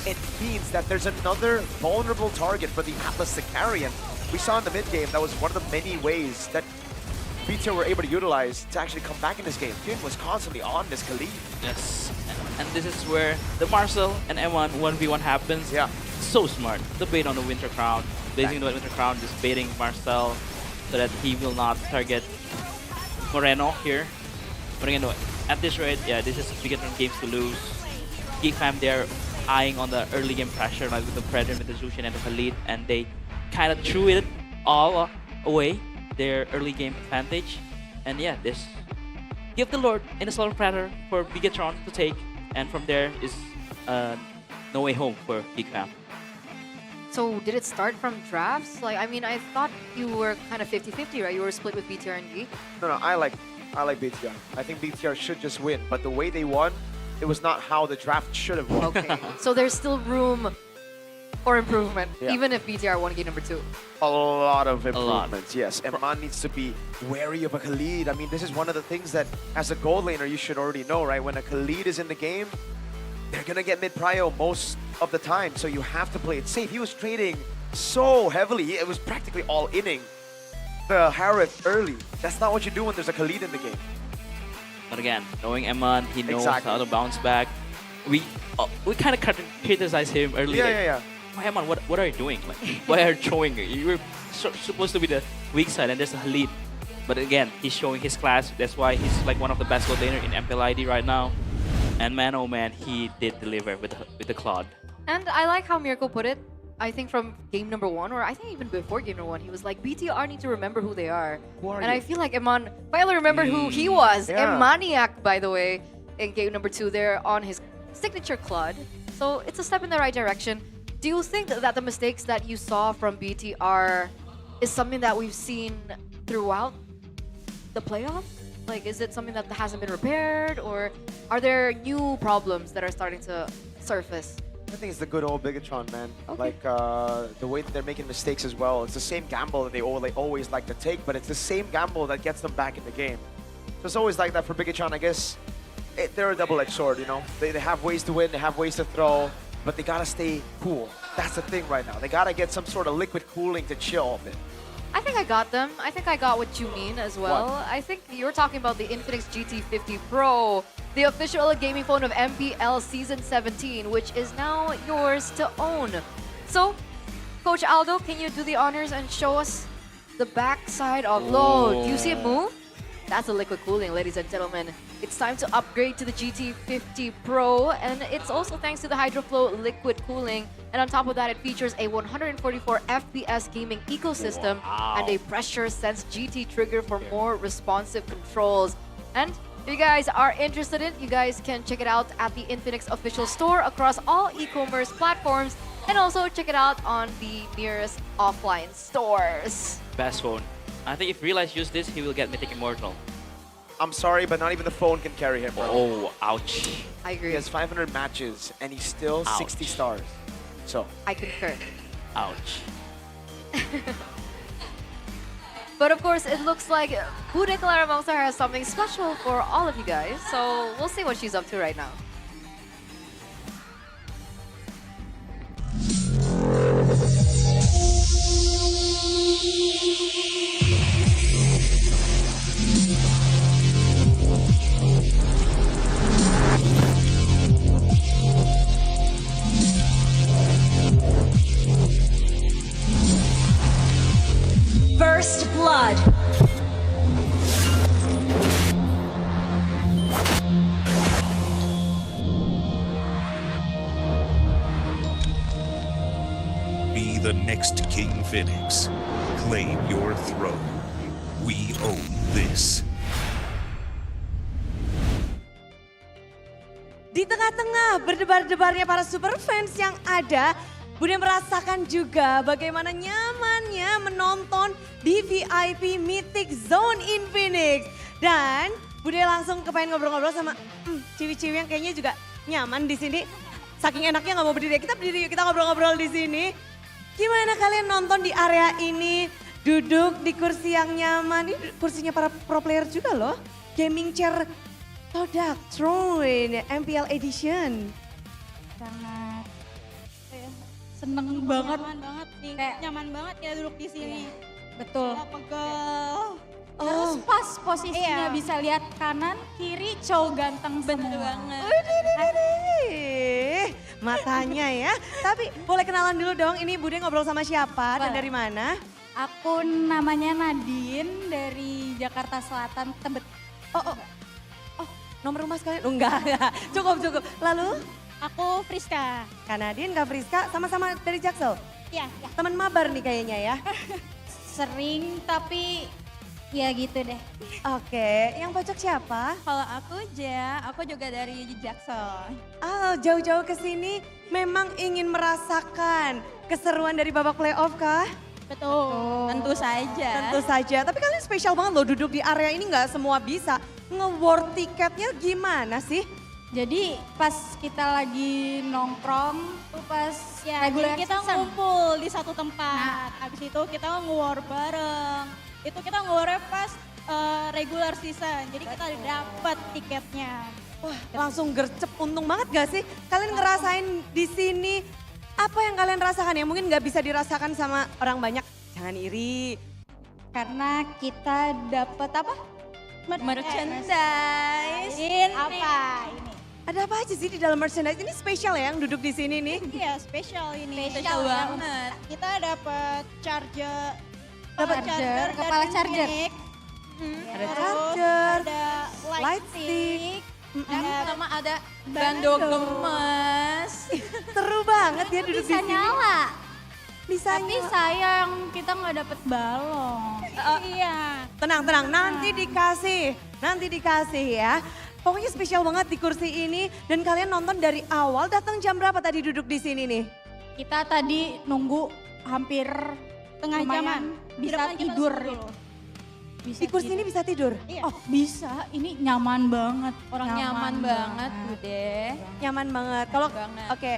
it means that there's another vulnerable target for the Atlas to carry. And we saw in the mid game, that was one of the many ways that BTR were able to utilize to actually come back in this game. Finn was constantly on this Khalid. Yes, and this is where the Marcel and M1 1v1 happens. Yeah. So smart. The bait on the Winter Crown. Blazing the Winter Crown, just baiting Marcel so that he will not target Moreno here. But again, at this rate, yeah, this is Bigetron games to lose. GEEK fam there eyeing on the early game pressure, like with the Predator, with the Zushin and the Khalid, and they kind of threw it all away, their early game advantage. And yeah, this give the Lord in a solo Predator for Bigetron to take, and from there is no way home for GEEK fam. So did it start from drafts? Like, I mean, I thought you were kind of 50-50, right? You were split with BTR and GEEK. No, I like BTR. I think BTR should just win, but the way they won, it was not how the draft should have won. Okay, so there's still room for improvement, Yeah. even if BTR won game number 2. A lot of improvements, yes. Eman needs to be wary of a Khalid. I mean, this is one of the things that, as a gold laner, you should already know, right? When a Khalid is in the game, they're going to get mid-prio most of the time, so you have to play it safe. He was trading so heavily. It was practically all inning the Harith early. That's not what you do when there's a Khalid in the game. But again, knowing Eman, he knows Exactly. how to bounce back. We kind of criticized him earlier. Yeah. Oh, Eman, what are you doing? Like, why are you throwing? You were supposed to be the weak side, and there's a Khalid. But again, he's showing his class. That's why he's like one of the best gold laner in MPL ID right now. And man, oh man, he did deliver with the Claude. And I like how Mirko put it. I think from game number 1, or I think even before game number 1, he was like, BTR need to remember who they are. Who are and you? I feel like Eman finally remembered who he was. Yeah. Maniac, by the way, in game number 2 there on his signature Claude. So it's a step in the right direction. Do you think that the mistakes that you saw from BTR is something that we've seen throughout the playoffs? Like, is it something that hasn't been repaired, or are there new problems that are starting to surface? I think it's the good old Bigetron, man. Like, the way that they're making mistakes as well. It's the same gamble that they always like to take, but it's the same gamble that gets them back in the game. So it's always like that for Bigetron, I guess. They're a double-edged sword, you know? They have ways to win, they have ways to throw, but they gotta stay cool. That's the thing right now. They gotta get some sort of liquid cooling to chill a bit. I think I got them. I think I got what you mean as well. What? I think you're talking about the Infinix GT50 Pro, the official gaming phone of MPL Season 17, which is now yours to own. So, Coach Aldo, can you do the honors and show us the backside of load? Do you see it move? That's a liquid cooling, ladies and gentlemen. It's time to upgrade to the GT50 Pro, and it's also thanks to the HydroFlow liquid cooling. And on top of that, it features a 144 FPS gaming ecosystem and a pressure sense GT trigger for more responsive controls. And if you guys are interested in it, you guys can check it out at the Infinix official store across all e-commerce platforms, and also check it out on the nearest offline stores. Best phone. I think if Realize use this, he will get Mythic Immortal. I'm sorry, but not even the phone can carry him, bro. Oh, ouch. I agree. He has 500 matches, and he's still 60 stars. So I concur. Ouch. But of course, it looks like Bude Clara Monster has something special for all of you guys. So we'll see what she's up to right now. First blood. Be the next King Phoenix. Claim your throne. We own this. Di tengah-tengah berdebar-debarnya para super fans yang ada, Bude merasakan juga bagaimana nyamannya menonton di VIP Mythic Zone in Phoenix. Dan Bude langsung kepengen ngobrol-ngobrol sama ciwi-ciwi yang kayaknya juga nyaman di sini. Saking enaknya nggak mau berdiri, kita berdiri yuk, kita ngobrol-ngobrol di sini. Gimana kalian nonton di area ini, duduk di kursi yang nyaman, ini kursinya para pro player juga loh. Gaming chair Todak Throne MPL Edition. Sangat seneng banget. Nyaman banget nih, nyaman banget ya duduk di sini. Betul. Pegel. Terus pas posisinya bisa lihat kanan, kiri, cowok ganteng Bener semua. banget. Matanya ya. Tapi boleh kenalan dulu dong, ini Bude ngobrol sama siapa dan dari mana? Aku namanya Nadine dari Jakarta Selatan, Tebet. Oh, nomor rumah sekalian? Oh, enggak. Cukup. Lalu? Aku Friska. Kak Nadine, Kak Friska, sama-sama dari Jaksel? Iya. Teman mabar nih kayaknya ya? Sering tapi ya gitu deh. Oke, yang pojok siapa? Kalau aku aku juga dari Jaksel. Oh, jauh-jauh ke sini memang ingin merasakan keseruan dari babak playoff kah? Betul, tentu saja. Tentu saja, tapi kalian spesial banget loh duduk di area ini nggak semua bisa. Nge-war tiketnya gimana sih? Jadi pas kita lagi nongkrong tuh pas regular kita season. ngumpul di satu tempat. Habis itu kita nge-war bareng. Itu kita nge-war pas regular season. Jadi kita dapat tiketnya. Wah, langsung gercep, untung banget gak sih? Kalian ngerasain di sini apa yang kalian rasakan ya? Mungkin nggak bisa dirasakan sama orang banyak. Jangan iri. Karena kita dapat apa? Merchandise. Ini. Apa ini? Ada apa aja sih di dalam merchandise? Ini spesial ya yang duduk di sini nih? Iya, spesial ini. Spesial banget. Kita dapat charger. Kepala charger. Ada Terus charger, ada light stick. Sama ada bando gemes. Seru banget ya duduk di Bisa sini. nyala. Bisa Tapi nyala. sayang kita nggak dapet balon. Iya. Tenang, nanti dikasih ya. Pokoknya spesial banget di kursi ini dan kalian nonton dari awal. Datang jam berapa tadi duduk di sini nih? Kita tadi nunggu hampir Tengah jaman. Bisa tidur. Di kursi ini bisa tidur? Oh bisa, ini nyaman banget. Orang nyaman banget, Bude. Nyaman banget. Kalau oke,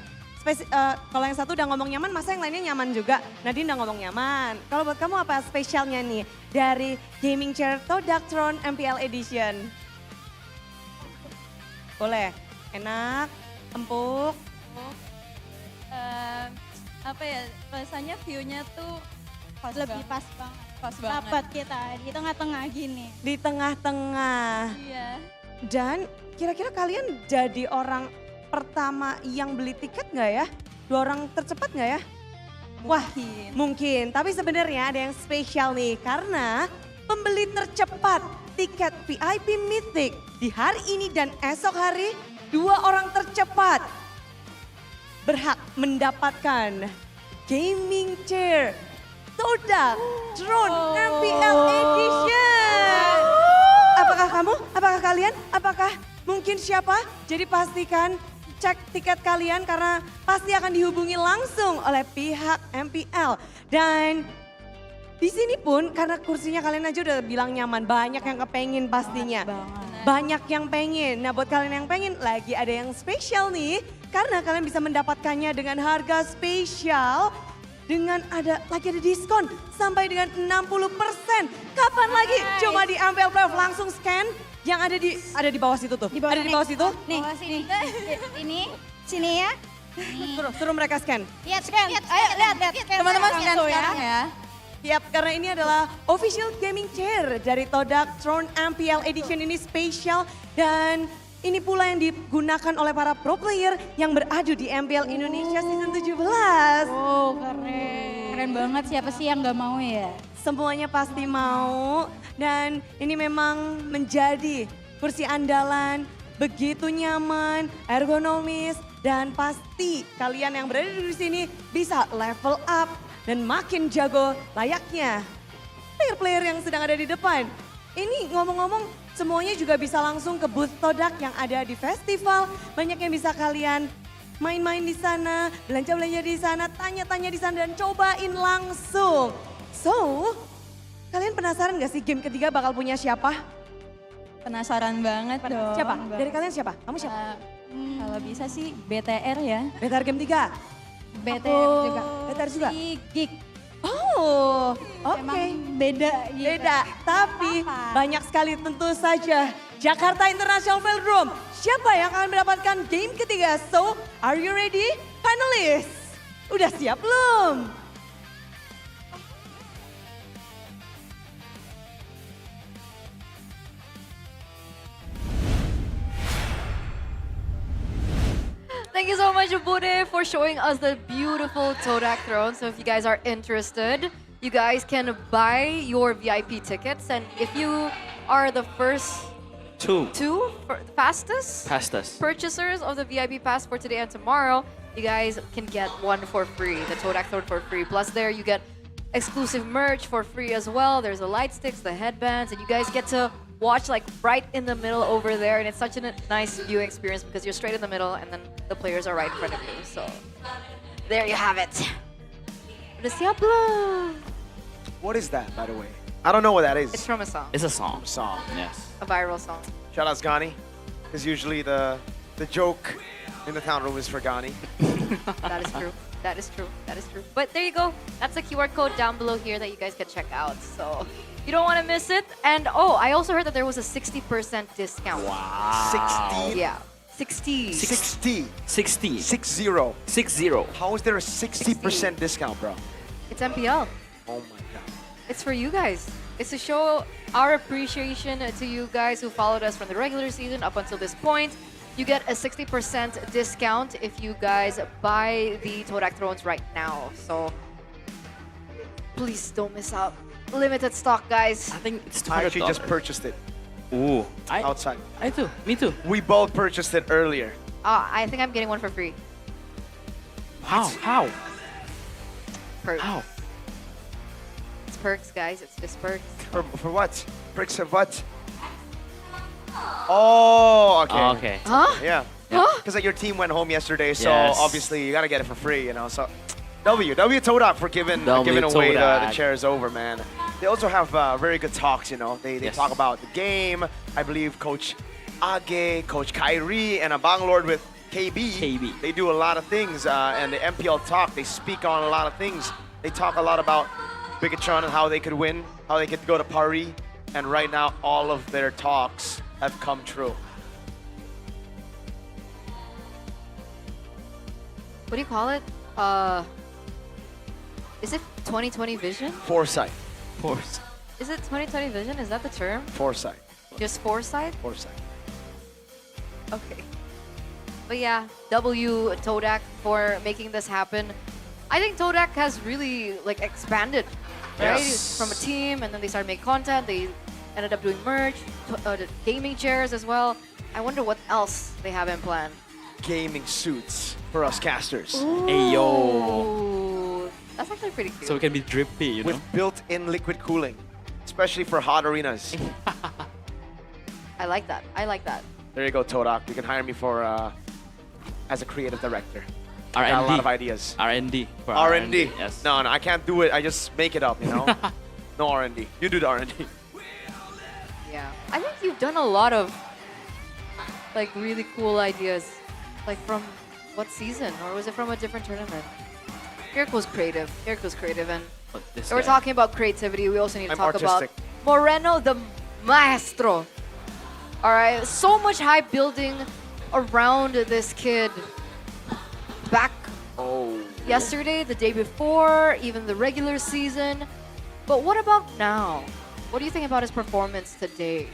kalau yang satu udah ngomong nyaman, masa yang lainnya nyaman juga? Nadine udah ngomong nyaman. Kalau buat kamu apa spesialnya nih dari gaming chair Todak Throne MPL Edition? Boleh, enak, empuk. Apa ya, rasanya view-nya tuh lebih pas banget. Pas banget. Dapat kita di tengah-tengah gini. Di tengah-tengah. Iya. Dan kira-kira kalian jadi orang pertama yang beli tiket nggak ya? 2 orang tercepat nggak ya? Wah, mungkin. Tapi sebenarnya ada yang spesial nih karena pembeli tercepat tiket VIP Mythic di hari ini dan esok hari 2 orang tercepat berhak mendapatkan gaming chair Todak Throne MPL Edition. Apakah kamu? Apakah kalian? Apakah mungkin siapa? Jadi pastikan cek tiket kalian karena pasti akan dihubungi langsung oleh pihak MPL. Dan di sini pun karena kursinya kalian aja udah bilang nyaman, banyak yang kepengen pastinya. Banyak yang pengen. Nah buat kalian yang pengen lagi ada yang spesial nih. Karena kalian bisa mendapatkannya dengan harga spesial. Dengan lagi ada diskon sampai dengan 60%. Kapan lagi? Cuma di MPL Playoff langsung scan yang ada di bawah situ tuh. Ada di bawah situ? Nih, sini. Ini, sini ya. Suruh mereka scan. Lihat, scan. Ayo, lihat. Teman-teman scan Tuh sekarang ya. Yap, karena ini adalah official gaming chair dari Todak Throne MPL Edition ini spesial dan ini pula yang digunakan oleh para pro player yang beradu di MPL Indonesia Season 17. Oh keren. Keren banget, siapa sih yang gak mau ya? semuanya pasti mau. Dan ini memang menjadi kursi andalan, begitu nyaman, ergonomis, dan pasti kalian yang berada di sini bisa level up dan makin jago layaknya player-player yang sedang ada di depan. Ini ngomong-ngomong semuanya juga bisa langsung ke booth Todak yang ada di festival. Banyak yang bisa kalian main-main di sana, belanja-belanja di sana, tanya-tanya di sana dan cobain langsung. So, kalian penasaran gak sih game ketiga bakal punya siapa? Penasaran banget dong. Siapa? Dari kalian siapa? Kamu siapa? Kalau bisa sih BTR ya. BTR game 3? BTR juga. BTR juga? Si GEEK. Oh, oke. Emang beda gitu. Beda, tapi banyak sekali tentu saja. Jakarta International Velodrome, siapa yang akan mendapatkan game ketiga? So, are you ready? Finalists, udah siap belum? Thank you so much, Bude, for showing us the beautiful Todak throne. So if you guys are interested, you guys can buy your VIP tickets. And if you are the first fastest purchasers of the VIP pass for today and tomorrow, you guys can get one for free, the Todak throne for free. Plus there you get exclusive merch for free as well. There's the light sticks, the headbands, and you guys get to watch like right in the middle over there, and it's such a nice viewing experience because you're straight in the middle and then the players are right in front of you. So there you have it. Udah siap belum? What is that, by the way? I don't know what that is. It's from a song. It's a song. Yes. A viral song. Shout out Gani, because usually the joke in the town room is for Gani. That is true. That is true. That is true. But there you go. That's the QR code down below here that you guys can check out. So you don't want to miss it. And oh, I also heard that there was a 60% discount. Wow. 16? Yeah. 60. 60. 60. 60. 60. How is there a 60% discount, bro? It's MPL. Oh my god. It's for you guys. It's to show our appreciation to you guys who followed us from the regular season up until this point. You get a 60% discount if you guys buy the Todak Thrones right now. So please don't miss out. Limited stock, guys. I think it's $200. I actually just purchased it. Ooh. Outside. I too. Me too. We both purchased it earlier. I think I'm getting one for free. How? Perks. How? It's perks, guys. It's just perks. For what? Perks of what? Oh, okay. Oh, okay. Huh? Yeah. Huh? Because like your team went home yesterday, so Yes. obviously you gotta get it for free, you know. So W Todak for giving W away the Todak. chairs over, man. They also have very good talks, you know. They Yes. talk about the game. I believe Coach Age, Coach Kyrie, and a Banglord with KB. They do a lot of things, and the MPL talk. They speak on a lot of things. They talk a lot about Bigetron and how they could win, how they could go to Paris, and right now all of their talks have come true. What do you call it? Is it 2020 vision? Foresight. Is it 2020 vision? Is that the term? Foresight. Just foresight? Foresight. Okay. But yeah, W Todak for making this happen. I think Todak has really like expanded, right? Yes. From a team, and then they started making content. They ended up doing merch, the gaming chairs as well. I wonder what else they have in plan. Gaming suits for us casters. Hey, yo. Ooh, that's actually pretty cute. So it can be drippy, you know? With built-in liquid cooling, especially for hot arenas. I like that. I like that. There you go, Todak. You can hire me for as a creative director. R&D. Got a lot of ideas. R&D. for R&D. Yes. No, I can't do it. I just make it up, you know? No R&D. You do the R&D. Yeah. I think you've done a lot of like really cool ideas. Like from what season? Or was it from a different tournament? Eric was creative. And this we're guy. talking about creativity. We also need to I'm talk artistic. about Moreno the Maestro. All right. So much hype building around this kid. Back yesterday, the day before, even the regular season. But what about now? What do you think about his performance today?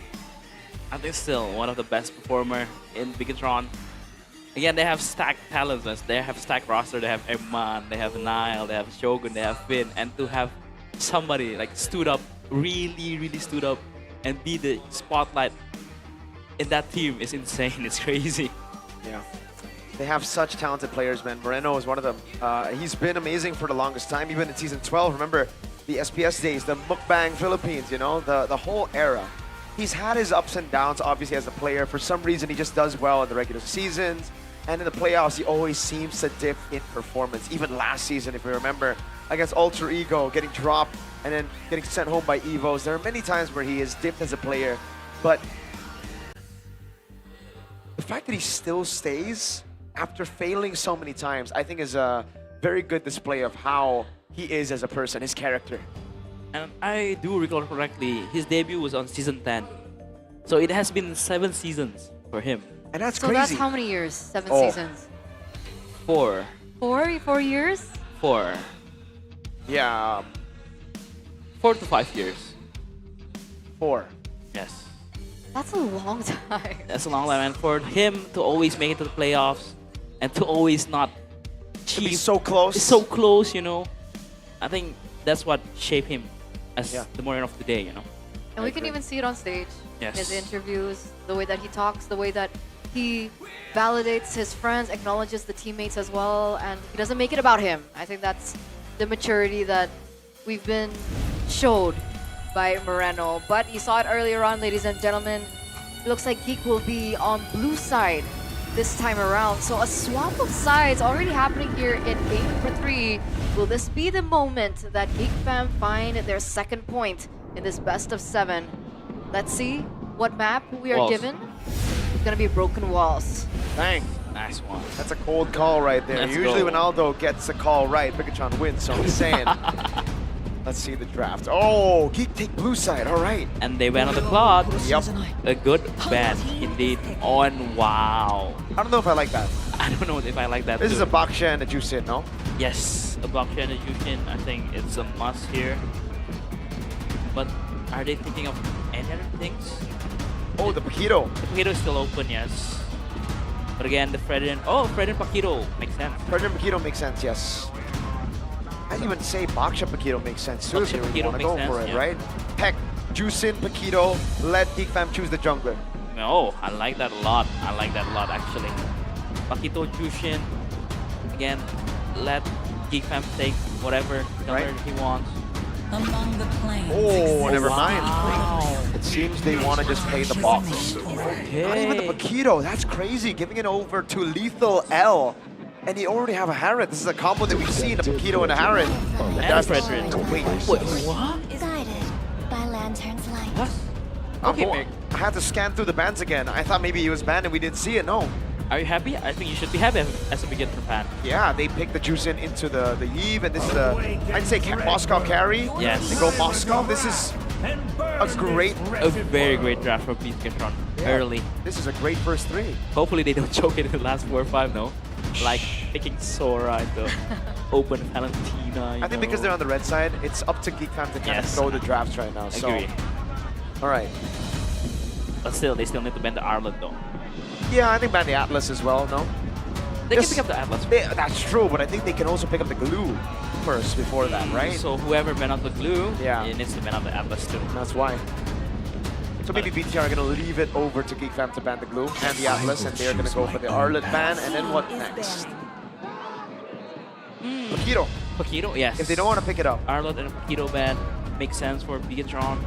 I think still one of the best performer in Bigetron. Again, they have stacked talents. They have stacked roster. They have Eman, they have Nile, they have Shogun, they have Finn. And to have somebody like stood up, really stood up, and be the spotlight in that team is insane. It's crazy. Yeah. They have such talented players, man. Moreno is one of them. He's been amazing for the longest time, even in Season 12. Remember the SPS days, the Mukbang Philippines, you know, the whole era. He's had his ups and downs, obviously, as a player. For some reason, he just does well in the regular seasons. And in the playoffs, he always seems to dip in performance. Even last season, if we remember, against Ultra Ego, getting dropped and then getting sent home by Evos. There are many times where he has dipped as a player. But the fact that he still stays after failing so many times, I think is a very good display of how he is as a person, his character. And I do recall correctly, his debut was on Season 10. So it has been 7 seasons for him. And that's So that's how many years? 7 Oh. seasons? 4. 4 years? 4. Yeah. 4 to 5 years. 4. Yes. That's a long time. That's a long time. And for him to always make it to the playoffs and to always not achieve. Be so close. So close, you know. I think that's what shaped him as Yeah. the Moreno of today, you know. And we can even see it on stage. Yes. His interviews, the way that he talks, the way that he validates his friends, acknowledges the teammates as well, and he doesn't make it about him. I think that's the maturity that we've been showed by Moreno. But you saw it earlier on, ladies and gentlemen. It looks like GEEK will be on blue side this time around. So a swap of sides already happening here in game number 3. Will this be the moment that GEEK fam find their second point in this best of 7? Let's see what map we are Walls. given. It's gonna be Broken Walls. Dang. Nice one. That's a cold call right there. Let's Usually go. when Aldo gets a call right, Bigetron wins, so I'm saying. Let's see the draft. Oh, GEEK take blue side, all right. And they went on the clock. Yep. A good ban indeed. On wow. I don't know if I like that. I don't know if I like that This too. is a Baksha and a Juicin, no? Yes, a block and a Yushin. I think it's a must here. But are they thinking of any other things? Oh, the Paquito. The Paquito is still open, yes. But again, the Fred and Paquito makes sense. Fred and Paquito makes sense, yes. I'd even say Baksha Paquito makes sense too if you Baksha really Paquito want to makes go for sense, it, yeah. right? Heck, Juicin, Paquito, let GEEK fam choose the jungler. Oh, I like that a lot. I like that a lot actually. Paquito, Jushin. Again, let GEEK fam take whatever number he wants. Among the planes. Oh, never Wow. mind. It seems they want to just play the box. Not even the Paquito. That's crazy. Giving it over to Lethal L. And he already have a Harrod. This is a combo that we've seen, a Paquito and a Harrod. And that's Fredrin. Wait, what? Guided by lantern's light. I had to scan through the bans again. I thought maybe he was banned and we didn't see it. No. Are you happy? I think you should be happy as a beginner fan. Yeah, they picked the Juicin into the Eve, and this is a, I'd say Moscow carry. Yes. They go Moscow. This is a very great draft for Bigetron early. This is a great first 3. Hopefully they don't choke it in the last 4 or 5, no? Like picking Sora into open Valentina. I think because they're on the red side, it's up to GEEK fam to kind of throw the drafts right now. So, Agree. all right. But still, they still need to ban the Arlot though. Yeah, I think ban the Atlas as well, no? They can pick up the Atlas. That's true, but I think they can also pick up the glue first before that, right? So whoever ban out the glue, Yeah. it needs to ban out the Atlas too. That's why. So maybe BTR are going to leave it over to GEEK fam to ban the glue and the Atlas, and they're going to go for the Arlet ban, and then what next? Paquito. Paquito, yes. If they don't want to pick it up. Arlot and Paquito ban makes sense for Bigetron.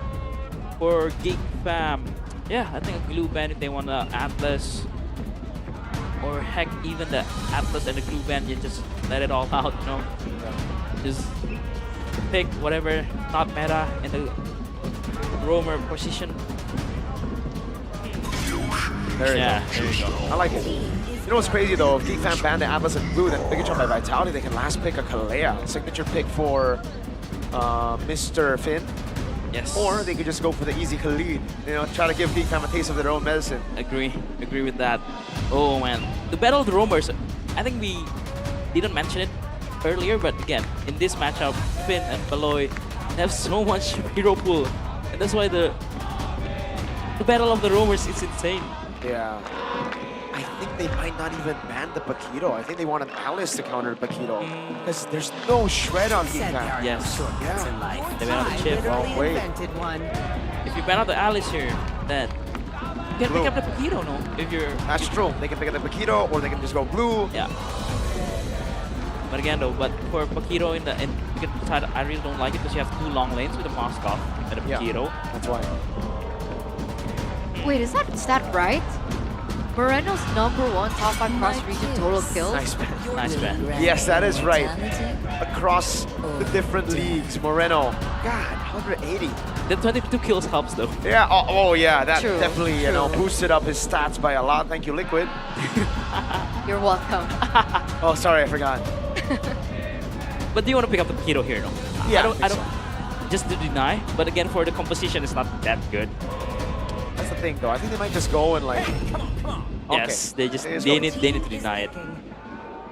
For GEEK fam, yeah, I think a glue ban if they want the Atlas. Or heck, even the Atlas and the glue ban, you just let it all out, you know? Just pick whatever not meta in the roamer position. There you Yeah, go. there you go. I like it. You know what's crazy though? If GEEK fam ban the Atlas and blue, then Bigetron by Vitality, they can last pick a Kalea, signature pick for Mr. Finn. Yes. Or they could just go for the easy Khalid. You know, try to give GEEK fam a taste of their own medicine. Agree with that. Oh man, the Battle of the Roamers, I think we didn't mention it earlier, but again, in this matchup, Finn and Baloy have so much hero pool, and that's why the Battle of the Roamers is insane. Yeah. I think they might not even ban the Paquito. I think they want an Alice to counter Paquito. Because there's no shred on Geek Fam. Yes. Yeah. They ban out the chip. Wrong way. If you ban out the Alice here, then you can pick up the Paquito, no? If you're... That's true. They can pick up the Paquito or they can just go blue. Yeah. But again though, for Paquito in Bigetron side, I really don't like it because you have 2 long lanes with the Moskov and the Paquito. Yeah, that's why. Wait, is that right? Moreno's #1 top 5 cross-region total kills? Nice ban. Nice ban. Yes, that is right. Across the different leagues, Moreno. God, 180. The 22 kills helps though. Yeah, oh yeah, that True, definitely, you know, boosted up his stats by a lot. Thank you, Liquid. You're welcome. Oh, sorry, I forgot. But do you want to pick up the Paquito here, no? Yeah, I don't. Just to deny, but again, for the composition, it's not that good. That's the thing, though. I think they might just go and like. Yes, Okay. they need to deny it.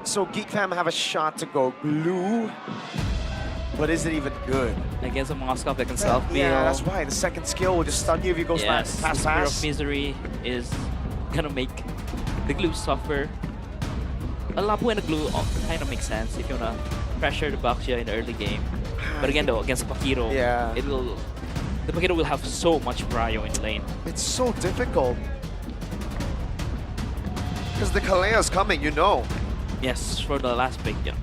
So Geek Fam have a shot to go blue, but is it even good? Against a Moskov that can self-heal. Yeah, that's why. The second skill will just stun you if you go Yes, fast. Spear of Misery is gonna make the glue suffer. A Lapu and a glue kind of makes sense if you wanna pressure the Baxia in the early game. But again though, against Paquito, the Paquito will have so much prio in the lane. It's so difficult. Because the Kalea's coming, you know. Yes, for the last pick, yeah.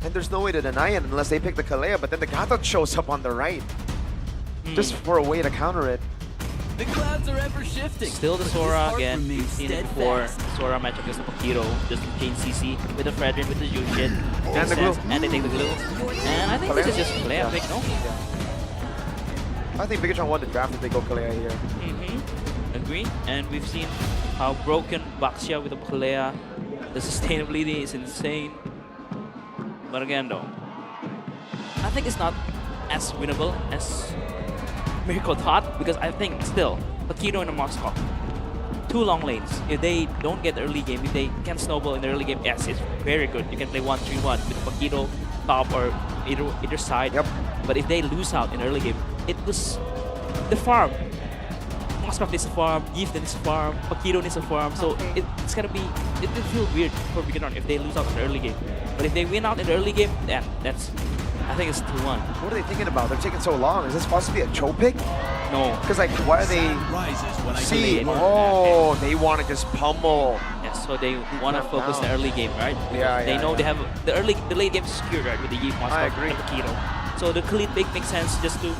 And there's no way to deny it unless they pick the Kalea, but then the Gatot shows up on the right. Just for a way to counter it. The clouds are ever shifting. Still the Sora again. We've seen it before. Sora match against the Paquito. Just change CC with the Fredrin with the Jushin. And the glue. And they take the glue. And I think this is just Kalea pick, no? I think Bigetron won the draft if they go Kalea here. Agree. And we've seen how broken Baxia with the Kalea. The sustainability is insane. But again though, I think it's not as winnable as Miracle thought, because I think still Paquito and the Moskov, 2 long lanes. If they don't get the early game, if they can snowball in the early game, yes, it's very good. You can play 1-3-1 with Paquito top or either side. But if they lose out in the early game, it was the farm. Moskov needs a farm, GEEK needs a farm, Paquito needs a farm. So it's gonna be, it will feel weird for Bigetron if they lose out in the early game. But if they win out in the early game, then that's, I think it's 2-1. What are they thinking about? They're taking so long. Is this supposed to be a Cho pick? No. Because like, why are they... See, oh, they want to just pummel. Yes, so they want to focus the early game, right? Yeah, They know they have the late game is secured, right, with the GEEK, Moskov, and Paquito. So the clean pick makes sense just to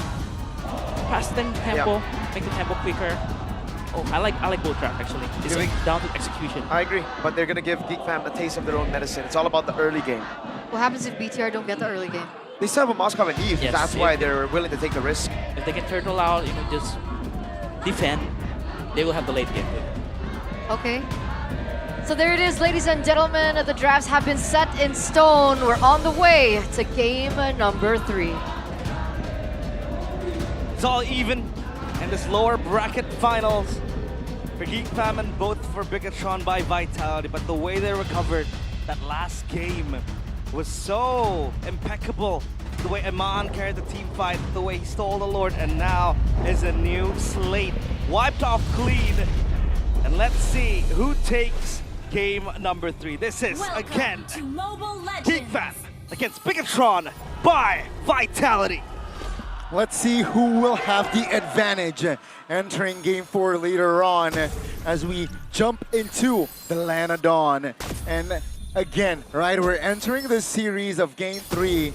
pass the tempo, make the tempo quicker. Oh, I like both track actually. It's down to execution. I agree, but they're gonna give Geek Fam a taste of their own medicine. It's all about the early game. What happens if BTR don't get the early game? They still have a Moskov and Eve. Yes, That's why they're willing to take the risk. If they can turtle out, just defend, they will have the late game. Okay. So there it is, ladies and gentlemen. The drafts have been set in stone. We're on the way to game number 3. It's all even in this lower bracket finals for Geek Fam and both for Bigetron by Vitality. But the way they recovered that last game was so impeccable. The way Iman carried the team fight, the way he stole the Lord, and now is a new slate. Wiped off clean. And let's see who takes game number 3. This is, again, Geek Fam against Bigetron by Vitality. Let's see who will have the advantage entering Game 4 later on as we jump into the Land of Dawn. And again, right, we're entering this series of Game 3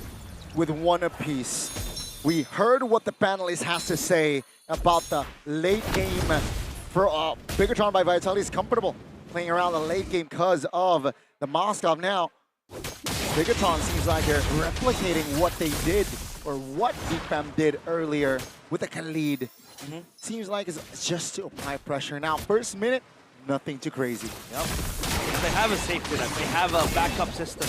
with 1 apiece. We heard what the panelists has to say about the late game for Bigetron by Vitality is comfortable playing around the late game because of the Moskov. Now, Bigetron seems like they're replicating what they did or what Geek Fam did earlier with the Khalid. Seems like it's just to apply pressure. Now, first minute, nothing too crazy. Yep. They have a safety net. They have a backup system.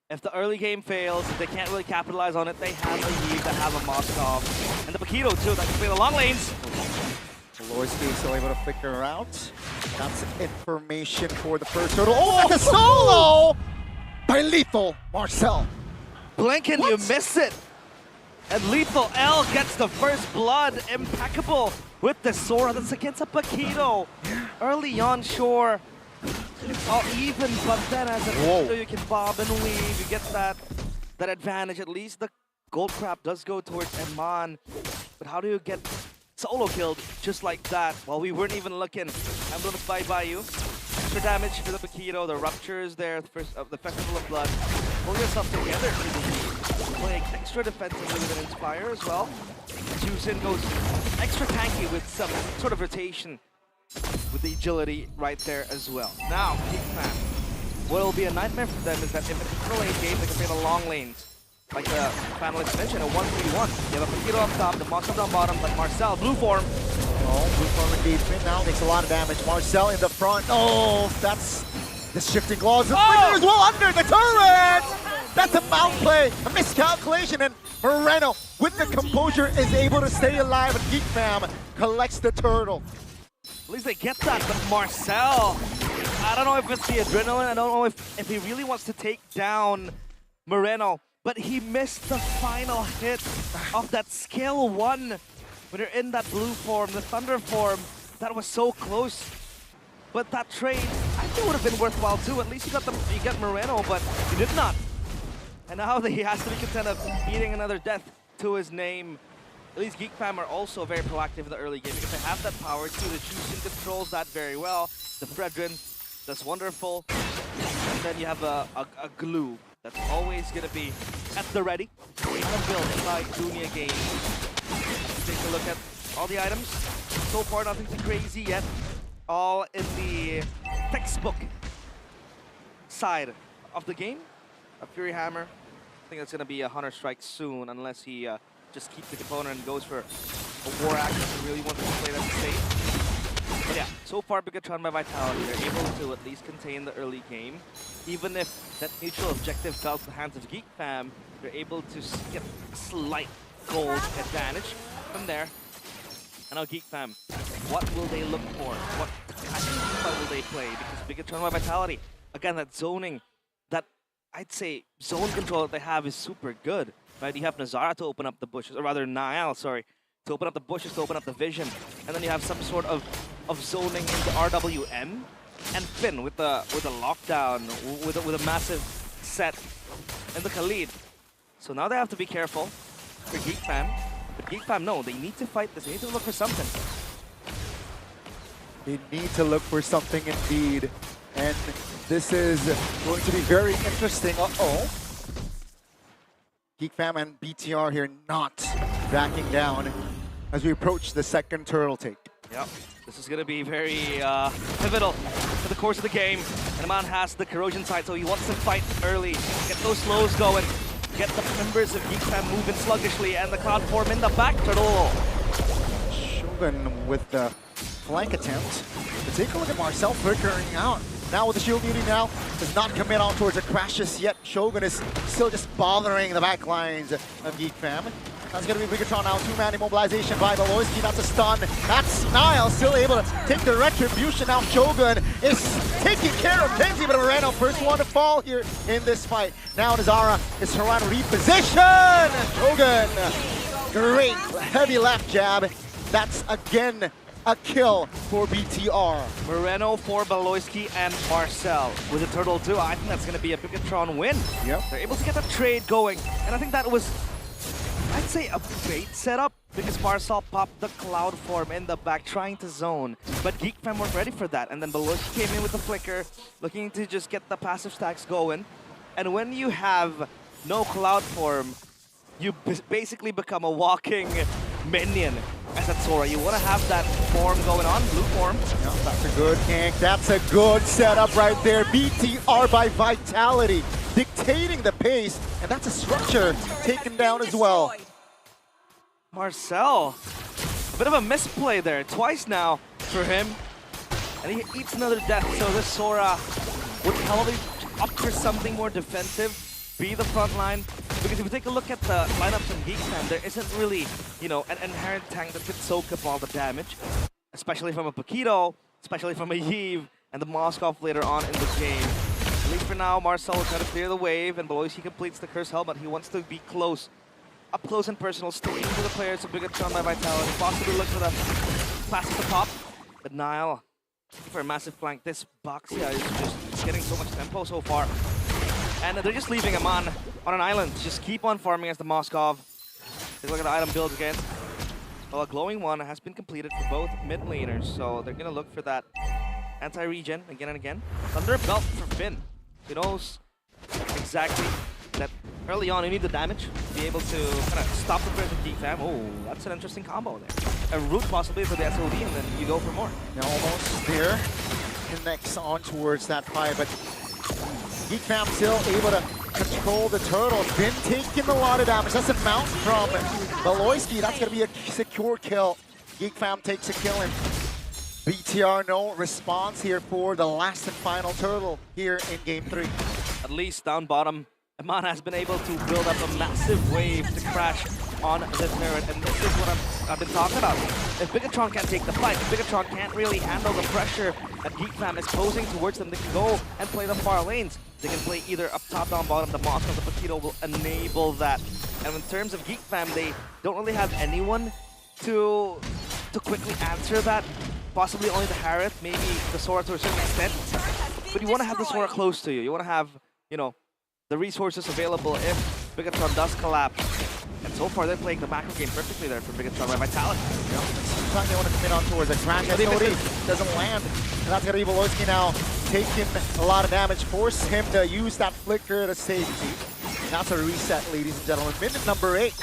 If the early game fails, if they can't really capitalize on it, they have a GEEK, they have a Moskov. And the Paquito, too, that can play the long lanes. Lorski still able to flicker out. That's information for the first turtle. Oh, the solo by Lethal Marcel. Blinken, you miss it. And Lethal L gets the first blood. Impeccable with the Sora. That's against a Paquito. Early on, sure. all even, but then as a defender, you can bob and weave, you get that advantage. At least the gold crab does go towards Eman, but how do you get solo killed just like that? Well, we weren't even looking. Emblems by Bayou. Extra damage to the Paquito, the ruptures there, the Festival of Blood. Pull yourself together. Playing extra defensively with an Inspire as well. Juicin goes extra tanky with some sort of rotation with the agility right there as well. Now, GEEK, what will be a nightmare for them is that if it's a lane game, they can play the long lanes. Like the panelists mentioned, a 1v1. You have a Paquito up top, the monster down bottom, but Marcel, blue form. Oh, blue form engagement now takes a lot of damage. Marcel in the front. Oh, that's the shifting claws. The Flicker as well under the turret! That's a foul play, a miscalculation, and Moreno, with the composure, is able to stay alive, and GEEK collects the turtle. At least they get that, but Marcel, I don't know if it's the adrenaline, I don't know if he really wants to take down Moreno, but he missed the final hit of that skill 1. When you're in that blue form, the thunder form, that was so close. But that trade, I think would have been worthwhile too. At least you get Moreno, but you did not. And now he has to be content of eating another death to his name. At least GEEK are also very proactive in the early game because they have that power too. The Juicin controls that very well. The Fredrin, that's wonderful. And then you have a glue that's always going to be at the ready. Built by Dunia Games. Take a look at all the items. So far, nothing too crazy yet. All in the textbook side of the game. A Fury Hammer. I think it's going to be a Hunter Strike soon, unless he just keeps the component and goes for a War Axe and really wants to play that safe. But yeah, so far Bigetron by Vitality, they're able to at least contain the early game. Even if that neutral objective fell to the hands of GEEK, they're able to get a slight gold advantage from there. And now GEEK, what will they look for? What kind of style will they play? Because Bigetron by Vitality, again, that zoning, that I'd say zone control that they have is super good. Right, you have Nazara to open up the bushes, or rather Niall, sorry, to open up the bushes, to open up the vision, and then you have some sort of zoning into RWM, and Finn with the lockdown, with a massive set in the Khalid. So now they have to be careful for GEEK, but GEEK, no, they need to fight this. They need to look for something. They need to look for something indeed, and this is going to be very interesting. GEEK and BTR here not backing down as we approach the second turtle take. Yep, this is going to be very pivotal for the course of the game. And Eman has the corrosion side, so he wants to fight early, get those slows going, get the members of GEEK moving sluggishly, and the cloud form in the back turtle. Shogun with the flank attempt. But take a look at Marcel flickering out. Now with the shield duty now, does not commit on towards the crashes yet. Shogun is still just bothering the back lines of GEEK. That's going to be Bigetron now. 2-man immobilization by Beloyski. That's a stun. That's Niall still able to take the retribution. Now Shogun is taking care of Kenzie, but Moreno first one to fall here in this fight. Now Nazara is trying to reposition. Shogun, great heavy left jab. That's again a kill for BTR. Moreno for Beloyski and Marcel with a turtle too. I think that's going to be a Bigetron win. Yep. They're able to get that trade going, and I think that was, I'd say, a bait setup because Marcel popped the cloud form in the back trying to zone, but GEEK weren't ready for that, and then Beloyski came in with the flicker looking to just get the passive stacks going. And when you have no cloud form, you basically become a walking minion as a Sora. You want to have that form going on, blue form. No, that's a good gank. That's a good setup right there. BTR by Vitality dictating the pace, and that's a structure taken down as well. Marcel, a bit of a misplay there, twice now for him. And he eats another death, so this Sora would probably opt for something more defensive, be the front line. Because if you take a look at the lineup from GEEK, there isn't really, you know, an inherent tank that could soak up all the damage, especially from a Paquito, especially from a Yves, and the Moskov later on in the game. At least for now, Marcel will try to clear the wave, and Beloyski completes the Curse Helmet. He wants to be close, up close and personal, sticking to the players of Bigetron by Vitality, possibly look for the pass at the top. But Niall, for a massive flank, this box here is just It's getting so much tempo so far. And they're just leaving Aman on an island. Just keep on farming as the Moskov. Take a look at the item builds again. Well, a glowing one has been completed for both mid laners, so they're gonna look for that anti-regen again and again. Thunder Belt for Finn. He knows exactly that early on you need the damage to be able to kind of stop the threat of GEEK Fam. Oh, that's an interesting combo there. A root possibly for the SOD, and then you go for more. Now almost there. Connects on towards that fire, but GEEK Fam still able to control the turtle. Been taking a lot of damage. That's a mount from Beloyski. That's going to be a secure kill. GEEK Fam takes a kill, and BTR no response here for the last and final turtle here in game 3. At least down bottom, Aman has been able to build up a massive wave to crash on the turret, and this is what I've been talking about. If Bigetron can't take the fight, if Bigetron can't really handle the pressure that GEEK Fam is posing towards them, they can go and play the far lanes. They can play either up top, down bottom. The Moskov, the Paquito will enable that. And in terms of GEEK Fam, they don't really have anyone to quickly answer that. Possibly only the Harith, maybe the Sora to a certain extent. But you want to have the Sora close to you. You want to have, you know, the resources available if Bigetron does collapse. And so far, they're playing the macro game perfectly there for Bigetron by Vitality. Sometimes they want to commit on towards a crash. SOD doesn't land. And that's going to be Beloyski now taking a lot of damage. Force him to use that flicker to safety. That's a reset, ladies and gentlemen. Minute number 8.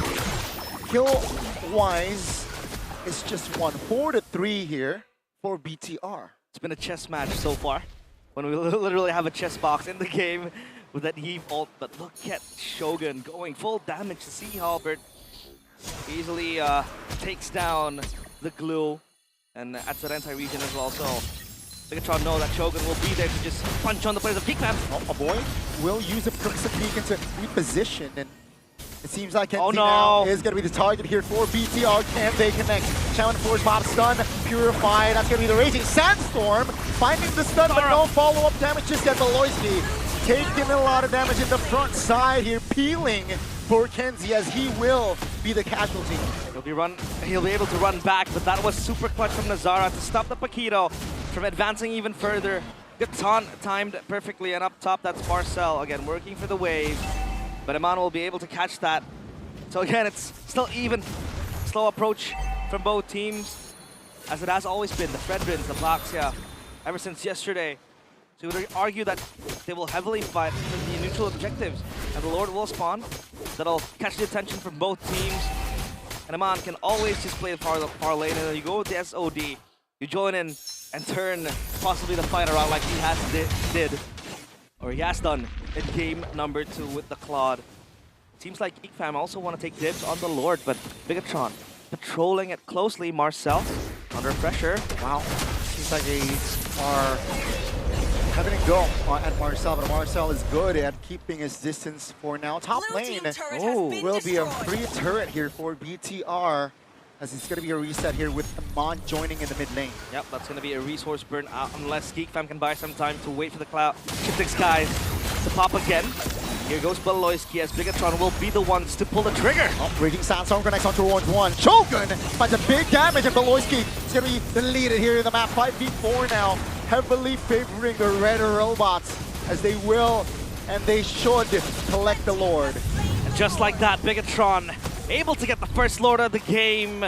Kill-wise, it's just 4-3 here for BTR. It's been a chess match so far. When we literally have a chess box in the game with that Eve ult, but look at Shogun going full damage to Sea Halberd. Easily takes down the glue and adds that anti-region as well. So Bigetron know that Shogun will be there to just punch on the players of GEEK Fam. Oh, a boy will use a Crimson Beacon to reposition, and it seems like Kenzie now is going to be the target here for BTR. Can they connect? Shaman Force Pop stun, Purify. That's going to be the Raging Sandstorm. Finding the stun, but no follow-up damage just yet. Beloyski taking a lot of damage in the front side here, peeling for Kenzie as he will be the casualty. He'll be able to run back, but that was super clutch from Nazara to stop the Paquito from advancing even further. Good taunt timed perfectly, and up top that's Marcel again working for the wave. But Aman will be able to catch that. So again, it's still even. Slow approach from both teams, as it has always been. The Fredrins, the Blaxia, ever since yesterday. So you would argue that they will heavily fight for the neutral objectives. And the Lord will spawn. That'll catch the attention from both teams. And Aman can always just play the far lane. And then you go with the SOD. You join in and turn possibly the fight around like he has done in game number 2 with the Claude. Seems like GEEK Fam also want to take dibs on the Lord, but Bigetron patrolling it closely. Marcel under pressure. Wow, seems like they are having a go at Marcel, but Marcel is good at keeping his distance for now. Top lane will be a free turret here for BTR, as it's going to be a reset here with Aman joining in the mid lane. Yep, that's going to be a resource burn out unless GEEK Fam can buy some time to wait for the cloud shifting skies to pop again. Here goes Beloyski as Bigetron will be the ones to pull the trigger. Oh, Raging Sandstorm connects onto 1-1. Shogun finds a big damage, and Beloyski is going to be the leader here in the map. 5v4 now, heavily favoring the red robots, as they will and they should collect the Lord. And just like that, Bigetron able to get the first Lord of the game.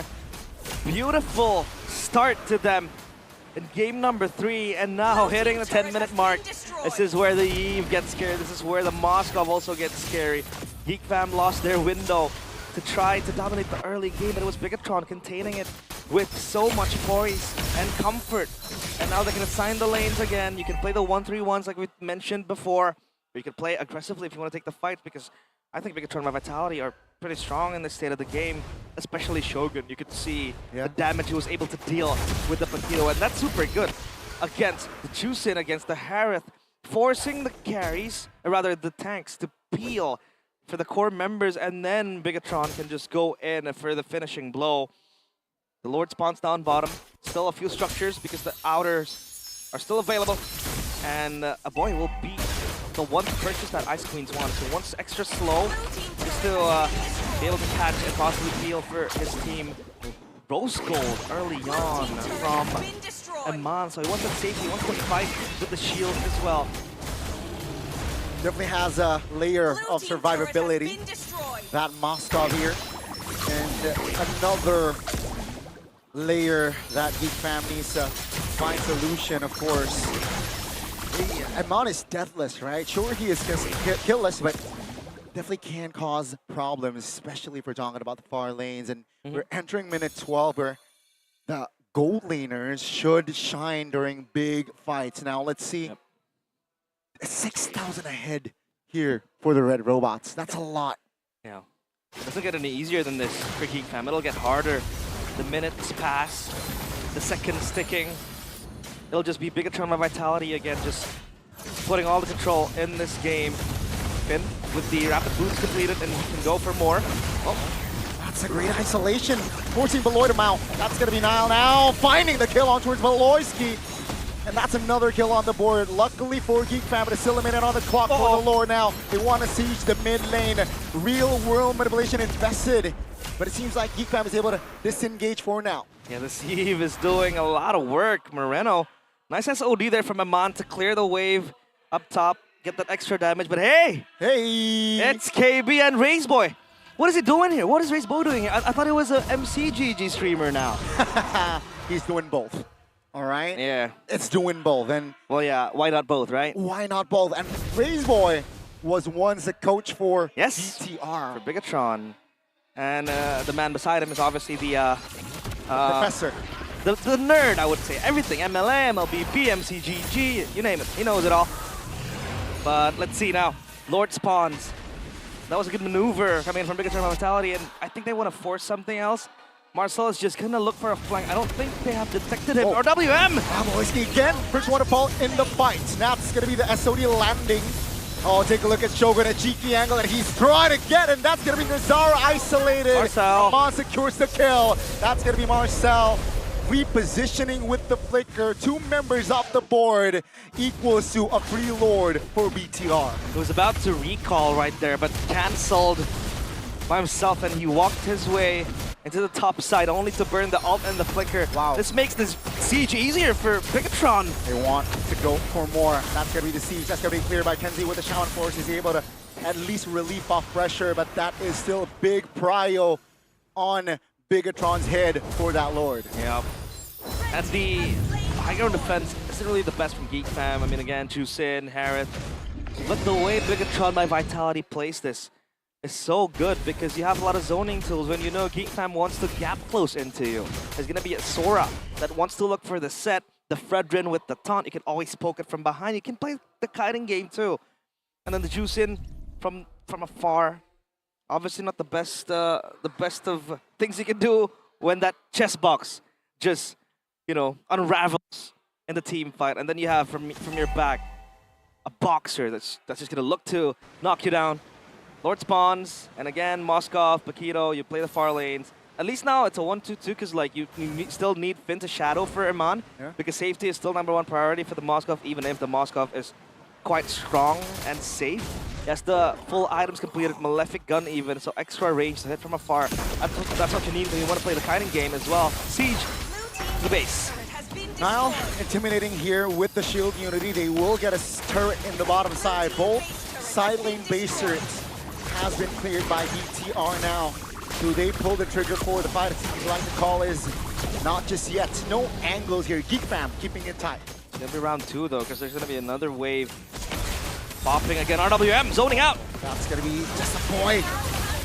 Beautiful start to them in game number 3, and now hitting the 10-minute mark. This is where the Eve gets scary. This is where the Moskov also gets scary. GEEK Fam lost their window to try to dominate the early game, but it was Bigetron containing it with so much poise and comfort. And now they can assign the lanes again. You can play the 1-3-1s like we mentioned before, or you can play aggressively if you want to take the fight, because I think Bigetron by Vitality are pretty strong in this state of the game, especially Shogun. You could see the damage he was able to deal with the Paquito, and that's super good against the Juicin, against the Harith, forcing the carries, or rather the tanks, to peel for the core members, and then Bigetron can just go in for the finishing blow. The Lord spawns down bottom, still a few structures because the outers are still available, and a boy will beat the one to purchase that Ice Queen's one. So once extra slow, to still be able to catch and possibly peel for his team. Rose Gold early on from Aman, so he wants that safety, he wants to fight with the shield as well. Definitely has a layer of survivability. That Moskov here. And another layer that GEEK fam needs to find solution, of course. Amon is deathless, right? Sure, he is killless, but definitely can cause problems, especially if we're talking about the far lanes. And we're entering minute 12 where the gold laners should shine during big fights. Now, let's see. 6,000 ahead here for the Red Robots. That's a lot. Yeah. It doesn't get any easier than this for GEEK fam. It'll get harder. The minutes pass, the seconds ticking. It'll just be Bigetron by Vitality again, just putting all the control in this game. Finn with the rapid boots completed and he can go for more. Oh, that's a great isolation. 14 Beloy to mount. That's going to be Nile now, finding the kill on towards Beloyski. And that's another kill on the board. Luckily for GEEK fam, but it's still a minute on the clock for the Lord now. They want to siege the mid lane. Real world manipulation invested. But it seems like GEEK fam is able to disengage for now. Yeah, the Sieve is doing a lot of work. Moreno, nice SOD there from Amon to clear the wave up top, get that extra damage. But hey! Hey! It's KB and Razeboy. What is he doing here? What is Razeboy doing here? I thought he was a MCGG streamer now. He's doing both. All right? Yeah. It's doing both. And well, yeah, why not both, right? Why not both? And Razeboy was once a coach for yes, BTR. For Bigetron. And the man beside him is obviously the professor. The nerd, I would say. Everything. MLA, MLBB, MCGG, you name it. He knows it all. But let's see now. Lord spawns. That was a good maneuver coming in from Bigetron Vitality, and I think they want to force something else. Marcel is just gonna look for a flank. I don't think they have detected him. Or WM! Boyski again. First one to fall in the fight. That's gonna be the SOD landing. Oh, take a look at Shogun at cheeky angle, and he's trying to get, and that's gonna be Nazara isolated. Marcel. Amon secures the kill. That's gonna be Marcel. Repositioning with the flicker. 2 members off the board equals to a free Lord for BTR. He was about to recall right there, but cancelled by himself, and he walked his way into the top side only to burn the ult and the flicker. Wow. This makes this siege easier for Bigetron. They want to go for more. That's going to be the siege. That's going to be cleared by Kenzie with the Shaman Force. He's able to at least relieve off pressure, but that is still a big prio on Bigetron's head for that Lord. Yeah. And the high ground defense isn't really the best from GEEK fam. I mean, again, Jusin, Harith. But the way Bigetron by Vitality plays this is so good because you have a lot of zoning tools when you know GEEK fam wants to gap close into you. There's going to be a Sora that wants to look for the set, the Fredrin with the taunt. You can always poke it from behind. You can play the kiting game too. And then the Jusin from afar. Obviously not the best of things you can do when that chess box just, you know, unravels in the team fight. And then you have from your back a boxer that's just going to look to knock you down. Lord spawns, and again, Moskov, Paquito, you play the far lanes. At least now it's a 1-2-2 because like you still need Finn to shadow for Iman because safety is still #1 priority for the Moskov, even if the Moskov is quite strong and safe. Yes, the full items completed, Malefic Gun even, so extra range to hit from afar. That's what you need when you want to play the kiting game as well. Siege to the base. Nile intimidating here with the shield unity. They will get a turret in the bottom side. Both side lane base turrets has been cleared by BTR now. Do they pull the trigger for the fight? It seems like the call is not just yet. No angles here. GEEK fam keeping it tight. It's gonna be round 2 though, because there's gonna be another wave popping again. RWM zoning out. That's gonna be just a boy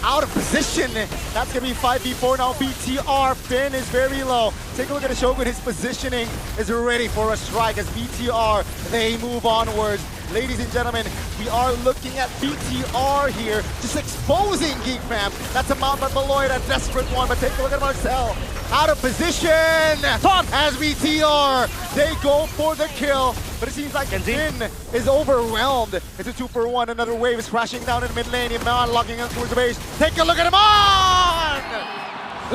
out of position. That's gonna be 5v4 now. BTR Finn is very low. Take a look at the Shogun. His positioning is ready for a strike as BTR they move onwards. Ladies and gentlemen, we are looking at BTR here, just exposing GEEK fam. That's a mount by Beloit, a desperate one, but take a look at Marcel. Out of position as BTR, they go for the kill, but it seems like Finn is overwhelmed. It's a 2-for-1, another wave is crashing down in mid lane, Iman locking in towards the base. Take a look at him on!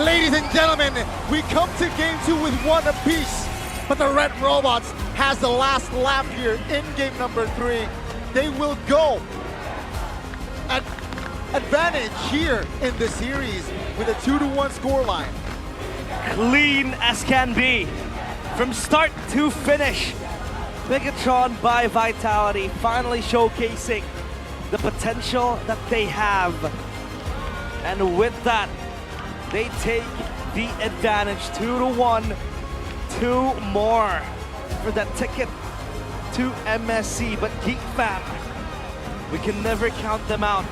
Ladies and gentlemen, we come to game 2 with 1 apiece. But the Red Robots has the last lap here in game number 3. They will go at advantage here in the series with a 2-1 scoreline. Clean as can be. From start to finish. Bigetron by Vitality finally showcasing the potential that they have. And with that, they take the advantage 2-1. 2 more for that ticket to MSC. But GEEK fam, we can never count them out.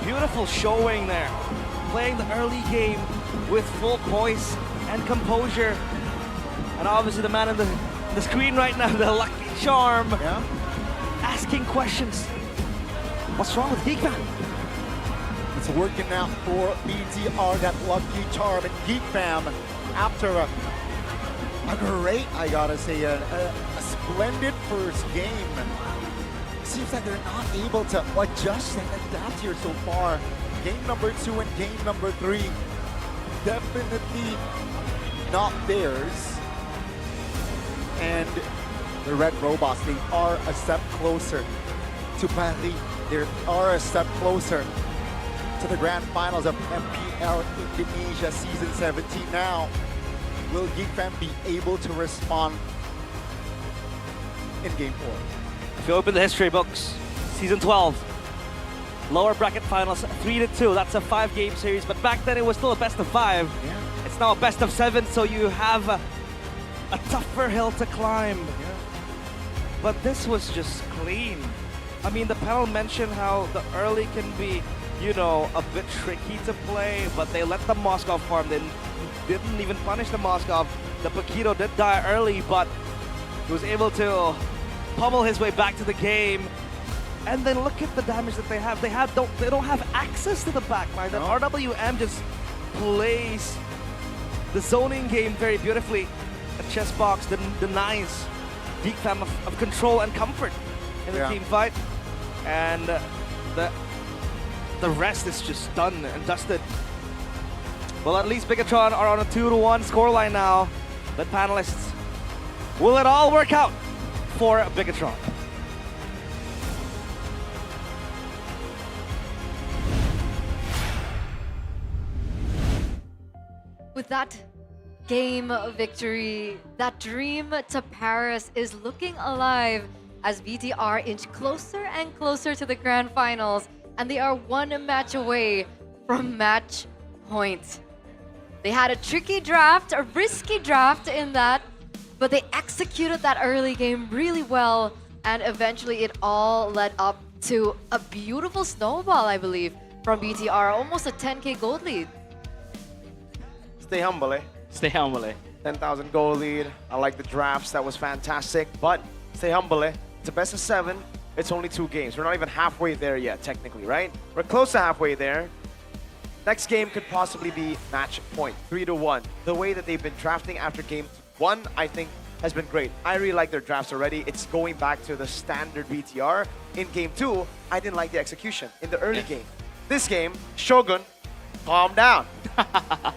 Beautiful showing there. Playing the early game with full poise and composure. And obviously the man on the screen right now, the Lucky Charm, asking questions. What's wrong with GEEK fam? It's working out for BTR, that Lucky Charm. And GEEK fam, after a great, I gotta say, a splendid first game, seems like they're not able to adjust and adapt here so far. Game number 2 and game number 3, definitely not theirs. And the Red Robots, they are a step closer to Paris. They are a step closer to the grand finals of MPL Indonesia Season 17 now. Will GEEK fam be able to respond in Game 4? If you open the history books, Season 12, lower bracket finals 3-2. That's a 5-game series, but back then it was still a best of 5. Yeah. It's now a best of 7, so you have a tougher hill to climb. Yeah. But this was just clean. I mean, the panel mentioned how the early can be, you know, a bit tricky to play, but they let the Moskov farm. They didn't even punish the Moskov. The Paquito did die early, but he was able to pummel his way back to the game. And then look at the damage that they have. They don't have access to the backline. That RWM just plays the zoning game very beautifully. A chess box denies GEEK fam of control and comfort in the team fight. And the rest is just done and dusted. Well, at least Bigetron are on a 2-1 scoreline now. But panelists, will it all work out for Bigetron? With that game victory, that dream to Paris is looking alive as BTR inch closer and closer to the grand finals, and they are 1 match away from match point. They had a tricky draft, a risky draft in that, but they executed that early game really well, and eventually it all led up to a beautiful snowball, I believe, from BTR, almost a 10K gold lead. Stay humble, eh? Stay humble, eh? 10,000 goal lead. I like the drafts. That was fantastic. But stay humble, eh? It's a best of 7. It's only 2 games. We're not even halfway there yet, technically, right? We're close to halfway there. Next game could possibly be match point, 3-1. The way that they've been drafting after game 1, I think, has been great. I really like their drafts already. It's going back to the standard BTR. In game 2, I didn't like the execution in the early game. This game, Shogun, calm down.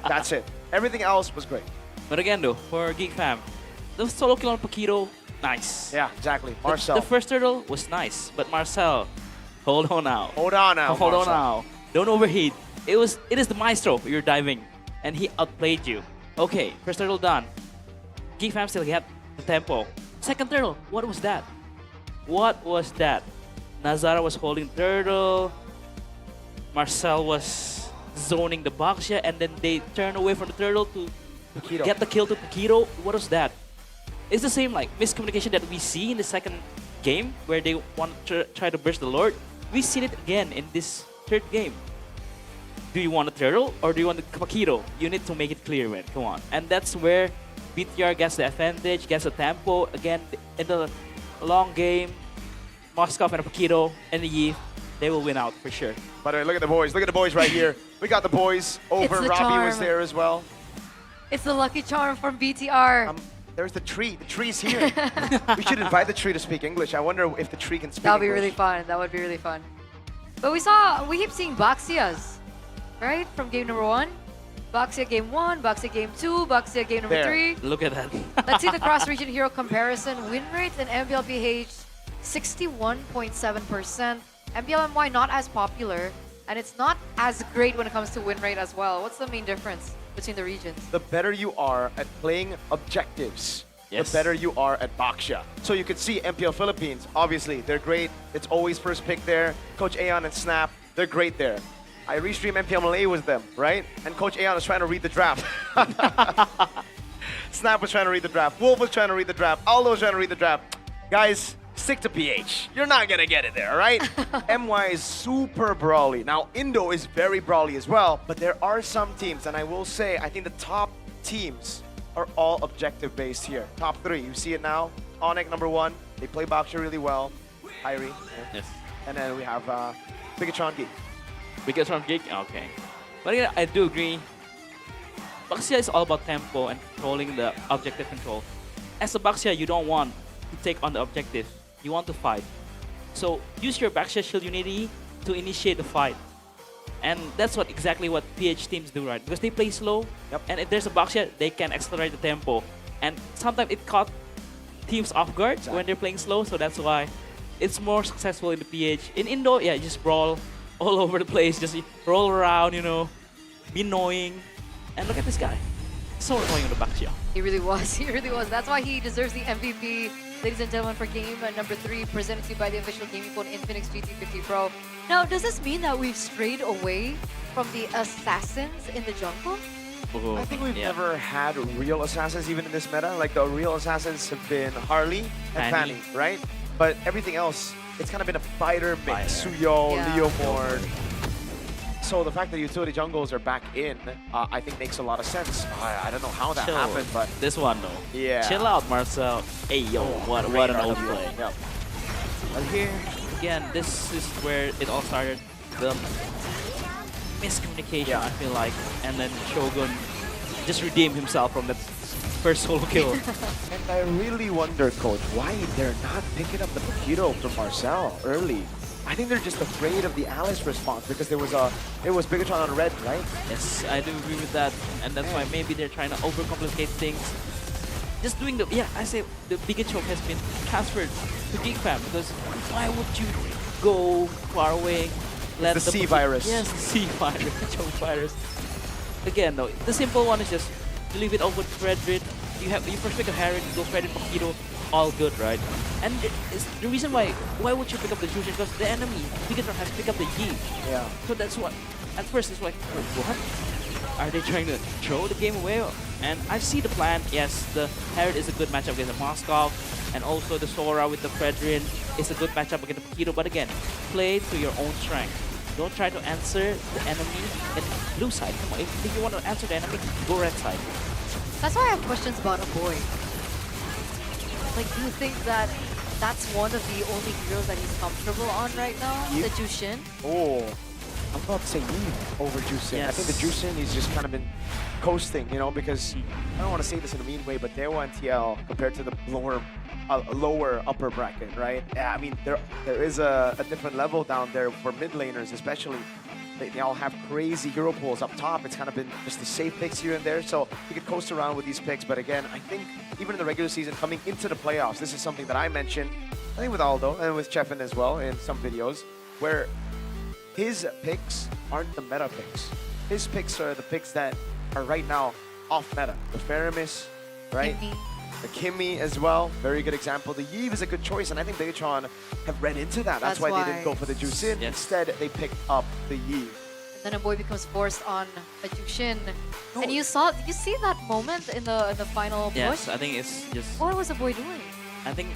That's it. Everything else was great. But again though, for GEEK fam, the solo kill on Paquito, nice. Yeah, exactly. Marcel. The first turtle was nice, but Marcel, hold on now. Hold on now, Hold on Marcel. now. Don't overheat. It is the maestro you're diving, and he outplayed you. Okay, first turtle done. GEEK fam still got the tempo. Second turtle, what was that? What was that? Nazara was holding turtle. Marcel was zoning the box, and then they turn away from the turtle to Paquito. Get the kill to Paquito. What was that? It's the same like miscommunication that we see in the second game where they want to try to burst the Lord. We've seen it again in this third game. Do you want a turtle or do you want the Paquito? You need to make it clear, man. Come on. And that's where BTR gets the advantage, gets the tempo. Again, in the long game, Moskov and Paquito and the Yi, they will win out for sure. By the way, look at the boys. Look at the boys right here. We got the boys over. It's the Robbie was charm. there as well. It's the lucky charm from BTR. There's the tree. The tree's here. We should invite the tree to speak English. I wonder if the tree can speak That would be English. really fun. That would be really fun. But we keep seeing Baxias, right? From game number 1. Baxia game 1, Baxia game 2, Baxia game number 3. Look at that. Let's see the cross-region hero comparison. Win rate in MLBB 61.7%. MPLMY not as popular, and it's not as great when it comes to win rate as well. What's the main difference between the regions? The better you are at playing objectives, the better you are at Baksha. So you could see MPL Philippines, obviously, they're great. It's always first pick there. Coach Aeon and Snap, they're great there. I restream MPL Malay with them, right? And Coach Aeon was trying to read the draft. Snap was trying to read the draft. Wolf was trying to read the draft. Aldo was trying to read the draft. Guys, stick to PH. You're not gonna get it there, all right? MY is super brawly. Now, Indo is very brawly as well, but there are some teams, and I will say, I think the top teams are all objective-based here. Top 3, you see it now. Onyx #1, they play Baksha really well. Irie. Yes. And then we have Bigetron GEEK. Bigetron GEEK, okay. But again, I do agree. Baksha is all about tempo and controlling the objective control. As a Baksha, you don't want to take on the objective. You want to fight. So use your Baksha Shield Unity to initiate the fight. And that's exactly what PH teams do, right? Because they play slow, and if there's a Baksha, they can accelerate the tempo. And sometimes it caught teams off guard when they're playing slow, so that's why it's more successful in the PH. In Indo, yeah, just brawl all over the place, just roll around, you know, be annoying. And look at this guy. So annoying on the Baksha. He really was. He really was. That's why he deserves the MVP. Ladies and gentlemen, for game number 3, presented to you by the official gaming phone Infinix GT50 Pro. Now, does this mean that we've strayed away from the assassins in the jungle? I think we've never had real assassins even in this meta. Like the real assassins have been Harley and Fanny, right? But everything else, it's kind of been a fighter mix. Suyo, Leo Mord. So the fact that utility jungles are back in, I think makes a lot of sense. I don't know how that happened, but this one though. Yeah. Chill out, Marcel. Hey yo, what an old play. Yep. But here, again, this is where it all started. The miscommunication, I feel like, and then Shogun just redeemed himself from that first solo kill. And I really wonder, Coach, why they're not picking up the Paquito from Marcel early. I think they're just afraid of the Alice response because it was Bigetron on red, right? Yes, I do agree with that, and that's why maybe they're trying to overcomplicate things. Just doing I say the Bigetron has been transferred to GEEK fam because why would you go far away? Let the C virus. Yes, the C virus, the choke virus. Again, though, the simple one is just you leave it over to Fredrin. You first pick a Harry, you go Fredrin, Paquito, all good, right? And it's the reason why would you pick up the Jushin? Because the enemy, Bigetron, has picked up the Yi. Yeah. So that's what, at first it's like, what? Are they trying to throw the game away? And I see the plan. Yes, the Herod is a good matchup against the Moskov, and also the Sora with the Fredrin is a good matchup against the Paquito. But again, play to your own strength. Don't try to answer the enemy in blue side. Come on, if you want to answer the enemy, go red side. That's why I have questions about a boy. Like, do you think that that's one of the only heroes that he's comfortable on right now? Yi? The Jushin? Oh, I'm about to say Yi over Jushin. Yes. I think the Jushin, he's just kind of been coasting, you know, because I don't want to say this in a mean way, but Dewa and TL compared to the lower upper bracket, right? Yeah, I mean, there is a different level down there for mid laners, especially. They all have crazy hero pools up top. It's kind of been just the safe picks here and there, so you could coast around with these picks. But again, I think even in the regular season, coming into the playoffs, this is something that I mentioned, I think with Aldo and with Chefin as well in some videos, where his picks aren't the meta picks. His picks are the picks that are right now off meta. The Faramis, right? The Kimmy as well, very good example. The Yves is a good choice, and I think Bigetron have read into that. That's why they didn't go for the Jushin. Instead, they picked up the Yves. Then a boy becomes forced on a Jushin. And you see that moment in the final push? Yes, I think it's just... What was the boy doing? I think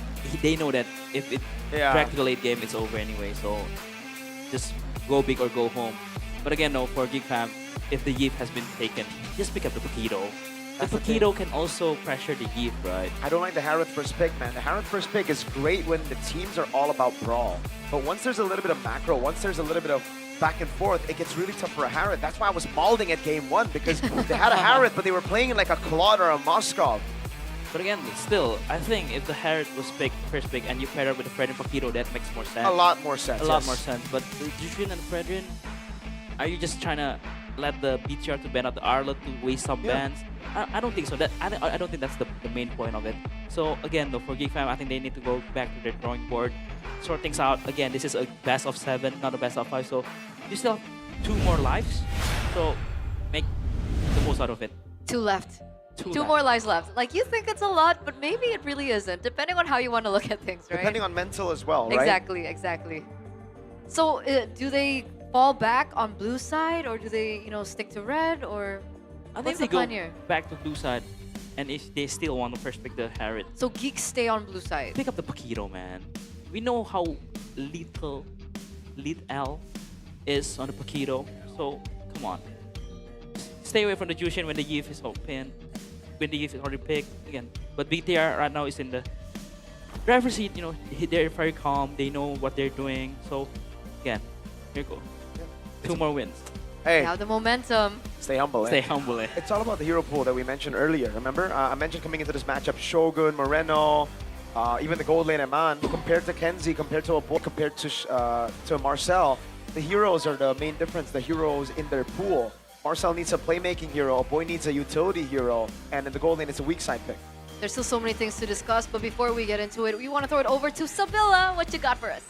they know that if it crack the late game, it's over anyway. So just go big or go home. But again, no, for GEEK fam, if the Yves has been taken, just pick up the Paquito. The Paquito can also pressure the Yves, right? I don't like the Harith first pick, man. The Harith first pick is great when the teams are all about brawl. But once there's a little bit of macro, once there's a little bit of back and forth, it gets really tough for a Harith. That's why I was malding at game 1, because they had a Harith, but they were playing in like a Claude or a Moskov. But again, still, I think if the Harith was picked, first pick, and you pair it with the Fredrin Paquito, that makes more sense. A lot more sense, A lot more sense. But the Jushin and Fredrin, are you just trying to let the BTR to ban out the Arla to waste some bans? I don't think so. I don't think that's the main point of it. So again, though, for GEEK fam, I think they need to go back to their drawing board, sort things out. Again, this is a best of 7, not a best of 5. So you still have 2 more lives. So make the most out of it. 2 left. Two more lives left. Like, you think it's a lot, but maybe it really isn't, depending on how you want to look at things, right? Depending on mental as well, right? Exactly, exactly. So, do they fall back on blue side, or do they, stick to red, or I what's think the they go plan here? back to blue side, and if they still want to first pick the Harriet, So GEEK stay on blue side. pick up the Paquito, man. We know how lethal is on the Paquito, so come on. Stay away from the Jushin when the Yif is open, when the Yif is already picked again. But BTR right now is in the driver's seat. They're very calm. They know what they're doing. So again, here you go. 2 more wins. Hey, Now the momentum. stay humble. Stay humble. It's all about the hero pool that we mentioned earlier. Remember, I mentioned coming into this matchup, Shogun, Moreno, even the gold lane Eman. Compared to Kenzie, compared to Abo, compared to Marcel, the heroes are the main difference. The heroes in their pool. Marcel needs a playmaking hero, Boy needs a utility hero, and in the gold lane, it's a weak side pick. There's still so many things to discuss, but before we get into it, we want to throw it over to Sabilla. What you got for us?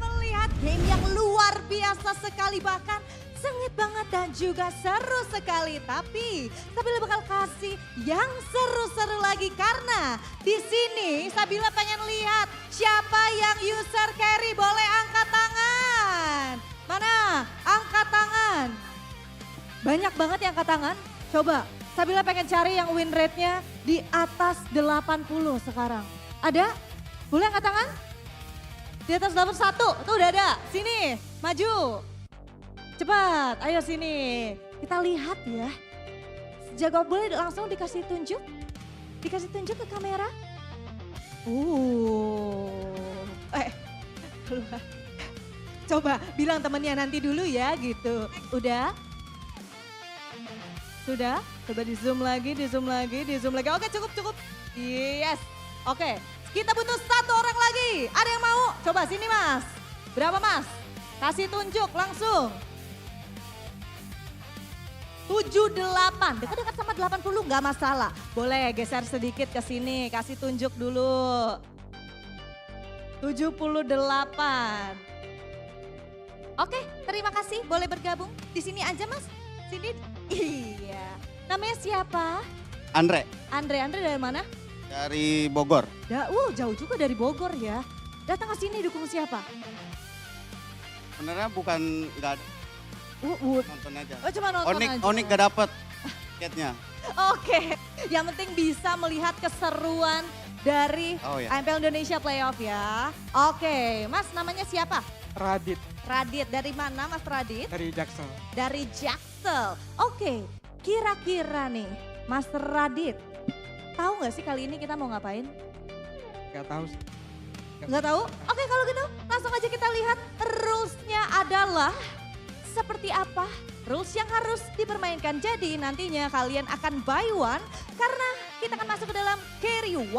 Melihat game yang luar biasa sekali, bahkan sengit banget dan juga seru sekali. Tapi Sabila bakal kasih yang seru-seru lagi karena di sini Sabila pengen lihat siapa yang user carry. Boleh angkat tangan. Mana? Angkat tangan. Banyak banget yang angkat tangan. Coba, Sabila pengen cari yang win rate-nya di atas 80 sekarang. Ada? Boleh angkat tangan? Di atas 81, tuh udah ada. Sini, maju. Cepat, ayo sini. Kita lihat ya. Jago boleh langsung dikasih tunjuk? Dikasih tunjuk ke kamera? Keluar. Coba bilang temennya nanti dulu ya gitu. Udah? Sudah? Coba di zoom lagi, di zoom lagi, di zoom lagi. Oke, cukup. Yes. Oke, kita butuh 1 orang lagi. Ada yang mau? Coba sini mas. Berapa mas? Kasih tunjuk langsung. 78, dekat-dekat sama 80 nggak masalah. Boleh geser sedikit ke sini, kasih tunjuk dulu. 78. Oke, terima kasih. Boleh bergabung di sini aja mas. Sini. Iya. Namanya siapa? Andre. Andre dari mana? Dari Bogor. Jauh juga dari Bogor ya. Datang ke sini dukung siapa? Sebenarnya bukan nggak nonton aja. Oh cuma nonton aja. Onik gak dapet tiketnya. Oke, yang penting bisa melihat keseruan dari MPL Indonesia Playoff ya. Oke, mas namanya siapa? Radit. Radit, dari mana Mas Radit? Dari Jaksel. Dari Jaksel. Oke, kira-kira nih Mas Radit, tahu nggak sih kali ini kita mau ngapain? Gak tahu sih. Nggak tahu? Oke kalau gitu langsung aja kita lihat rules-nya adalah seperti apa. Rules yang harus dipermainkan. Jadi nantinya kalian akan buy one karena kita akan masuk ke dalam carry 101.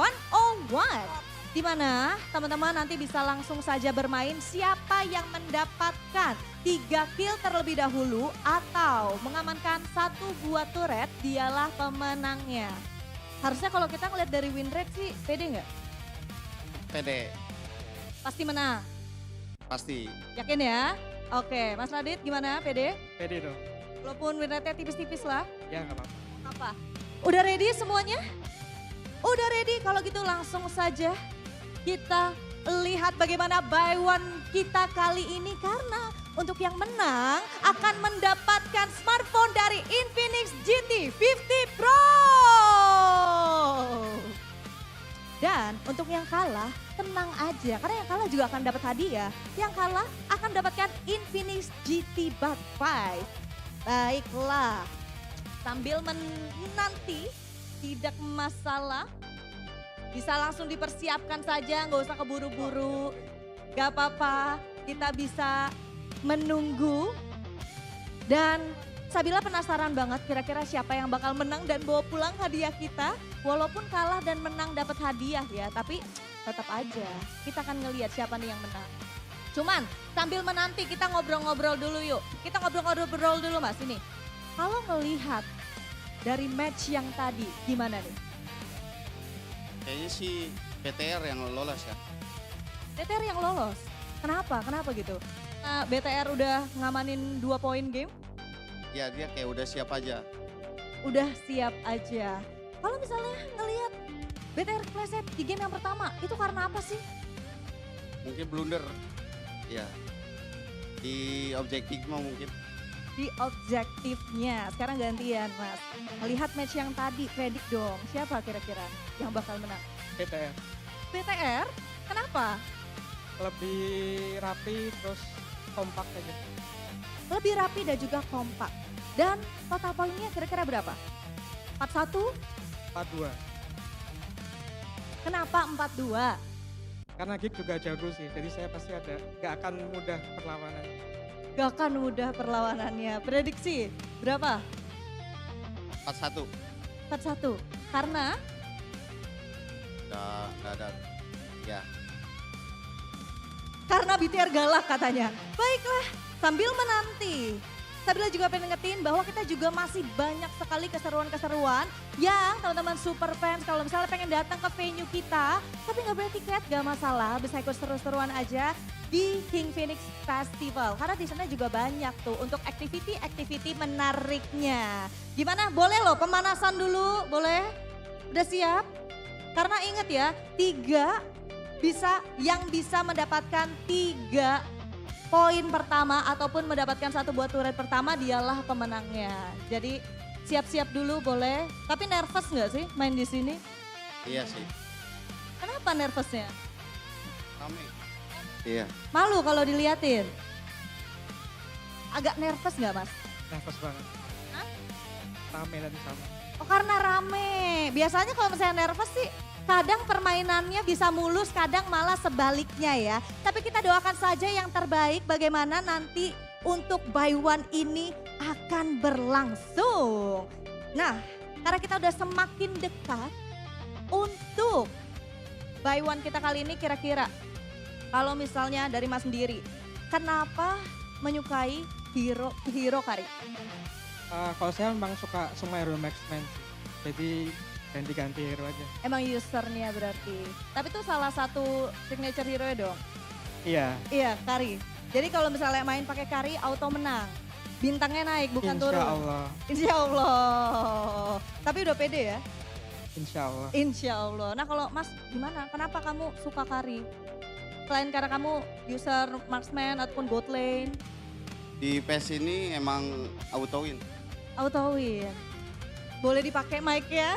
Di mana teman-teman nanti bisa langsung saja bermain siapa yang mendapatkan 3 kill terlebih dahulu atau mengamankan 1 buah turret dialah pemenangnya. Harusnya kalau kita ngeliat dari win rate sih pede nggak? Pede. Pasti menang? Pasti. Yakin ya? Oke, Mas Radit gimana pede? Pede dong. Walaupun win rate-nya tipis-tipis lah. Ya nggak apa-apa. Apa? Udah ready semuanya? Udah ready? Kalau gitu langsung saja kita lihat bagaimana buy one kita kali ini karena untuk yang menang akan mendapatkan smartphone dari Infinix GT 50 Pro. Dan untuk yang kalah tenang aja karena yang kalah juga akan dapat hadiah. Yang kalah akan mendapatkan Infinix GT Buds 5. Baiklah, sambil menanti tidak masalah. Bisa langsung dipersiapkan saja, nggak usah keburu-buru. Gak apa-apa, kita bisa menunggu. Dan Sabila penasaran banget kira-kira siapa yang bakal menang dan bawa pulang hadiah kita. Walaupun kalah dan menang dapat hadiah ya, tapi tetap aja kita akan ngelihat siapa nih yang menang. Cuman sambil menanti kita ngobrol-ngobrol dulu yuk. Kita ngobrol-ngobrol dulu mas ini. Kalau ngelihat dari match yang tadi gimana nih? Kayaknya sih BTR yang lolos ya. BTR yang lolos? Kenapa? Kenapa gitu? Nah, BTR udah ngamanin 2 poin game? Ya dia kayak udah siap aja. udah siap aja. Kalau misalnya ngelihat BTR Classic di game yang pertama, itu karena apa sih? Mungkin blunder. Ya. Di objektif mah mungkin. Di objektifnya. Sekarang gantian Mas. Melihat match yang tadi, predik dong. Siapa kira-kira yang bakal menang? BTR. BTR? Kenapa? Lebih rapi terus kompak aja. Lebih rapi dan juga kompak. Dan total poinnya kira-kira berapa? 41? 42. Kenapa 42? Karena GEEK juga jago sih, jadi saya pasti gak akan mudah perlawanan. Gak akan mudah perlawanannya. Prediksi berapa? 41. 41. Karena? Gak ada. Ya. Karena BTR galak katanya. Baiklah, sambil menanti. Sabila juga pengen ngetin bahwa kita juga masih banyak sekali keseruan-keseruan yang teman-teman super fans kalau misalnya pengen datang ke venue kita tapi nggak boleh tiket gak masalah, bisa ikut seru-seruan aja di King Phoenix Festival karena di sana juga banyak tuh untuk activity menariknya. Gimana? Boleh loh pemanasan dulu, boleh? Udah siap? Karena inget ya, yang bisa mendapatkan 3 poin pertama ataupun mendapatkan 1 buah turret pertama dialah pemenangnya. Jadi siap-siap dulu boleh. Tapi nervous nggak sih main di sini? Iya sih. Kenapa nervousnya? Rame. Iya. Malu kalau diliatin? Agak nervous nggak Mas? Nervous banget. Hah? Rame dan sama. Oh karena rame. Biasanya kalau misalnya nervous sih kadang permainannya bisa mulus, kadang malah sebaliknya ya. Tapi kita doakan saja yang terbaik bagaimana nanti untuk buy one ini akan berlangsung. Nah, karena kita udah semakin dekat untuk buy one kita kali ini kira-kira. Kalau misalnya dari Mas sendiri, kenapa menyukai hero Kari? Kalau saya memang suka semua hero marksman sih. Jadi ganti-ganti hero aja. Emang usernya berarti. Tapi itu salah satu signature hero ya dong? Iya. Iya, Kari. Jadi kalau misalnya main pakai Kari auto menang. Bintangnya naik bukan turun. Insya Allah. Insya Allah. Tapi udah pede ya? Insya Allah. Insya Allah. Nah kalau Mas gimana? Kenapa kamu suka Kari? Selain karena kamu user marksman ataupun bot lane? Di PES ini emang auto win. Auto win. Boleh dipakai mic-nya.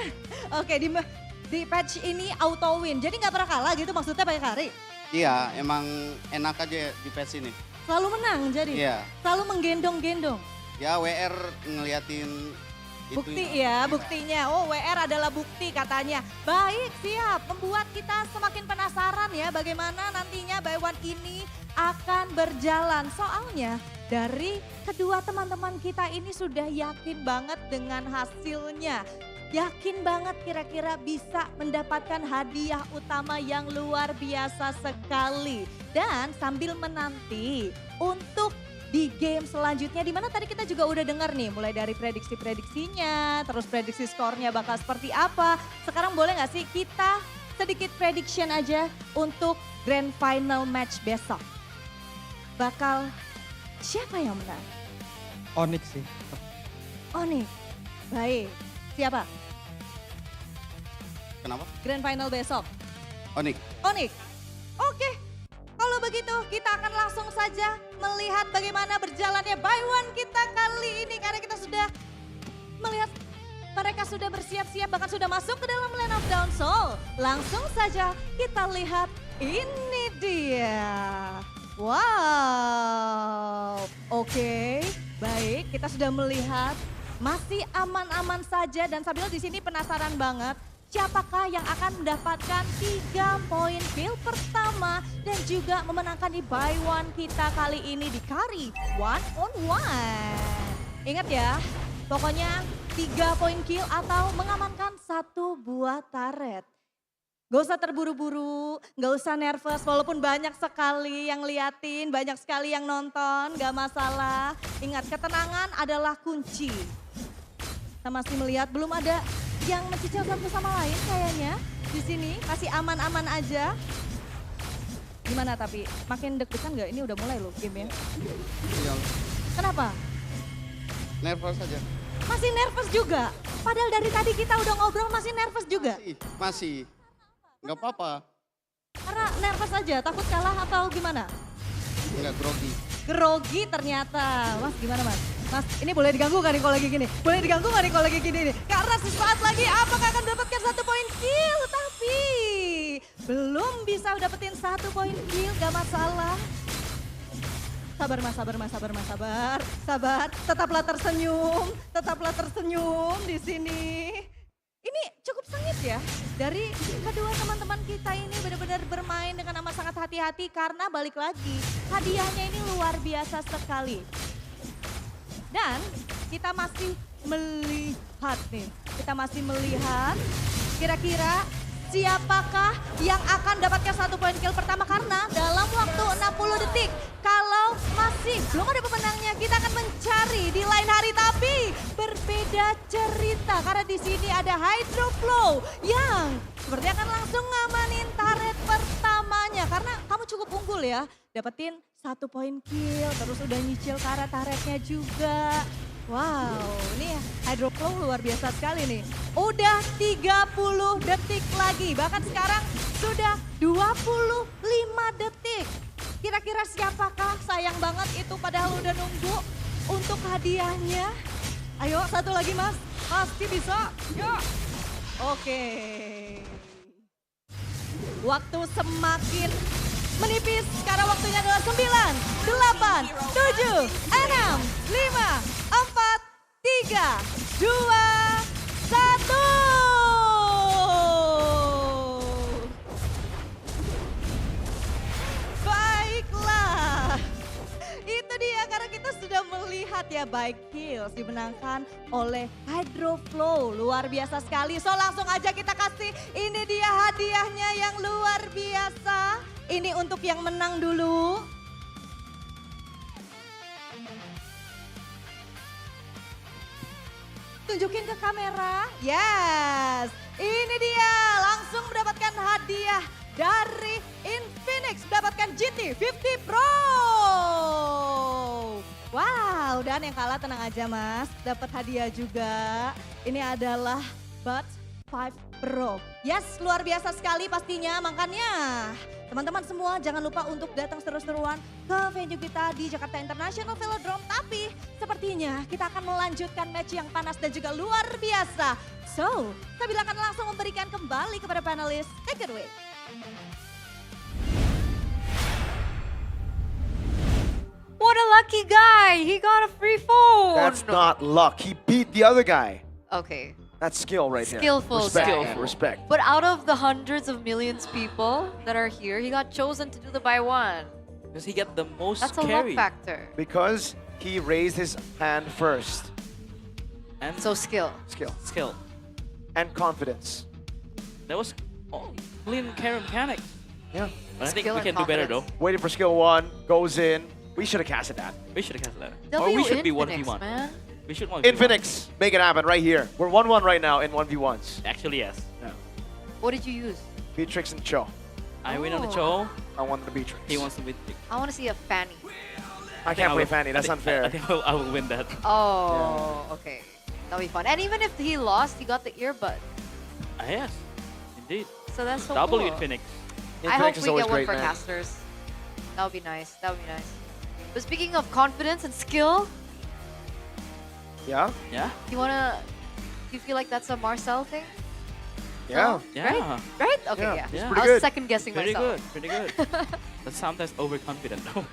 Oke, di patch ini auto win. Jadi nggak pernah kalah gitu maksudnya pakai Kari? Iya, emang enak aja di PES ini. Selalu menang jadi? Iya. Selalu menggendong-gendong? Ya WR ngeliatin bukti ya, buktinya. Oh WR adalah bukti katanya. Baik, siap. Membuat kita semakin penasaran ya bagaimana nantinya buy one ini akan berjalan. Soalnya dari kedua teman-teman kita ini sudah yakin banget dengan hasilnya. Yakin banget kira-kira bisa mendapatkan hadiah utama yang luar biasa sekali. Dan sambil menanti untuk di game selanjutnya, dimana tadi kita juga udah dengar nih mulai dari prediksi-prediksinya, terus prediksi skornya bakal seperti apa. Sekarang boleh gak sih kita sedikit prediction aja untuk grand final match besok. Bakal siapa yang menang? Onyx sih. Onyx, baik. Siapa? Kenapa? Grand final besok. Onyx. Onyx, oke. Kalau begitu kita akan langsung saja melihat bagaimana berjalannya buy one kita kali ini. Karena kita sudah melihat mereka sudah bersiap-siap bahkan sudah masuk ke dalam lane of down. So langsung saja kita lihat ini dia. Wow, oke, baik kita sudah melihat masih aman-aman saja dan sambil di sini penasaran banget. Siapakah yang akan mendapatkan 3 poin kill pertama dan juga memenangkan di buy one kita kali ini di Kari 1-on-1. Ingat ya, pokoknya 3 poin kill atau mengamankan 1 buah turret. Gak usah terburu-buru, gak usah nervous walaupun banyak sekali yang liatin, banyak sekali yang nonton, gak masalah. Ingat ketenangan adalah kunci. Kita masih melihat belum ada yang mencicil satu sama lain kayaknya di sini masih aman-aman aja. Gimana tapi makin deg-degan nggak? Ini udah mulai loh game ya. Iya. Kenapa? Nervous aja. Masih nervous juga. Padahal dari tadi kita udah ngobrol masih nervous juga. Masih. Nggak apa-apa. Karena nervous aja, takut kalah atau gimana? Nggak grogi. Grogi ternyata. Mas gimana mas? Mas ini boleh diganggu gak nih kalau lagi gini? Boleh diganggu gak nih kalau lagi gini nih? Karena sesaat lagi apakah akan mendapatkan 1 poin kill? Tapi belum bisa dapetin 1 poin kill, gak masalah. Sabar mas, sabar mas, sabar mas, sabar. Sabar, tetaplah tersenyum di sini. Ini cukup sengit ya, dari kedua teman-teman kita ini benar-benar bermain dengan amat sangat hati-hati karena balik lagi, hadiahnya ini luar biasa sekali. Dan kita masih melihat nih, kira-kira siapakah yang akan dapatkan 1 poin kill pertama karena dalam waktu 60 detik. Kalau masih belum ada pemenangnya, kita akan mencari di lain hari. Tapi berbeda cerita karena di sini ada Hydroflow yang seperti akan langsung ngamanin turret pertamanya. Karena kamu cukup unggul ya, dapetin 1 poin kill, terus udah nyicil ke arah turretnya juga. Wow, ini Hydroflow luar biasa sekali nih. Udah 30 detik lagi, bahkan sekarang sudah 25 detik. Kira-kira siapakah? Sayang banget itu padahal udah nunggu untuk hadiahnya. Ayo satu lagi mas, pasti bisa. Yuk. Oke. Waktu semakin menipis karena waktunya adalah 9, 8, 7, 6, 5, 4, 3, 2, 1. Baiklah, itu dia karena kita sudah melihat ya baik kills dimenangkan oleh Hydroflow. Luar biasa sekali, so langsung aja kita kasih ini dia hadiahnya yang luar biasa. Ini untuk yang menang dulu. Tunjukin ke kamera. Yes, ini dia langsung mendapatkan hadiah dari Infinix. Mendapatkan GT50 Pro. Wow, dan yang kalah tenang aja mas. Dapat hadiah juga. Ini adalah Buds 5 Pro. Yes, luar biasa sekali pastinya. Makanya teman-teman semua jangan lupa untuk datang seru-seruan ke venue kita di Jakarta International Velodrome. Tapi sepertinya kita akan melanjutkan match yang panas dan juga luar biasa. So, Sabila akan langsung memberikan kembali kepada panelis. Take it away. What a lucky guy! He got a free phone! That's not luck. He beat the other guy. Okay. That's skill right there. Skillful, Respect. skillful. Respect. But out of the hundreds of millions people that are here, he got chosen to do the by one. Because he got the most That's a carry. luck factor. Because he raised his hand first. And So skill. Skill. skill. And confidence. That was clean carry mechanics. Yeah. But I think Skill we and can do better though. Waiting for skill 1, goes in. We should have casted that. We should have casted that. W Or we should be Infinix, 1v1. man. We should 1v1. Infinix, make it happen right here. We're 1-1 right now in 1v1s. Actually, yes. What did you use? Beatrix and Cho. I win on the Oh. Cho. I won the Beatrix. He wants to beat. I want to see a Fanny. I can't play Fanny, that's unfair. I think I will win that. Oh, okay. That'll be fun. And even if he lost, he got the earbud. Yes, indeed. So that's so W cool. Infinix. I hope Infinix is we always get one great, for man. casters. That would be nice. That would be nice. But speaking of confidence and skill, Yeah? Yeah? do you feel like that's a Marcel thing? Yeah. Yeah. Right? Right? Okay, Yeah, yeah. he's I pretty was good. second guessing Pretty myself. good, pretty good. But sometimes overconfident though.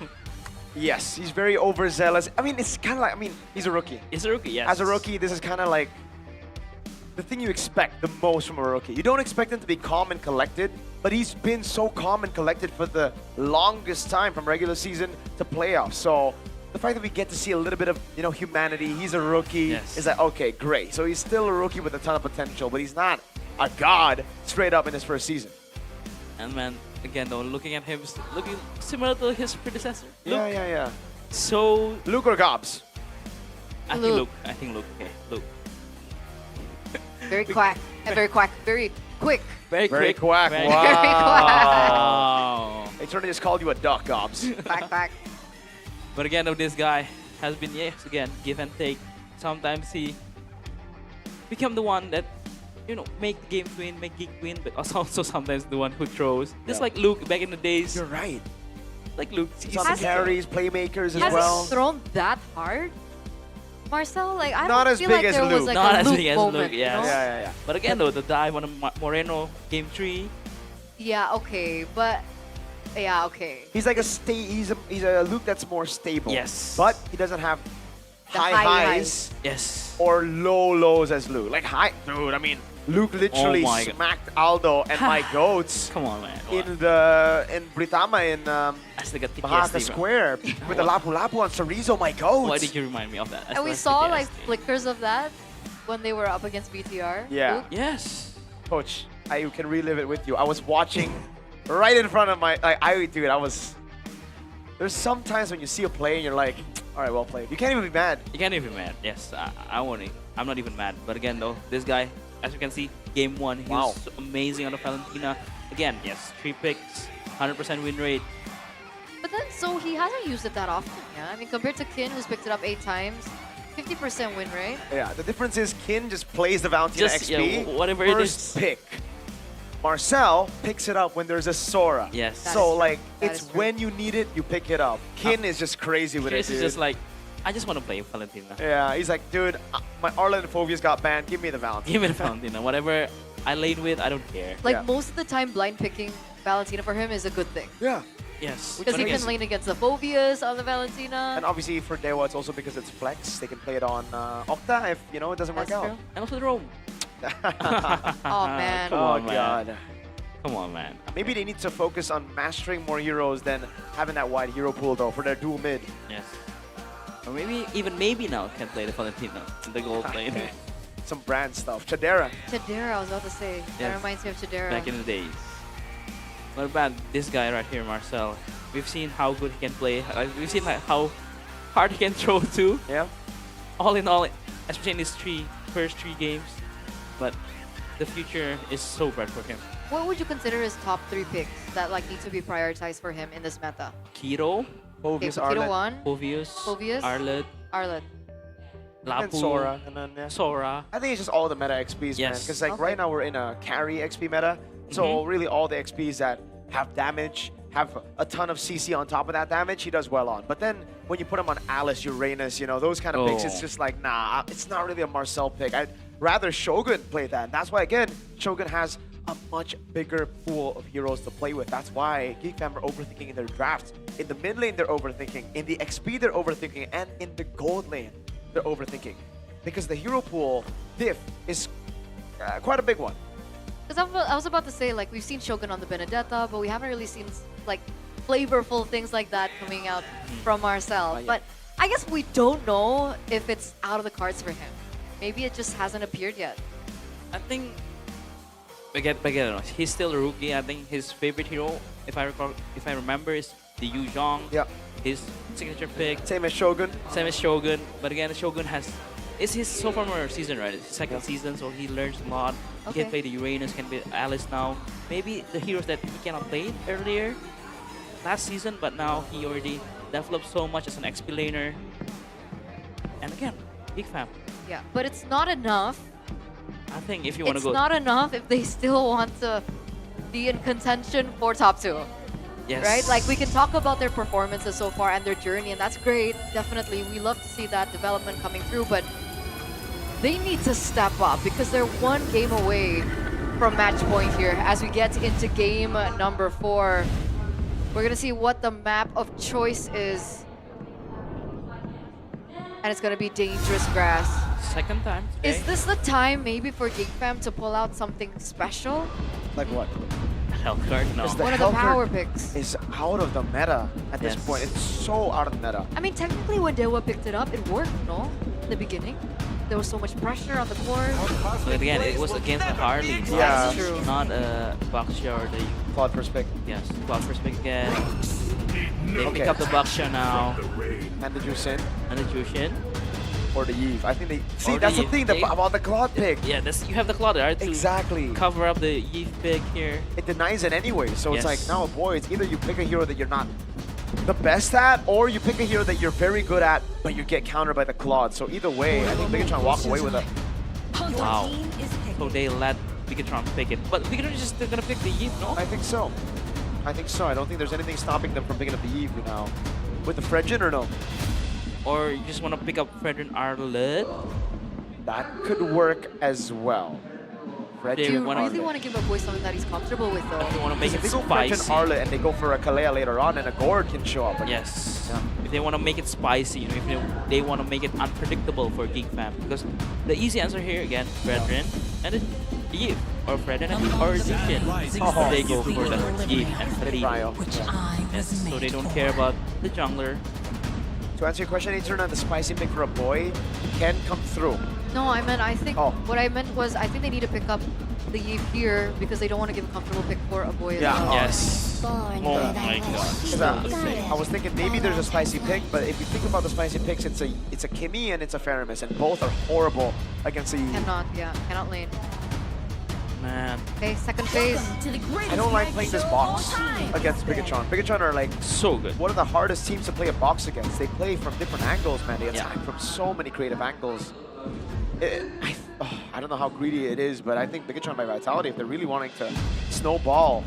Yes, he's very overzealous. I mean, it's kind of like, he's a rookie. He's a rookie, yes. As a rookie, this is kind of like the thing you expect the most from a rookie. You don't expect him to be calm and collected, but he's been so calm and collected for the longest time from regular season to playoffs. So the fact that we get to see a little bit of, humanity, he's a rookie, Yes. is like, okay, great. So he's still a rookie with a ton of potential, but he's not a god straight up in his first season. And man, again though, looking at him, looking similar to his predecessor. Luke. Yeah. So, Luke or Gobs? I think Luke. I think Luke. Okay, Luke. Very quack. Very quack. Very quick. Very quick. quack. Very Wow. Very quack. Wow. They turned just called you a duck, Gobs. Quack, quack. But again, though, this guy has been, yes, again, give and take. Sometimes he become the one that, you know, make the game win, make GEEK win, but also sometimes the one who throws. Just like Luke back in the days. You're right. Like Luke. He's on the carries, playmakers as Has well. he thrown that hard? Marcel, like I Not don't as feel big like as there was Luke. like Not a as Luke big as moment, Luke, yes. you know? Yeah. But again, though, the dive on Moreno, game 3. Yeah, okay, but yeah, okay. He's like he's a Luke that's more stable. Yes. But he doesn't have The high high highs Yes. or low lows as Luke. Like high, dude. I mean, Luke literally Oh my God. smacked Aldo and my goats Come on, man. in Britama in As they got Mahaka PTSD, Square with the Lapu Lapu on Chorizo, my goats. Why did you remind me of that? And we saw like flickers of that when they were up against BTR. Yeah. Luke. Yes. Coach, I can relive it with you. I was watching right in front of my, there's sometimes when you see a play and you're like, all right, well played. You can't even be mad. You can't even be mad. Yes, I'm not even mad. But again, though, this guy, as you can see, game 1, he was amazing on the Valentina. Again, yes, 3 picks, 100% win rate. But then, so he hasn't used it that often, yeah? I mean, compared to Kin, who's picked it up 8 times, 50% win rate. Yeah, the difference is Kin just plays the Valentina Just, XP. yeah, whatever first it is. pick. Marcel picks it up when there's a Sora. Yes. So, like, That it's is true. when you need it, you pick it up. Kin is just crazy with Chris it, is dude. just like, I just want to play Valentina. Yeah, he's like, dude, my Arlen and Phobias got banned. Give me the Valentina. Give me the Valentina. Whatever I lane with, I don't care. Like, most of the time, blind picking Valentina for him is a good thing. Yeah. Yes. Because he can lane against the Phobias on the Valentina. And obviously for Dewa, it's also because it's flex. They can play it on Octa if, you know, it doesn't work That's out. true. And also the roam. Oh, man. Come Oh, on, man. God. Come on, man. Maybe they need to focus on mastering more heroes than having that wide hero pool, though, for their dual mid. Yes. Or maybe now can play the Valentina in the gold lane. Some brand stuff. Chadera. Chadera, I was about to say. That Yes. reminds me of Chadera. Back in the days. What about this guy right here, Marcel? We've seen how good he can play. We've seen like, how hard he can throw too. Yeah. All in all, especially in these first three games. But the future is so bright for him. What would you consider his top 3 picks that like need to be prioritized for him in this meta? Kiro, Okay, so Kiro 1, Phobius, Arlet, Arlet. Lapu, And Sora. And then, yeah. Sora. I think it's just all the meta XPs, man. Yes. Because like Okay. right now we're in a carry XP meta. So really all the XPs that have damage, have a ton of CC on top of that damage, he does well on. But then when you put him on Alice, Uranus, you know, those kind of picks, it's Oh. just like, nah, it's not really a Marcel pick. I'd rather Shogun play that. And that's why, again, Shogun has a much bigger pool of heroes to play with. That's why GEEK fam are overthinking in their drafts. In the mid lane, they're overthinking. In the XP, they're overthinking. And in the gold lane, they're overthinking. Because the hero pool diff is quite a big one. Because I was about to say, like, we've seen Shogun on the Benedetta, but we haven't really seen, like, flavorful things like that coming out from Marcel. yeah. But I guess we don't know if it's out of the cards for him. Maybe it just hasn't appeared yet. I think Bigetron, he's still a rookie. I think his favorite hero, if I remember, is the Yu Zhong. Yeah. His signature pick. Same as Shogun. Same as Shogun. But again, Shogun it's his sophomore season, right? It's his second season, so he learns a lot. He Okay. can play the Uranus, can play Alice now. Maybe the heroes that he cannot play earlier last season, but now he already developed so much as an XP laner. And again, big fan. Yeah, but it's not enough. I think if you want to It's go, not enough if they still want to be in contention for top 2. yes, Right? Like, we can talk about their performances so far and their journey, and that's great. Definitely, we love to see that development coming through, but they need to step up because they're one game away from match point here. As we get into game number 4, we're gonna see what the map of choice is. And it's gonna be dangerous grass. second time today. Is this the time maybe for GEEK fam to pull out something special? Like what? Health card? No. Is One of the Hellcurt power picks. is out of the meta at this Yes. point. It's so out of the meta. I mean, technically when Dewa picked it up, it worked, no? In the beginning. There was so much pressure on the court. But again, it was against the Harley. Yeah. That's true. Not Baxia or the Claude first pick. yes, Cloud first pick again. They Okay. pick up the Baxia now And the Jusin and the Jushin. or the Yves. I think they see Or that's the the thing Yves. about the Claude pick. Yeah, you have the Cloud right? To Exactly. cover up the Eve pick here. It denies it anyway. So it's Yes. like now, boy, it's either you pick a hero that you're not the best at, or you pick a hero that you're very good at, but you get countered by the Claude. So either way, I think Bigetron walk away with a Wow. So they let Bigetron pick it. But Bigetron is just still gonna pick the Eve, no? I think so. I think so. I don't think there's anything stopping them from picking up the Eve now. With the Fredgen or no? Or you just want to pick up Fredgen Arlet? That could work as well. Do you really want to give a boy something that he's comfortable with, though? If they want to make it If they go Fredgen spicy. Arlet and they go for a Kalea later on, and a Gord can show up. Yes. If they want to make it spicy, you know, if they want to make it unpredictable for GEEK fam, because the easy answer here again, Fredgen and the Eve, or Fredgen or Lucian. They go for the Eve and Freddy. Yes. So they don't care about the jungler. To answer your question, Eternal, the spicy pick for a boy can come through. No, I think what I meant was I think they need to pick up the Eve here because they don't want to give a comfortable pick for a boy as well. Yes. Oh my god. I was thinking maybe there's a spicy pick, but if you think about the spicy picks, it's a Kimmy and it's a Faramis, and both are horrible against the Eve. Cannot lane. Man. Okay, second phase. I don't like playing this box against Bigetron. Bigetron are like so good. One of the hardest teams to play a box against. They play from different angles, man. They attack from so many creative angles. I don't know how greedy it is, but I think Bigetron by Vitality, if they're really wanting to snowball,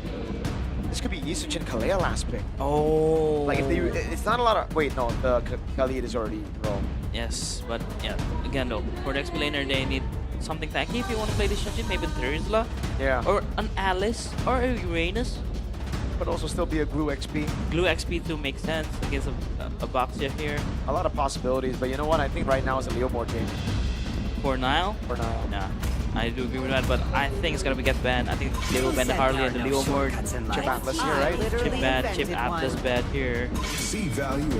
this could be Yisuch and Kalea last pick. Oh. Like if they, it's not a lot of. Wait, no, the Khalid is already rolled. Yes, but yeah, again though, for the XP laner they need something tanky if you want to play this Shunjin, maybe Thursla. Yeah. Or an Alice, or a Uranus. But also still be a Glue XP. Glue XP to make sense against a Boxia here. A lot of possibilities, but you know what? I think right now is a Leo board game. For Nile? For Nile. Yeah, I do agree with that, but I think it's gonna get banned. I think they will ban the Harley and the Leo board. Chip Atlas here, right? Chip Atlas bad here.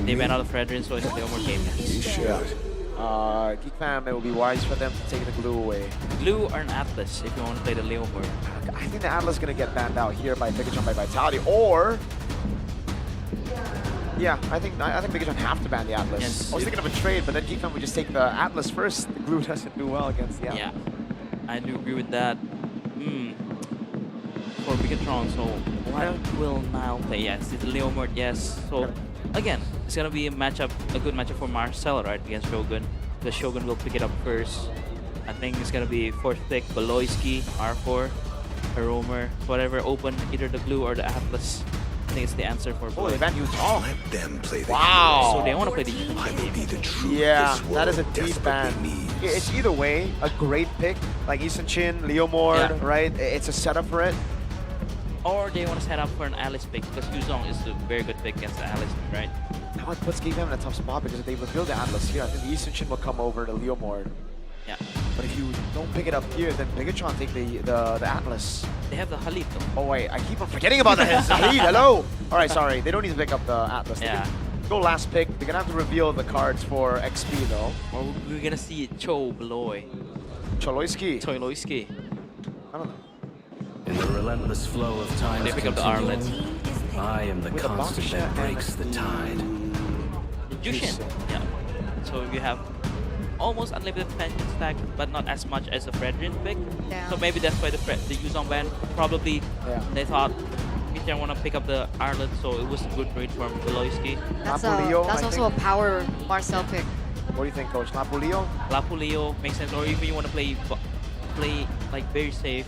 They ban out the Fredrin, so it's a Leo board game. GEEK fam, it would be wise for them to take the Glue away. Glue or an Atlas if you want to play the Leo board. I think the Atlas is gonna get banned out here by Bigetron by Vitality, or yeah, I think Bigetron have to ban the Atlas. Yes. I was thinking of a trade, but then GEEK fam would just take the Atlas first. The Glue doesn't do well against the Atlas. Yeah, I do agree with that. For Bigetron, so what will Nile play? Yes, it's a Leo board. Yes, so. Again, it's gonna be a good matchup for Marcel, right, against Shogun. The Shogun will pick it up first. I think it's gonna be fourth pick, Beloyski, R4, Roamer, whatever open, either the Glue or the Atlas. I think it's the answer for both. Oh, they banned Utah. Let them play the wow. So they want to play the I will be the truth. Yeah, that is a deep ban. It's either way a great pick, like Eason Chin, Leo Mord, right? It's a setup for it. Or they want to set up for an Alice pick, because Yuzong is a very good pick against the Alice, right? Now it puts GEEK fam in a tough spot, because if they reveal the Atlas here, I think the Eason Chin will come over to Leo Mord. Yeah. But if you don't pick it up here, then Bigetron take the Atlas. They have the Halid though. Oh wait, I keep on forgetting about the Halid. Hello. All right, sorry. They don't need to pick up the Atlas. They can go last pick. They're gonna have to reveal the cards for XP though. Or we're gonna see Cho Beloy. Choloyski. Choloyski. I don't know. In the relentless flow of time, they pick up the Arlet. I am the constant that breaks the tide. Jushin. Yeah. So you have almost unlimited pension stack, but not as much as the Fredrin pick. So maybe that's why the Yuzong ban probably they thought we didn't want to pick up the Arlet, so it was a good trade from Beloyski. That's also a power Marcel pick. What do you think, Coach? Lapulio? Lapulio makes sense, or even you want to play like very safe.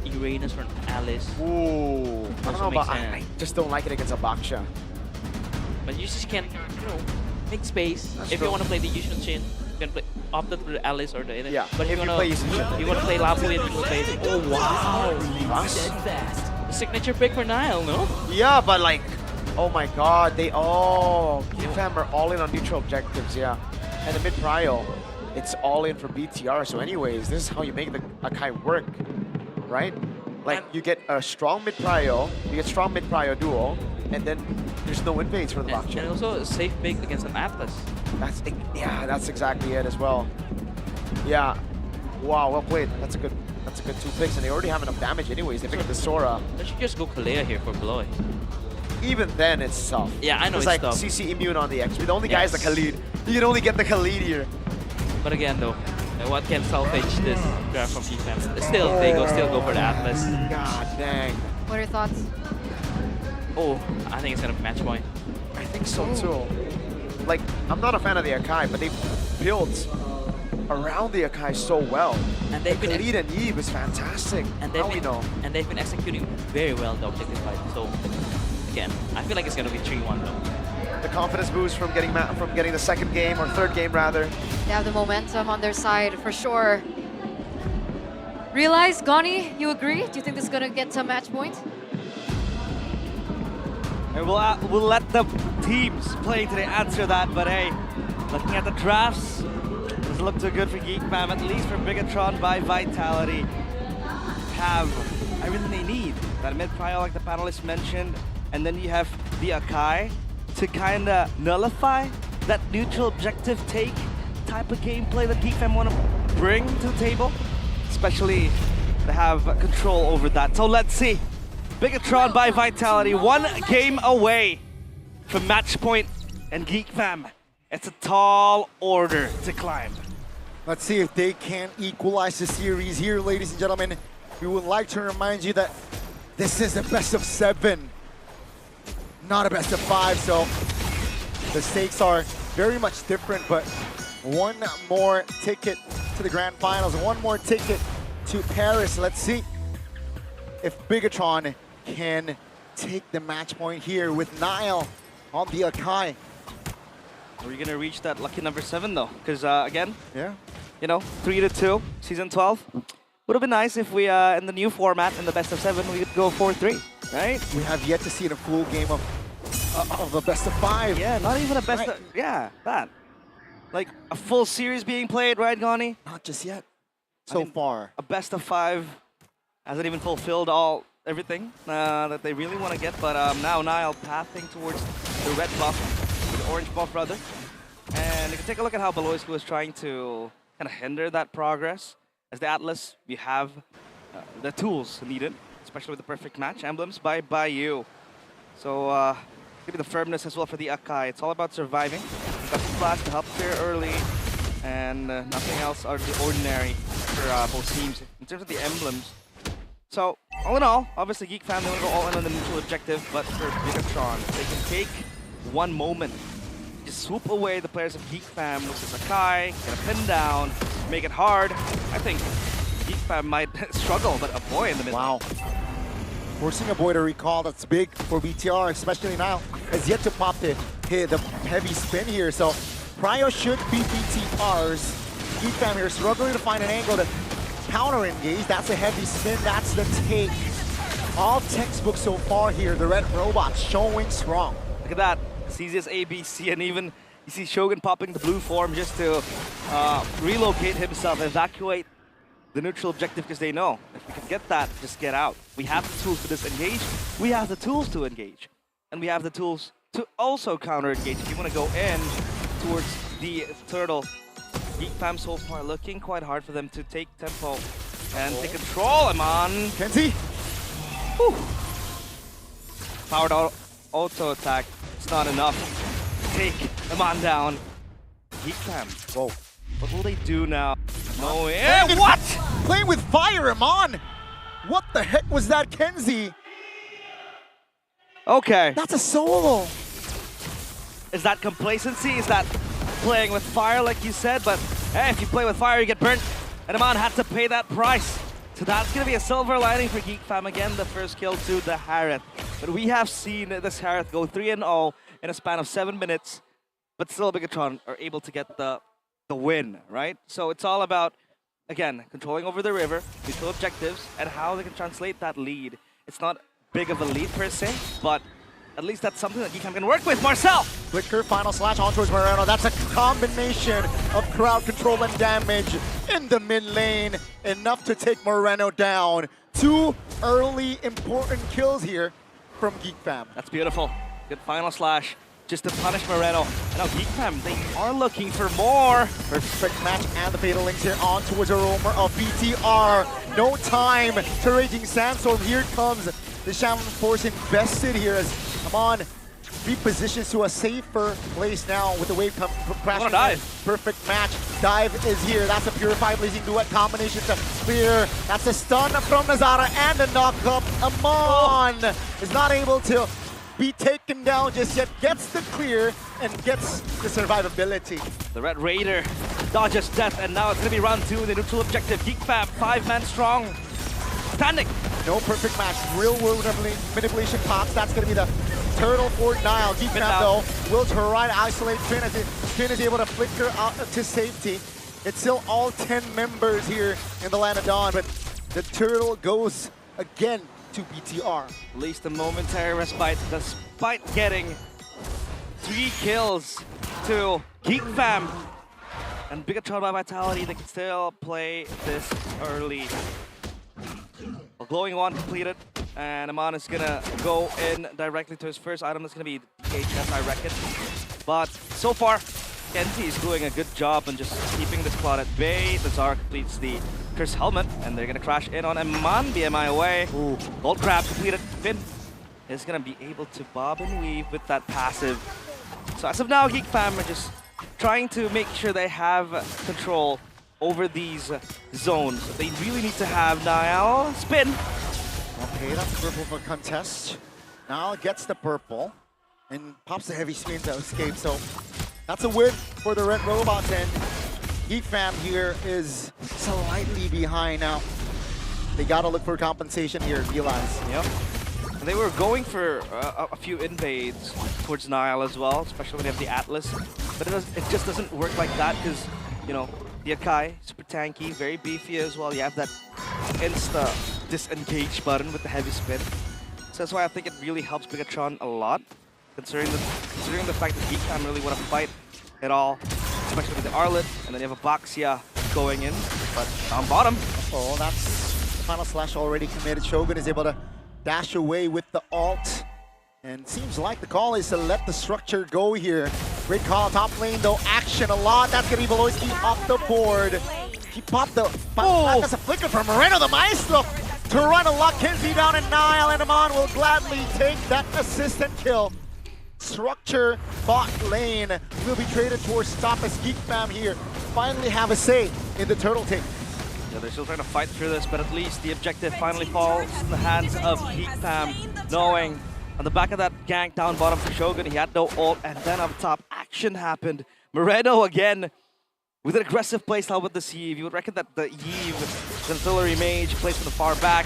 Uranus or Alice. Ooh, I don't know about. I just don't like it against a Baksha. But you just can't, make space. If you want to play the Yushin Chin, you can play opt for the Alice or the. Yeah. But if you want to play Lapu, you can play. Oh wow! The signature pick for Nile, no? Yeah, but like, oh my God, they GEEK fam are all in on neutral objectives. Yeah, and the mid prio, it's all in for BTR. So, anyways, this is how you make the Akai work. Right? Like you get a strong mid prio, you get strong mid prio duo, and then there's no invades for the blockchain. And also a safe pick against an Atlas. That's exactly it as well. Yeah. Wow, well played. That's a good 2 picks, and they already have enough damage anyways. They pick up the Sora. They should just go Kalea here for Beloy. Even then, it's tough. Yeah, I know it's like tough. CC immune on the XP. The only guy is the Khalid. You can only get the Khalid here. But again, though, what can salvage this draft from GEEK fam? Still, they still go for the Atlas. God dang. What are your thoughts? Oh, I think it's gonna be match point. I think so too. Like, I'm not a fan of the Akai, but they built around the Akai so well. And they've been lead and Eve is fantastic. And now we know. And they've been executing very well the objective fight. So again, I feel like it's gonna be 3-1 though. The confidence boost from getting the second game or third game rather. They have the momentum on their side for sure. Realize, Goni, you agree? Do you think this is gonna get to a match point? And we'll let the teams playing today answer that, but hey, looking at the drafts, doesn't look too good for GEEK Fam, at least for Bigetron by Vitality. Everything they need. That mid-prio like the panelists mentioned, and then you have the Akai to kind of nullify that neutral objective take type of gameplay that GEEK Fam want to bring to the table, especially to have control over that. So let's see. Bigetron by Vitality, 1 game away from match point, and GEEK Fam, it's a tall order to climb. Let's see if they can equalize the series here, ladies and gentlemen. We would like to remind you that this is a best of 7, not a best of 5, so the stakes are very much different, but one more ticket to the grand finals, one more ticket to Paris. Let's see if Bigetron can take the match point here with Nile on the Akai. Are we gonna reach that lucky number 7 though? Because again, yeah, you know, 3-2, season 12. Would have been nice if we, in the new format, in the best of 7, we could go 4-3, right? We have yet to see a full game of a best of 5. Yeah, not even a best of, yeah, that. Like a full series being played, right, Goni? Not just yet. So far. A best of 5 hasn't even fulfilled everything that they really want to get, but now Nile pathing towards the red buff, the orange buff rather. And you can take a look at how Beloisco is trying to kind of hinder that progress. As the Atlas, we have the tools needed, especially with the perfect match emblems by Bayou. So maybe the firmness as well for the Akai. It's all about surviving. We've got the flash to help clear early, and nothing else out of the ordinary for both teams in terms of the emblems. So, all in all, obviously GEEK Fam, they want to go all in on the neutral objective, but for Bigetron, they can take one moment, just swoop away the players of GEEK Fam, which is Akai, get a pin down, make it hard. I think GEEK Fam might struggle, but a boy in the middle. Wow. Forcing a boy to recall, that's big for BTR, especially now, has yet to pop the heavy spin here, so Prio should beat BTR's. GEEK Fam here struggling to find an angle to counter engage. That's a heavy spin, that's the take. All textbook so far here, the red robot showing strong. Look at that, CZ's ABC, and even you see Shogun popping the blue form just to relocate himself, evacuate the neutral objective, because they know if we can get that, just get out. We have the tools to disengage, we have the tools to engage, and we have the tools to also counter-engage. If you want to go in towards the turtle, GEEK Fam so far looking quite hard for them to take tempo and take control. I'm on. Kenzie. Whew. Powered auto attack. It's not enough. Take Aman down. GEEK Fam. Whoa. What will they do now? No way. What? Playing with fire, Aman. What the heck was that, Kenzie? Okay. That's a solo. Is that complacency? Is that playing with fire, like you said? But hey, if you play with fire, you get burnt. And Aman had to pay that price. So that's going to be a silver lining for GEEK Fam. Again, the first kill to the Harith. But we have seen this Harith go 3-0 in a span of 7 minutes. But still, Bigetron are able to get the win, right? So it's all about, again, controlling over the river, neutral objectives, and how they can translate that lead. It's not big of a lead per se, but at least that's something that GEEK Fam can work with. Marcel! Flicker, final slash on towards Moreno. That's a combination of crowd control and damage in the mid lane. Enough to take Moreno down. 2 early important kills here from GEEK Fam. That's beautiful. Good final slash just to punish Moreno. And now GEEK Fam, they are looking for more. Perfect match and the fatal links here on towards a roamer of BTR. No time to Raging Sandstorm. Here comes the Shaman Force invested here as Aman repositions to a safer place now with the wave crashing. Dive. Perfect match. Dive is here. That's a Purified Blazing Duet combination to clear. That's a stun from Nazara and a knock up. Aman is not able to be taken down just yet. Gets the clear and gets the survivability. The Red Raider dodges death, and now it's going to be round 2 in the neutral objective. GEEK fam, 5-man strong, standing. No perfect match. Real world manipulation pops. That's going to be the turtle for Nile. GEEK fam though will try to isolate Finn as Finn is able to flicker out to safety. It's still all 10 members here in the Land of Dawn, but the turtle goes again to BTR. At least a momentary respite, despite getting 3 kills to GEEK fam. And Bigetron by Vitality, they can still play this early. A glowing wand completed, and Aman is gonna go in directly to his first item. That's gonna be DHS, I reckon. But so far, Kenty is doing a good job on just keeping this plot at bay. The Zara completes the Curse Helmet, and they're gonna crash in on Aman, BMI away. Ooh. Gold Crab completed. Finn is gonna be able to bob and weave with that passive. So as of now, GEEK fam are just trying to make sure they have control over these zones. They really need to have Niall spin. Okay, that's purple for contest. Niall gets the purple and pops the heavy spin to escape. So that's a win for the Red Robots, and GEEK fam here is slightly behind now. They gotta look for compensation here, realize. Yep. And they were going for a few invades towards Niall as well, especially when you have the Atlas. But it just doesn't work like that because, you know, the Akai, super tanky, very beefy as well. You have that insta disengage button with the heavy spin. So that's why I think it really helps Bigetron a lot, considering the fact that GEEK fam really want to fight at all, especially with the Arlet, and then you have a Baxia going in, but down bottom. Oh, that's the final slash already committed. Shogun is able to dash away with the ult. And seems like the call is to let the structure go here. Great call, top lane though, action a lot. That's gonna be Veloisky off the board. He popped the that's a flicker from Moreno, the Maestro, to run a lock Kenzie down, and Nile and Aman will gladly take that assist and kill. Structure bot lane will be traded towards top as GEEK fam here finally have a say in the turtle take. Yeah, they're still trying to fight through this, but at least the objective finally falls in the hands of GEEK fam, knowing on the back of that gank down bottom for Shogun, he had no ult, and then up top, action happened. Moreno again with an aggressive playstyle with this Yeve. You would reckon that the Yeve, the artillery mage, plays from the far back,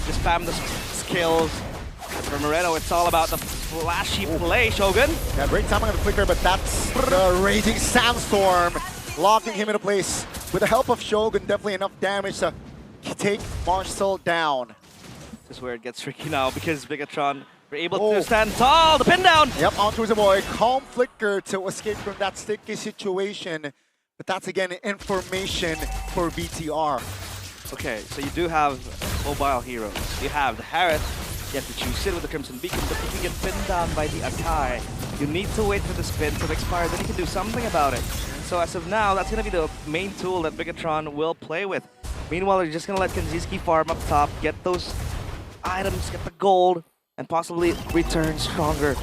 just spam the skills. And for Moreno, it's all about the flashy play, Shogun. Yeah, great timing on the flicker, but that's the raging sandstorm, locking him into place. With the help of Shogun, definitely enough damage to take Marcel down. This is where it gets tricky now, because Bigetron were able to stand tall, the pin down. Yep, onto the boy. Calm flicker to escape from that sticky situation. But that's again information for BTR. Okay, so you do have mobile heroes. You have the Harith. You have to choose Sid with the Crimson Beacon, but if you get pinned down by the Akai, you need to wait for the spin to expire, then you can do something about it. So as of now, that's going to be the main tool that Bigetron will play with. Meanwhile, they're just going to let Kanziski farm up top, get those items, get the gold, and possibly return stronger.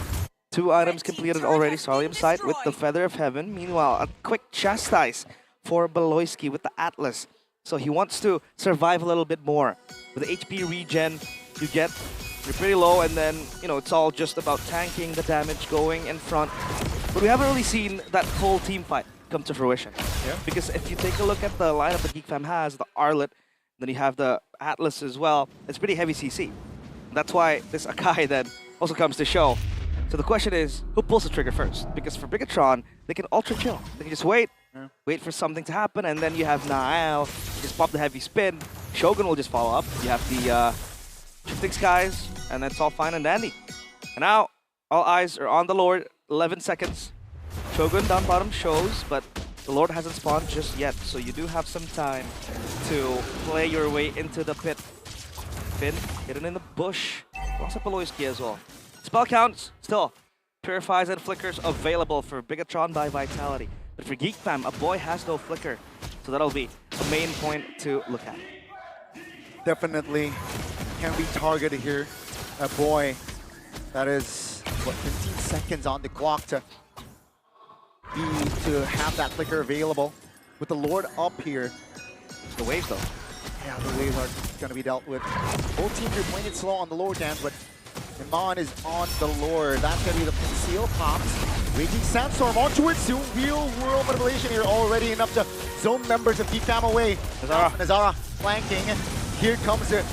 2 items completed already, Sarlium Sight with the Feather of Heaven. Meanwhile, a quick chastise for Beloisky with the Atlas. So he wants to survive a little bit more. With the HP regen, you're pretty low, and then, you know, it's all just about tanking the damage, going in front. But we haven't really seen that whole team fight come to fruition. Yeah. Because if you take a look at the lineup that GEEK fam has, the Arlet, then you have the Atlas as well, it's pretty heavy CC. That's why this Akai then also comes to show. So the question is, who pulls the trigger first? Because for Bigetron, they can ultra chill. They can just wait for something to happen, and then you have Nael, just pop the heavy spin. Shogun will just follow up. You have the Shifting Skies, and that's all fine and dandy. And now, all eyes are on the Lord. 11 seconds. Shogun down bottom shows, but the Lord hasn't spawned just yet, so you do have some time to play your way into the pit. Finn hidden in the bush. Also Beloisky as well. Spell counts, still. Purifies and Flickers available for Bigetron by Vitality. But for GEEK fam, a boy has no Flicker. So that'll be a main point to look at. Definitely can be targeted here. A boy that is, what, 15 seconds on the clock to have that Flicker available. With the Lord up here. The waves though. Yeah, the waves are going to be dealt with. Both teams are playing it slow on the Lord dance, but Iman is on the Lord. That's going to be the seal pops. Raging Sandstorm onto it. Real world manipulation here already enough to zone members of Geek Fam away. Nazara flanking. Here comes the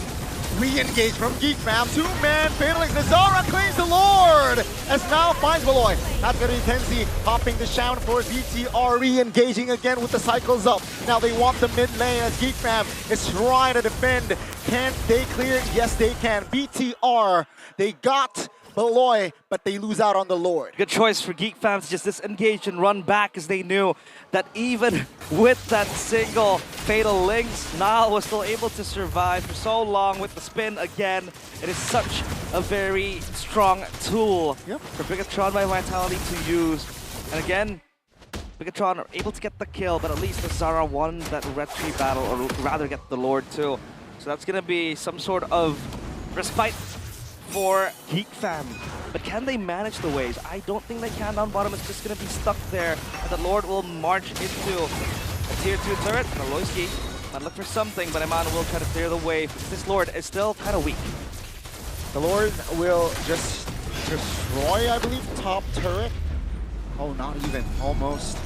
re-engage from Geek Fam. Two-man Fatalix. Nazara claims the Lord as now finds Beloy. That's going to be Kenzie popping the shout for BTR, re-engaging again with the cycles up. Now they want the mid lane as Geek Fam is trying to defend. Can they clear? Yes, they can. BTR, they got Beloy, but they lose out on the Lord. Good choice for Geek Fam to just disengage and run back, as they knew that even with that single Fatal Links, Nile was still able to survive for so long with the spin again. It is such a very strong tool for Bigetron by Vitality to use. And again, Bigetron are able to get the kill, but at least the Zara won that red tree battle, or rather get the Lord too. So that's going to be some sort of respite for Geek Fam. But can they manage the waves? I don't think they can. Down bottom is just going to be stuck there. And the Lord will march into a tier 2 turret. Aloyski might look for something, but Eman will try to clear the wave. This Lord is still kind of weak. The Lord will just destroy, I believe, top turret. Oh, not even. Almost.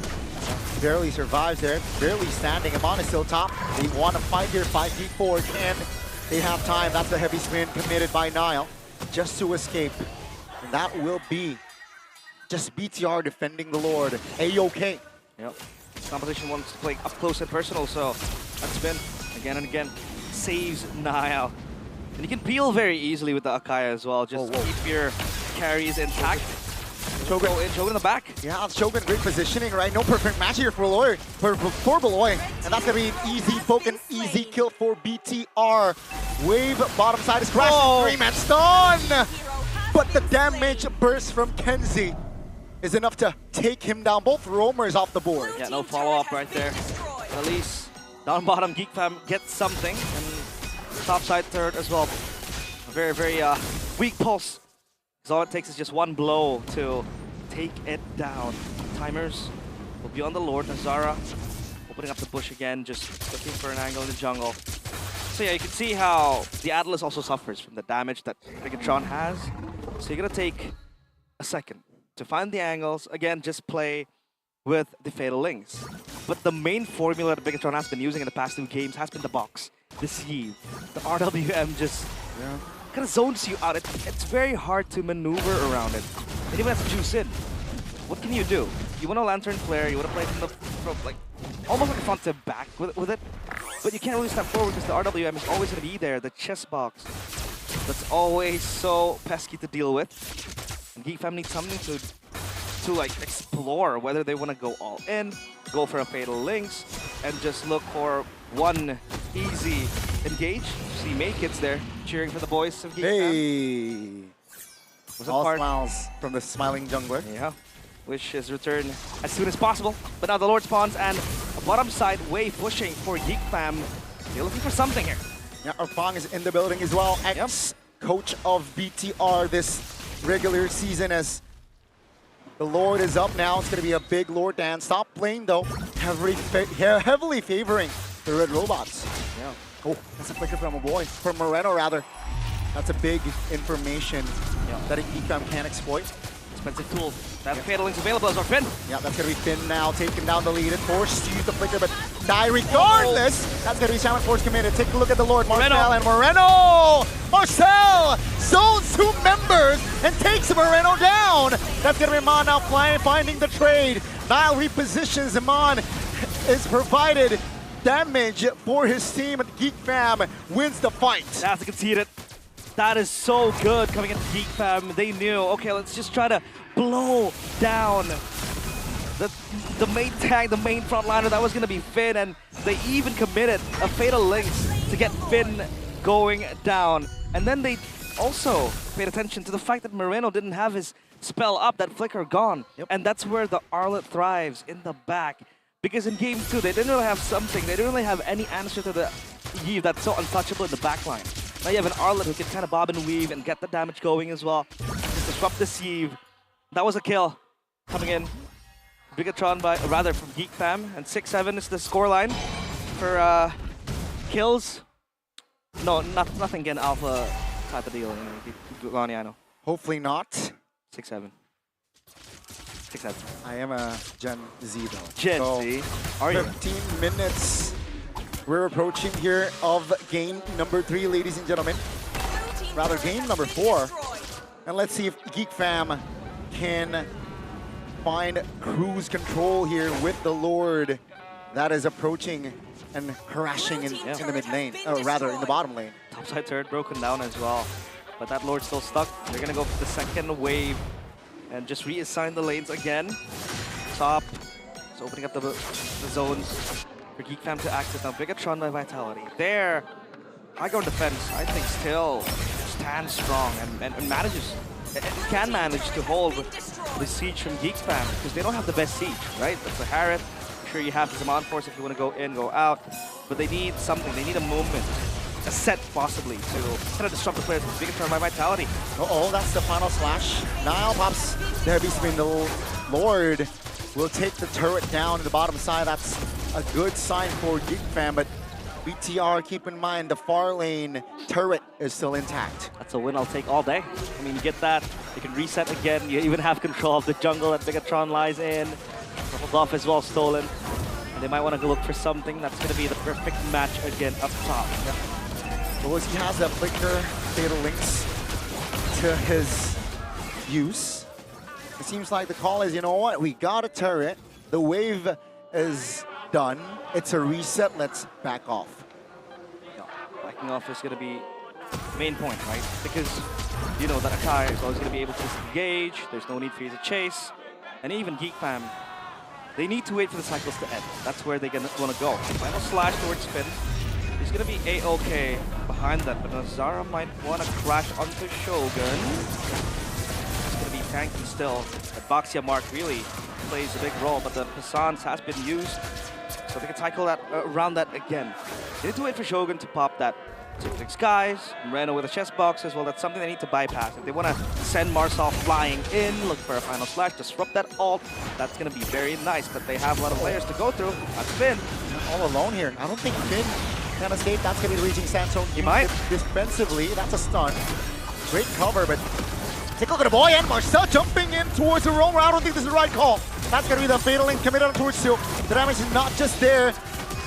Barely survives there. Barely standing. Eman is still top. They want to fight here. 5v4. Can they have time? That's the heavy spin committed by Nile just to escape. And that will be just BTR defending the Lord. A-OK. Yep. Competition wants to play up close and personal, so that spin again and again saves Nile. And you can peel very easily with the Akaya as well. Just keep your carries intact. Shogun in the back. Yeah, Shogun, great positioning, right? No perfect match here for Beloy. For Beloy. And that's going to be an easy poke and easy kill for BTR. Wave bottom side is crashing. 3-man stun! But the damage burst from Kenzie is enough to take him down. Both roamers off the board. Yeah, no follow-up right there. But at least down bottom, Geek Fam gets something. And top side third as well. A very, very weak pulse. Because all it takes is just one blow to take it down. Timers will be on the Lord. Nazara opening up the bush again, just looking for an angle in the jungle. So yeah, you can see how the Atlas also suffers from the damage that Bigetron has. So you're going to take a second to find the angles. Again, just play with the Fatal Links. But the main formula that Bigetron has been using in the past 2 games has been the box, the sieve, the RWM just kind of zones you out. It's very hard to maneuver around it. And even as a juice in, what can you do? You want to Lantern Flare, you want to play from like almost like a front to back with it, but you can't really step forward because the RWM is always going to be there, the chess box. That's always so pesky to deal with. And Geek Fam needs something to like explore whether they want to go all in, go for a Fatal Links, and just look for one easy engage. See May Kids there cheering for the boys of Geek Fam. Was all smiles from the smiling jungler. Yeah. Wish his return as soon as possible. But now the Lord spawns and a bottom side wave pushing for Geek Fam. They're looking for something here. Yeah, Arfang is in the building as well. Ex-coach of BTR this regular season as the Lord is up now. It's going to be a big Lord dance. Top lane though, heavily favoring the Red Robots. Yeah. Oh, that's a flicker from a boy. From Moreno rather. That's a big information that Geek Fam can exploit. Expensive tool. That Fatal Link's available as our Finn. Yeah, that's going to be Finn now, taking down the lead and forced to use the flicker, but die regardless. That's going to be Shaman Force committed. Take a look at the Lord, Marcel and Moreno. Marcel zones 2 members and takes Moreno down. That's going to be Iman now finding the trade. Nile repositions. Iman is provided damage for his team, and Geek Fam wins the fight. That's conceded. That is so good coming into Geek Fam. They knew, okay, let's just try to blow down the main tank, the main frontliner. That was going to be Finn, and they even committed a Fatal Links to get Finn going down. And then they also paid attention to the fact that Moreno didn't have his spell up, that flicker gone. And that's where the Arlet thrives, in the back. Because in game 2, they didn't really have something. They didn't really have any answer to the Eve that's so untouchable in the backline. Now you have an Arlet who can kind of bob and weave and get the damage going as well. Just disrupt the sieve. That was a kill coming in. Bigetron by, rather from Geek Fam. And 6-7 is the scoreline for kills. No, nothing again alpha type of deal. Goniano. Hopefully not. 6-7. I am a Gen Z though. Gen Z? Are you? 15 minutes. We're approaching here of game number 3, ladies and gentlemen. Rather, game number 4. And let's see if GEEK Fam can find cruise control here with the Lord that is approaching and harassing in the mid lane, or rather in the bottom lane. Topside turret broken down as well, but that Lord's still stuck. They're gonna go for the second wave and just reassign the lanes again. Top is opening up the zones for GEEK Fam to access. Now Bigetron by Vitality. There, high ground defense, I think still stands strong and manages, can manage to hold the siege from GEEK Fam because they don't have the best siege, right? That's the Harith. Sure, you have the Zaman Force if you want to go in, go out, but they need something. They need a movement, a set possibly to kind of disrupt the players with Bigetron by Vitality. Uh-oh, that's the final slash. Nile pops the heavy spin. The Lord will take the turret down in the bottom side. That's a good sign for GEEK Fam, but BTR, keep in mind, the far lane turret is still intact. That's a win I'll take all day. I mean, you get that, you can reset again, you even have control of the jungle that Bigetron lies in. Hold off as well, stolen. And they might want to look for something that's going to be the perfect match again up top. Yeah. Well, he has that flicker, fatal links to his use. It seems like the call is, you know what, we got a turret, the wave is done, it's a reset, let's back off. Yeah, backing off is going to be the main point, right? Because you know that Akai is always going to be able to disengage, there's no need for you to chase, and even GEEK Fam, they need to wait for the cycles to end. That's where they're going to want to go. Final slash towards spin. He's going to be A-OK behind that, but Nazara might want to crash onto Shogun. It's going to be tanky still. But Baxia Mark really plays a big role, but the Passance has been used. So they can cycle that around that again. They need to wait for Shogun to pop that Sifting Skies, Moreno with a chest box as well. That's something they need to bypass. If they want to send Marsal flying in, look for a final slash, disrupt that ult, that's going to be very nice. But they have a lot of layers to go through. That's Finn. All alone here. I don't think Finn can escape. That's going to be reaching Sandstone. He might. Defensively, that's a stun. Great cover, but take a look at the boy and Marcel jumping in towards the roam. I don't think this is the right call. That's going to be the fatal link committed on towards Seal. The damage is not just there.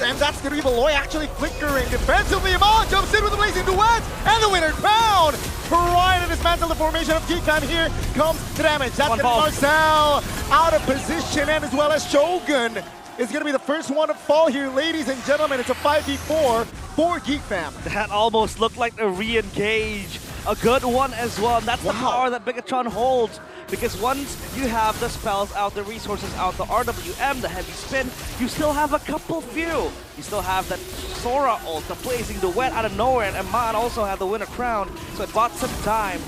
And that's going to be Beloy actually flickering defensively. Iman jumps in with the blazing duet, and the winner found. Trying to dismantle the formation of GEEK Fam. Here comes the damage. That's going to be Marcel out of position, and as well as Shogun is going to be the first one to fall here. Ladies and gentlemen, it's a 5v4 for GEEK Fam. That almost looked like a re-engage. A good one as well, and that's the power that Bigetron holds. Because once you have the spells out, the resources out, the RWM, the heavy spin, you still have a couple few. You still have that Sora ult, the blazing duet out of nowhere, and Aman also had the winner crown, so it bought some time.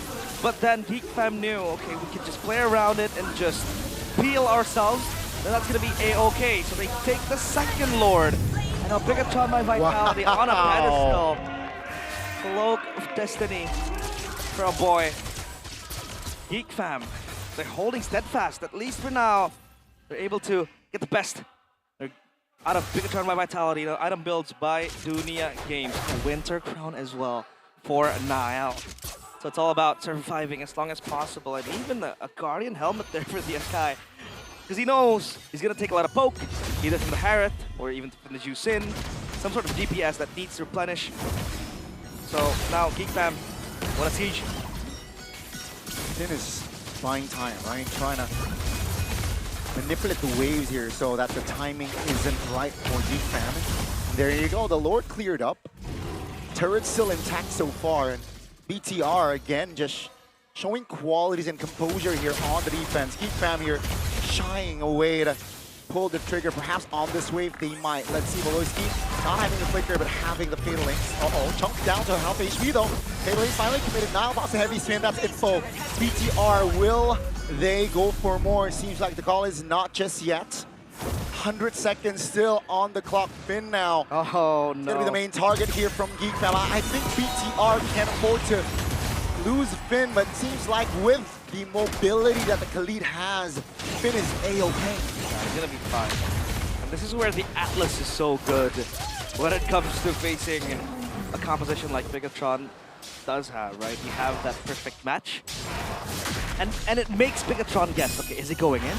But then GEEK Fam knew, okay, we can just play around it and just peel ourselves, then that's going to be A-OK. So they take the second Lord. And now Bigetron by Vitality on a pedestal. Cloak of Destiny for a boy. GEEK Fam, they're holding steadfast, at least for now. They're able to get the best out of Bigetron by Vitality. You know, item builds by Dunia Games. A Winter Crown as well for Nile. So it's all about surviving as long as possible. And even a Guardian helmet there for the Akai. Because he knows he's going to take a lot of poke, either from the Harith or even from the Jusin. Some sort of DPS that needs to replenish. So now GEEK Fam want a siege. Finn is buying time, right? Trying to manipulate the waves here so that the timing isn't right for GEEK Fam. There you go, the Lord cleared up. Turret's still intact so far, and BTR again just showing qualities and composure here on the defense. GEEK Fam here shying away to pull the trigger. Perhaps on this wave they might. Let's see, Beloyski not having the flicker but having the fatal links. Chunk down to half HP though. Fatal links finally committed. Nile boss a heavy spin. That's info. BTR, will they go for more? Seems like the call is not just yet. 100 seconds still on the clock. Finn now. Oh no. Gonna be the main target here from GEEK Fam. I think BTR can't afford to lose Finn, but it seems like with the mobility that the Khalid has, Finn is A-OK. Yeah, he's gonna be fine. And this is where the Atlas is so good when it comes to facing a composition like Bigetron does have, right? You have that perfect match. And it makes Bigetron guess, okay, is he going in?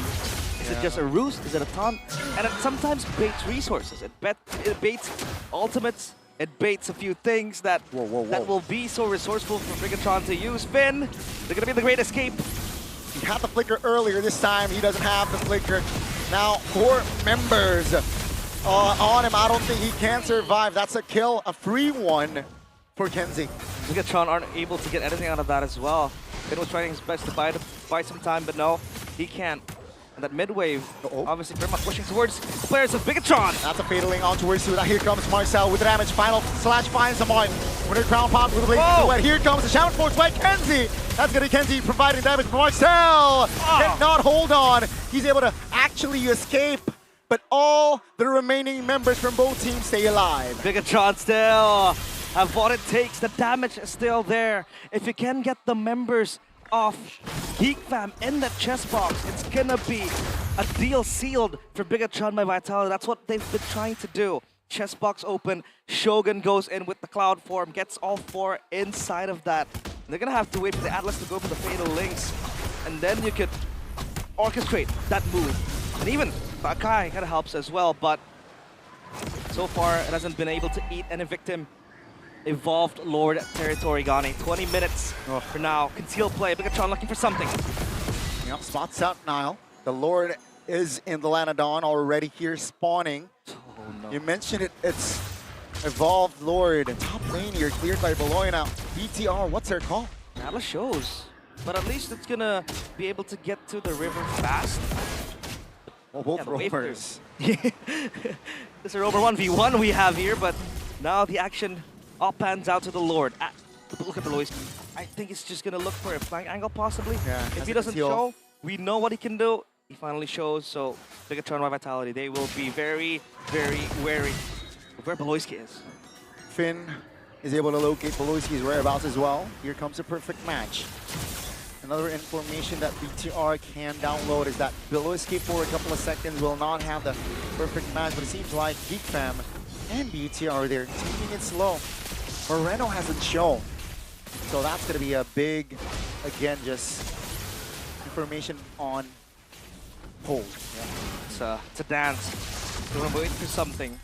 Is it just a ruse? Is it a taunt? And it sometimes baits resources. It baits ultimates. It baits a few things that that will be so resourceful for Bigetron to use. Finn, they're gonna be the great escape. He had the flicker earlier. This time he doesn't have the flicker. Now 4 members on him. I don't think he can survive. That's a kill, a free one for Kenzie. Bigetron aren't able to get anything out of that as well. Finn was trying his best to buy some time, but no, he can't. And that mid wave, obviously very much pushing towards the players of Bigetron. That's a fataling on towards Suda. Here comes Marcel with the damage. Final slash finds someone. Winner crown pop with the blade silhouette. Here comes the shout force by Kenzie. That's gonna be Kenzie providing damage for Marcel. Cannot hold on. He's able to actually escape, but all the remaining members from both teams stay alive. Bigetron still have what it takes. The damage is still there. If you can get the members off GEEK fam in that chest box, it's gonna be a deal sealed for Bigetron by Vitality. That's what they've been trying to do. Chest box open, Shogun goes in with the cloud form, gets all 4 inside of that. They're gonna have to wait for the Atlas to go for the Fatal Links, and then you could orchestrate that move. And even Bakai kind of helps as well, but so far it hasn't been able to eat and evict him. Evolved Lord territory, Gani. 20 minutes for now. Concealed play. Bigetron looking for something. Yep, spots out Nile. The Lord is in the Lanadon already here spawning. Oh, no. You mentioned it. It's Evolved Lord. Top lane here cleared by Beloy now. BTR, what's their call? Atlas shows. But at least it's gonna be able to get to the river fast. Well, both rovers. This is a rover 1v1 we have here, but now the action all pans out to the Lord. Look at the Lois. I think he's just gonna look for a flank angle possibly. Yeah, if he doesn't show, we know what he can do. He finally shows, so Bigetron by Vitality. They will be very, very wary of where Beloyski is. Finn is able to locate Beloyski's whereabouts as well. Here comes a perfect match. Another information that BTR can download is that Beloyski for a couple of seconds will not have the perfect match, but it seems like GEEK fam and BTR there taking it slow. Moreno hasn't shown, so that's going to be a big, again, just information on hold. Yeah. It's a dance. They're going to wait for something.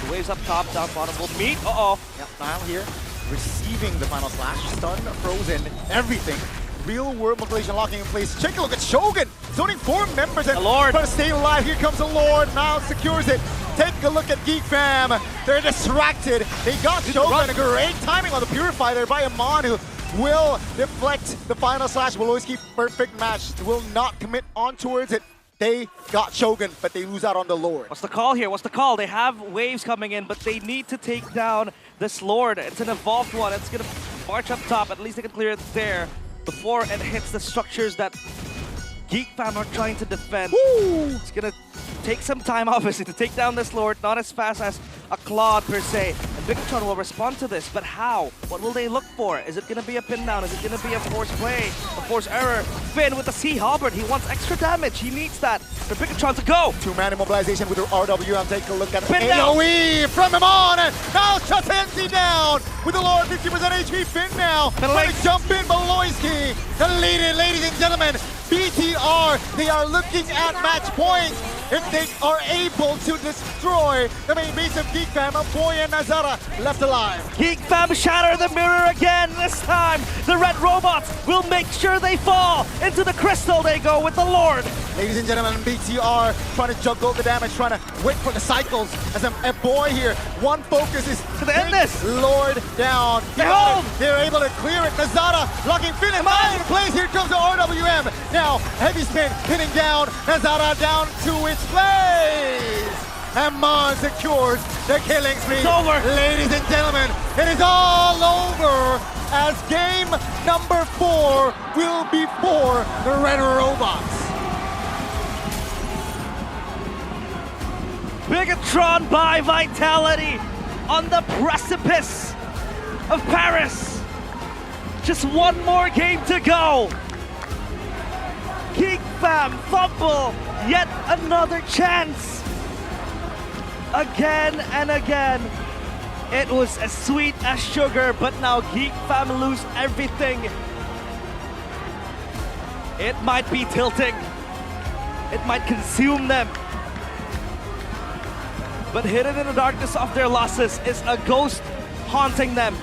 The waves up top, down bottom will meet. Uh-oh. Yep, Nile here receiving the final slash. Stun, frozen, everything. Real world motivation locking in place. Take a look at Shogun. Zoning 4 members and Lord trying to stay alive. Here comes the Lord. Now secures it. Take a look at GEEK fam. They're distracted. They got Shogun. A great timing on the Purify there by Amon, who will deflect the final slash. Beloyski, perfect match. Will not commit on towards it. They got Shogun, but they lose out on the Lord. What's the call here? What's the call? They have waves coming in, but they need to take down this Lord. It's an evolved one. It's going to march up top. At least they can clear it there before it hits the structures that GEEK fam are trying to defend. Woo! It's going to take some time, obviously, to take down this Lord. Not as fast as a Claude, per se. And Bigetron will respond to this, but how? What will they look for? Is it going to be a pin down? Is it going to be a force play? A force error? Finn with the Sea Halberd. He wants extra damage. He needs that for Bigetron to go. 2-man immobilization with the RWM. Take a look at Pin AoE from him on. And now shuts Hensi down with the Lord. 50% HP. Finn now. Trying to jump in. Beloyski. The lead in, ladies and gentlemen. BTR, they are looking at match point. If they are able to destroy the main base of GEEK fam, Boy and Nazara left alive. GEEK fam shatter the mirror again. This time, the red robots will make sure they fall into the crystal. They go with the Lord. Ladies and gentlemen, BTR trying to juggle the damage, trying to wait for the cycles. As a boy here, one focus is to end this. Lord down. They're able to clear it. Nazara locking Finn in place. Here comes the RWM. Now, heavy spin hitting down. Nazara down to its place. And Mon secures the killing spree. It's over. Ladies and gentlemen, it is all over as game number 4 will be for the Red Robots. Bigetron by Vitality on the precipice of Paris. Just one more game to go. GEEK fam fumble yet another chance. Again and again. It was as sweet as sugar, but now GEEK fam lose everything. It might be tilting. It might consume them. But hidden in the darkness of their losses is a ghost haunting them.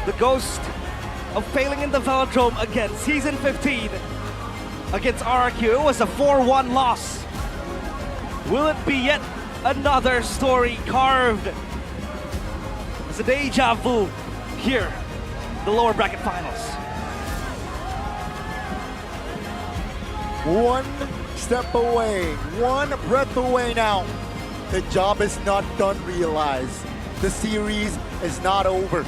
The ghost of failing in the Velodrome again, Season 15 against RRQ. It was a 4-1 loss. Will it be yet another story carved as a deja vu here, the lower bracket finals? One step away, one breath away now. The job is not done, realize. The series is not over.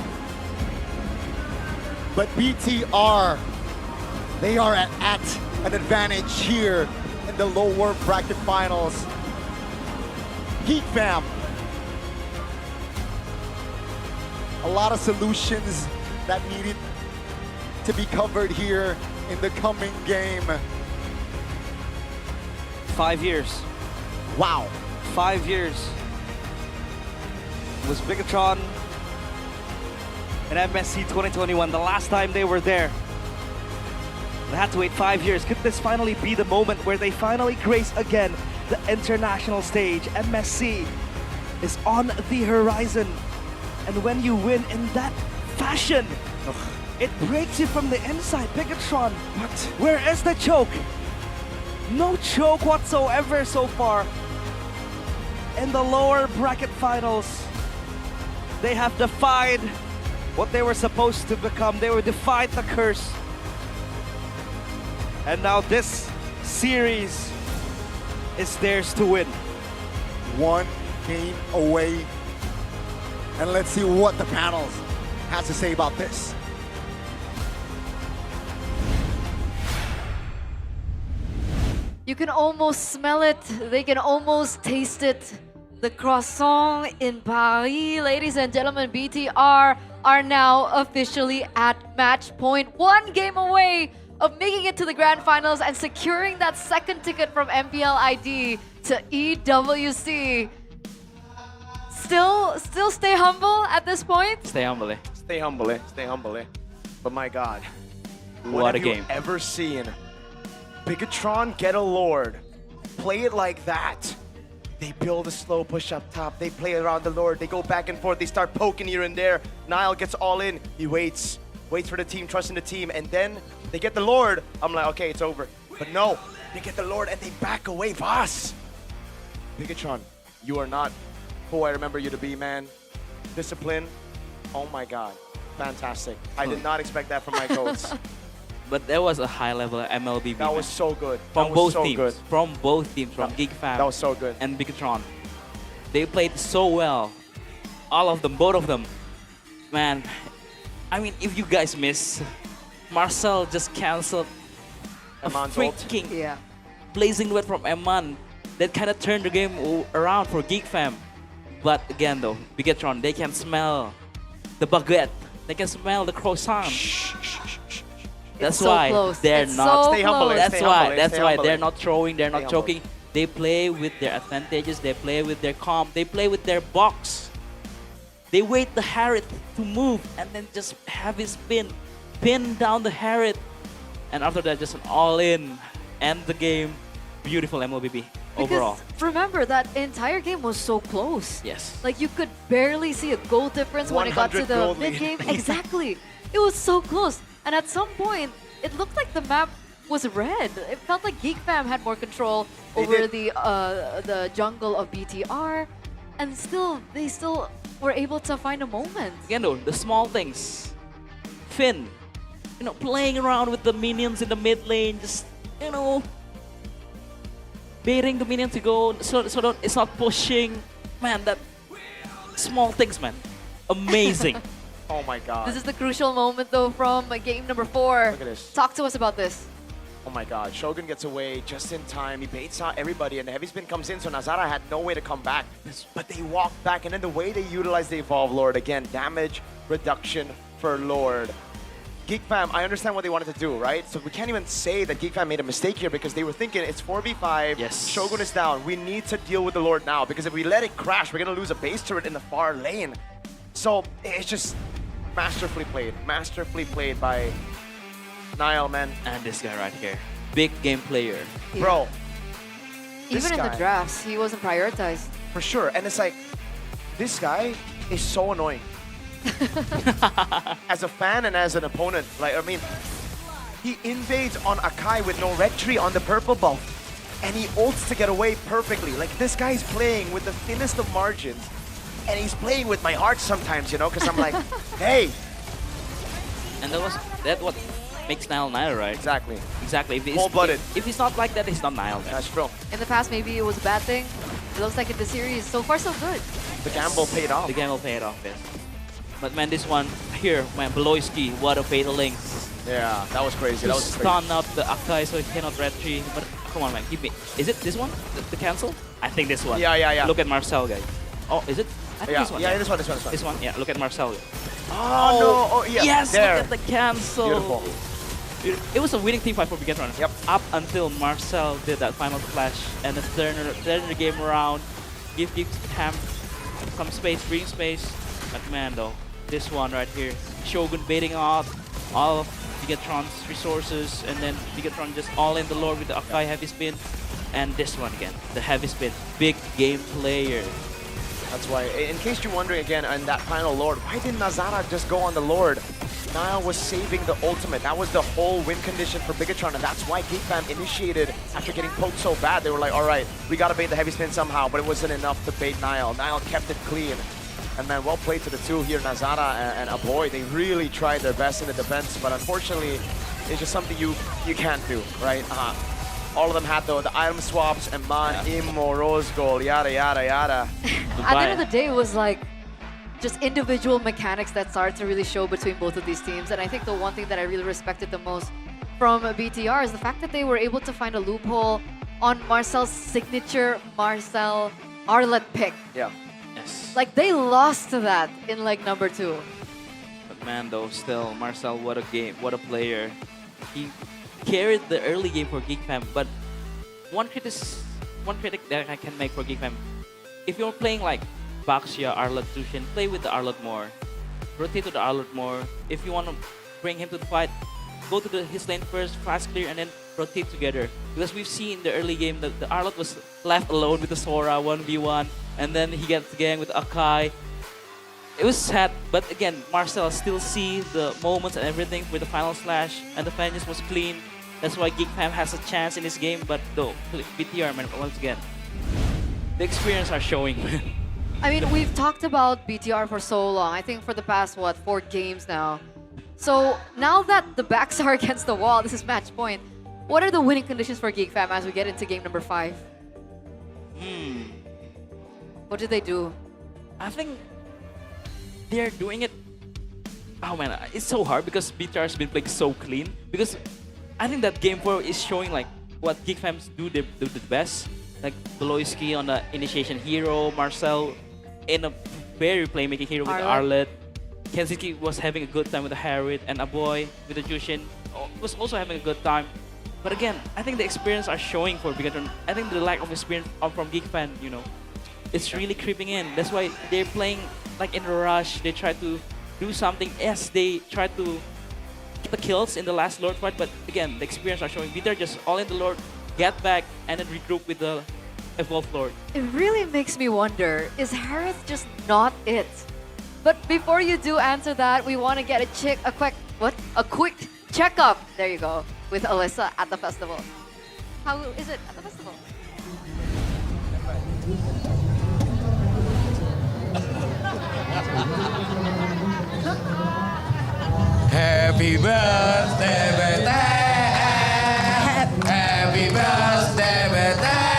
But BTR, they are at an advantage here in the lower bracket finals. GEEK fam, a lot of solutions that needed to be covered here in the coming game. 5 years. Wow. 5 years. It was Bigetron and MSC 2021, the last time they were there. They had to wait 5 years. Could this finally be the moment where they finally grace again the international stage? MSC is on the horizon. And when you win in that fashion, it breaks you from the inside. Bigetron, what? Where is the choke? No choke whatsoever so far. In the lower bracket finals, they have defied what they were supposed to become. They were defied the curse. And now this series is theirs to win. One game away. And let's see what the panels has to say about this. You can almost smell it. They can almost taste it. The croissant in Paris. Ladies and gentlemen, BTR are now officially at match point. 1 game away of making it to the grand finals and securing that second ticket from MPL ID to EWC. Still stay humble at this point? Stay humble. Stay humble. Stay humble. But my God, What a have you game. ever seen Bigetron get a Lord, play it like that? They build a slow push up top. They play around the Lord. They go back and forth. They start poking here and there. Nile gets all in. He waits for the team, trusting the team. And then they get the Lord. I'm like, okay, it's over. But no, they get the Lord and they back away. Voss. Bigetron, you are not who I remember you to be, man. Discipline. Oh my God. Fantastic. I did not expect that from my coach. But there was a high level MLBB. That was so good. From That was both so teams. good. From both teams. From GEEK Fam. That was so good. And Bigetron. They played so well. All of them, both of them. Man, I mean, if you guys miss, Marcel just canceled a Eman's ult. freaking blazing duet from Eman. That kind of turned the game around for GEEK Fam. But again though, Bigetron, they can smell the baguette. They can smell the croissant. That's so why close. they're It's not. so Stay humble, close. That's stay why. humble, That's stay why humble. they're not throwing. They're not Stay choking. They play with their advantages. They play with their calm. They play with their box. They wait the Harriet to move and then just have his pin down the Harriet, and after that just an all-in, end the game. Beautiful MLBB overall. Because remember, that entire game was so close. Yes. Like you could barely see a goal difference when it got to 100 the goal lead. mid-game. Exactly. It was so close. And at some point, it looked like the map was red. It felt like GEEK Fam had more control over the jungle of BTR. And they still were able to find a moment. Again though, the small things. Finn, playing around with the minions in the mid lane, just, baiting the minion to go so that it's not pushing. Man, that small things, man. Amazing. Oh my God. This is the crucial moment though from game number 4. Look at this. Talk to us about this. Oh my God, Shogun gets away just in time. He baits out everybody and the heavy spin comes in, so Nazara had no way to come back. But they walk back, and then the way they utilize the Evolve Lord, again, damage reduction for Lord. GEEK Fam, I understand what they wanted to do, right? So we can't even say that GEEK Fam made a mistake here because they were thinking it's 4v5, Yes. Shogun is down. We need to deal with the Lord now because if we let it crash, we're going to lose a base turret in the far lane. So it's just masterfully played by Niall, man. And this guy right here. Big game player. Bro. Even in the drafts, he wasn't prioritized. For sure. And it's like, this guy is so annoying. As a fan and as an opponent, like, I mean, he invades on Akai with no red tree on the purple buff. And he ults to get away perfectly. Like, this guy's playing with the thinnest of margins. And he's playing with my heart sometimes, you know, because I'm like, hey. And that what makes Niall Niall, right? Exactly. Exactly. Cold-blooded. If he's not like that, he's not Niall. That's true. In the past, maybe it was a bad thing. It looks like in the series, so far so good. The gamble paid off. The gamble paid off, yes. But man, this one here, man, Beloyski, what a fatal link. Yeah, that was crazy. That was crazy. Stun up the Akai so he cannot red tree. But come on, man, give me. Is it this one? The cancel? I think this one. Yeah. Look at Marcel, guys. Oh, is it? I think this one. Yeah, this one. This one, yeah. Look at Marcel. Oh, no. Oh, yeah. Yes, there. look at the cancel. Beautiful. It was a winning team fight for Bigetron. Yep. Up until Marcel did that final flash and then turn the game around. Give Ham some space, breathing space. But man, though, this one right here, Shogun baiting out all of Bigetron's resources, and then Bigetron just all in the Lord with the Akai heavy spin. And this one again, the heavy spin. Big game player. That's why, in case you're wondering again, on that final Lord, why didn't Nazara just go on the Lord? Niall was saving the ultimate. That was the whole win condition for Bigetron, and that's why GEEK initiated after getting poked so bad. They were like, all right, we got to bait the heavy spin somehow, but it wasn't enough to bait Niall. Niall kept it clean. And man, well played to the two here, Nazara and Aboy. They really tried their best in the defense, but unfortunately, it's just something you can't do, right? All of them had the item swaps and man, Immo, Rose goal, yada, yada, yada. At the end of the day, it was like just individual mechanics that started to really show between both of these teams. And I think the one thing that I really respected the most from BTR is the fact that they were able to find a loophole on Marcel's signature Marcel Arlet pick. Yeah. Yes. Like they lost to that in like number 2. But man, though, still, Marcel, what a game, what a player. He carried the early game for GEEK Fam, but one critic that I can make for GEEK Fam, if you're playing like Baxia, Arlet, Tushin, play with the Arlet more. Rotate to the Arlet more. If you want to bring him to the fight, go to his lane first, fast clear, and then rotate together. Because we've seen in the early game that the Arlet was left alone with the Sora 1v1, and then he gets the gang with Akai. It was sad, but again, Marcel still see the moments and everything with the final slash, and the finish was clean. That's why GEEK Fam has a chance in this game, but though, BTR, man, once again, the experience are showing. I mean, we've talked about BTR for so long. I think for the past, 4 games now. So now that the backs are against the wall, this is match point. What are the winning conditions for GEEK Fam as we get into game number 5? What did they do? I think they're doing it. Oh man, it's so hard because BTR has been playing so clean. Because I think that game 4 is showing like what GEEK Fams do the best. Like Beloyski on the initiation hero, Marcel in a very playmaking hero with Arlet. Kensuke was having a good time with the Harriet, and Aboy with the Jushin was also having a good time. But again, I think the experience are showing for Bigetron. I think the lack of experience from GEEK Fam, you know, it's really creeping in. That's why they're playing like in a rush. They try to do something. Yes, they try to get the kills in the last Lord fight, but again, the experience are showing. BTR just all in the Lord, get back, and then regroup with the Evolved Lord. It really makes me wonder, is Harith just not it? But before you do answer that, we want to get a quick checkup. There you go, with Alyssa at the festival. How is it at the festival? Happy birthday, BTR. Happy birthday, BTR.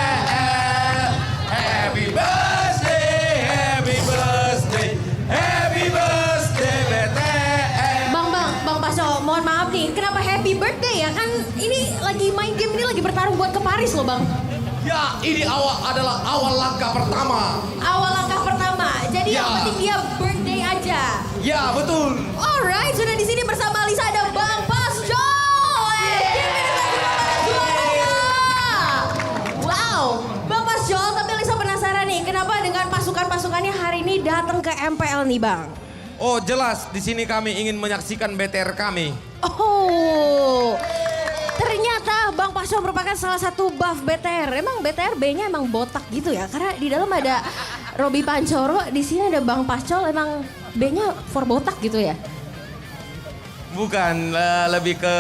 Happy birthday, happy birthday, happy birthday, BTR. Bang Paso, mohon maaf nih, kenapa happy birthday ya? Kan ini lagi main game ini lagi bertarung buat ke Paris loh Bang. Ya, ini adalah awal langkah pertama. Awal langkah pertama, jadi yang penting dia birthday aja. Ya, betul. Alright, sudah di sini bersama Lisa ada Bang Pasco. Wow, Bang Pasco, tapi Lisa penasaran nih, kenapa dengan pasukan-pasukannya hari ini datang ke MPL nih Bang? Oh jelas, di sini kami ingin menyaksikan BTR kami. Oh, ternyata Bang Pasco merupakan salah satu buff BTR. Emang BTR B-nya emang botak gitu ya? Karena di dalam ada Robi Pancoro, di sini ada Bang Pasco, emang B-nya for botak gitu ya? Bukan, lebih ke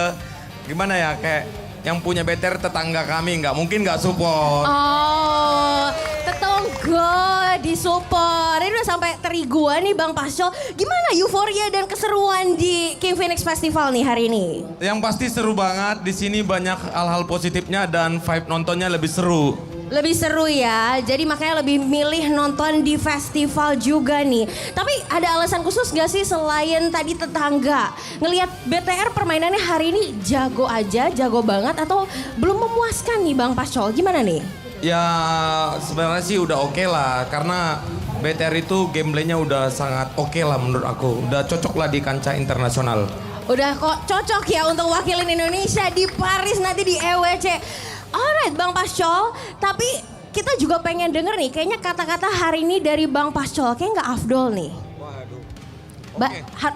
gimana ya, kayak yang punya BTR tetangga kami, nggak mungkin nggak support. Oh, tetangga disupport. Ini udah sampai teriguan nih Bang Pasco. Gimana euforia dan keseruan di King Phoenix Festival nih hari ini? Yang pasti seru banget, di sini banyak hal-hal positifnya dan vibe nontonnya lebih seru. Lebih seru ya, jadi makanya lebih milih nonton di festival juga nih. Tapi ada alasan khusus gak sih selain tadi tetangga? Ngelihat BTR permainannya hari ini jago aja, jago banget atau belum memuaskan nih Bang Pasco? Gimana nih? Ya sebenarnya sih udah oke lah, karena BTR itu gameplaynya udah sangat oke lah menurut aku. Udah cocok lah di kancah internasional. Udah kok cocok ya untuk wakilin Indonesia di Paris nanti di EWC. Alright Bang Pasco, tapi kita juga pengen denger nih, kayaknya kata-kata hari ini dari Bang Pasco kayak nggak afdol nih.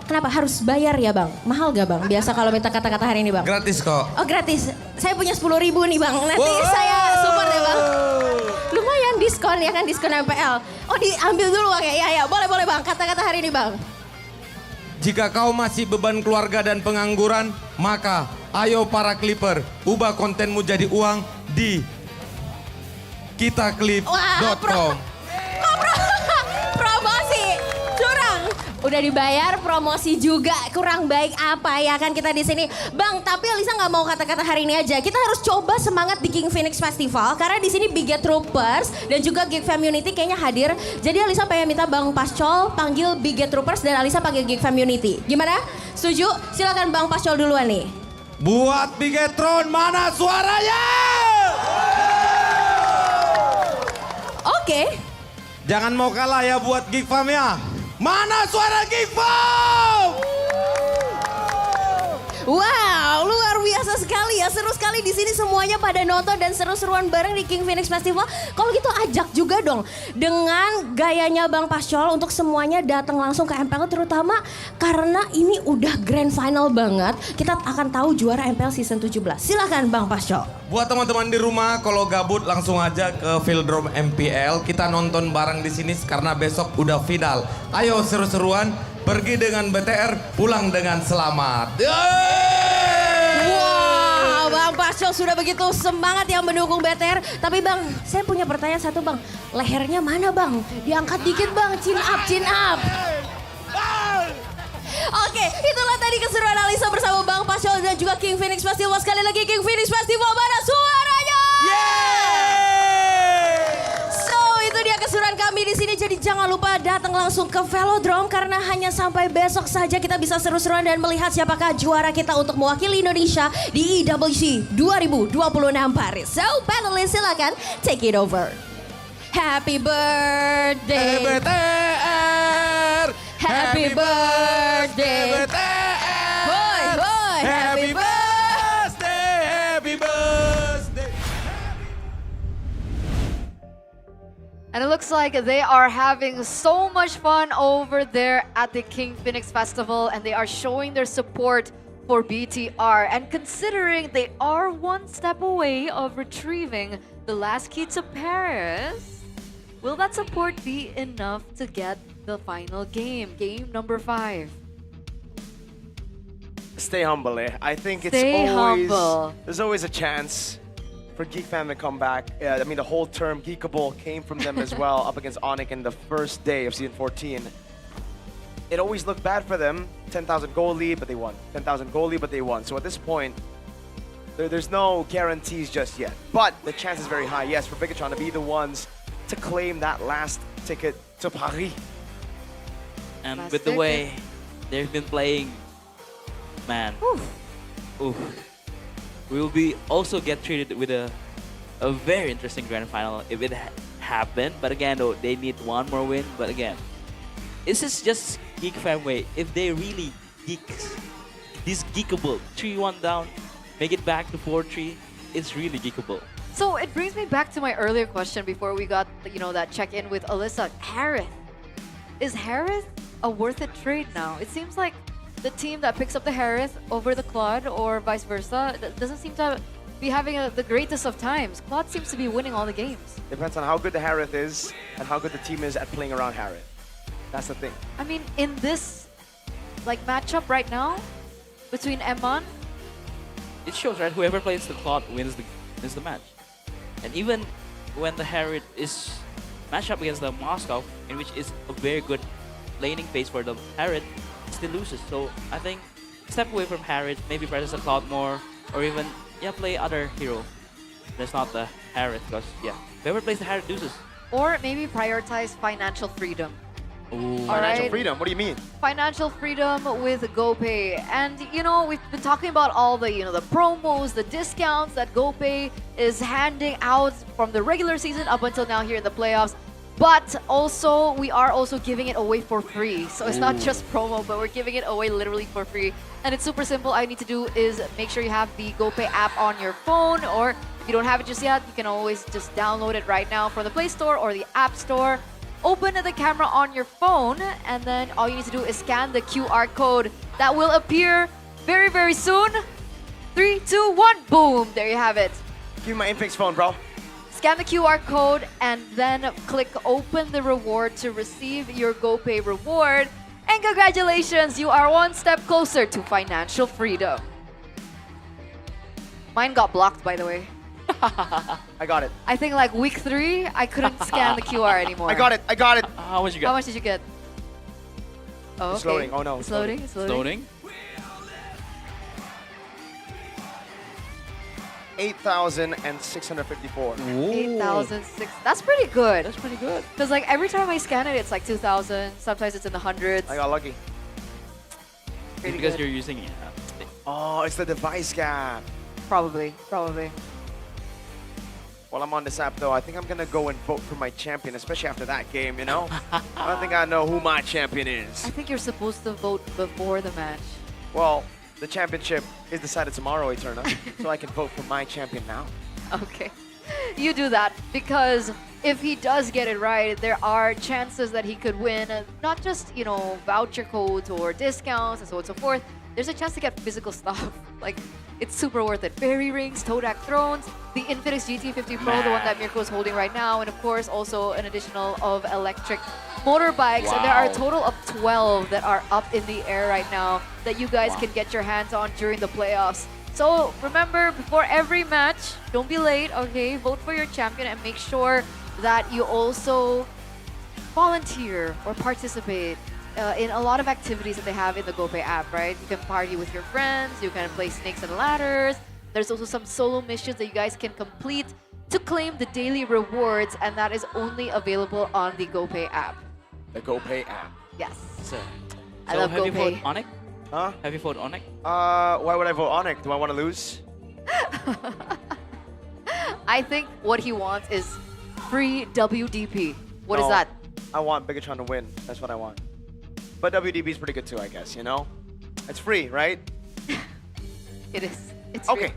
Kenapa harus bayar ya Bang? Mahal gak Bang? Biasa kalau minta kata-kata hari ini Bang? Gratis kok. Oh gratis, saya punya 10.000 nih Bang, nanti saya support ya Bang. Lumayan diskon ya kan, diskon MPL. Oh diambil dulu Bang ya, ya boleh Bang, kata-kata hari ini Bang. Jika kau masih beban keluarga dan pengangguran, maka ayo para Clipper, ubah kontenmu jadi uang di kitaklip.com. Promosi, curang. Udah dibayar, promosi juga, kurang baik apa ya kan kita di sini. Bang, tapi Alisa nggak mau kata-kata hari ini aja. Kita harus coba semangat di King Phoenix Festival karena di sini Bigetron dan juga GEEK Community kayaknya hadir. Jadi Alisa pengen minta Bang Pasco panggil Bigetron dan Alisa panggil GEEK Community. Gimana? Setuju? Silakan Bang Pasco duluan nih. Buat Bigetron, mana suaranya? Oke. Jangan mau kalah ya buat GEEK Fam ya. Mana suara GEEK Fam? Wow, luar biasa sekali ya. Seru sekali di sini semuanya pada nonton dan seru-seruan bareng di King Phoenix Festival. Kalau gitu ajak juga dong dengan gayanya Bang Pasco untuk semuanya datang langsung ke MPL, terutama karena ini udah grand final banget. Kita akan tahu juara MPL season 17. Silakan Bang Pasco. Buat teman-teman di rumah, kalau gabut langsung aja ke Fieldrome MPL. Kita nonton bareng di sini karena besok udah final. Ayo seru-seruan. Pergi dengan BTR, pulang dengan selamat. Wow, Bang Pasco sudah begitu semangat yang mendukung BTR. Tapi Bang, saya punya pertanyaan satu Bang. Lehernya mana Bang? Diangkat dikit Bang, chin up, chin up. Oke, itulah tadi keseruan Alisa bersama Bang Pasco dan juga King Phoenix Festival. Sekali lagi King Phoenix Festival, mana suaranya? So, itu dia keseruan kami di sini. Jadi jangan lupa datang langsung ke Velodrome karena hanya sampai besok saja kita bisa seru-seruan dan melihat siapakah juara kita untuk mewakili Indonesia di EWC 2026 Paris. So, panelists silakan take it over. Happy birthday BTR. Happy birthday BTR. Boy, boy. Happy birthday. Happy birthday. And it looks like they are having so much fun over there at the King Phoenix Festival, and they are showing their support for BTR. And considering they are one step away of retrieving the last key to Paris, will that support be enough to get the final game, game number 5? Stay humble, eh? I think it's Stay always humble. there's always a chance for GEEK fam to come back. I mean, the whole term Geekable came from them as well, up against Onyx in the first day of season 14. It always looked bad for them. 10,000 goal lead, but they won. 10,000 goal lead, but they won. So at this point, there's no guarantees just yet. But the chance is very high, yes, for Bigetron to be the ones to claim that last ticket to Paris. And with the way they've been playing, man, oof. We will be also get treated with a very interesting grand final if it happened. But again, though, they need one more win. But again, this is just GEEK fan way. If they really this geekable 3-1 down, make it back to 4-3, it's really geekable. So it brings me back to my earlier question before we got, that check-in with Alyssa. Harith. Is Harith a worth it trade now. It seems like the team that picks up the Harith over the Claude or vice versa doesn't seem to be having the greatest of times. Claude seems to be winning all the games. Depends on how good the Harith is and how good the team is at playing around Harith. That's the thing. I mean, in this like matchup right now between Eman, It shows, right? Whoever plays the Claude wins the match. And even when the Harriet is matched up against the Moscow, in which is a very good laning phase for the Harriet, still loses. So I think step away from Harriet, maybe practice the Cloud more, or even play other hero. That's not the Harriet, because whoever plays the Harriet loses. or maybe prioritize financial freedom. Ooh. Financial freedom, what do you mean? Financial freedom with GoPay. And you know, we've been talking about all the, the promos, the discounts that GoPay is handing out from the regular season up until now here in the playoffs. But also, we are also giving it away for free. So it's not just promo, but we're giving it away literally for free. And it's super simple. All you need to do is make sure you have the GoPay app on your phone, or if you don't have it just yet, you can always just download it right now from the Play Store or the App Store. Open the camera on your phone, and then all you need to do is scan the QR code that will appear very, very soon. 3, 2, 1, boom! There you have it. Give me my Infinix phone, bro. Scan the QR code and then click open the reward to receive your GoPay reward. And congratulations, you are one step closer to financial freedom. Mine got blocked, by the way. I got it. I think like week 3, I couldn't scan the QR anymore. I got it. I got it. How much you get? How much did you get? Oh, It's okay. loading. Oh no. It's loading. It's loading. Loading. 8,654. 8,006. That's pretty good. That's pretty good. Because like every time I scan it, it's like 2,000. Sometimes it's in the hundreds. I got lucky. Pretty because good. you're using it. Oh, it's the device gap. Probably. Probably. While I'm on this app, though, I think I'm going to go and vote for my champion, especially after that game, you know? I don't think I know who my champion is. I think you're supposed to vote before the match. Well, the championship is decided tomorrow, Eterna, so I can vote for my champion now. Okay. You do that, because if he does get it right, there are chances that he could win not just, voucher codes or discounts and so on and so forth. There's a chance to get physical stuff. Like, it's super worth it. Fairy rings, Todak thrones, the Infinix GT50 Pro, the one that Mirko is holding right now, and of course also an additional of electric motorbikes. Wow. And there are a total of 12 that are up in the air right now that you guys can get your hands on during the playoffs. So remember, before every match, don't be late, okay? Vote for your champion and make sure that you also volunteer or participate in a lot of activities that they have in the GoPay app, right? You can party with your friends, you can play snakes and ladders. There's also some solo missions that you guys can complete to claim the daily rewards, and that is only available on the GoPay app. The GoPay app. Yes. So I love have you voted GoPay. Onyx? Huh? Have you voted Onyx? Why would I vote Onyx? Do I want to lose? I think what he wants is free WDP. What is No, that? I want Bigetron to win. That's what I want. But WDB is pretty good too, I guess, you know? It's free, right? It is. It's okay.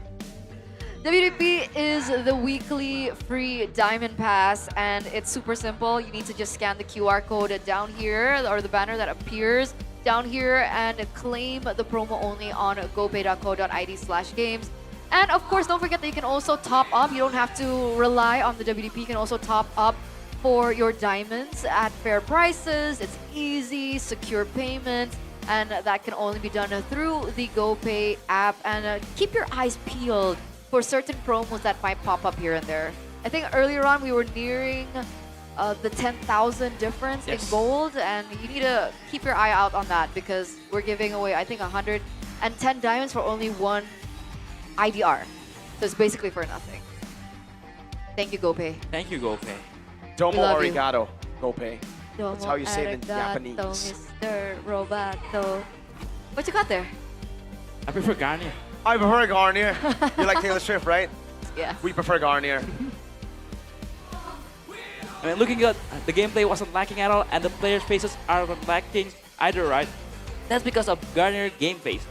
Free. WDP is the weekly free diamond pass, and it's super simple. You need to just scan the QR code down here, or the banner that appears down here, and claim the promo only on gopay.co.id/games. And of course, don't forget that you can also top up. You don't have to rely on the WDP. You can also top up for your diamonds at fair prices. It's easy, secure payments, and that can only be done through the GoPay app. And keep your eyes peeled for certain promos that might pop up here and there. I think earlier on we were nearing the 10,000 difference in gold, and you need to keep your eye out on that, because we're giving away, I think, 110 diamonds for only 1 IDR. So it's basically for nothing. Thank you, GoPay. Thank you, GoPay. Domo love you. arigato, GoPay. Domo That's how you say it in arigato, Japanese. Mr. Roboto. What you got there? I prefer Garnier. I prefer Garnier. You like Taylor Swift, right? Yeah. We prefer Garnier. I mean, looking good, the gameplay wasn't lacking at all, and the players' faces aren't lacking either, right? That's because of Garnier Game Face.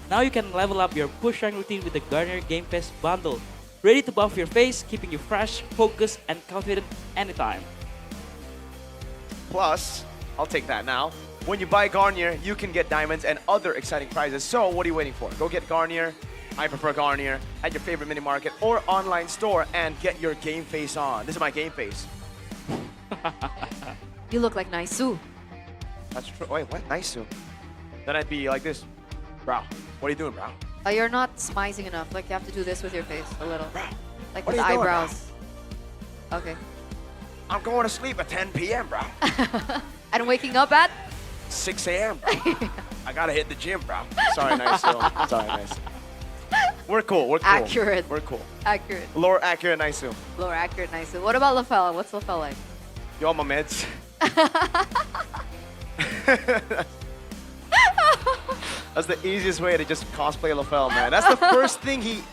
Now you can level up your push rank routine with the Garnier Game Face bundle. Ready to buff your face, keeping you fresh, focused, and confident anytime. Plus, I'll take that now. when you buy Garnier, you can get diamonds and other exciting prizes. So what are you waiting for? Go get Garnier. I prefer Garnier at your favorite mini market or online store and get your game face on. This is my game face. You look like Naisu. That's true. Wait, what? Nice. Then I'd be like this. Bro, what are you doing, bro? You're not smizing enough. Like you have to do this with your face a little. Like What with are the you doing, bro? eyebrows. Okay. I'm going to sleep at 10 p.m., bro. And waking up at? 6 a.m., bro. I gotta hit the gym, bro. Sorry, nice. Sorry, nice. We're cool. We're cool. Accurate. We're cool. Accurate. Lore accurate, nice. Lower accurate, nice. What about LaFell? What's LaFell like? You on my meds? That's the easiest way to just cosplay LaFell, man. That's the first thing he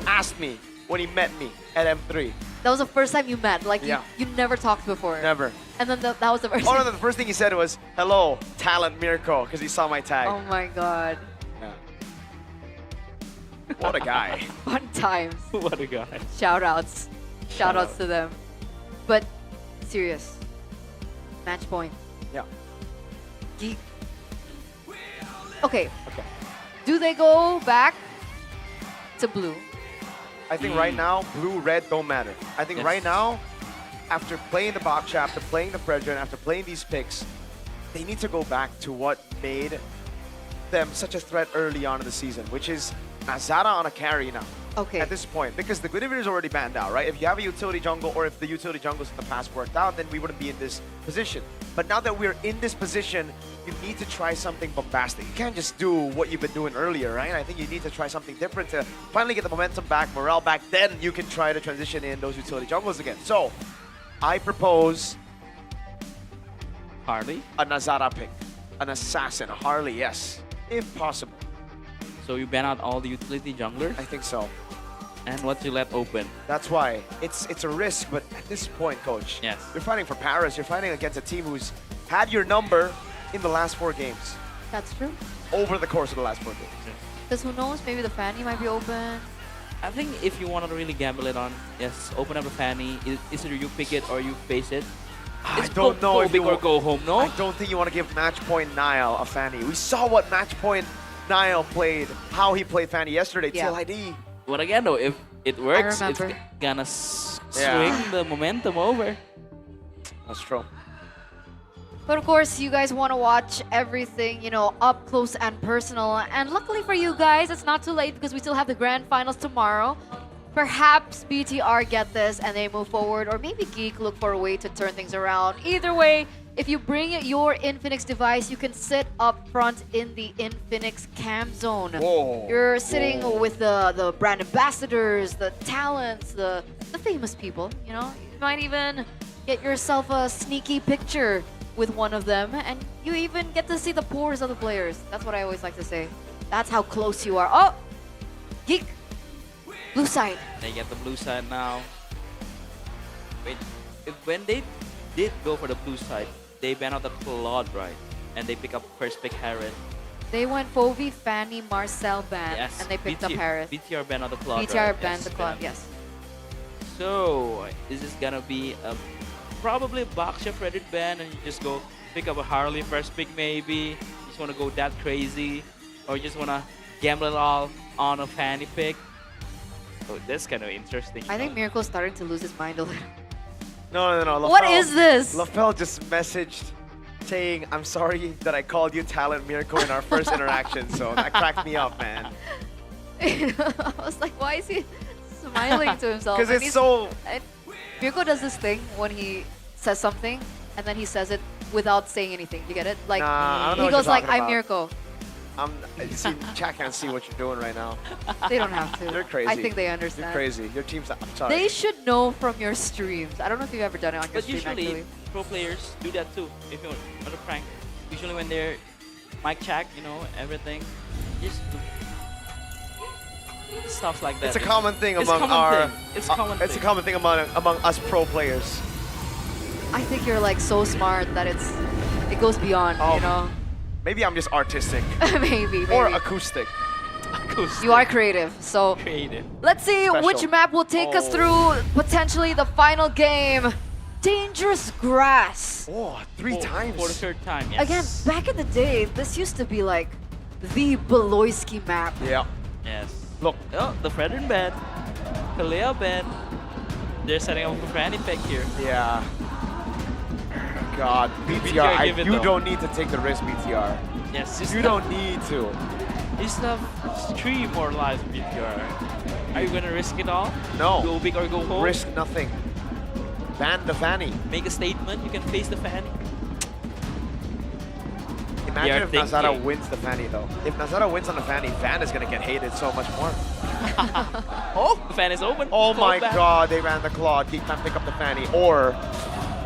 asked me when he met me at M3. That was the first time you met. Like Yeah. you never talked before. Never. And then that was the first. Oh no, the first thing he said was, "Hello, talent Mirko," because he saw my tag. Oh my god. Yeah. What a guy. Fun times. What a guy. Shout outs to them. But serious. Match point. Yeah. GEEK. Okay. Do they go back to blue? I think right now, blue, red don't matter. I think right now, after playing the Baksha, after playing the Pressure, and after playing these picks, they need to go back to what made them such a threat early on in the season, which is Nazara on a carry now. Okay. At this point, because the Gladiator is already banned out, right? If you have a utility jungle, or if the utility jungles in the past worked out, then we wouldn't be in this position. But now that we're in this position, you need to try something bombastic. You can't just do what you've been doing earlier, right? I think you need to try something different to finally get the momentum back, morale back. Then you can try to transition in those utility jungles again. So, I propose Harley? a Nazara pick, an assassin, a Harley, yes, if possible. So you ban out all the utility junglers? I think so. And what you let open? That's why. It's a risk, but at this point, coach, yes, you're fighting for Paris. You're fighting against a team who's had your number in the last 4 games. That's true. Over the course of the last 4 games. Because who knows, maybe the Fanny might be open. I think if you want to really gamble it on, yes, open up a Fanny. It's either you pick it or you face it. I don't know if you or go home, no? I don't think you want to give Match Point Niall a Fanny. We saw what Match Point Niall played, how he played Fanny yesterday, till ID. But again though, if it works, it's remember. gonna swing the momentum over. That's true. But of course, you guys want to watch everything, you know, up close and personal. And luckily for you guys, it's not too late because we still have the grand finals tomorrow. Perhaps BTR get this and they move forward, or maybe GEEK look for a way to turn things around. Either way, if you bring your Infinix device, you can sit up front in the Infinix cam zone. Whoa. You're sitting with the brand ambassadors, the talents, the famous people, you know. You might even get yourself a sneaky picture with one of them, and you even get to see the pores of the players. That's what I always like to say. That's how close you are. Oh, GEEK, blue side. They get the blue side now. Wait, when they did go for the blue side, they ban out the Claude, right? And they pick up first pick Harris. They went Fovi, Fanny, Marcel ban, Yes, and they picked up Harris. BTR banned out the Claude, BTR right? banned the Claude, yes. So, is this gonna be probably a Baksha Reddit ban, and you just go pick up a Harley first pick maybe? You just wanna go that crazy? Or you just wanna gamble it all on a Fanny pick? Oh, that's kind of interesting. I think Miracle's starting to lose his mind a little. No. What is this? LaFell just messaged saying, "I'm sorry that I called you Talent Mirko in our first interaction." So that cracked me up, man. I was like, why is he smiling to himself? Because And it's so... and Mirko does this thing when he says something and then he says it without saying anything. You get it? Like, Nah, I don't know he what goes you're like, talking I'm about. Mirko. See, chat can't see what you're doing right now. They don't have to. They're crazy. I think they understand. You're crazy. Your team's... I'm sorry. They should know from your streams. I don't know if you've ever done it on your But stream, usually, actually. pro players do that too. If you're on a prank, usually when they're mic check, you know, everything, just stuff like that. It's a common thing It's among common our... thing. It's common It's a thing. common thing among us pro players. I think you're like so smart that it goes beyond, you know? Maybe I'm just artistic. maybe. Or acoustic. You are creative, so creative. Let's see Special. which map will take us through potentially the final game. dangerous grass. Oh, three times. For the third time, yes. Again, back in the day, this used to be like the Beloyski map. Yeah. Yes. Look. Oh, the Fredrin bed. Kalea bed. They're setting up a Fanny pick here. Yeah. God, BTR, you don't need to take the risk, BTR. Yes, you don't need to. You still have 3 more lives, BTR. Are you gonna risk it all? No. Go big or go home? Risk nothing. Ban the Fanny. Make a statement. You can face the Fanny. Imagine if Nazara wins the Fanny though. If Nazara wins on the Fanny, Van is gonna get hated so much more. Oh, the Fan is open. Oh my back. God, they ran the Claw. Geek can pick up the Fanny. Or,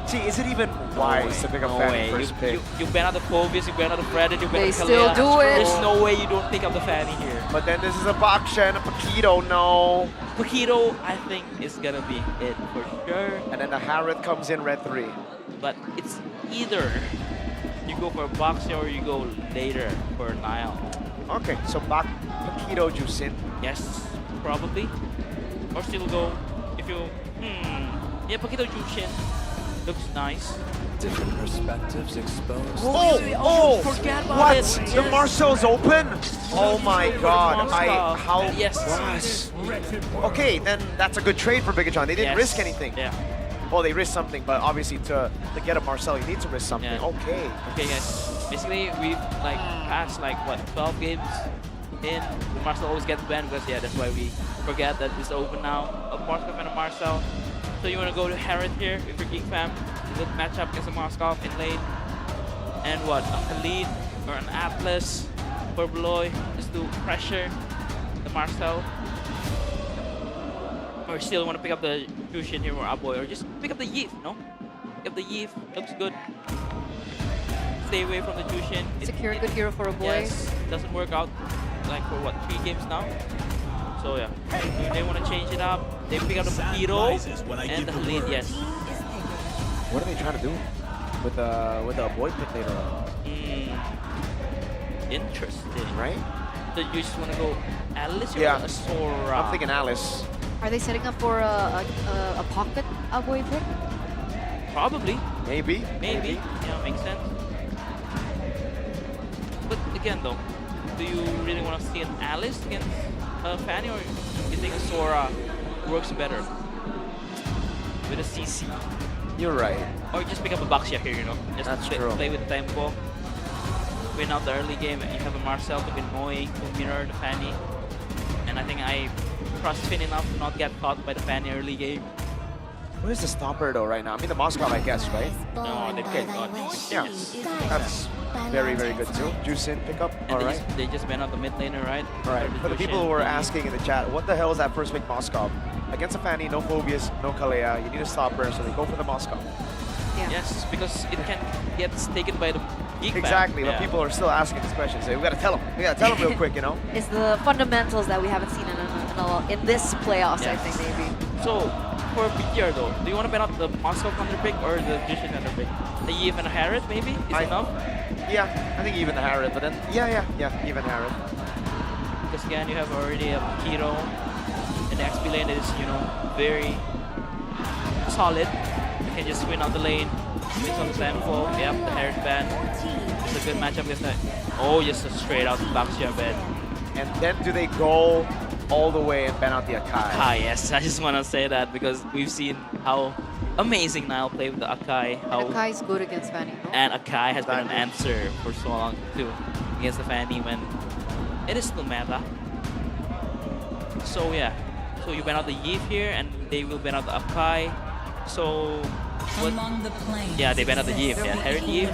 see, is it even wise to pick up Fanny first pick? You ban out the Phobius, you ban out the Fredrin, you ban They out the still Kalea. do it. There's no way you don't pick up the Fanny here. But then this is a Baksha and a Paquito, no. Paquito, I think, is gonna be it for sure. And then the Harith comes in red 3. But it's either you go for a Baksha or you go later for Nile. Okay, so Paquito Juicin. Yes, probably. Or still go if you yeah, Paquito Jushin looks nice. Different perspectives exposed. Oh, forget about what? it. The Yes. Marcel's open? Oh my God! How? Yes. Okay, then that's a good trade for Bigetron. They didn't Yes. risk anything. Yeah. Well, they risked something, but obviously to get a Marcel, you need to risk something. Yeah. Okay. Okay, guys. Basically, we've like passed like what 12 games in. Marcel always gets banned because that's why we forget that it's open now. A Marskov and a Marcel. So you want to go to Harith here if you're Geek fam. Good matchup against a Marskov in lane. And what? A Khalid or an Atlas for Beloy just to pressure the Marcel. Or still want to pick up the Jushin here or Aboy, or just pick up the Yeef, no? Pick up the Yeef, looks good. Stay away from the Jushin. Secure a good hero for a boy. Yes, doesn't work out like for what, 3 games now? So yeah, if they want to change it up, they pick up the Paquito and the Khalid, yes. What are they trying to do with a boy pick later on? Interesting. Right? So you just want to go Alice or Yeah. a Sora? I'm thinking Alice. Are they setting up for a pocket boy pick? Probably. Maybe. Maybe. Yeah, makes sense. But again though, do you really want to see an Alice against Fanny, or you think a Sora works better with a CC? You're right. Or just pick up a Baksha here, you know? Just That's true. play with tempo. Win out the early game, and you have a Marcel to be annoying, to mirror the Fanny. And I think I trust Finn enough to not get caught by the Fanny early game. What is the stopper though right now? I mean the Moscow, I guess, right? No, they Okay. got Yeah, that's very, very good too. Juicin pickup, all right. They just went out the mid laner, right? All right. For the people who were asking in the chat, what the hell is that first pick Moscow? Against a Fanny, no Phobius, no Kalea. You need a stopper, so they go for the Moscow. Yeah. Yes, because it can get taken by the Geek fan. Exactly, but Yeah. people are still asking this question. So we gotta tell them. We gotta tell them real quick, you know. It's the fundamentals that we haven't seen in this playoffs, I Yes. think, maybe. So, for BTR though, do you want to bet out the Moscow counter pick or the Jushin counter pick? The Yeef and a Harith maybe is enough? Yeah, I think even the Harith, but then yeah, even Harith. Because again, you have already a Paquito and the XP lane that is, you know, very solid. You can just win out the lane, win some tempo. Yep, the Harith ban. It's a good matchup against that. Oh, just a straight out Baksha bed. And then do they go all the way and ban out the Akai? Akai, yes. I just want to say that because we've seen how amazing Nile played with the Akai. How And Akai is good against Fanny, no? And Akai has been an answer for so long too against the Fanny when it is still meta. So yeah, so you ban out the Yeef here and they will ban out the Akai. So what? Among the planes Yeah, they ban out the Yeef. Yeah, Herod Yeef.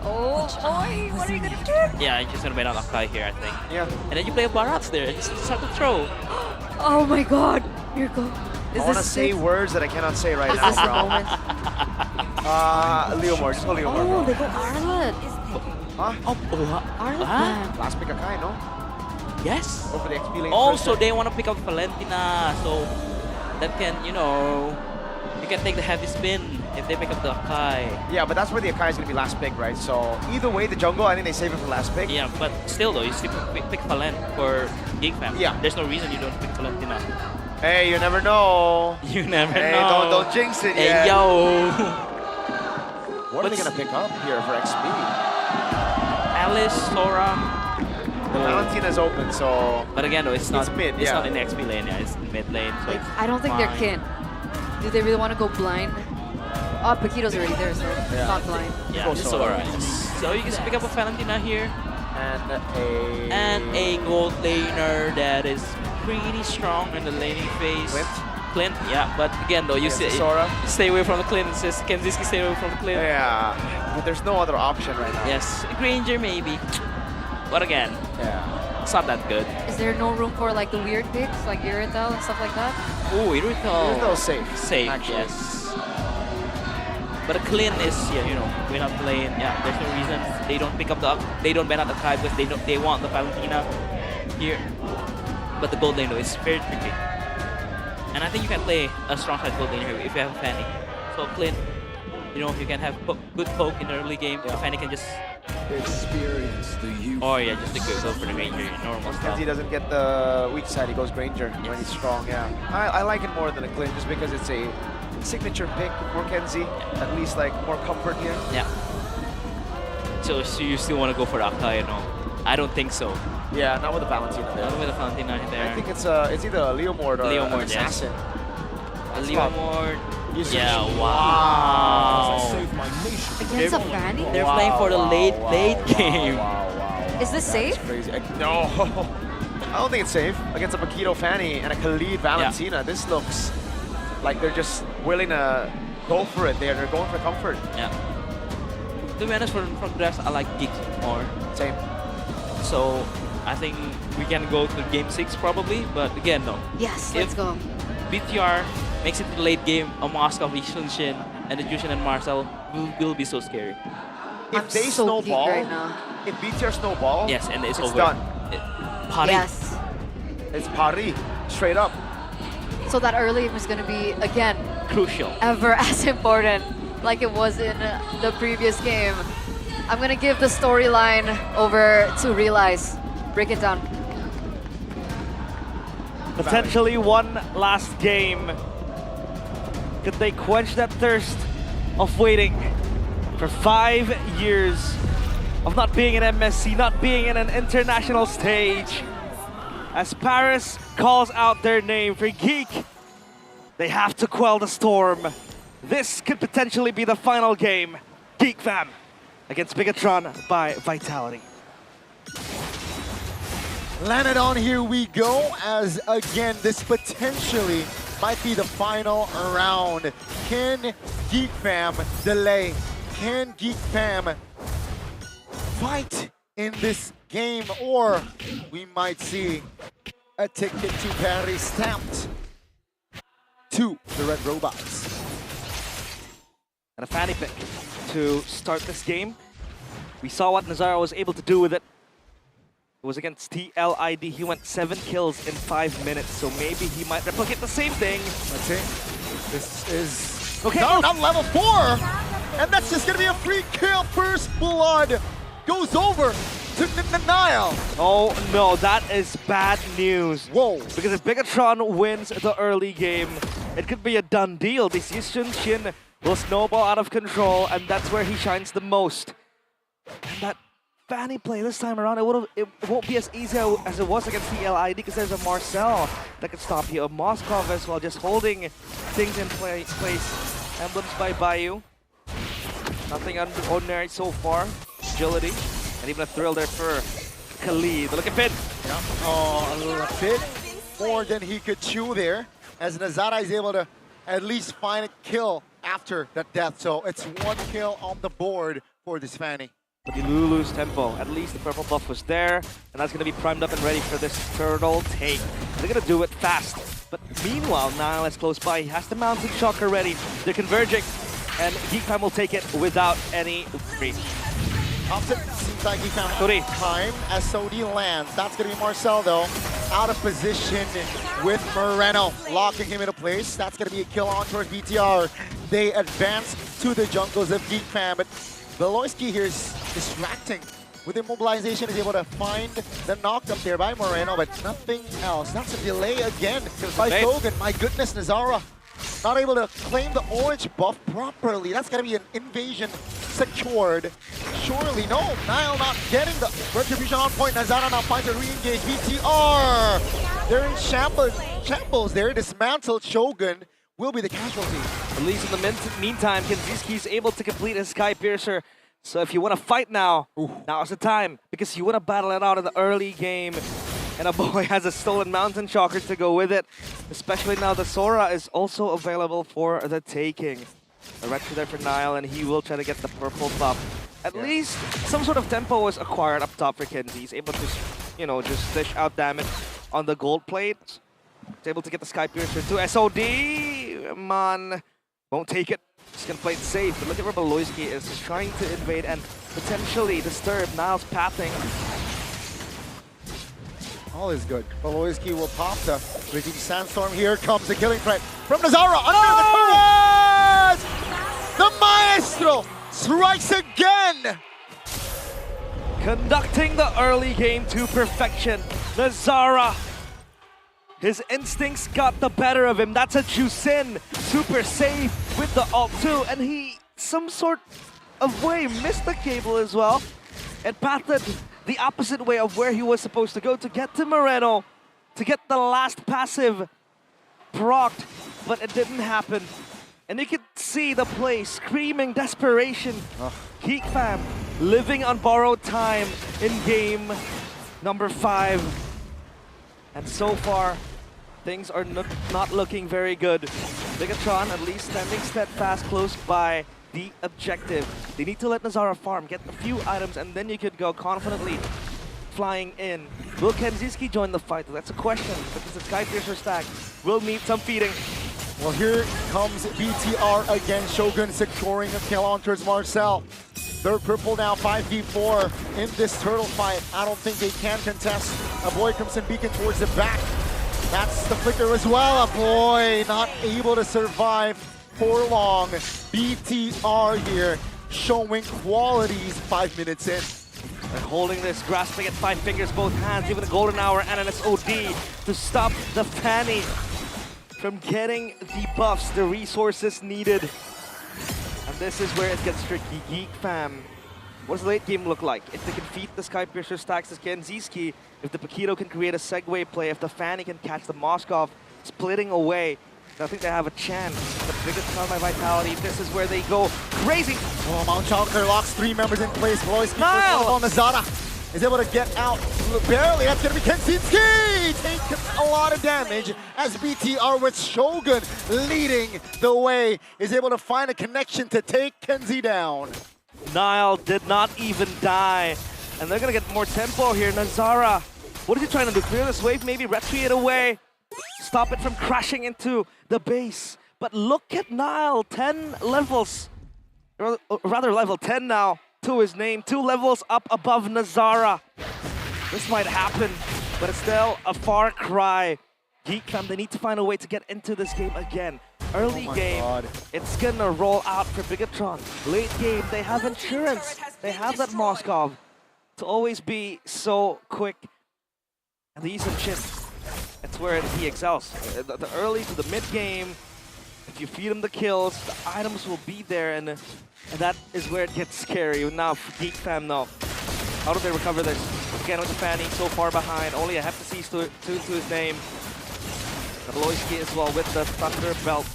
Oh boy, what are you gonna do? Yeah, you're just gonna ban out Akai here, I think. Yeah. And then you play a Barats there. Just start to throw. Oh my god, here you go. I want to say words that I cannot say right now, Is this the bro. moment? Leomore, just go Leomore, Oh, bro. they go Arlet. Huh? Arlet Huh? ban. Last pick Akai, no? Yes. Over the XP lane. Oh, first so pick. they want to pick up Valentina, so that can, you know, you can take the heavy spin if they pick up the Akai. Yeah, but that's where the Akai is going to be last pick, right? So either way, the jungle, I think they save it for last pick. Yeah, but still though, you still pick Valen for Geek Fam. Yeah. There's no reason you don't pick Valentina. Hey, you never know. You never Hey, know. don't jinx it Hey, yet. yo. What are they gonna pick up here for XP? Alice, Sora. The Valentina's open, so. But again, though, it's not mid. It's Yeah. not in the XP lane. Yeah, it's in mid lane. So it's I don't think they're fine. kin. Do they really want to go blind? Oh, Paquito's already there, so Yeah. not blind. Yeah, Go it's Sora. Sora. So you can pick up a Valentina here. And a gold laner that is pretty strong in the laning phase. Clint, yeah, but again though, you Sora. stay away from the Clint. It says Kenziski stay away from the Clint. Yeah, but there's no other option right now. Yes, Granger maybe. But again, it's not that good. Is there no room for like the weird picks, like Irithel and stuff like that? Oh, Irithel. Irithel safe. Safe, actually. yes. But a Clint is, yeah, you know, we're not playing. Yeah, there's no reason they don't pick up they don't ban out the Kai because they want the Valentina here. But the gold lane though is very tricky. And I think you can play a strong side gold lane here if you have a Fanny. So Clint, you know, you can have good poke in the early game. The Fanny can just experience the youth. Oh yeah, just go for the Granger, normal stuff. Because he doesn't get the weak side, he goes Granger when he's strong, yeah. I like it more than a Clint just because it's a signature pick for Kenzie. At least like more comfort here. Yeah. So you still want to go for Akka, you know? I don't think so. Yeah, not with the Valentina there. Not with the Valentina there. I think it's either a Leomord or an assassin. A Leomord. Yeah, Wow. wow. Against a Fanny? They're playing for the late game. Is this safe? That's crazy. No. I don't think it's safe. Against a Paquito Fanny and a Khalid Valentina, this looks like they're just willing to go for it there. They're going for comfort. Yeah. To be honest, from drafts, I like GEEK more. Same. So I think we can go to game 6 probably, but again, no. Yes, let's go. BTR makes it to the late game, a Moscow, Shin, and the Jushin and Marcel will be so scary. If they so geeked snowball, right now. if BTR snowball, Yes, and it's over. done. Pari. Yes. It's Pari, straight up. So that early was going to be, again, Crucial. ever as important like it was in the previous game. I'm going to give the storyline over to Realize. Break it down. Potentially one last game. Could they quench that thirst of waiting for 5 years of not being in MSC, not being in an international stage? As Paris calls out their name for GEEK, they have to quell the storm. This could potentially be the final game. GEEK fam against Bigetron by Vitality. Landed on, here we go, as again, this potentially might be the final round. Can GEEK fam delay? Can GEEK fam fight in this game? Or we might see a ticket to Paris stamped to the Red Robots. And a Fanny pick to start this game. We saw what Nazaro was able to do with it. It was against TLID. He went 7 kills in 5 minutes, so maybe he might replicate the same thing. Let's see. This is okay. No, not level 4, and that's just gonna be a free kill. First blood goes over to Nile. Oh no, that is bad news. Whoa! Because if Bigetron wins the early game, it could be a done deal. This Shin will snowball out of control, and that's where he shines the most. And that Fanny play this time around, it won't be as easy as it was against TLID because there's a Marcel that could stop you. A Moskov as well, just holding things in place. Emblems by Bayou. Nothing ordinary so far. Agility, and even a thrill there for Khalid. Look at Pit. Yeah. Oh, a little bit more than he could chew there, as Nazara is able to at least find a kill after that death. So it's 1 kill on the board for this Fanny. But the Lulu's tempo, at least the purple buff was there, and that's going to be primed up and ready for this turtle take. They're going to do it fast. But meanwhile, Nile is close by. He has the Mountain Shocker ready. They're converging, and GEEK fam will take it without any worry. Opposite, seems like he found time as Sodi lands. That's going to be Marcel, though, out of position with Moreno, locking him into place. That's going to be a kill on towards BTR. They advance to the jungles of GEEK fam, but Veloisky here is distracting with immobilization is able to find the knock up there by Moreno, but nothing else. That's a delay again by Shogun. My goodness, Nazara not able to claim the orange buff properly. That's going to be an invasion secured. Surely, no. Nile not getting the retribution on point. Nazara now finds a re-engage. BTR! They're in shambles there. Dismantled. Shogun will be the casualty. At least in the meantime, Kenziski is able to complete his Sky Piercer. So if you want to fight now, now's the time. Because you want to battle it out in the early game. And a boy has a stolen Mountain Shocker to go with it. Especially now the Sora is also available for the taking. A retro there for Nile, and he will try to get the purple buff. At least some sort of tempo was acquired up top for Kenzie. He's able to, you know, just dish out damage on the gold plate. He's able to get the Sky Piercer to SOD. Man, won't take it. He's gonna play it safe. But look at where Beloyski is. He's trying to invade and potentially disturb Nile's pathing. All is good. Beloyski will pop the Regime Sandstorm. Here comes the killing threat from Nazara under the turret! The Maestro strikes again! Conducting the early game to perfection. Nazara. His instincts got the better of him. That's a Jusin. Super safe with the ult too. And he, some sort of way, missed the cable as well. And pathed the opposite way of where he was supposed to go to get to Moreno, to get the last passive procced, but it didn't happen. And you could see the play screaming desperation. GEEK fam living on borrowed time in game number 5. And so far, things are not looking very good. Bigetron at least standing steadfast close by the objective. They need to let Nazara farm, get a few items, and then you could go confidently flying in. Will Kenziski join the fight? That's a question, because the Sky Piercer stack will need some feeding. Well, here comes BTR again. Shogun securing a kill on towards Marcel. They're purple now, 5v4 in this turtle fight. I don't think they can contest. A boy Crimson Beacon towards the back. That's the flicker as well. A boy not able to survive for long. BTR here showing qualities 5 minutes in. They're holding this, grasping at 5 fingers, both hands, given a golden hour and an SOD to stop the Fanny from getting the buffs, the resources needed. And this is where it gets tricky. GEEK fam, what does the late game look like? If they can feed the Sky Piercer stacks as Kenziski, if the Paquito can create a segue play, if the Fanny can catch the Moskov splitting away, I think they have a chance. The biggest time by Vitality, this is where they go crazy. Oh, Mount Chalker locks 3 members in place. Beloyski on Nazara is able to get out barely. That's going to be Kenziski! Taking a lot of damage as BTR with Shogun leading the way is able to find a connection to take Kenzie down. Nile did not even die. And they're going to get more tempo here. Nazara, what is he trying to do? Clear this wave, maybe retreat it away. Stop it from crashing into the base. But look at Nile, 10 levels. Or rather level 10 now to his name. 2 levels up above Nazara. This might happen, but it's still a far cry. GEEK fam, they need to find a way to get into this game again. Early game, it's gonna roll out for Bigetron. Late game, they have insurance. They have that Moskov to always be so quick. And the Eason Chin, that's where he excels. The early to the mid game, if you feed him the kills, the items will be there, and that is where it gets scary. Now, GEEK fam, though, how do they recover this? Again with the Fanny, so far behind, only a Heptasis to his name. Beloyski as well with the Thunder Belt.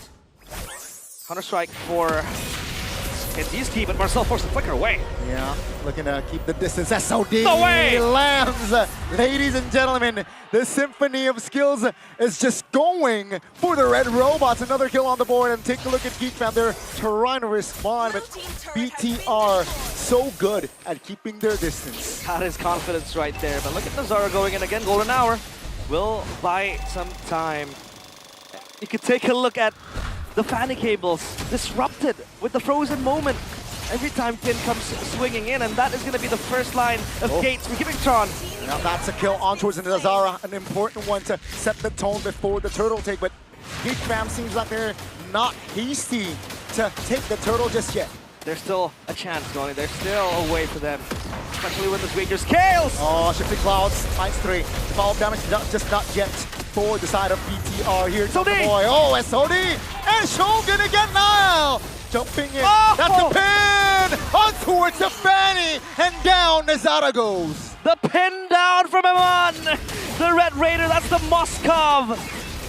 Counter-strike for Kenziski, but Marcel forced the flicker away. Yeah, looking to keep the distance. SOD away! lands. Ladies and gentlemen, the symphony of skills is just going for the red robots. Another kill on the board, and take a look at GEEK fam. They're trying to respond, but BTR so good at keeping their distance. Got his confidence right there, but look at Nazara going in again. Golden hour will buy some time. You could take a look at the Fanny cables disrupted with the frozen moment every time Kin comes swinging in, and that is going to be the first line of gates for Bigetron. Now that's a kill on towards Nazara, an important one to set the tone before the turtle take, but GEEK fam seems like they're not hasty to take the turtle just yet. There's still a chance going. There's still a way for them especially when this wager scales. Oh, shifting clouds, -3. The follow-up damage just not yet for the side of BTR here. SOD! Boy. Oh, SOD! And Shogun again now! Jumping in. Oh! That's the pin! On towards the Fanny! And down Nazara goes. The pin down from Eman! The Red Raider, that's the Moskov!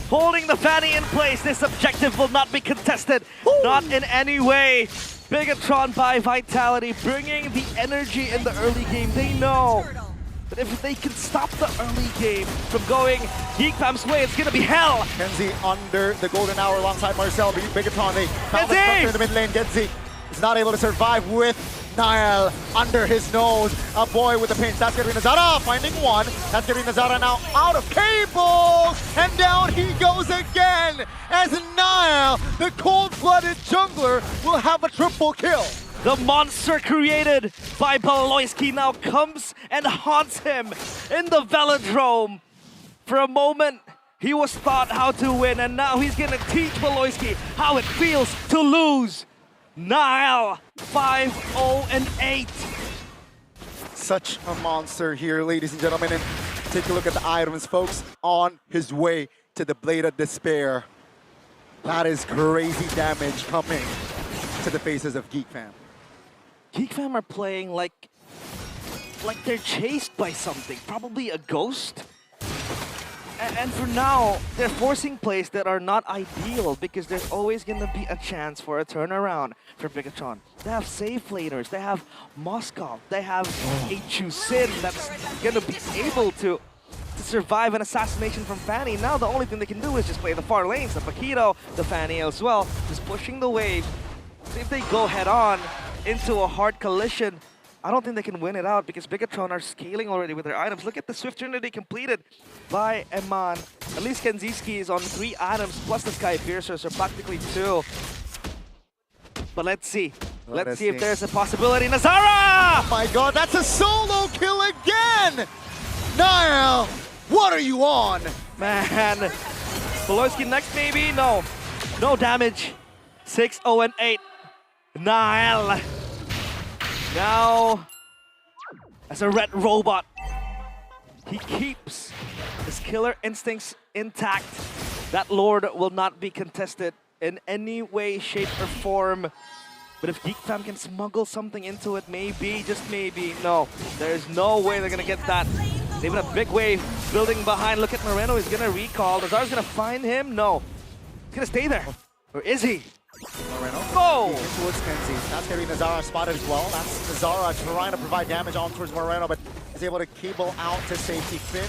Holding the Fanny in place. This objective will not be contested. Ooh. Not in any way. Bigetron by Vitality, bringing the energy in the early game. They know that if they can stop the early game from going GEEK Fam's way, it's gonna be hell. Genzi under the golden hour alongside Marcel. Bigetron, they found the structure in the mid lane. Genzi is not able to survive with Niall under his nose. A boy with the pinch. That's gonna be Nazara finding one. That's gonna be Nazara now out of cables. And down he goes again as Niall, the cold-blooded jungler, will have a triple kill. The monster created by Baloyski now comes and haunts him in the Velodrome. For a moment, he was taught how to win, and now he's gonna teach Baloyski how it feels to lose. Niall, 5-0-8. Such a monster here, ladies and gentlemen. And take a look at the items, folks. On his way to the Blade of Despair. That is crazy damage coming to the faces of GEEK Fam. GEEK Fam are playing like they're chased by something, probably a ghost. And for now, they're forcing plays that are not ideal because there's always going to be a chance for a turnaround for Bigetron. They have safe laners, they have Moskov, they have a Chusin that's going to be able to survive an assassination from Fanny. Now the only thing they can do is just play the far lanes, the Paquito, the Fanny as well, just pushing the wave. So if they go head on into a hard collision, I don't think they can win it out because Bigetron are scaling already with their items. Look at the Swift Trinity completed by Eman. At least Kenziski is on 3 items plus the Sky Piercer, so practically 2. But let's see. Let's see if there's a possibility. Nazara! Oh my god, that's a solo kill again! Niall, what are you on? Man, Baloyski next maybe? No. No damage. 6-0-8. Niall. Now, as a red robot, he keeps his killer instincts intact. That Lord will not be contested in any way, shape, or form. But if GEEK Fam can smuggle something into it, maybe, just maybe. No, there's no way they're gonna get that. They've been a big wave building behind. Look at Moreno, he's gonna recall. Nazara's gonna find him? No, he's gonna stay there. Or is he? Moreno go towards Kenzie. That's gonna be Nazara spotted as well. That's Nazara trying to provide damage on towards Moreno, but is able to cable out to safety. Finn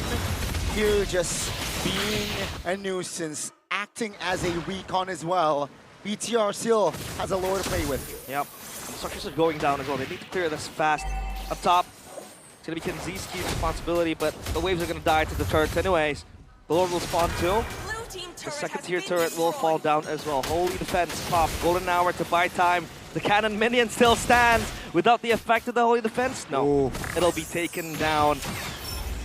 here just being a nuisance, acting as a recon as well. BTR still has a lore to play with. Yep, the structures are going down as well. They need to clear this fast. Up top, it's gonna be Kenziski's responsibility, but the waves are gonna die to the turrets anyways. The Lord will spawn too. The second tier turret will fall down as well. Holy defense pop, golden hour to buy time. The cannon minion still stands without the effect of the holy defense. No, it'll be taken down.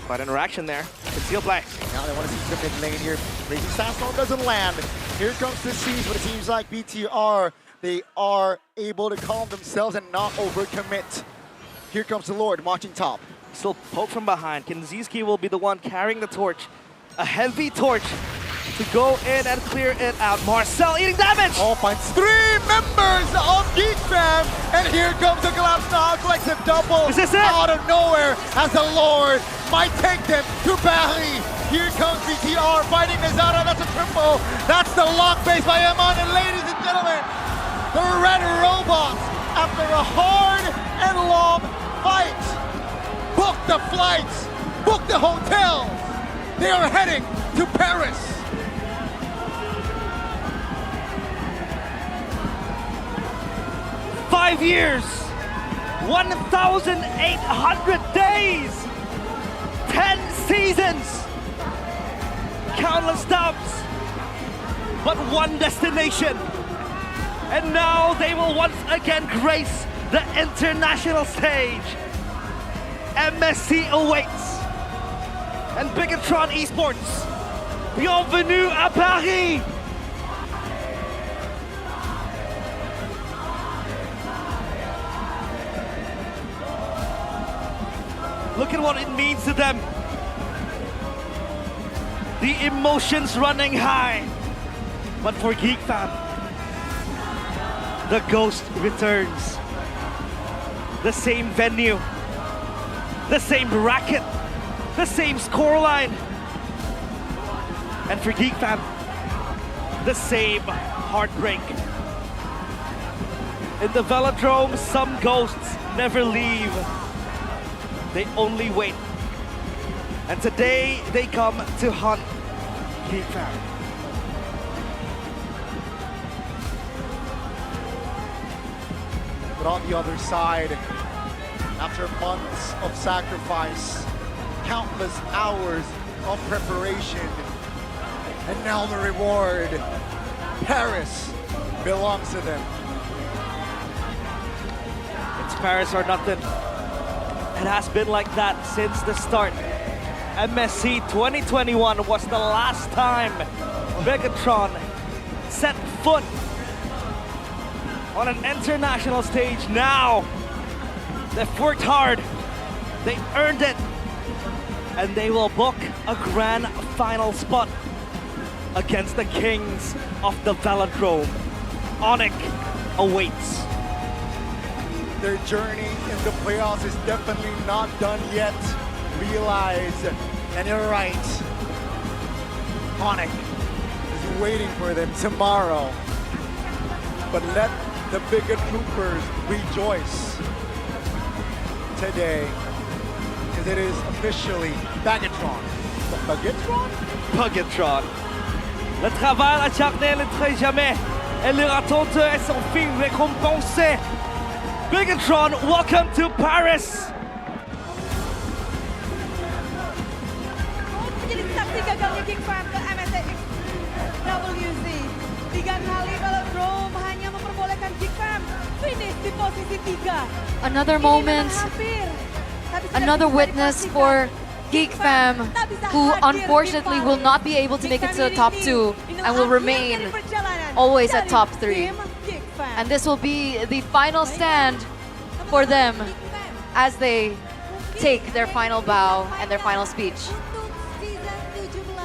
Quite interaction there. Conceal play. Now they want to see the mid lane here. Raging Sandstorm doesn't land. Here comes the siege, but it seems like BTR, they are able to calm themselves and not overcommit. Here comes the Lord marching top. Still poked from behind. Kenziski will be the one carrying the torch. A heavy torch to go in and clear it out. Marcel eating damage! Oh, finds 3 members of GEEK Fam, and here comes the collapse now, collects a double out of nowhere as the Lord might take them to Paris. Here comes BTR fighting Nazara, that's a triple. That's the lock base by Eman, and ladies and gentlemen, the Red Robots, after a hard and long fight, book the flights, book the hotels. They are heading to Paris. Five years, 1,800 days, 10 seasons, countless doubts, but one destination. And now they will once again grace the international stage. MSC awaits. And Bigetron Esports, bienvenue à Paris! Look at what it means to them. The emotions running high. But for GEEK fam, the ghost returns. The same venue, the same bracket, the same scoreline. And for GEEK fam, the same heartbreak. In the velodrome, some ghosts never leave. They only wait. And today, they come to hunt GEEK fam. But on the other side, after months of sacrifice, countless hours of preparation, and now the reward, Paris belongs to them. It's Paris or nothing. It has been like that since the start. MSC 2021 was the last time Bigetron set foot on an international stage. Now, they've worked hard, they earned it, and they will book a grand final spot against the kings of the velodrome. Onyx awaits. Their journey in the playoffs is definitely not done yet. Realize, and you're right, Onyx is waiting for them tomorrow. But let the bigger troopers rejoice today, because it is officially Bigetron. Bigetron? Bigetron. Le travail acharné ne traite jamais, et leur attente est son fin récompensé. Bigetron, welcome to Paris. Menjadi saksi gagalnya GEEK fam ke MSXWC. 3 kali velodrome hanya memperbolehkan GEEK fam finish di posisi 3. Another moment, another witness for GEEK fam, who unfortunately will not be able to make it to the top 2 and will remain always at top 3. And this will be the final stand for them as they take their final bow and their final speech.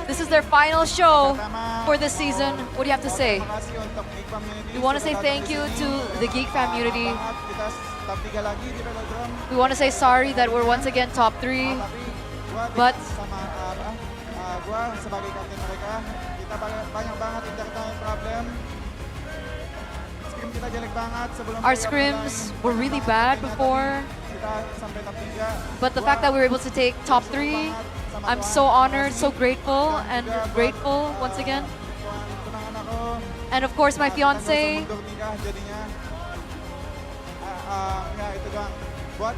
This is their final show for this season. What do you have to say? We want to say thank you to the GEEK community. We want to say sorry that we're once again top 3, but our scrims were really bad before, but the fact that we were able to take top 3, I'm so honored, so grateful, and grateful once again. And of course, my fiance.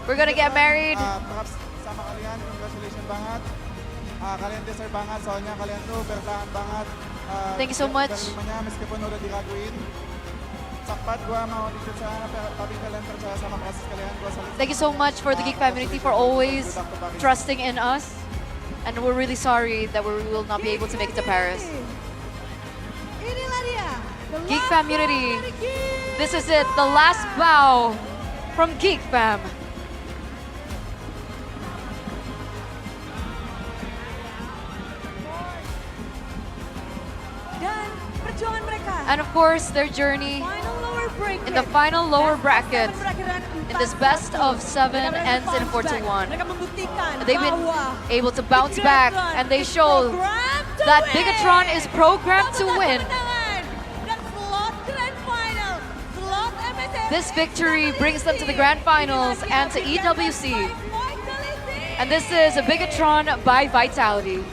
We're gonna get married. Thank you so much. Thank you so much for the GEEK community for always trusting in us. And we're really sorry that we will not be able to make it to Paris. GEEK community, this is it, the last bow from GEEK fam. And of course, their journey in the final lower bracket in this best of 7 ends in 4-1. They've been able to bounce back, and they show that Bigetron is programmed to win. This victory brings them to the grand finals and to EWC. And this is a Bigetron by Vitality.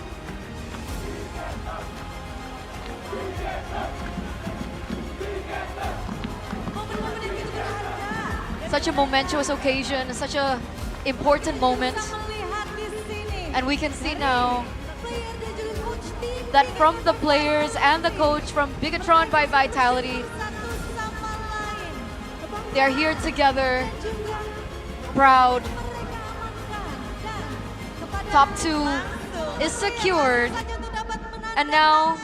Such a momentous occasion, such a important moment. And we can see now that from the players and the coach from Bigetron by Vitality, they are here together, proud. Top 2 is secured. And now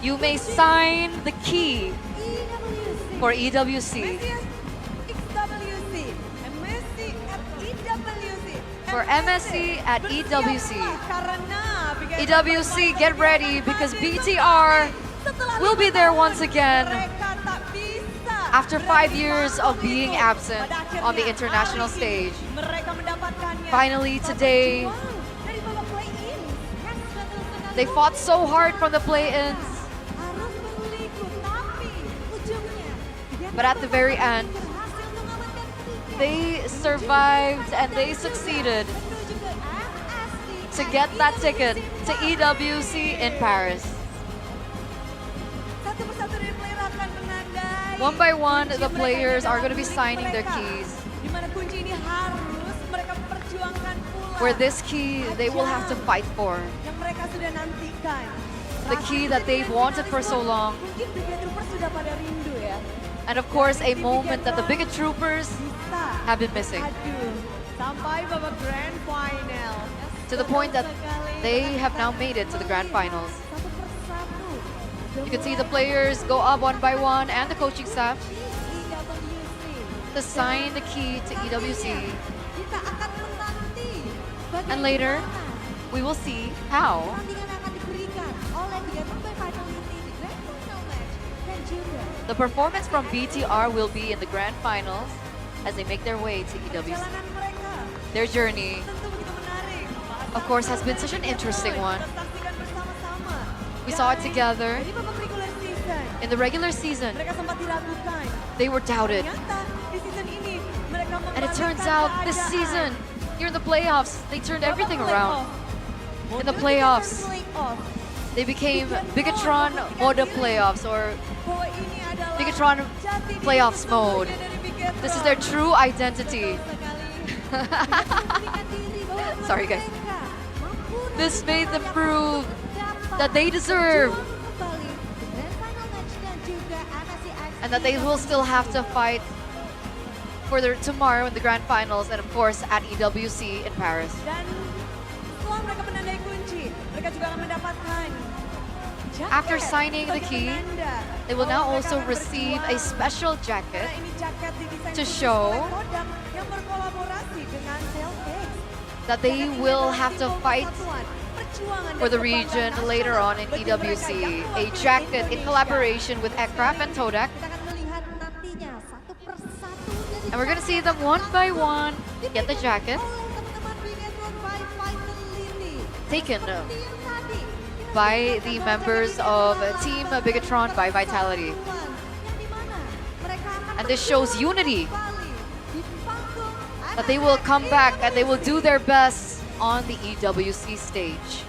you may sign the key for EWC. for MSC at EWC. Karena EWC, get ready because BTR will be there once again after 5 years of being absent on the international stage. Finally today, they fought so hard from the play-ins, but at the very end, they survived and they succeeded to get that ticket to EWC in Paris. One by one, the players are going to be signing their keys. For this key, they will have to fight for. The key that they've wanted for so long. And of course, a moment that the Biget Troopers have been missing. Sampai babak grand final. To the point that they have now made it to the grand finals. You can see the players go up one by one and the coaching staff to sign the key to EWC. And later, we will see how. The performance from BTR will be in the grand finals as they make their way to EWC. Their journey, of course, has been such an interesting one. We saw it together in the regular season. They were doubted. And it turns out this season, here in the playoffs, they turned everything around. In the playoffs, they became Bigetron Mode Playoffs or Bigetron Playoffs Mode. This is their true identity. Sorry guys. This made them prove that they deserve and that they will still have to fight for their tomorrow in the grand finals and of course at EWC in Paris. After signing the key, they will now also receive a special jacket to show that they will have to fight for the region later on in EWC. A jacket in collaboration with Ekraf and Todak. And we're gonna see them one by one get the jacket. Taken by the members of Team Bigetron by Vitality. And this shows unity. That they will come back and they will do their best on the EWC stage.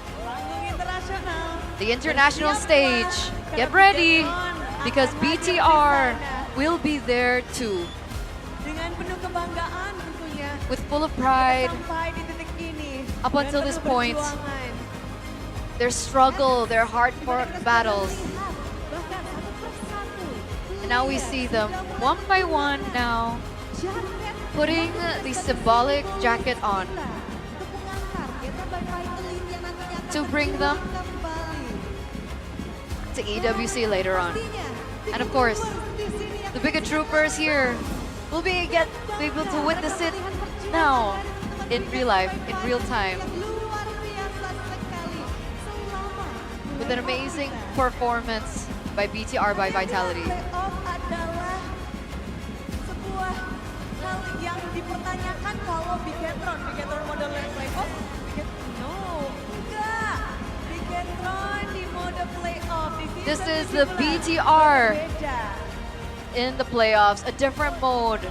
The international stage, get ready because BTR will be there too. With full of pride, up until this point, their struggle, their hard-fought battles. And now we see them one by one now putting the symbolic jacket on to bring them to EWC later on. And of course, the Biget Troopers here will be able to witness it now in real life, in real time. With an amazing performance by BTR by Vitality. Yang dipertanyakan kalau Bigetron mode playoff, enggak. Bigetron di mode playoff. This is the BTR in the playoffs, a different mode.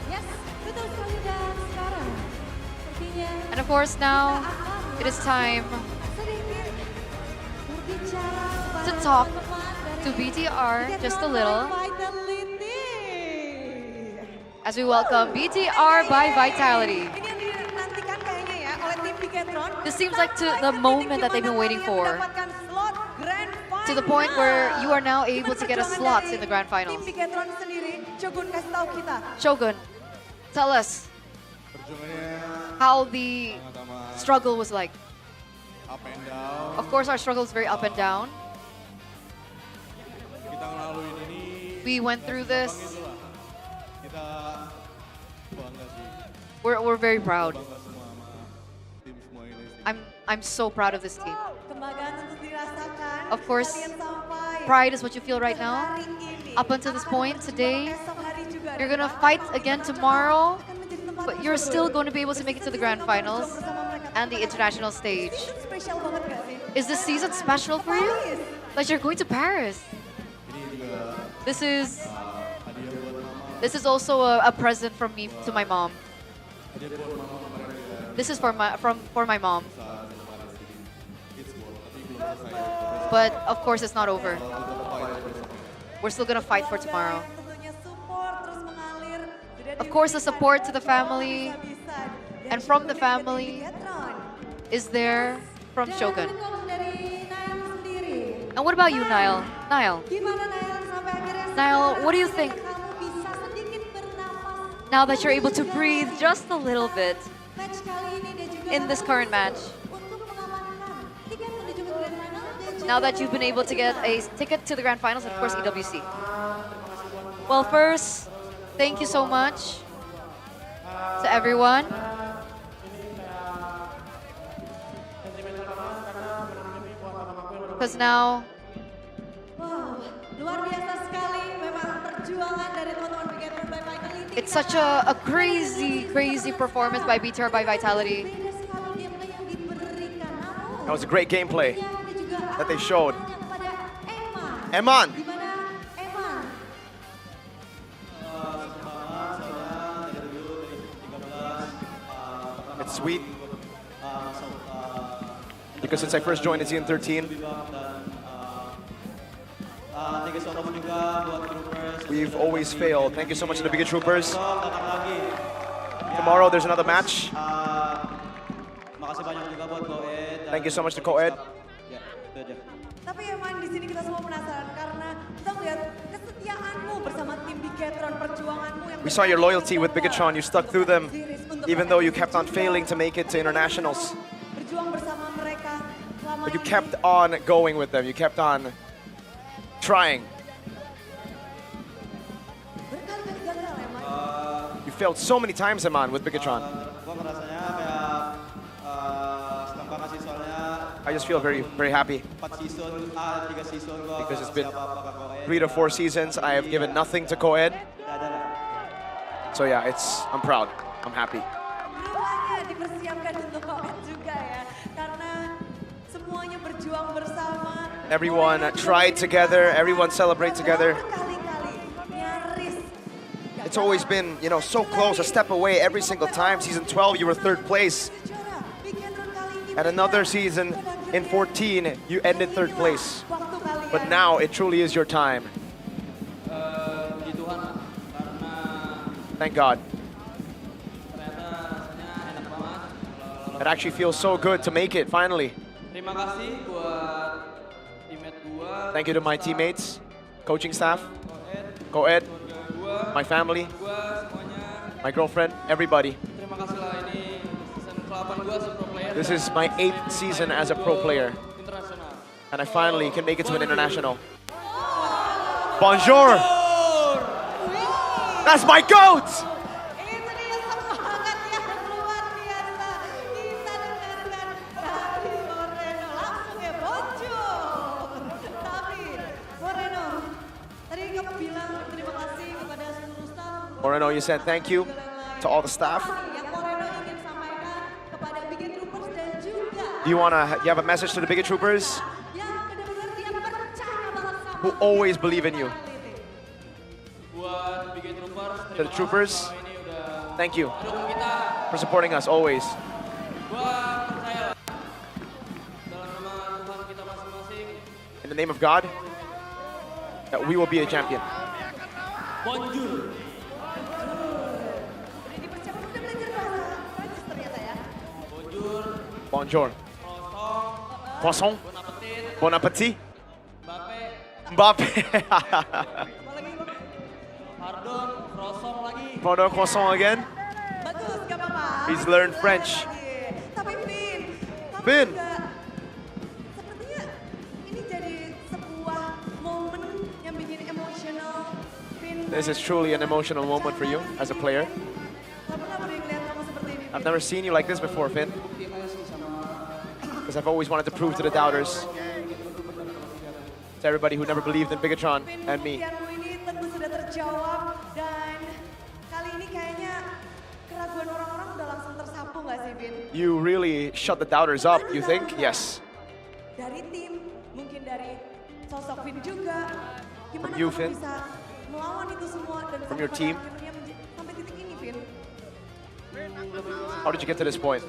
Yes, betul sekali dan sekarang sepertinya. And of course now, it is time to talk to BTR just a little. As we welcome BTR by Vitality. This seems like the moment that they've been waiting for. To the point where you are now able to get a slot in the grand finals. Shogun, tell us how the struggle was like. Up and down. Of course, our struggle is very up and down. Kita ngelaluin ini. We went through this. Kita bangga sih. We're very proud. Bangga semua sama I'm so proud of this team. Kebanggaan untuk dirasakan. Of course, Kalian sampai pride is what you feel right now. hari ini. Up until this point, today, Esok hari juga you're ada gonna fight again tomorrow, but you're still going to be able to make it to the grand finals and the international stage. spesial banget gak sih? Is this season special for you? Like you're going to Paris. This is also a present from me to my mom. This is for my mom. But of course it's not over. We're still gonna fight for tomorrow. Of course the support to the family and from the family is there from Shogun. And what about you, Niall? Niall, what do you think? Now that you're able to breathe just a little bit in this current match. Now that you've been able to get a ticket to the grand finals and of course EWC. Well, first, thank you so much to everyone. Because now, Wow, luar biasa sekali memang perjuangan dari teman-teman Bigetron by Vitality. it's such a crazy performance by BTR by Vitality. That was a great gameplay that they showed. Eman! It's sweet. Because since I first joined in season 13, we've always failed. Thank you so much to the Bigetron Troopers. Tomorrow there's another match. Thank you so much to Coed. Tapi emang di sini kita semua penasaran karena kita melihat kesetiaanmu bersama tim Bigetron, perjuanganmu yang We saw your loyalty with Bigetron. You stuck through them, even though you kept on failing to make it to internationals. berjuang bersama mereka selama But you kept on going with them. You kept on trying. berkali-kali gagal emang. You failed so many times, Eman, with Bigetron. I just feel very happy. Because it's been 3 to 4 seasons. I have given nothing to Coed. So yeah, I'm proud. I'm happy. Rupanya dipersiapkan untuk Coed juga ya. Karena semuanya berjuang bersama. Everyone tried together. Everyone celebrate together. Berkali-kali nyaris. It's always been, so close, a step away every single time. Season 12, you were 3rd place. And another season, in 14, you ended 3rd place. But now, it truly is your time. Thank God. It actually feels so good to make it, finally. Terima kasih buat teammate gua. Thank you to my teammates, coaching staff, Coed, my family, my girlfriend, everybody. Terima kasih lah, ini season ke-8 gua sebagai pro player. This is my 8th season as a pro player. Internasional. And I finally can make it to an international. Bonjour! That's my goat! Itu dia semangat yang luar biasa. Kita dengarkan dari Moreno langsung ya bonjour. Tapi Moreno, tadi kamu bilang terima kasih kepada seluruh staff. Moreno, you said thank you to all the staff. Yang Moreno ingin sampaikan kepada Bigetron Troopers dan juga Do you have a message to the Bigetron Troopers yang benar-benar dia percaya banget sama who always believe in you? Buat Bigetron Troopers, To the troopers, thank you for supporting us always. gua percaya dalam nama Tuhan kita masing-masing. In the name of God, that we will be a champion. Bonjour. udah dipersiapkan, udah belajar bahasa Prancis ternyata ya. Bonjour. Bonjour. Croissant. Bon appetit. Mbappe. Mbappe. Pardon, croissant lagi. Pardon, croissant again. Bagus, gak apa-apa. He's learned French. Tapi Vin, kamu Vin. juga sepertinya ini jadi sebuah momen yang bikin emosional. Vin, This is truly an emotional moment for you as a player. gak pernah beri ngeliat kamu seperti ini. I've never seen you like this before, Finn. because I've always wanted to prove to the doubters, to everybody who never believed in Bigetron and me. Impianmu ini tentu sudah terjawab dan kali ini kayaknya keraguan orang-orang udah langsung tersapu nggak sih, Vin? You really shut the doubters up, you think? Yes. Dari tim, mungkin dari sosok Vin juga. Gimana From you, kamu Vin. bisa melawan itu semua dan From your sampai team. pada akhirnya sampai titik ini, Vin? How did you get to this point?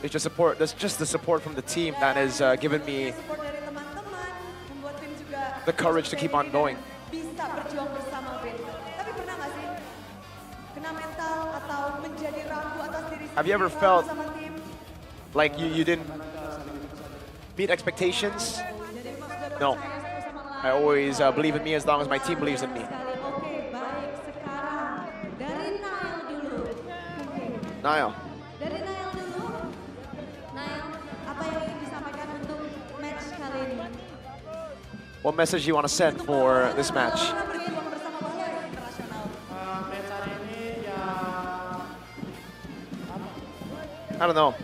It's just support. That's just the support from the team that has given me Support dari teman-teman membuat Vin juga the courage to keep on going. bisa berjuang bersama Vin. Tapi pernah nggak sih kena mental atau menjadi ragu atas diri Have you ever sendiri felt sama tim? like you didn't meet expectations? No. I always believe in me as long as my team believes in me. Oke, baik. Sekarang dari Nail dulu. Niall, Dari Nail dulu. Nail, apa yang ingin disampaikan untuk match kali ini? what message do you want to send for this match? Match hari ini ya I don't know.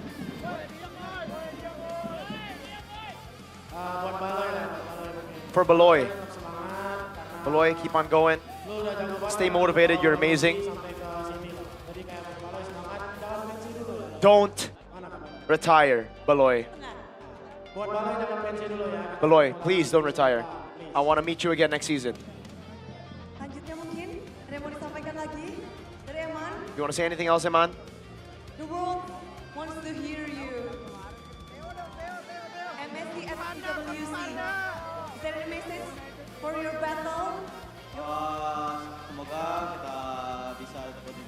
buat Baloy lah. For Baloy. Baloy, keep on going. Stay motivated, you're amazing. Don't retire, Baloy. Buat Baloy jangan pensi dulu ya. Baloy, please don't retire. I want to meet you again next season. Lanjutnya mungkin ada yang mau disampaikan lagi dari Eman. You want to say anything else, Iman? The world wants to hear you. MSC FCWC. Is there any message for your battle? Semoga kita bisa dapetin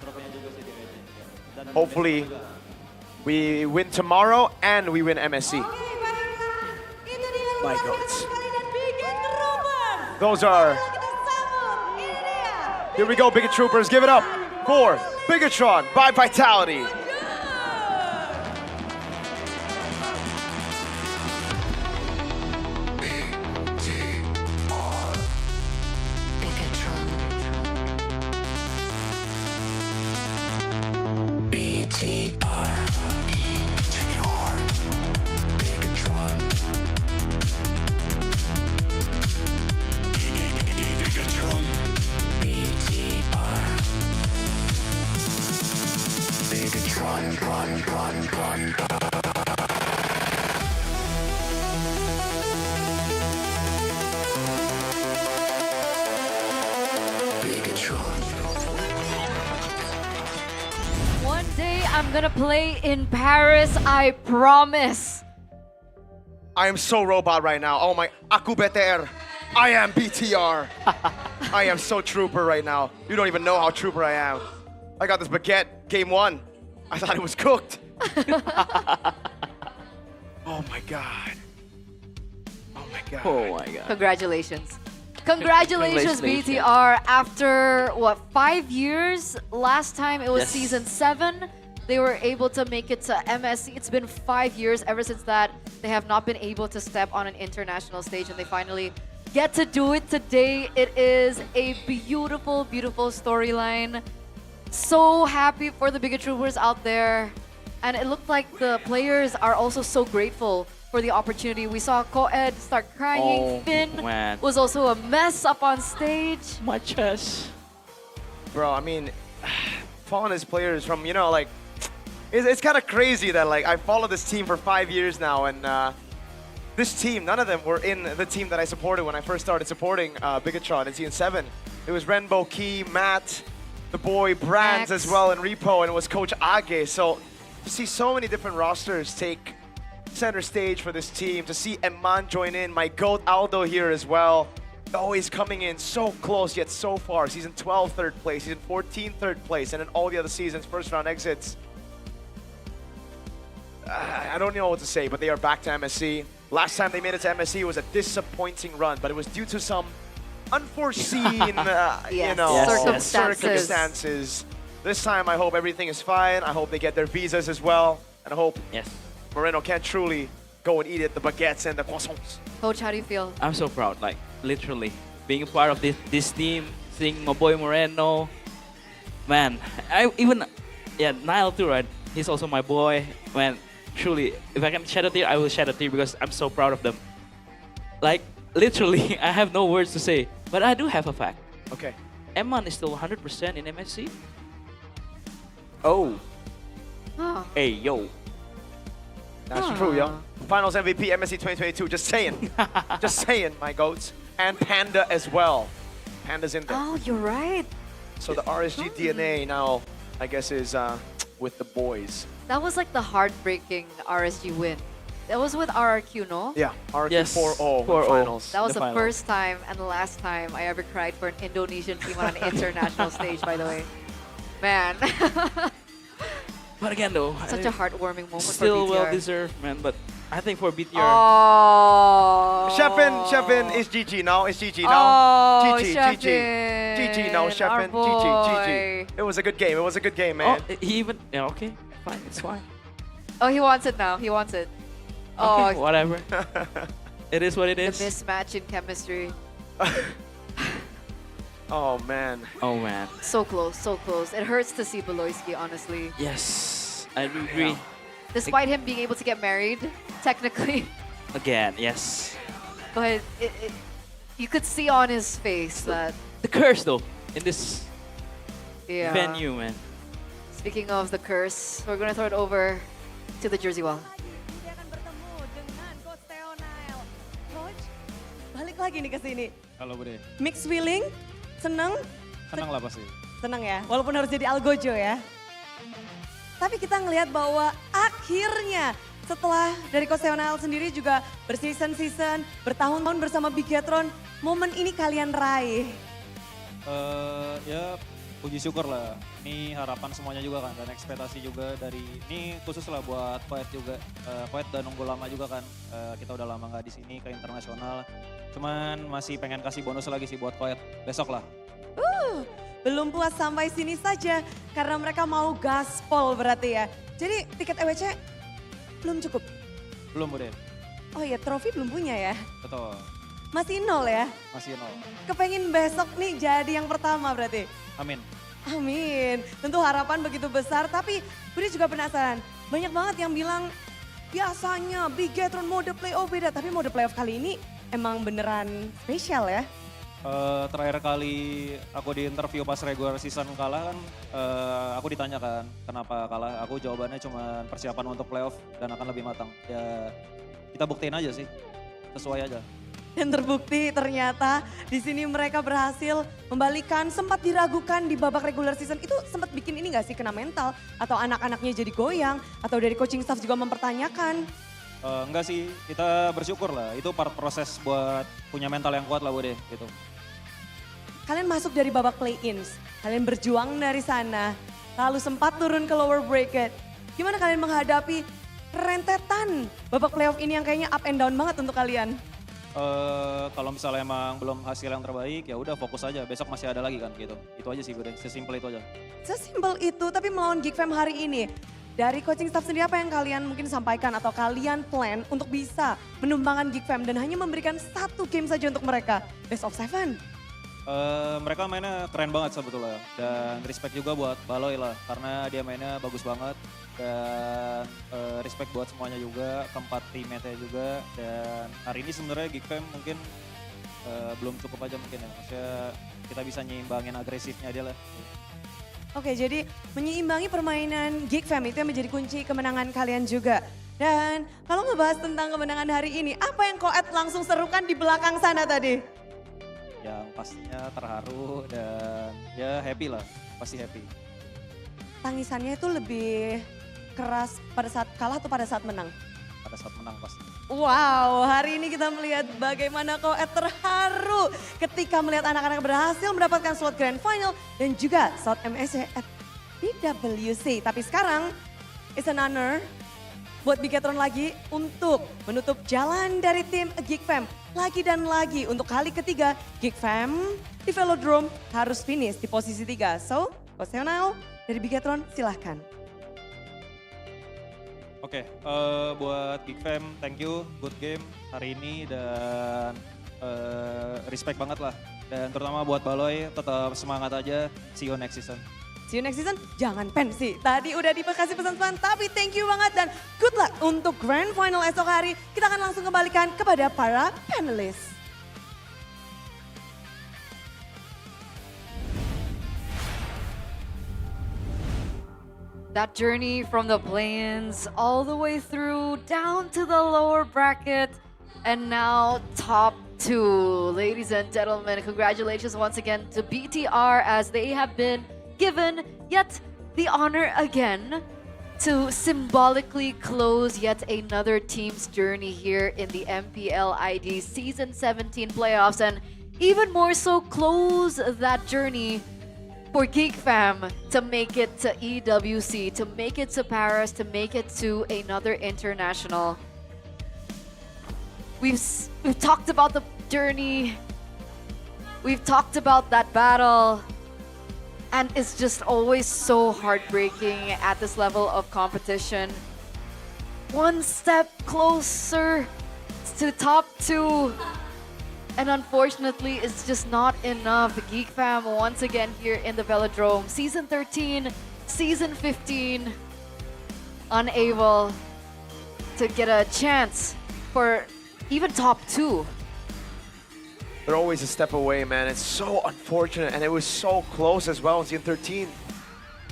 trofinya juga sih di Legend. Dan Hopefully, we win tomorrow and we win MSC. My gods. Those are. Here we go, Biget Troopers. Give it up for Bigetron by Vitality. One day I'm gonna play in Paris, I promise. I am so robot right now. Oh my, aku BTR. I am BTR. I am so trooper right now. You don't even know how trooper I am. I got this baguette, game one. I thought it was cooked. Oh my God. Oh my God. Oh my God. Congratulations. Congratulations, Congratulations. BTR. After, what, 5 years? Last time it was Yes. season 7. They were able to make it to MSC. It's been 5 years. Ever since that, they have not been able to step on an international stage, and they finally get to do it today. It is a beautiful, beautiful storyline. So happy for the Biget Troopers out there. And it looked like the players are also so grateful for the opportunity. We saw Coed start crying. Oh, Finn man. was also a mess up on stage. My chest. Bro, I mean, following these players from, you know, like, it's kind of crazy that, like, I followed this team for 5 years now, and this team, none of them were in the team that I supported when I first started supporting Bigetron in Season 7. It was Renbo, Key, Matt, the boy Brands as well, and Repo, and it was Coach Age. So to see so many different rosters take center stage for this team, to see Eman join in, my GOAT Aldo here as well, always coming in so close yet so far. Season 12, third place, Season 14, third place, and then all the other seasons, first round exits. I don't know what to say, but they are back to MSC. Last time they made it to MSC was a disappointing run, but it was due to some unforeseen, you know, circumstances. This time, I hope everything is fine. I hope they get their visas as well, and I hope Moreno can truly go and eat it, the baguettes and the croissants. Coach, how do you feel? I'm so proud, like literally being a part of this team, seeing my boy Moreno. Man, yeah, Nile too, right? He's also my boy. Man, truly, if I can shed a tear, I will shed a tear because I'm so proud of them. Like, literally, I have no words to say. But I do have a fact. Okay. M1 is still 100% in MSC. Oh. Oh. Hey, yo. That's true, yo. Finals MVP MSC 2022, just saying. Just saying, my goats. And Panda as well. Panda's in there. Oh, you're right. So the RSG DNA now, I guess, is with the boys. That was like the heartbreaking RSG win. That was with RRQ, no? Yeah, RRQ Yes, 4-0 4-0. finals. That was The the final. first time and the last time I ever cried for an Indonesian team on an international stage, by the way. Man. But again, though, Such a heartwarming moment still for BTR. well deserved, man. But I think for BTR, Oh. Sheffin is GG now. It's GG now. Oh, GG, Sheffin, GG now, our Sheffin. boy. GG. It was a good game. It was a good game, man. oh, he even yeah, okay, fine, it's fine. Oh, he wants it now. He wants it. Oh, Okay, whatever. It is what it the is. mismatch in chemistry. Oh, man. Oh man. So close, so close. It hurts to see Beloyski, honestly. Yes, I do agree. Despite him being able to get married, technically. Again, yes. But you could see on his face that, The curse, though, in this yeah. venue, man. Speaking of the curse, we're gonna throw it over to the Jersey Wall. Dia akan bertemu dengan Coach Theonail. Coach, balik lagi nih ke sini. Halo Bude. Mixed feeling, seneng? Senang lah pasti. Seneng ya, walaupun harus jadi algojo ya. Tapi kita ngelihat bahwa akhirnya setelah dari Coach Theonail sendiri juga berseason-season, bertahun-tahun bersama Bigetron, momen ini kalian raih. Ya puji syukur lah. Ini harapan semuanya juga kan dan ekspektasi juga dari ini khusus lah buat Koet juga. Koet udah nunggu lama juga kan. Kita udah lama nggak di sini ke internasional. Cuman masih pengen kasih bonus lagi sih buat Koet besok lah. Belum puas sampai sini saja karena mereka mau gaspol berarti ya. Jadi tiket EWC belum cukup. Belum Bude. Oh iya, trofi belum punya ya. Betul. Masih nol ya. Masih nol. Kepengen besok nih jadi yang pertama berarti. Amin. Amin. Tentu harapan begitu besar tapi Budi juga penasaran. Banyak banget yang bilang biasanya Bigetron mode playoff beda. Tapi mode playoff kali ini emang beneran spesial ya. Terakhir kali aku di interview pas regular season kalah kan, aku ditanya kan kenapa kalah. Aku jawabannya cuma persiapan untuk playoff dan akan lebih matang. Ya kita buktiin aja sih, sesuai aja. Dan terbukti ternyata di sini mereka berhasil membalikan sempat diragukan di babak regular season. Itu sempat bikin ini gak sih kena mental? Atau anak-anaknya jadi goyang? Atau dari coaching staff juga mempertanyakan? Enggak sih, kita bersyukur lah. Itu part proses buat punya mental yang kuat lah Bude gitu. Kalian masuk dari babak play-ins, kalian berjuang dari sana, lalu sempat turun ke lower bracket. Gimana kalian menghadapi rentetan babak playoff ini yang kayaknya up and down banget untuk kalian? Kalau misalnya emang belum hasil yang terbaik ya udah fokus aja, besok masih ada lagi kan gitu. Itu aja sih Bude, sesimpel itu aja. Sesimpel itu, tapi melawan GEEK Fam hari ini, dari coaching staff sendiri apa yang kalian mungkin sampaikan atau kalian plan untuk bisa menumbangkan GEEK Fam dan hanya memberikan satu game saja untuk mereka, best of 7? Mereka mainnya keren banget sebetulnya dan respect juga buat Baloy lah karena dia mainnya bagus banget dan respect buat semuanya juga, keempat teammate-nya juga dan hari ini sebenarnya GEEK Fam mungkin belum cukup aja mungkin ya, maksudnya kita bisa nyimbangin agresifnya dia lah. Oke, jadi menyeimbangi permainan GEEK Fam itu yang menjadi kunci kemenangan kalian juga. Dan kalau ngebahas tentang kemenangan hari ini, apa yang Koet langsung serukan di belakang sana tadi? Yang pastinya terharu dan ya happy lah, pasti happy. Tangisannya itu lebih keras pada saat kalah atau pada saat menang? Pada saat menang pasti. Wow, hari ini kita melihat bagaimana Koet terharu ketika melihat anak-anak berhasil mendapatkan slot Grand Final dan juga slot MSC at PWC. Tapi sekarang, it's an honor buat Bigetron lagi untuk menutup jalan dari tim GEEK Fam. Lagi dan lagi untuk kali ketiga GEEK Fam di Velodrome harus finish di posisi 3. So, Coach Theonail dari Bigetron silahkan. Oke, buat GEEK Fam thank you, good game hari ini dan respect banget lah. Dan terutama buat Baloy tetap semangat aja, see you next season. See you next season, jangan pensi. Tadi udah dikasih pesan-pesan, tapi thank you banget dan good luck untuk Grand Final esok hari. Kita akan langsung kembalikan kepada para panelis. That journey from the play-ins all the way through down to the lower bracket and now top 2. Ladies and gentlemen, congratulations once again to BTR as they have been given yet the honor again to symbolically close yet another team's journey here in the MPL ID Season 17 playoffs and even more so close that journey for GEEK fam to make it to EWC, to make it to Paris, to make it to another international. We've talked about the journey, we've talked about that battle, and it's just always so heartbreaking at this level of competition. One step closer to top 2. And unfortunately, it's just not enough. GEEK fam once again here in the Velodrome. Season 13, Season 15, unable to get a chance for even top 2. They're always a step away, man. It's so unfortunate, and it was so close as well in Season 13.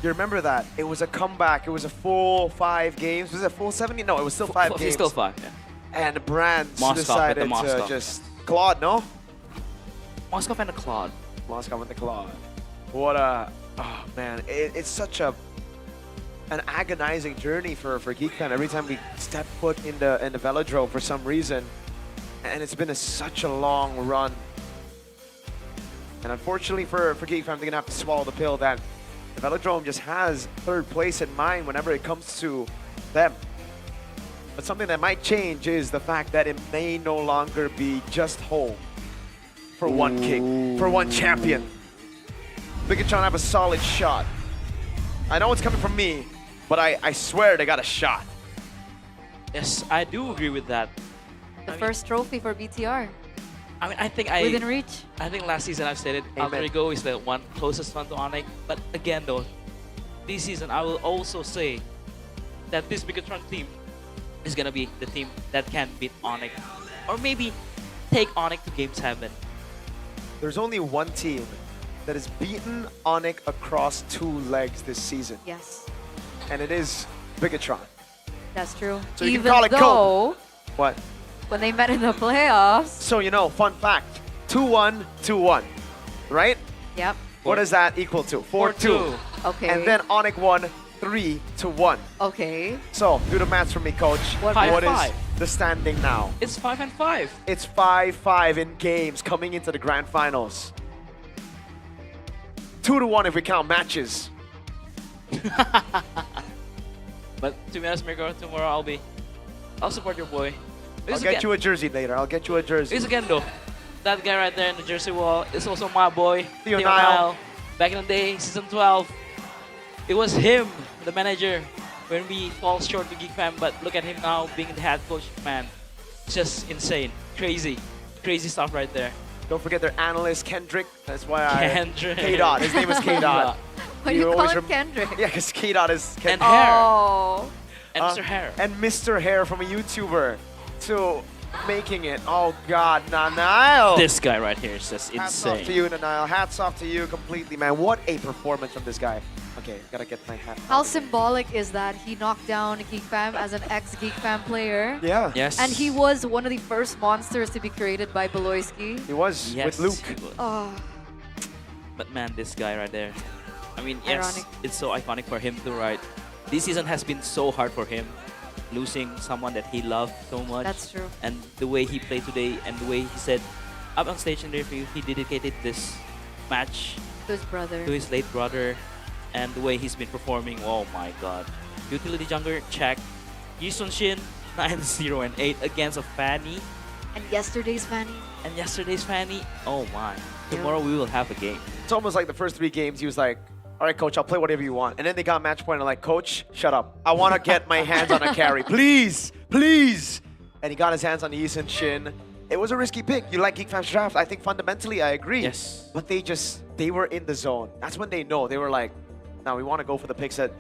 You remember that? It was a comeback. It was a full 5 games. Was it a full 70? No, it was still 5 games. Still 5, yeah. And Brands Moskov decided to just... Claude, no? Moskov and the Claude. Moskov and the Claude. What a... Oh, man. It's such an agonizing journey for GEEK fam. Every time we step foot in the Velodrome for some reason. And it's been such a long run. And unfortunately for GEEK fam, they're going to have to swallow the pill that the Velodrome just has 3rd place in mind whenever it comes to them. But something that might change is the fact that it may no longer be just home for one king, for one champion. Bigetron have a solid shot. I know it's coming from me, but I swear they got a shot. Yes, I do agree with that. The first trophy for BTR. I mean, I think within reach. I think last season I've stated Alter Ego is the one closest one to Onyx. But again though, this season I will also say that this Bigetron team is gonna be the team that can beat Onyx. Or maybe take Onyx to Game 7. There's only one team that has beaten Onyx across 2 legs this season. Yes. And it is Bigetron. That's true. So you Even can call it though What? when they met in the playoffs. So you know, fun fact, 2-1, 2-1, right? Yep. What does that equal to? 4-2. Okay. And then Onyx won 3-1. Okay. So do the maths for me, coach. What is the standing now? It's 5-5. It's 5-5 in games coming into the grand finals. 2-1 if we count matches. But to be honest, Mirko, tomorrow I'll support your boy. I'll get you a jersey later. I'll get you a jersey. It's again though, that guy right there in the jersey wall is also my boy, Theo Nile. Back in the day, season 12, it was him, the manager, when we fall short to GEEK fam. But look at him now being the head coach, man. It's just insane, crazy stuff right there. Don't forget their analyst Kendrick. That's why Kendrick. K-Dot. His name is K-Dot. Why do you call him Kendrick? Yeah, because K-Dot is Kendrick. And Hair. Oh. And Mr. Hair. And Mr. Hair from a YouTuber to making it. Oh God, Nanail. This guy right here is just Hats insane. off to you, Nanail. Hats off to you completely, man. What a performance from this guy. Okay, gotta get my hat. How symbolic is that he knocked down GEEK fam as an ex-GEEK fam player? Yeah. Yes. And he was one of the first monsters to be created by Beloyski. He was Yes, with Luke. he was. Oh, But man, this guy right there. I mean, yes, Ironic. it's so iconic for him too, right? This season has been so hard for him, losing someone that he loved so much. That's true. And the way he played today, and the way he said, up on stage in the review, he dedicated this match to his brother. to his late brother, and the way he's been performing. Oh my God! Utility jungler check. Yisun Shin 9-0 and 8 against a Fanny. And yesterday's Fanny. And yesterday's Fanny. Oh my! Tomorrow we will have a game. It's almost like the first 3 games he was like, all right, coach, I'll play whatever you want. And then they got match point and like, coach, shut up. I want to get my hands on a carry. Please, please. And he got his hands on Yisun Shin. It was a risky pick. You like GEEK fam's draft. I think fundamentally I agree. Yes. But they were in the zone. That's when they know. They were like, Now we want to go for the picks that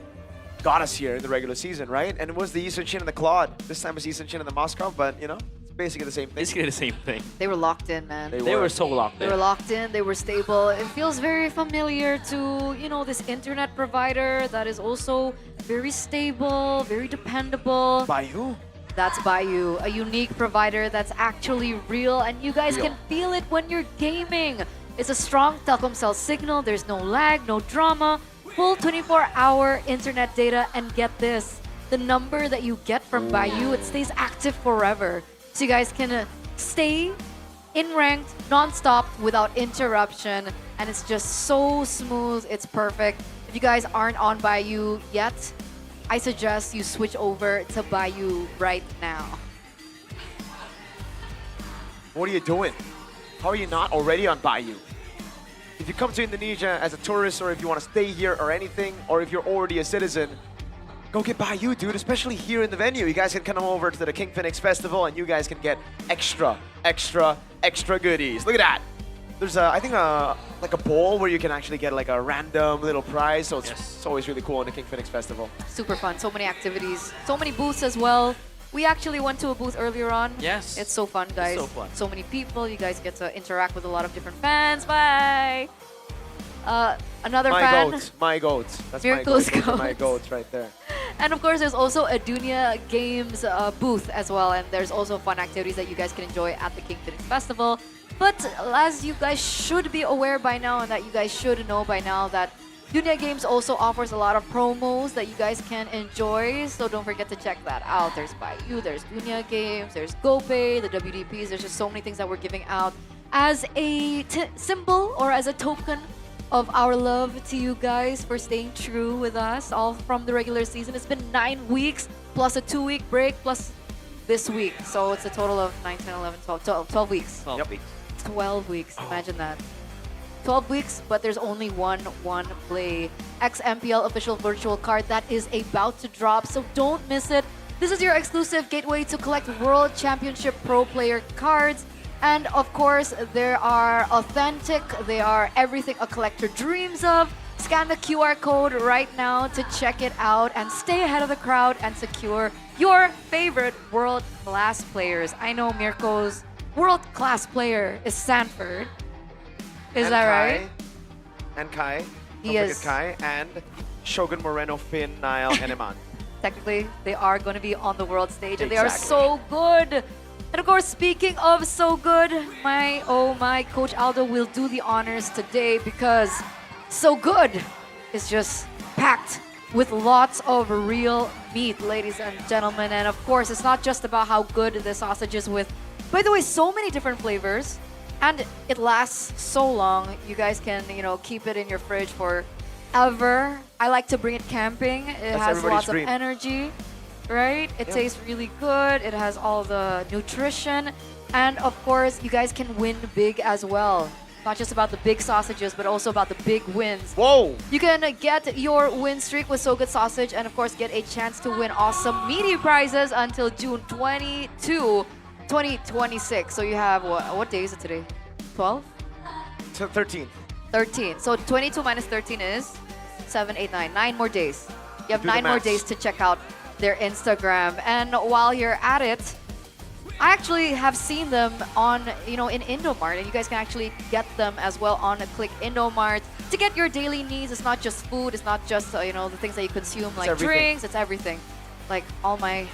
got us here in the regular season, right? And it was the Eastern Chin and the Claude. This time it's Eastern Chin and the Moskov, but you know, it's basically the same thing. Basically the same thing. They were locked in, man. They were so locked They in. were locked in, they were stable. It feels very familiar to, you know, this internet provider that is also very stable, very dependable. Bayou? That's Bayou, a unique provider that's actually real, and you guys can feel it when you're gaming. It's a strong Telkomsel signal, there's no lag, no drama, full 24-hour internet data, and get this, the number that you get from Bayou, it stays active forever. So you guys can stay in ranked, non-stop, without interruption, and it's just so smooth, it's perfect. If you guys aren't on Bayou yet, I suggest you switch over to Bayou right now. What are you doing? How are you not already on Bayou? If you come to Indonesia as a tourist, or if you want to stay here or anything, or if you're already a citizen, go get Bayou, dude, especially here in the venue. You guys can come over to the King Phoenix Festival and you guys can get extra goodies. Look at that. There's I think like a bowl where you can actually get like a random little prize. So it's always really cool in the King Phoenix Festival. Super fun, so many activities, so many booths as well. We actually went to a booth earlier on. Yes. It's so fun, guys. It's so fun. So many people. You guys get to interact with a lot of different fans. Bye. Another fan. My goats. That's Miracle's my goats. Those are my goats. goats right there. And of course, there's also a Dunia Games booth as well. And there's also fun activities that you guys can enjoy at the King Phoenix Festival. But as you guys should be aware by now, and that you guys should know by now, that Dunia Games also offers a lot of promos that you guys can enjoy. So don't forget to check that out. There's Bayou, there's Dunia Games, there's GoPay, the WDPs. There's just so many things that we're giving out as a symbol or as a token of our love to you guys for staying true with us all from the regular season. It's been 9 weeks plus a 2-week break plus this week. So it's a total of 9, 10, 11, 12 weeks. 12 weeks. 12 weeks, imagine that. 12 weeks, but there's only one play MPL official virtual card that is about to drop, so don't miss it. This is your exclusive gateway to collect World Championship Pro Player cards. And of course, they are authentic. They are everything a collector dreams of. Scan the QR code right now to check it out and stay ahead of the crowd and secure your favorite world-class players. I know Mirko's world-class player is Sanford. Is that right? And Kai. He Don't is. forget Kai. And Shogun Moreno, Finn, Niall, and Eman. Technically, they are going to be on the world stage, and they are Exactly. so good. And of course, speaking of so good, my Coach Aldo will do the honors today because so good is just packed with lots of real meat, ladies and gentlemen. And of course, it's not just about how good the sausage is with, by the way, so many different flavors. And it lasts so long. You guys can, you know, keep it in your fridge forever. I like to bring it camping. It That's has everybody's lots dream. of energy, right? It tastes really good. It has all the nutrition. And of course, you guys can win big as well. Not just about the big sausages, but also about the big wins. Whoa! You can get your win streak with So Good Sausage and of course get a chance to win awesome meaty prizes until June 22, 2026. So you have, what day is it today? 12? 13. 13. So 22 minus 13 is 7, 8, 9. 9 more days. You have Do the 9 more maths. days to check out their Instagram. And while you're at it, I actually have seen them on, you know, in Indomart, and you guys can actually get them as well on a Click Indomart to get your daily needs. It's not just food. It's not just, you know, the things that you consume like everything. drinks. It's everything. Like all my,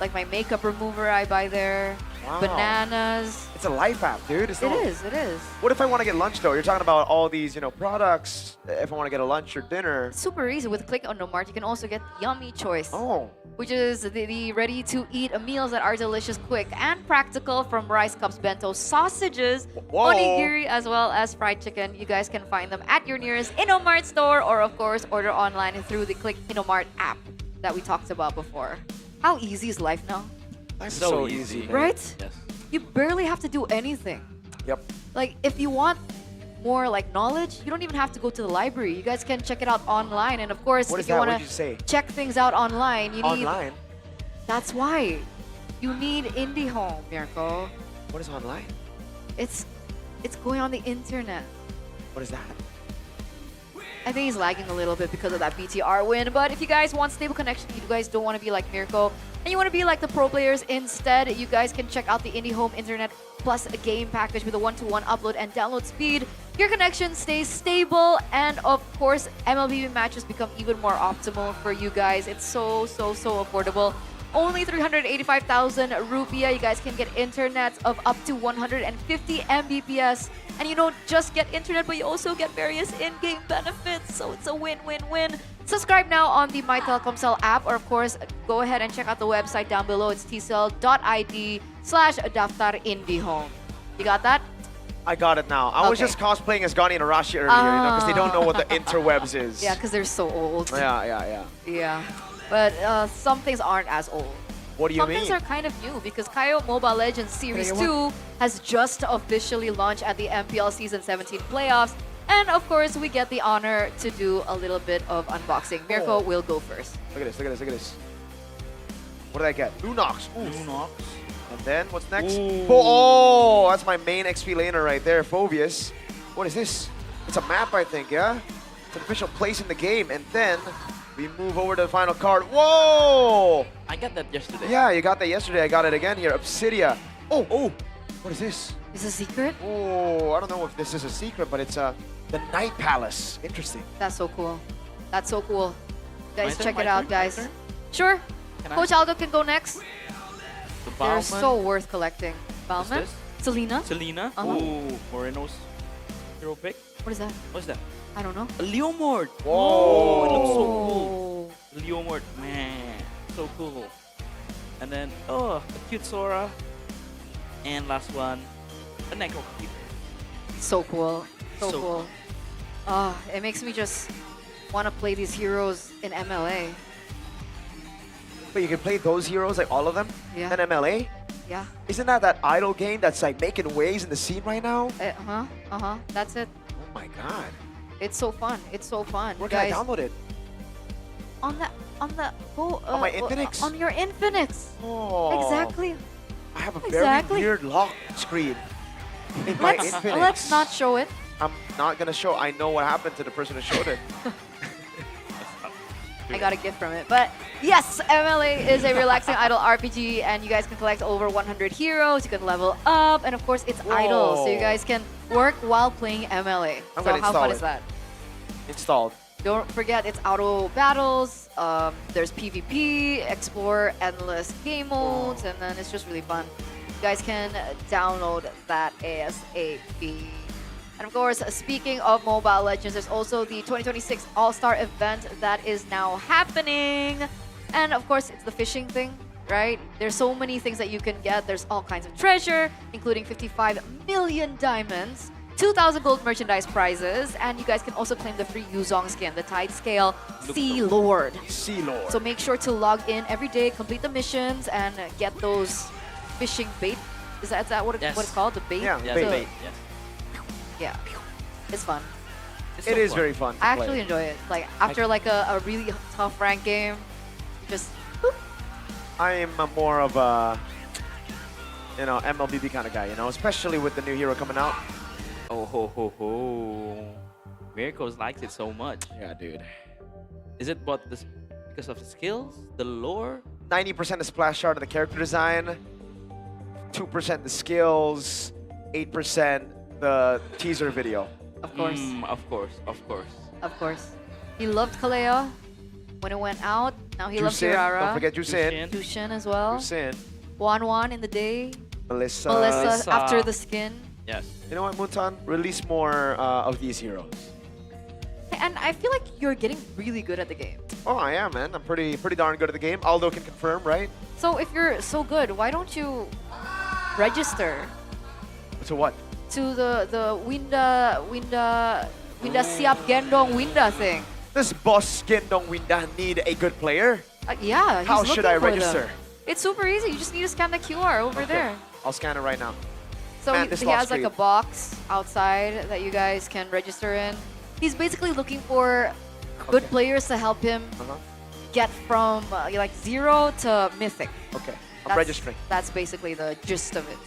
like my makeup remover I buy there. Wow. Bananas. It's a life app, dude. It's It not- is. It is. What if I want to get lunch though? You're talking about all these, you know, products. If I want to get a lunch or dinner. Super easy with Click Indomart. You can also get Yummy Choice. Oh. Which is the ready-to-eat meals that are delicious, quick, and practical from Rice Cups Bento sausages, Whoa. onigiri, as well as fried chicken. You guys can find them at your nearest Indomart store or, of course, order online through the Click Indomart app that we talked about before. How easy is life now? Life's So easy. Right? Yes. You barely have to do anything. Yep. Like, if you want more like knowledge, you don't even have to go to the library. You guys can check it out online. And of course, What if is you that? want What did you say? to check things out online, you need... Online? That's why. You need IndyHome, Mirko. What is online? It's going on the internet. What is that? I think he's lagging a little bit because of that BTR win. But if you guys want stable connection, you guys don't want to be like Mirko, and you want to be like the pro players instead, you guys can check out the IndyHome Internet Plus a game package with a 1-to-1 upload and download speed. Your connection stays stable, and of course, MLBB matches become even more optimal for you guys. It's so affordable. Only 385,000 rupiah. You guys can get internet of up to 150 Mbps. And you don't just get internet, but you also get various in-game benefits. So it's a win-win-win. Subscribe now on the My Telkomsel app, or of course, go ahead and check out the website down below. It's tcell.id/daftar IndyHome. You got that? I got it now. I was just cosplaying as Gani and Arashi earlier, because they don't know what the interwebs is. Yeah, because they're so old. Yeah. Yeah, but some things aren't as old. What do you Some mean? things are kind of new because Kayo Mobile Legends Series 2 has just officially launched at the MPL Season 17 playoffs. And of course, we get the honor to do a little bit of unboxing. Mirko will go first. Look at this. What did I get? Lunox. Lunox. And then, what's next? Oh, that's my main XP laner right there, Phobius. What is this? It's a map, I think, yeah? It's an official place in the game. And then, we move over to the final card. Whoa! I got that yesterday. Yeah, you got that yesterday. I got it again here. Obsidia. Oh! What is this? Is it a secret? Oh, I don't know if this is a secret, but it's the Night Palace. Interesting. That's so cool. That's so cool. Guys, My check turn, it my out, turn, guys. my turn? Sure. Can I? Coach Aldo can go next. The They're Bauman. so worth collecting. What's Bauman? this? Selena? Selena. Ooh, Moreno's hero pick. What is that? What's that? I don't know. A Leomord. Whoa. Oh, it looks so cool. Leomord, man, so cool. And then, a cute Sora. And last one, a Necro Keeper. So cool. So So cool. It makes me just want to play these heroes in MLA. But you can play those heroes, like all of them? Yeah. In MLA? Yeah. Isn't that idle game that's like making waves in the scene right now? That's it. Oh my god. It's so fun. It's so fun. Where can I download it? On the go On my Infinix? on your Infinix. Oh. Exactly. I have a very Exactly. weird lock screen in my Infinix. Let's not show it. I'm not gonna show. I know what happened to the person who showed it. I got a gift from it. But yes, MLA is a relaxing idle RPG, and you guys can collect over 100 heroes. You can level up, and of course, it's idle, so you guys can work while playing MLA. I'm So gonna how fun install is it. that? Installed. Don't forget, it's auto battles. There's PvP, explore endless game modes, and then it's just really fun. You guys can download that ASAP. And of course, speaking of Mobile Legends, there's also the 2026 All-Star event that is now happening. And of course, it's the fishing thing, right? There's so many things that you can get. There's all kinds of treasure, including 55 million diamonds, 2,000 gold merchandise prizes, and you guys can also claim the free Yuzong skin, the Tide Scale Sea Lord. Sea Lord. So make sure to log in every day, complete the missions, and get those fishing bait. Is that what it's called? The bait? Yeah, Yeah, bait. the bait. Yes. Yeah, it's fun. It's It so is fun. very fun to I play. actually enjoy it. Like after like a really tough rank game, you just I am more of a, MLBB kind of guy, especially with the new hero coming out. Oh ho ho ho! Miracles likes it so much. Yeah, dude. Is it because of the skills, the lore? 90% the splash art and the character design, 2% the skills, 8% the teaser video. Of course. Of course. Of course. He loved Kaleo when it went out. Now he loves Jusin, Urara. don't forget Jusin. Jushin as well. Jusin. Wan in the day. Melissa. Melissa after the skin. Yes. You know what, Muntan? Release more of these heroes. And I feel like you're getting really good at the game. Oh, I am, man. I'm pretty darn good at the game. Aldo can confirm, right? So if you're so good, why don't you register To what? to the Winda Siap Gendong Winda thing? Does Boss Gendong Winda need a good player? Yeah, he's How looking should I for them. register? It's super easy. You just need to scan the QR over Okay. there. I'll scan it right now. So Man, he this he lock has like a screen. box outside that you guys can register in. He's basically looking for good players to help him get from like 0 to mythic. Okay, I'm That's- registering. That's basically the gist of it.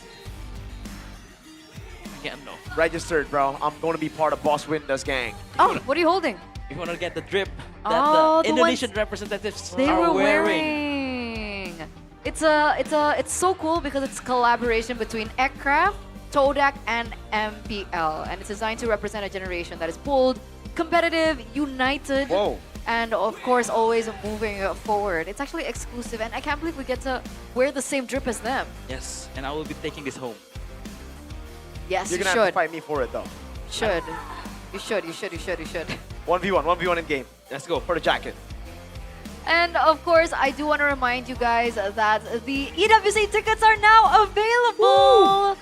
Again, no. Registered, bro. I'm going to be part of Boss Winda's gang. Oh, what are you holding? If you want to get the drip that Oh, the the Indonesian ones representatives they are were wearing. It's so cool because it's collaboration between Aircraft, Todak, and MPL, and it's designed to represent a generation that is bold, competitive, united, and of course always moving forward. It's actually exclusive, and I can't believe we get to wear the same drip as them. Yes, and I will be taking this home. Yes, You're you gonna should. have to fight me for it though. Should. You should. 1v1 in game. Let's go. For the jacket. And of course, I do want to remind you guys that the EWC tickets are now available.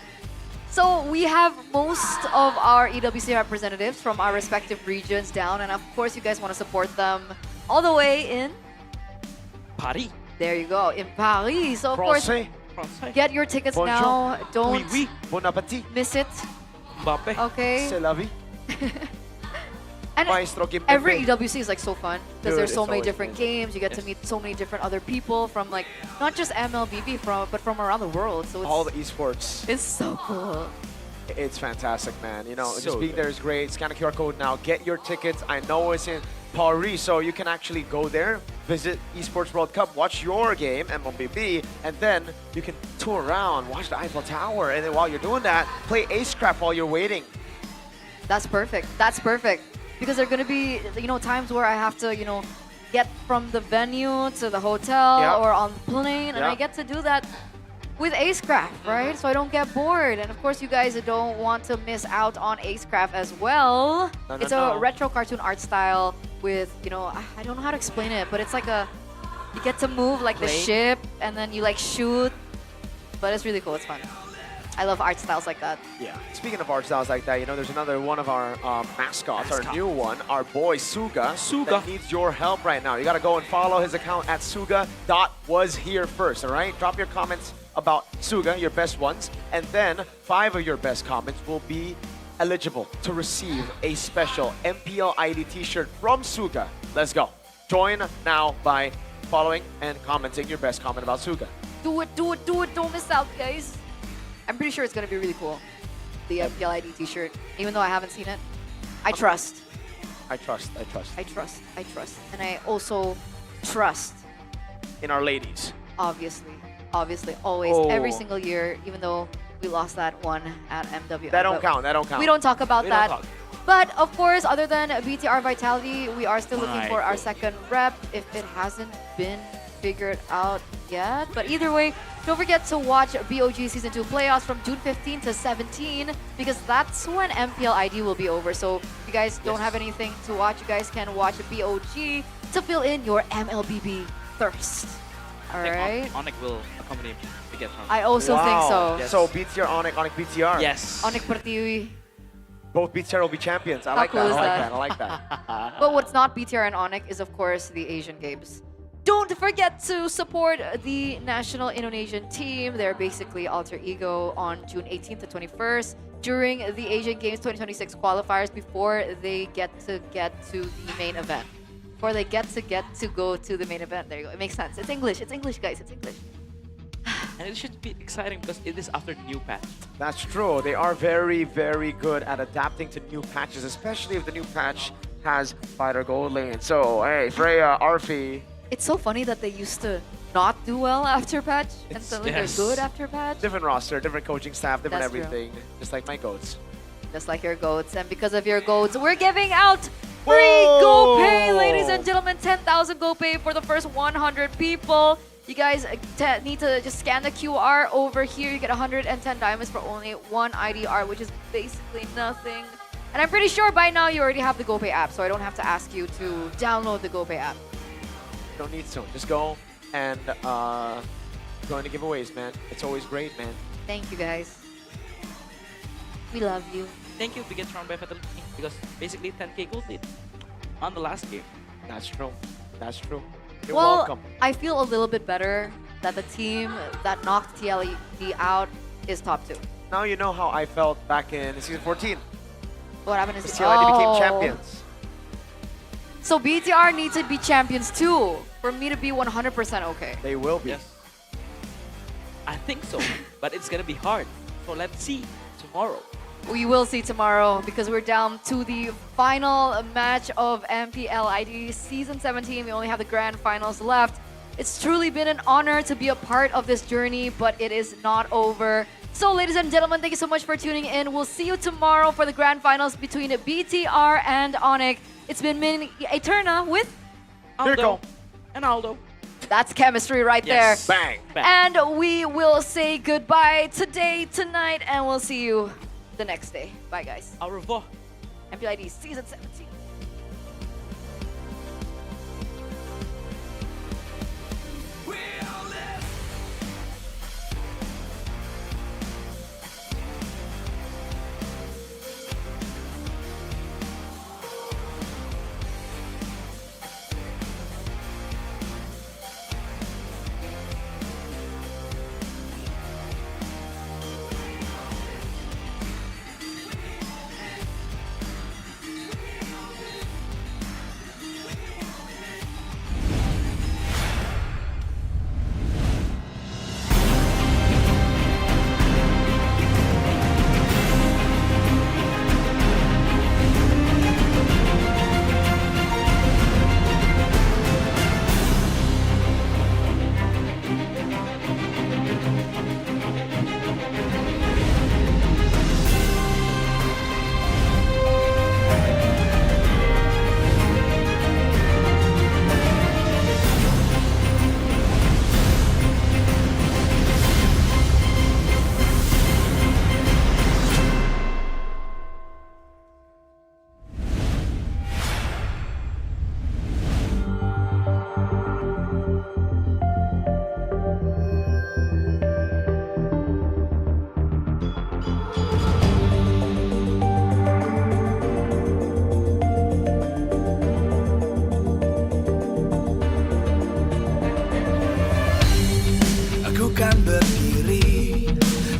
So we have most of our EWC representatives from our respective regions down, and of course, you guys want to support them all the way in Paris. There you go, in Paris. So of Francais. course, get your tickets Bonjour. now. Don't Bon appétit. miss it. Mbappe. Okay. C'est la vie. And Maestro Kim every Pepe. EWC is like so fun because Dude, there's so it's many always different games. You get to meet so many different other people from like not just MLBB but from around the world. So it's All the esports. it's so cool. It's fantastic, man. You know, So just being good. there is great. Scan the QR code now. Get your tickets. I know it's in Paris, so you can actually go there, visit Esports World Cup, watch your game, MLBB, and then you can tour around, watch the Eiffel Tower, and then while you're doing that, play Acecraft while you're waiting. That's perfect. That's perfect. Because there are going to be, times where I have to, get from the venue to the hotel Yep. or on the plane, and I Yep. get to do that with Acecraft, right? So I don't get bored. And of course, you guys don't want to miss out on Acecraft as well. No, It's no, a no. retro cartoon art style with, I don't know how to explain it, but it's like you get to move like the Plane. ship, and then you like shoot. But it's really cool. It's fun. I love art styles like that. Yeah. Speaking of art styles like that, there's another one of our mascots, our new one, our boy Suga, that needs your help right now. You got to go and follow his account at suga.washerefirst, all right? Drop your comments about Suga, your best ones, and then 5 of your best comments will be eligible to receive a special MPL ID t-shirt from Suga. Let's go. Join now by following and commenting your best comment about Suga. Do it. Don't miss out, guys. I'm pretty sure it's going to be really cool. The MPL ID t-shirt. Even though I haven't seen it. I trust. I trust. And I also trust. In our ladies. Obviously, always, every single year, even though we lost that one at MW. That don't count. We don't talk about We don't that. talk. But of course, other than BTR Vitality, we are still looking My for our God. second rep if it hasn't been figured out yet. But either way, don't forget to watch BOG Season 2 playoffs from June 15 to 17 because that's when MPL ID will be over. So if you guys don't have anything to watch, you guys can watch BOG to fill in your MLBB thirst. All right? Onyx will accompany Bigetron. I also think so. Yes. So BTR, Onyx BTR. Yes. Onyx Pertiwi. Both BTR will be champions. I How like cool that. is that? I like that. But what's not BTR and Onyx is, of course, the Asian Games. Don't forget to support the national Indonesian team. They're basically alter ego on June 18th to 21st during the Asian Games 2026 qualifiers before they get to the main event. Before they get to go to the main event. There you go. It makes sense. It's English. It's English, guys. It's English. And it should be exciting because it is after the new patch. That's true. They are very, very good at adapting to new patches, especially if the new patch has fighter gold lane. So, hey, Freya, Arfi. It's so funny that they used to not do well after patch and suddenly they're good after patch. Different roster, different coaching staff, different That's true. everything. Just like my goats. Just like your goats. And because of your goats, we're giving out free GoPay, ladies and gentlemen. 10,000 GoPay for the first 100 people. You guys need to just scan the QR over here. You get 110 diamonds for only 1 IDR, which is basically nothing. And I'm pretty sure by now you already have the GoPay app, so I don't have to ask you to download the GoPay app. Don't need to. Just go and go into giveaways, man. It's always great, man. Thank you, guys. We love you. Thank you, Bigetron by Fatality, because basically 10k gold lead on the last game. That's true. That's true. You're Well, welcome. I feel a little bit better that the team that knocked TLED out is top 2. Now you know how I felt back in season 14. What happened is TLED became champions. So BTR needs to be champions too for me to be 100% okay. They will be. Yes. I think so, but it's gonna be hard. So let's see tomorrow. we will see tomorrow because we're down to the final match of MPL ID Season 17. We only have the grand finals left. It's truly been an honor to be a part of this journey, but it is not over. So ladies and gentlemen, thank you so much for tuning in. We'll see you tomorrow for the grand finals between BTR and Onyx. It's been me, Eterna, with Aldo and Aldo. That's chemistry right Yes. there. Bang, bang. And we will say goodbye today, tonight, and we'll see you the next day. Bye, guys. Au revoir. MPLID Season 17.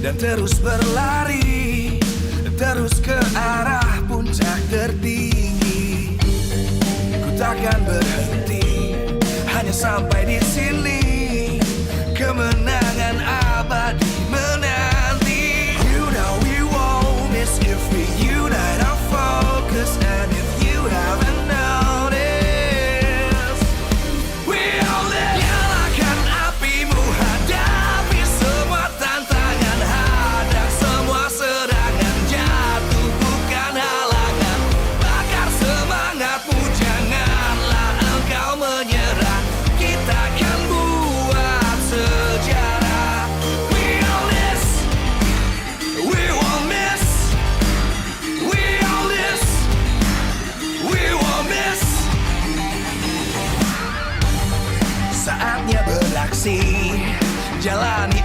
dan terus berlari, terus ke arah puncak tertinggi. Ku takkan berhenti, hanya sampai di sini. Kemenangan abadi menanti. You know we won't miss if we unite our focus. And if you haven't noticed, we all live. Nyalakan apimu, hadapi semua tantangan, hadang semua serangan, jatuh bukan halangan. Bakar semangatmu, janganlah engkau menyerah. Kita akan buat sejarah. We all this, we won't miss. We all this, we won't miss. Saatnya beraksi, jalani